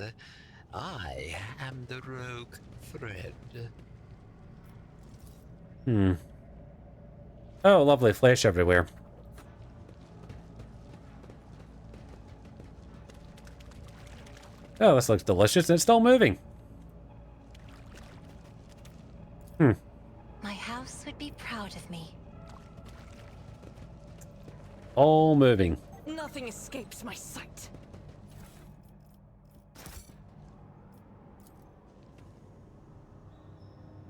I am the rogue thread. Oh, lovely flesh everywhere. Oh, this looks delicious, and it's still moving. My house would be proud of me. All moving. Nothing escapes my sight.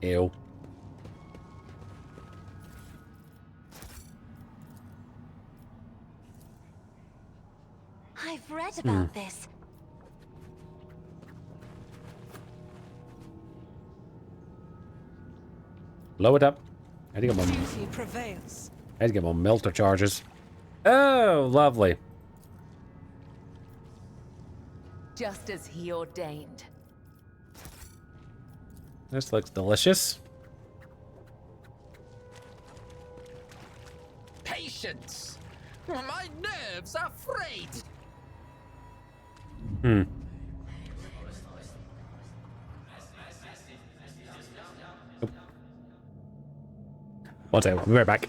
Ew. I've read about this. Blow it up. I had to get more, Duty prevails. I had to get more melter charges. Oh, lovely. Just as he ordained. This looks delicious. Patience! My nerves are frayed! One second, we'll be right back.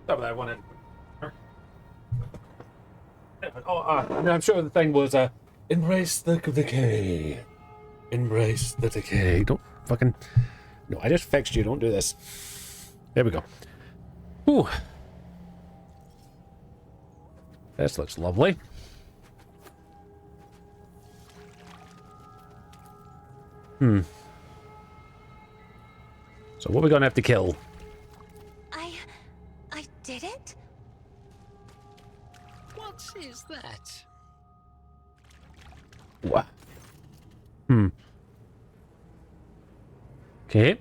Sorry about that, I wanted. I'm sure the thing was embrace the decay. Embrace the decay. Don't fucking. No, I just fixed you. Don't do this. There we go. Whew. This looks lovely. So what are we gonna have to kill? I did it? What is that? What? Okay.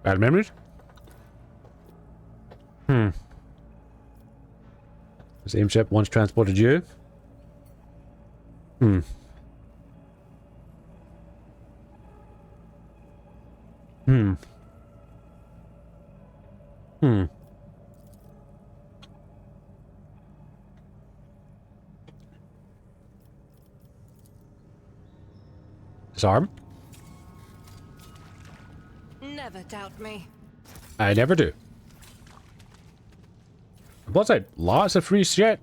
Bad memories? The same ship once transported you? Disarm? Never doubt me. I never do. What's that? Lots of free shit.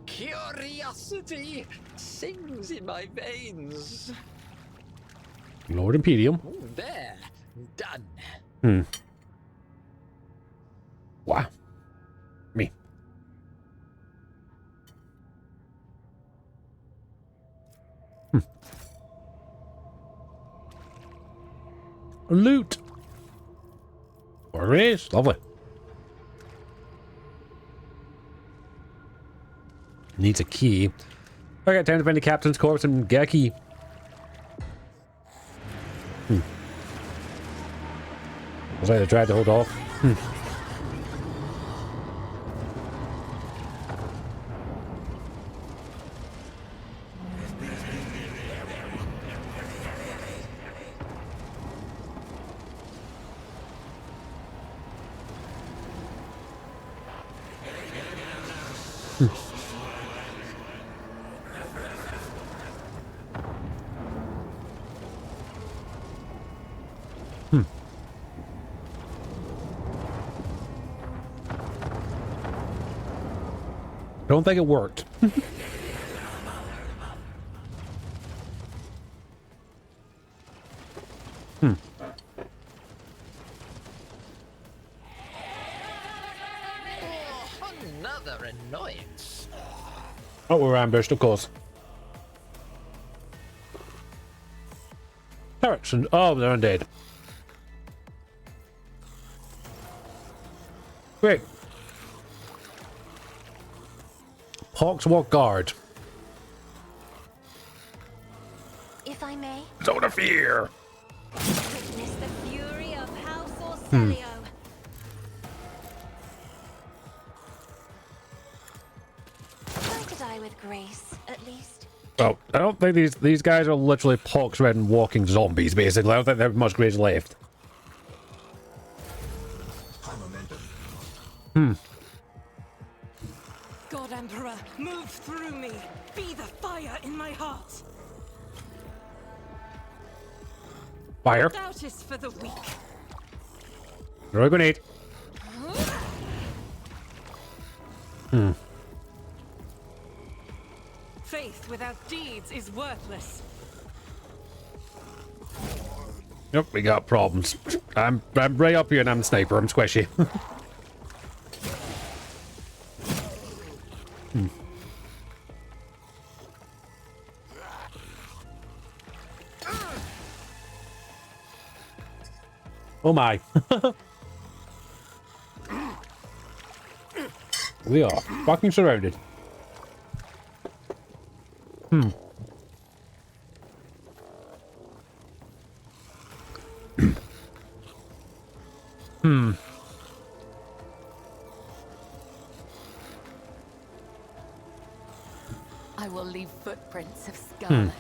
Curiosity sings in my veins. Lord Imperium. There, done. Wow. Me. Loot. Where it is. Lovely. Needs a key. Okay, time to find the captain's corpse and get a key. Was I tried to hold off? Don't think it worked. Oh, another annoyance. Oh, we're ambushed, of course. Turrets and oh, they're undead. Great. Hawks walk guard. If I may, Zone of fear. witness the fury of House Orcelio. think these guys are literally pox-ridden walking zombies, basically. I don't think they have much grace left. God Emperor, move through me. Be the fire in my heart. Fire. Doubt is for the weak. Throw a grenade. Faith without deeds is worthless. Yep, we got problems. I'm right up here and I'm a sniper. I'm squishy. Oh my. We are fucking surrounded. I will leave footprints of scarlet.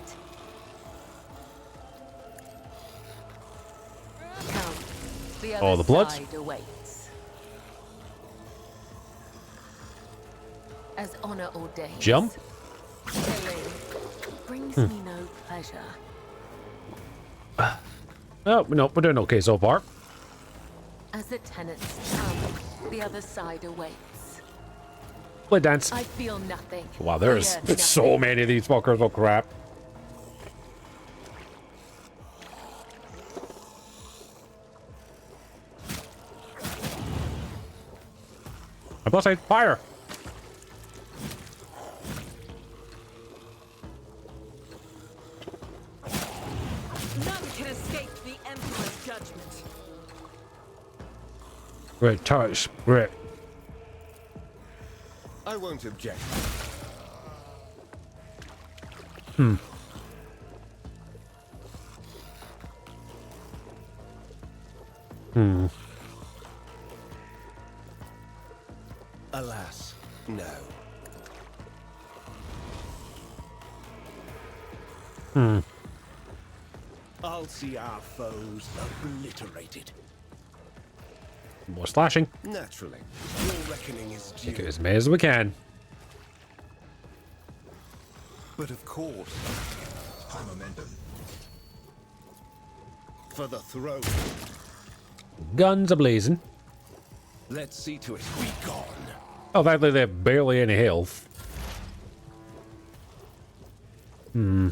Come, the other Oh, the blood? side awaits. As honor ordains. Jump. Killing brings me no pleasure. Oh, no, we're doing okay so far. As the tenants come, the other side awaits. Play dance. I feel nothing. Wow, there's Fear so nothing. many of these fuckers. Oh, crap. I plus I fire. None can escape the Emperor's judgment. Great touch. Great. I won't object. Alas, no. I'll see our foes obliterated. More slashing. Naturally, your reckoning is due. Take it as many as we can. But of course, high momentum. For the throne. Guns a-blazing. Let's see to it be gone. Oh, thankfully they have barely any health. I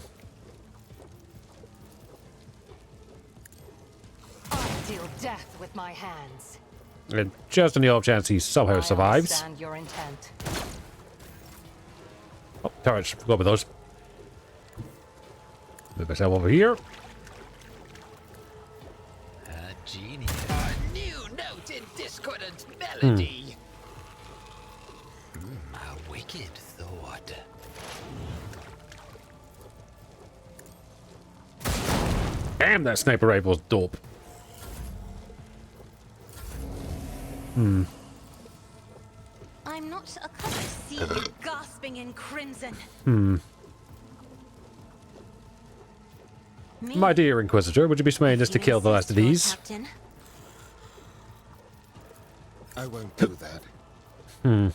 deal death with my hands. And just on the off chance he somehow I survives. understand your intent. Oh, turrets. Go with those. Move myself over here. A genius. A new note in discordant melody. A wicked thought. Damn, that sniper rifle's dope. I'm not accustomed to see you gasping in crimson. Me? My dear Inquisitor, would you be swaying just to kill the last of Lord these? Captain. I won't do that.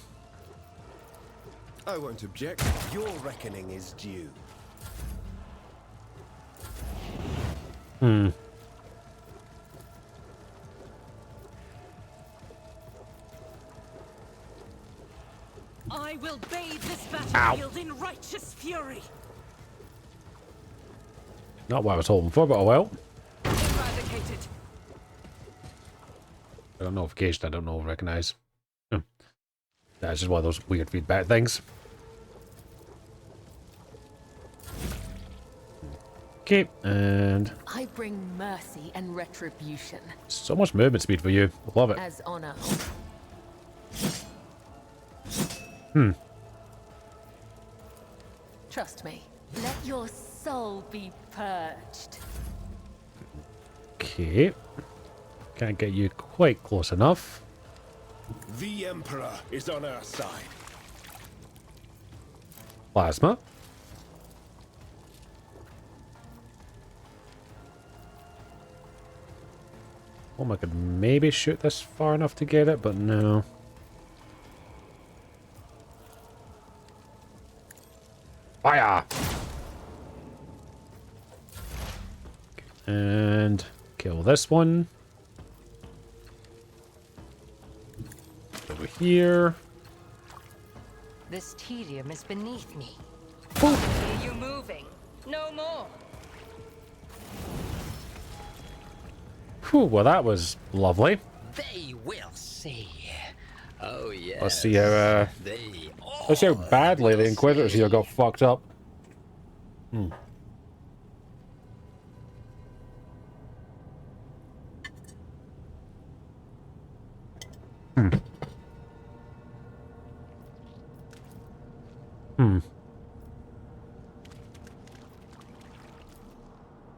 I won't object. Your reckoning is due. I will bathe this battlefield in righteous fury. Not what I was hoping for, but oh well. Eradicated. I got notification I don't know recognize. That's just one of those weird feedback things. Okay, and I bring mercy and retribution so much movement speed for you. Love it. as honor. Trust me. Let your soul be purged. Okay. Can't get you quite close enough. The Emperor is on our side. Plasma. I could maybe shoot this far enough to get it, but no. Fire! And kill this one. Over here. This tedium is beneath me. Ooh. Hear you moving. No more. Whew, well, that was lovely. They will see. Oh yes. Let's see how let's see how badly the Inquisitors here got fucked up. Hmm. Hmm. Hmm.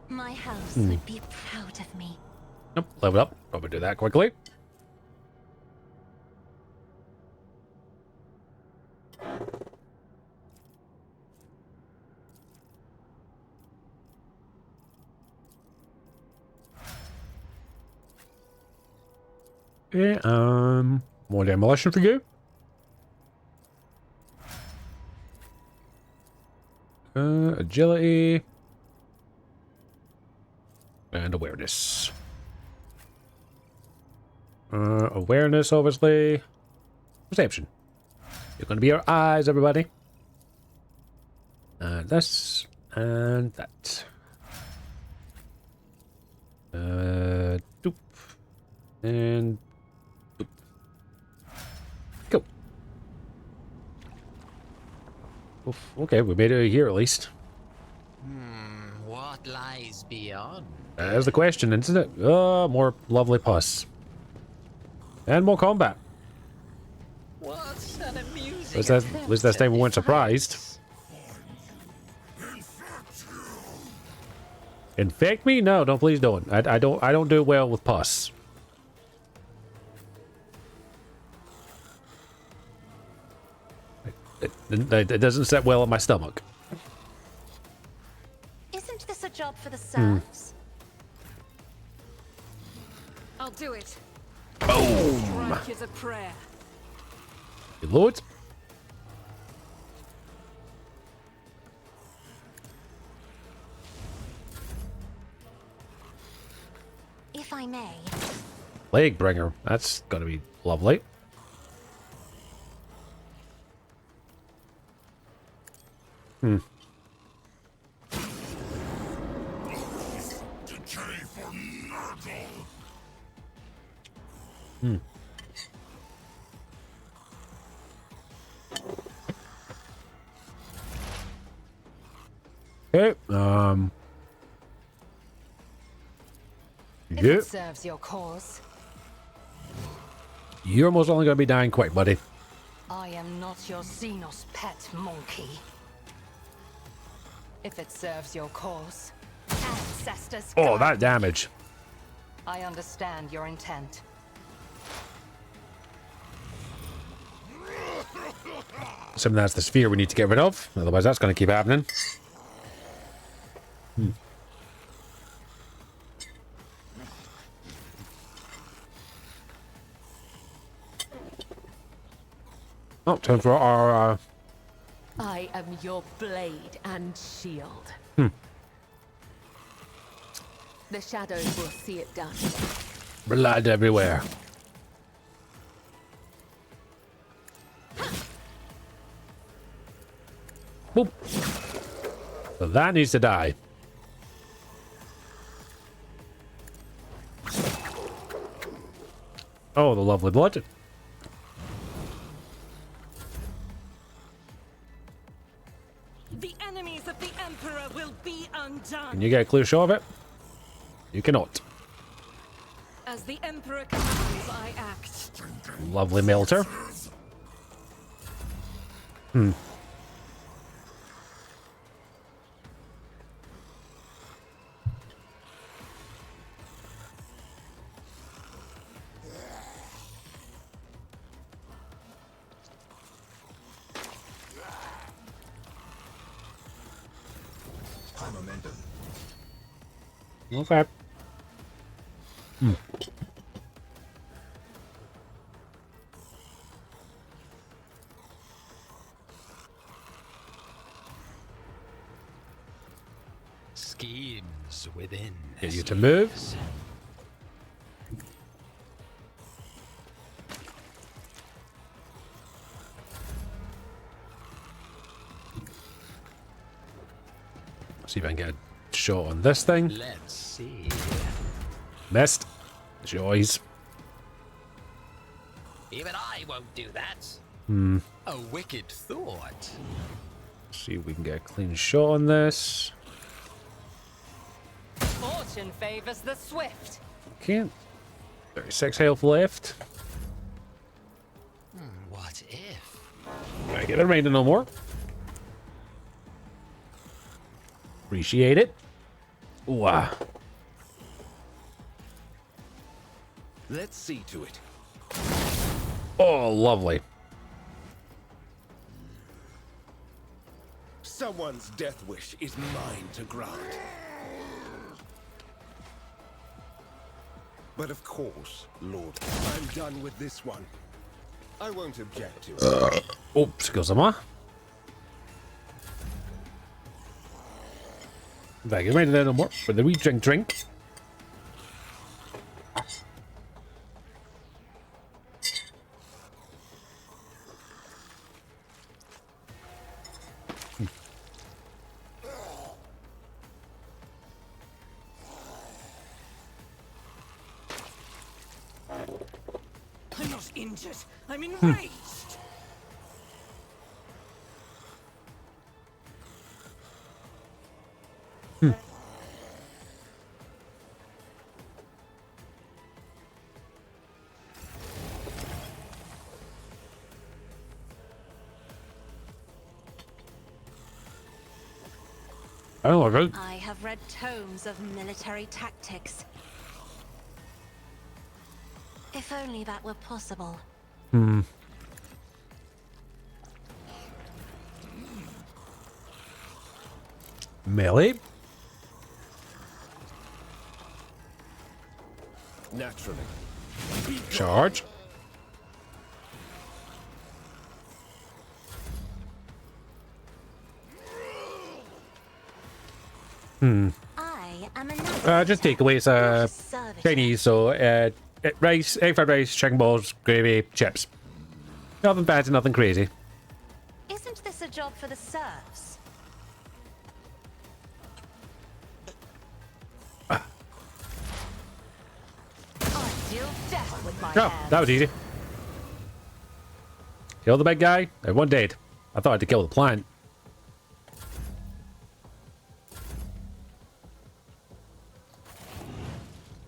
My house would be proud of me. Nope, level up. Probably do that quickly. Okay, more demolition for you. Agility. And awareness. Awareness, obviously. Perception. You're going to be our eyes, everybody. This and that. Doop. And doop. Go. Oof, okay, we made it here at least. What lies beyond? That's the question, isn't it? Oh, more lovely pus. And more combat. What's an amusing At least this time we weren't surprised. Infect me? No, don't, please don't. I don't do well with pus. It doesn't set well in my stomach. Isn't this a job for the serfs? I'll do it. Boom! Strike is a prayer. Good lord. If I may. Plague bringer. That's gonna be lovely. Hmm. Hmm. Okay, If it serves your cause. You're most only gonna be dying quick, buddy. I am not your Xenos pet monkey. If it serves your cause. Ancestors. Oh, that damage. I understand your intent. Assuming that's the sphere we need to get rid of. Otherwise, that's going to keep happening. Hmm. Oh, time for our... I am your blade and shield. Hmm. The shadows will see it done. Blood everywhere. Boop. So that needs to die. Oh, the lovely blood. The enemies of the Emperor will be undone. Can you get a clear shot of it? You cannot. As the Emperor commands, I act. Lovely melter. Hmm. Okay. Hmm. Schemes within. Get you to move. See if I can get a shot on this thing. Let's see. Missed. Joys. Even I won't do that. A wicked thought. See if we can get a clean shot on this. Fortune favors the swift. Okay. 36 health left. What if? I get it raining no more. Appreciate it. Wow. Let's see to it. Oh, lovely. Someone's death wish is mine to grant. But of course, Lord, I'm done with this one. I won't object to it. Oops, excusez-moi. Back in right there no more. For the wee drink. I'm not injured. I'm enraged. Oh, okay. I have read tomes of military tactics. If only that were possible. Melee. Naturally. Charge. I am a Just takeaways, Chinese, so rice, egg fried rice, chicken balls, gravy, chips. Nothing fancy, nothing crazy. Isn't this a job for the serfs? I deal death with my Oh, hands. that was easy. Kill the big guy, everyone dead. I thought I had to kill the plant.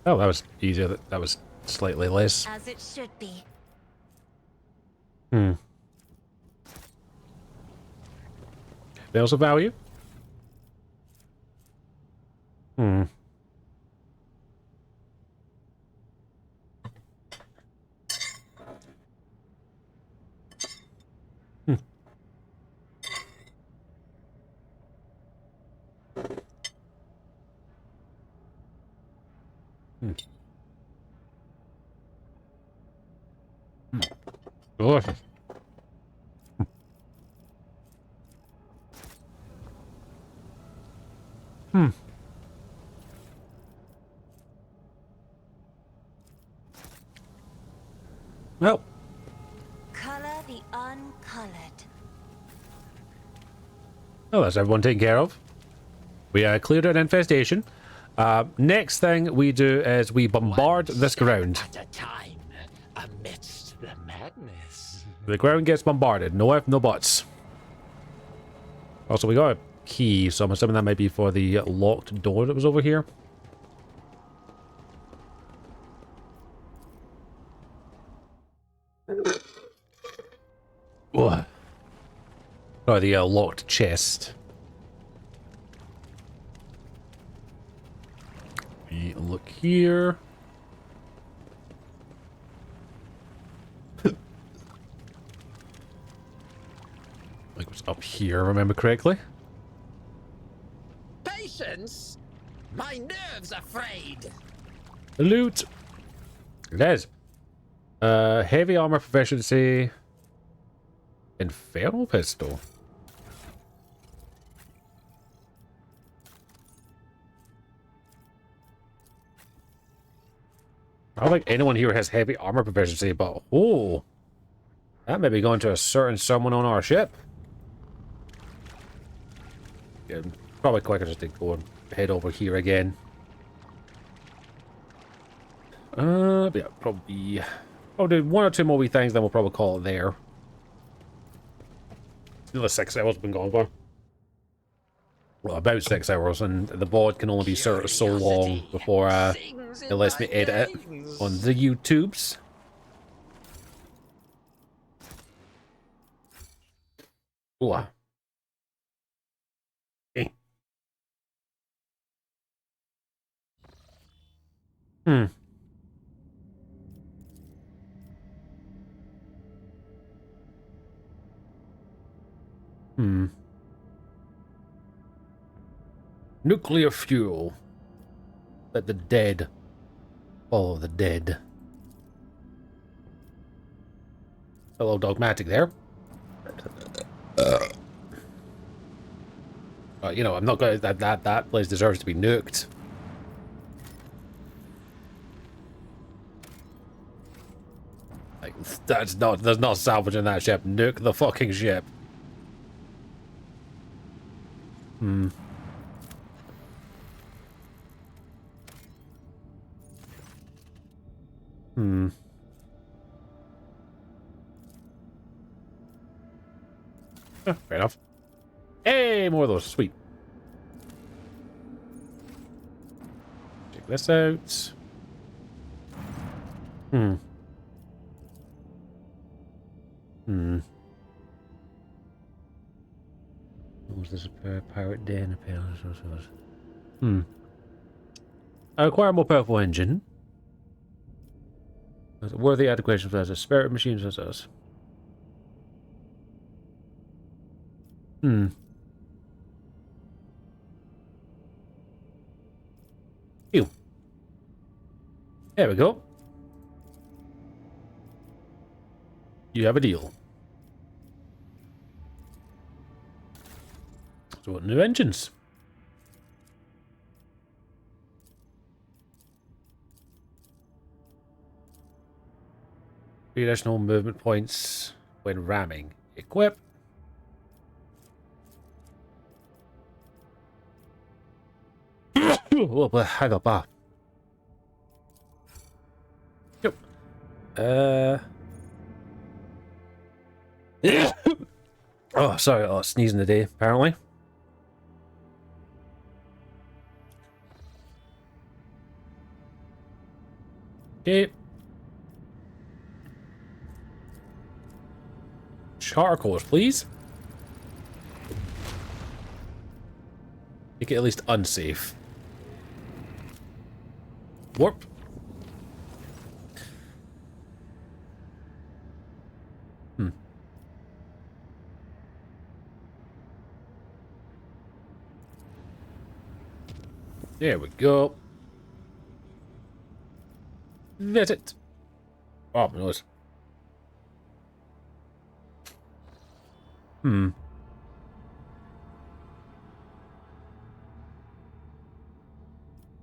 Oh, that was easier. That was slightly less. As it should be. There's a value. Delicious. Well, Color the uncolored. oh, that's everyone taken care of. We cleared out infestation. Next thing we do is we bombard this ground. At a time, amidst the madness. The ground gets bombarded. No ifs, no buts. Also, we got a key, so I'm assuming that might be for the locked door that was over here. What? Oh, the locked chest. We look here. Like it was up here, remember correctly? Patience? My nerves are frayed. Loot. It is. Heavy armor proficiency. Infernal pistol. I don't think anyone here has heavy armor proficiency, but oh, that may be going to a certain someone on our ship. Yeah, probably quicker just to go and head over here again. But yeah, probably one or two more wee things, then we'll probably call it there. Another 6 hours been gone for. Well, about 6 hours, and the VOD can only be so long before it lets me edit it on the YouTubes. Ooh. Okay. Hmm. Hmm. Nuclear fuel. Let the dead follow the dead. A little dogmatic there. You know, I'm not going to... That place deserves to be nuked. Like, there's not salvaging that ship. Nuke the fucking ship. Hmm. Hmm. Oh, fair enough. Hey, more of those. Sweet. Check this out. Hmm. Hmm. Was this a pirate den? Hmm. I acquire a more powerful engine. Worthy adequation for a spirit machines as us. Hmm. Ew. There we go. You have a deal. So what new engines? 3 additional movement points when ramming. Equip. Oh, but I got bar. Yep. Oh, sorry. Oh, sneezing today, apparently. Okay. Charcoals, please. Make it at least unsafe. Warp. Hmm. There we go. That's it. Oh, my nose. Hmm.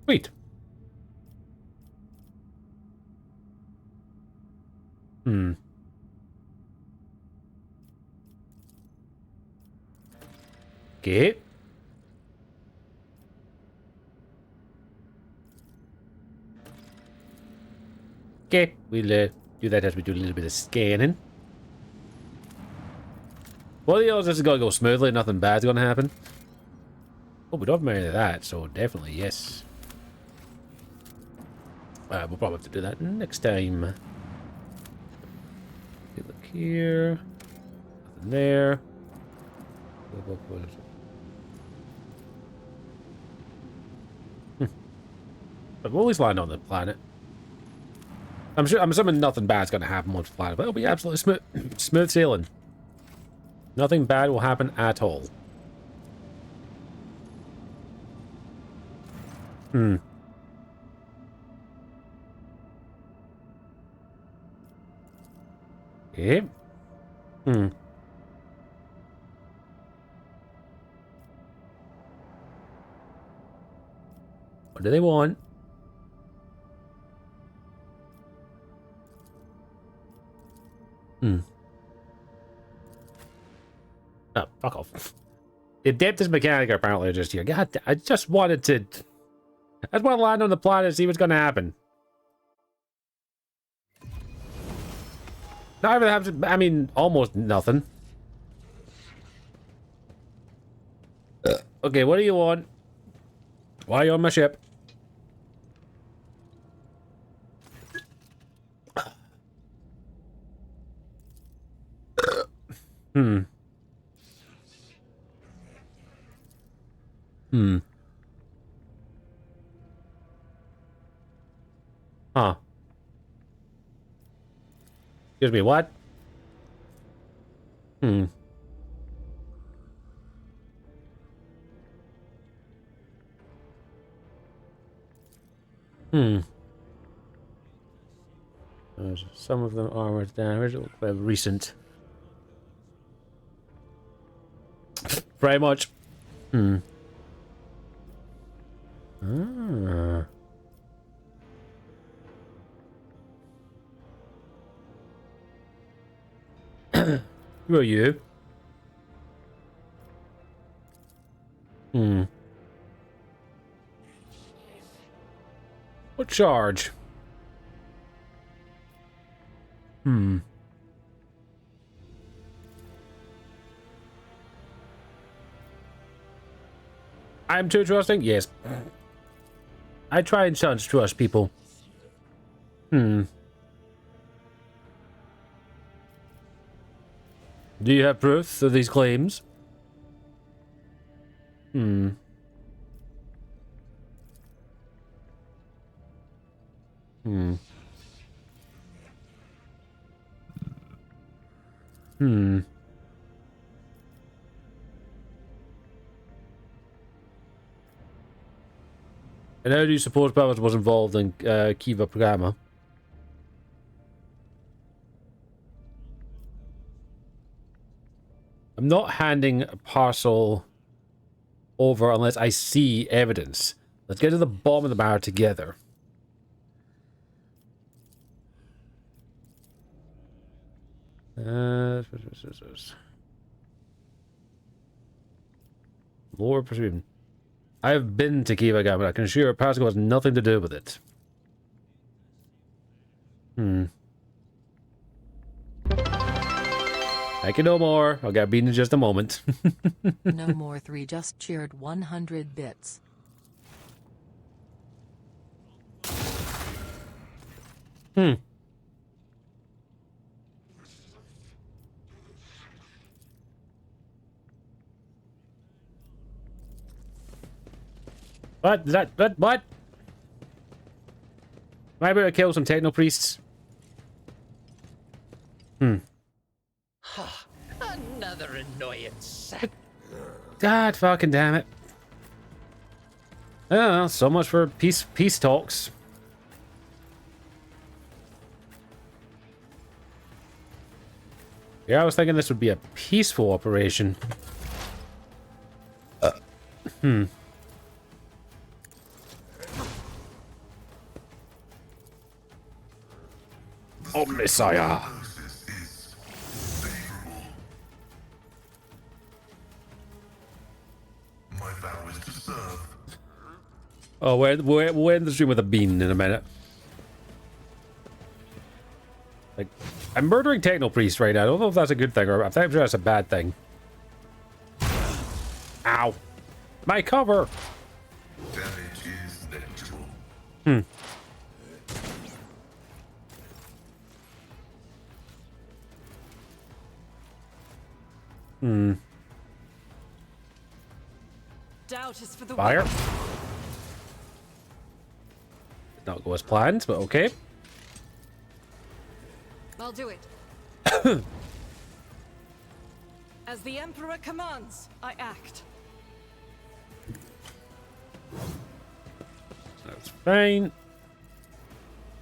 Sweet. Hmm. Okay. Okay, we'll do that as we do a little bit of scanning. Well, the odds this is gonna go smoothly, nothing bad's gonna happen. Oh, we don't have any of that, so definitely yes. We'll probably have to do that next time. Okay, look here. Nothing there. But we'll always land on the planet. I'm assuming nothing bad's gonna happen on the planet, but it'll be absolutely smooth sailing. Nothing bad will happen at all. Hmm. Okay. Hmm. What do they want? The Adeptus Mechanica apparently are just here. God, I just wanted to... I just want to land on the planet and see what's going to happen. Not everything happens... I mean, almost nothing. Okay, what do you want? Why are you on my ship? Hmm. Huh. Excuse me, what? Hmm. Some of them armor damage. Well, recent. Very much. Ah. Who are you? What charge? I'm too trusting? Yes. I try and such trust people. Do you have proof of these claims? And how do you suppose Powers was involved in Kiva Programma? I'm not handing a parcel over unless I see evidence. Let's get to the bottom of the matter together. Lord presume. I have been to Kiva Gamma. I can assure you Pascal has nothing to do with it. I can no more. I'll get beaten in just a moment. No more 3 just cheered 100 bits. What? Is that... What? Am I about to kill some techno priests? Another annoyance. God fucking damn it. Oh, so much for peace talks. Yeah, I was thinking this would be a peaceful operation. Oh, Messiah. Oh, we'll end the stream with a bean in a minute. Like, I'm murdering Techno Priest right now. I don't know if that's a good thing or I'm sure that's a bad thing. Ow. My cover! Damage is negligible. Doubt is for the Fire. Did not go as planned, but okay. I'll do it. As the Emperor commands, I act. That's fine.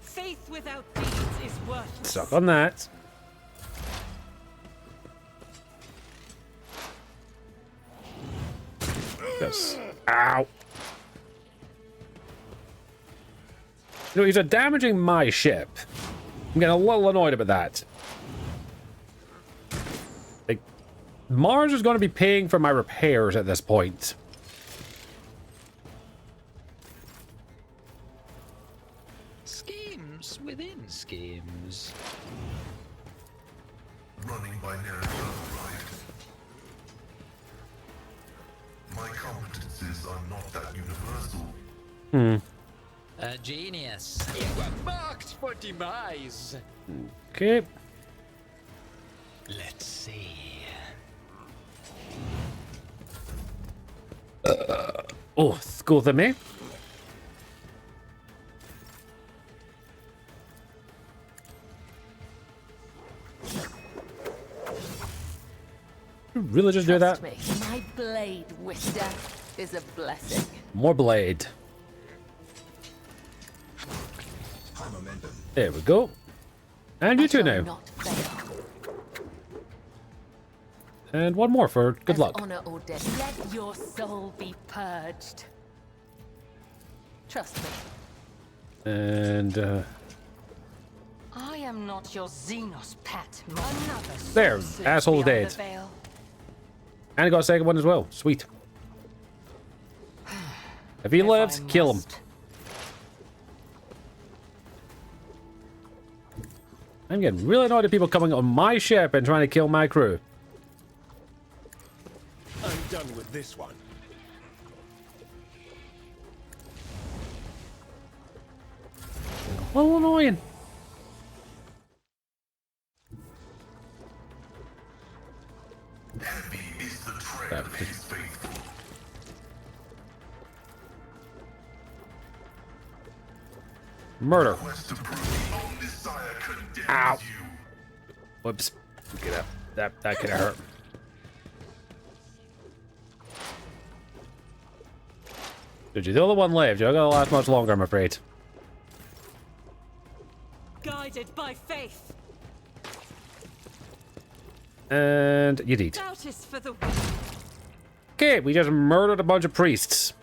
Faith without deeds is worthless. Suck on that. Yes. Ow. You know, he's damaging my ship. I'm getting a little annoyed about that. Like, Mars is going to be paying for my repairs at this point. Schemes within schemes. Running by narrative, right? My competences are not that universal. A genius. You were marked for demise. Okay. Let's see. Oh, scusami. You really just do that? Trust me, my blade whisker is a blessing. More blade. There we go. And you two now. Not fail. And one more for good As luck. honor or death, let your soul be purged. Trust me. And I am not your Xenos pet. Another there, soul asshole slips beyond dead. the veil. And I got a second one as well. Sweet. If he lives, kill him. must. I'm getting really annoyed at people coming on my ship and trying to kill my crew. I'm done with this one. A little annoying. Heavy is the tread of his faithful. Murder. Quest to prove the only sire condemns Ow. you. Whoops. Get up. That could have hurt. Dude, you're the only one left. You're not gonna last much longer, I'm afraid. Guided by faith. And you did. Doubt is for the Okay, we just murdered a bunch of priests.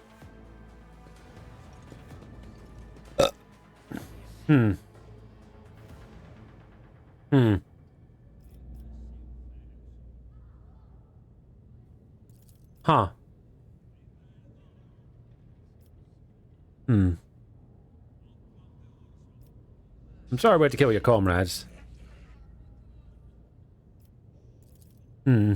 Huh. I'm sorry we had to kill your comrades. Pretty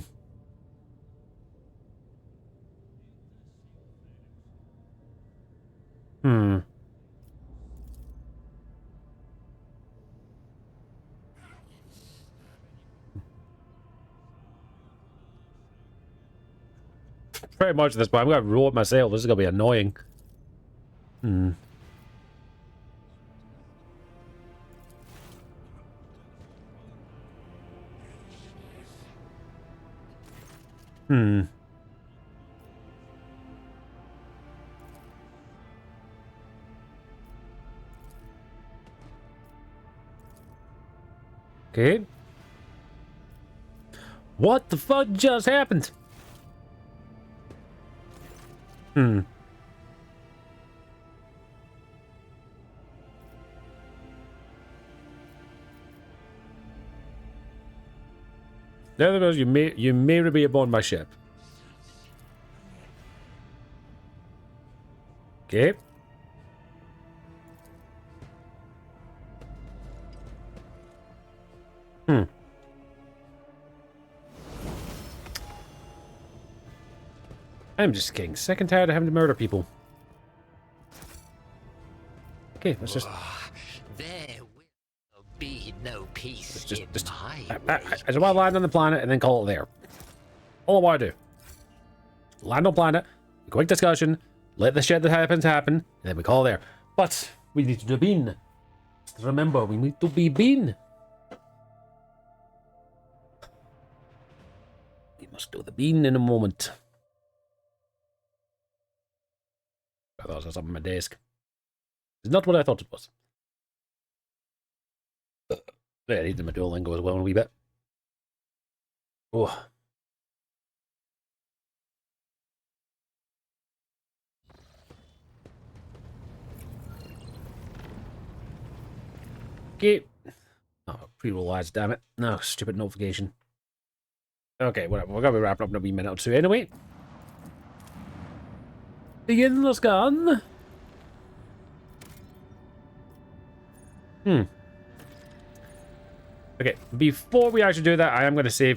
much at this point. I'm gonna roll it myself. This is gonna be annoying. Okay. What the fuck just happened? There goes, you may be aboard my ship. Okay. I'm just getting sick and tired of having to murder people. Okay, let's just... There will be no peace Just in my I just want to land on the planet and then call it there. All I want to do. Land on planet, a quick discussion, let the shit that happens happen, and then we call it there. But we need to do bean. Remember, we need to be bean. We must do the bean in a moment. I thought it was something on my desk. It's not what I thought it was. Yeah, I need my Duolingo as well in a wee bit. Oh. Okay. Oh, pre-roll ads, damn it. No, stupid notification. Okay, whatever. We're going to be wrapping up in a wee minute or two anyway. Begin the scan. Okay, before we actually do that, I am going to save here.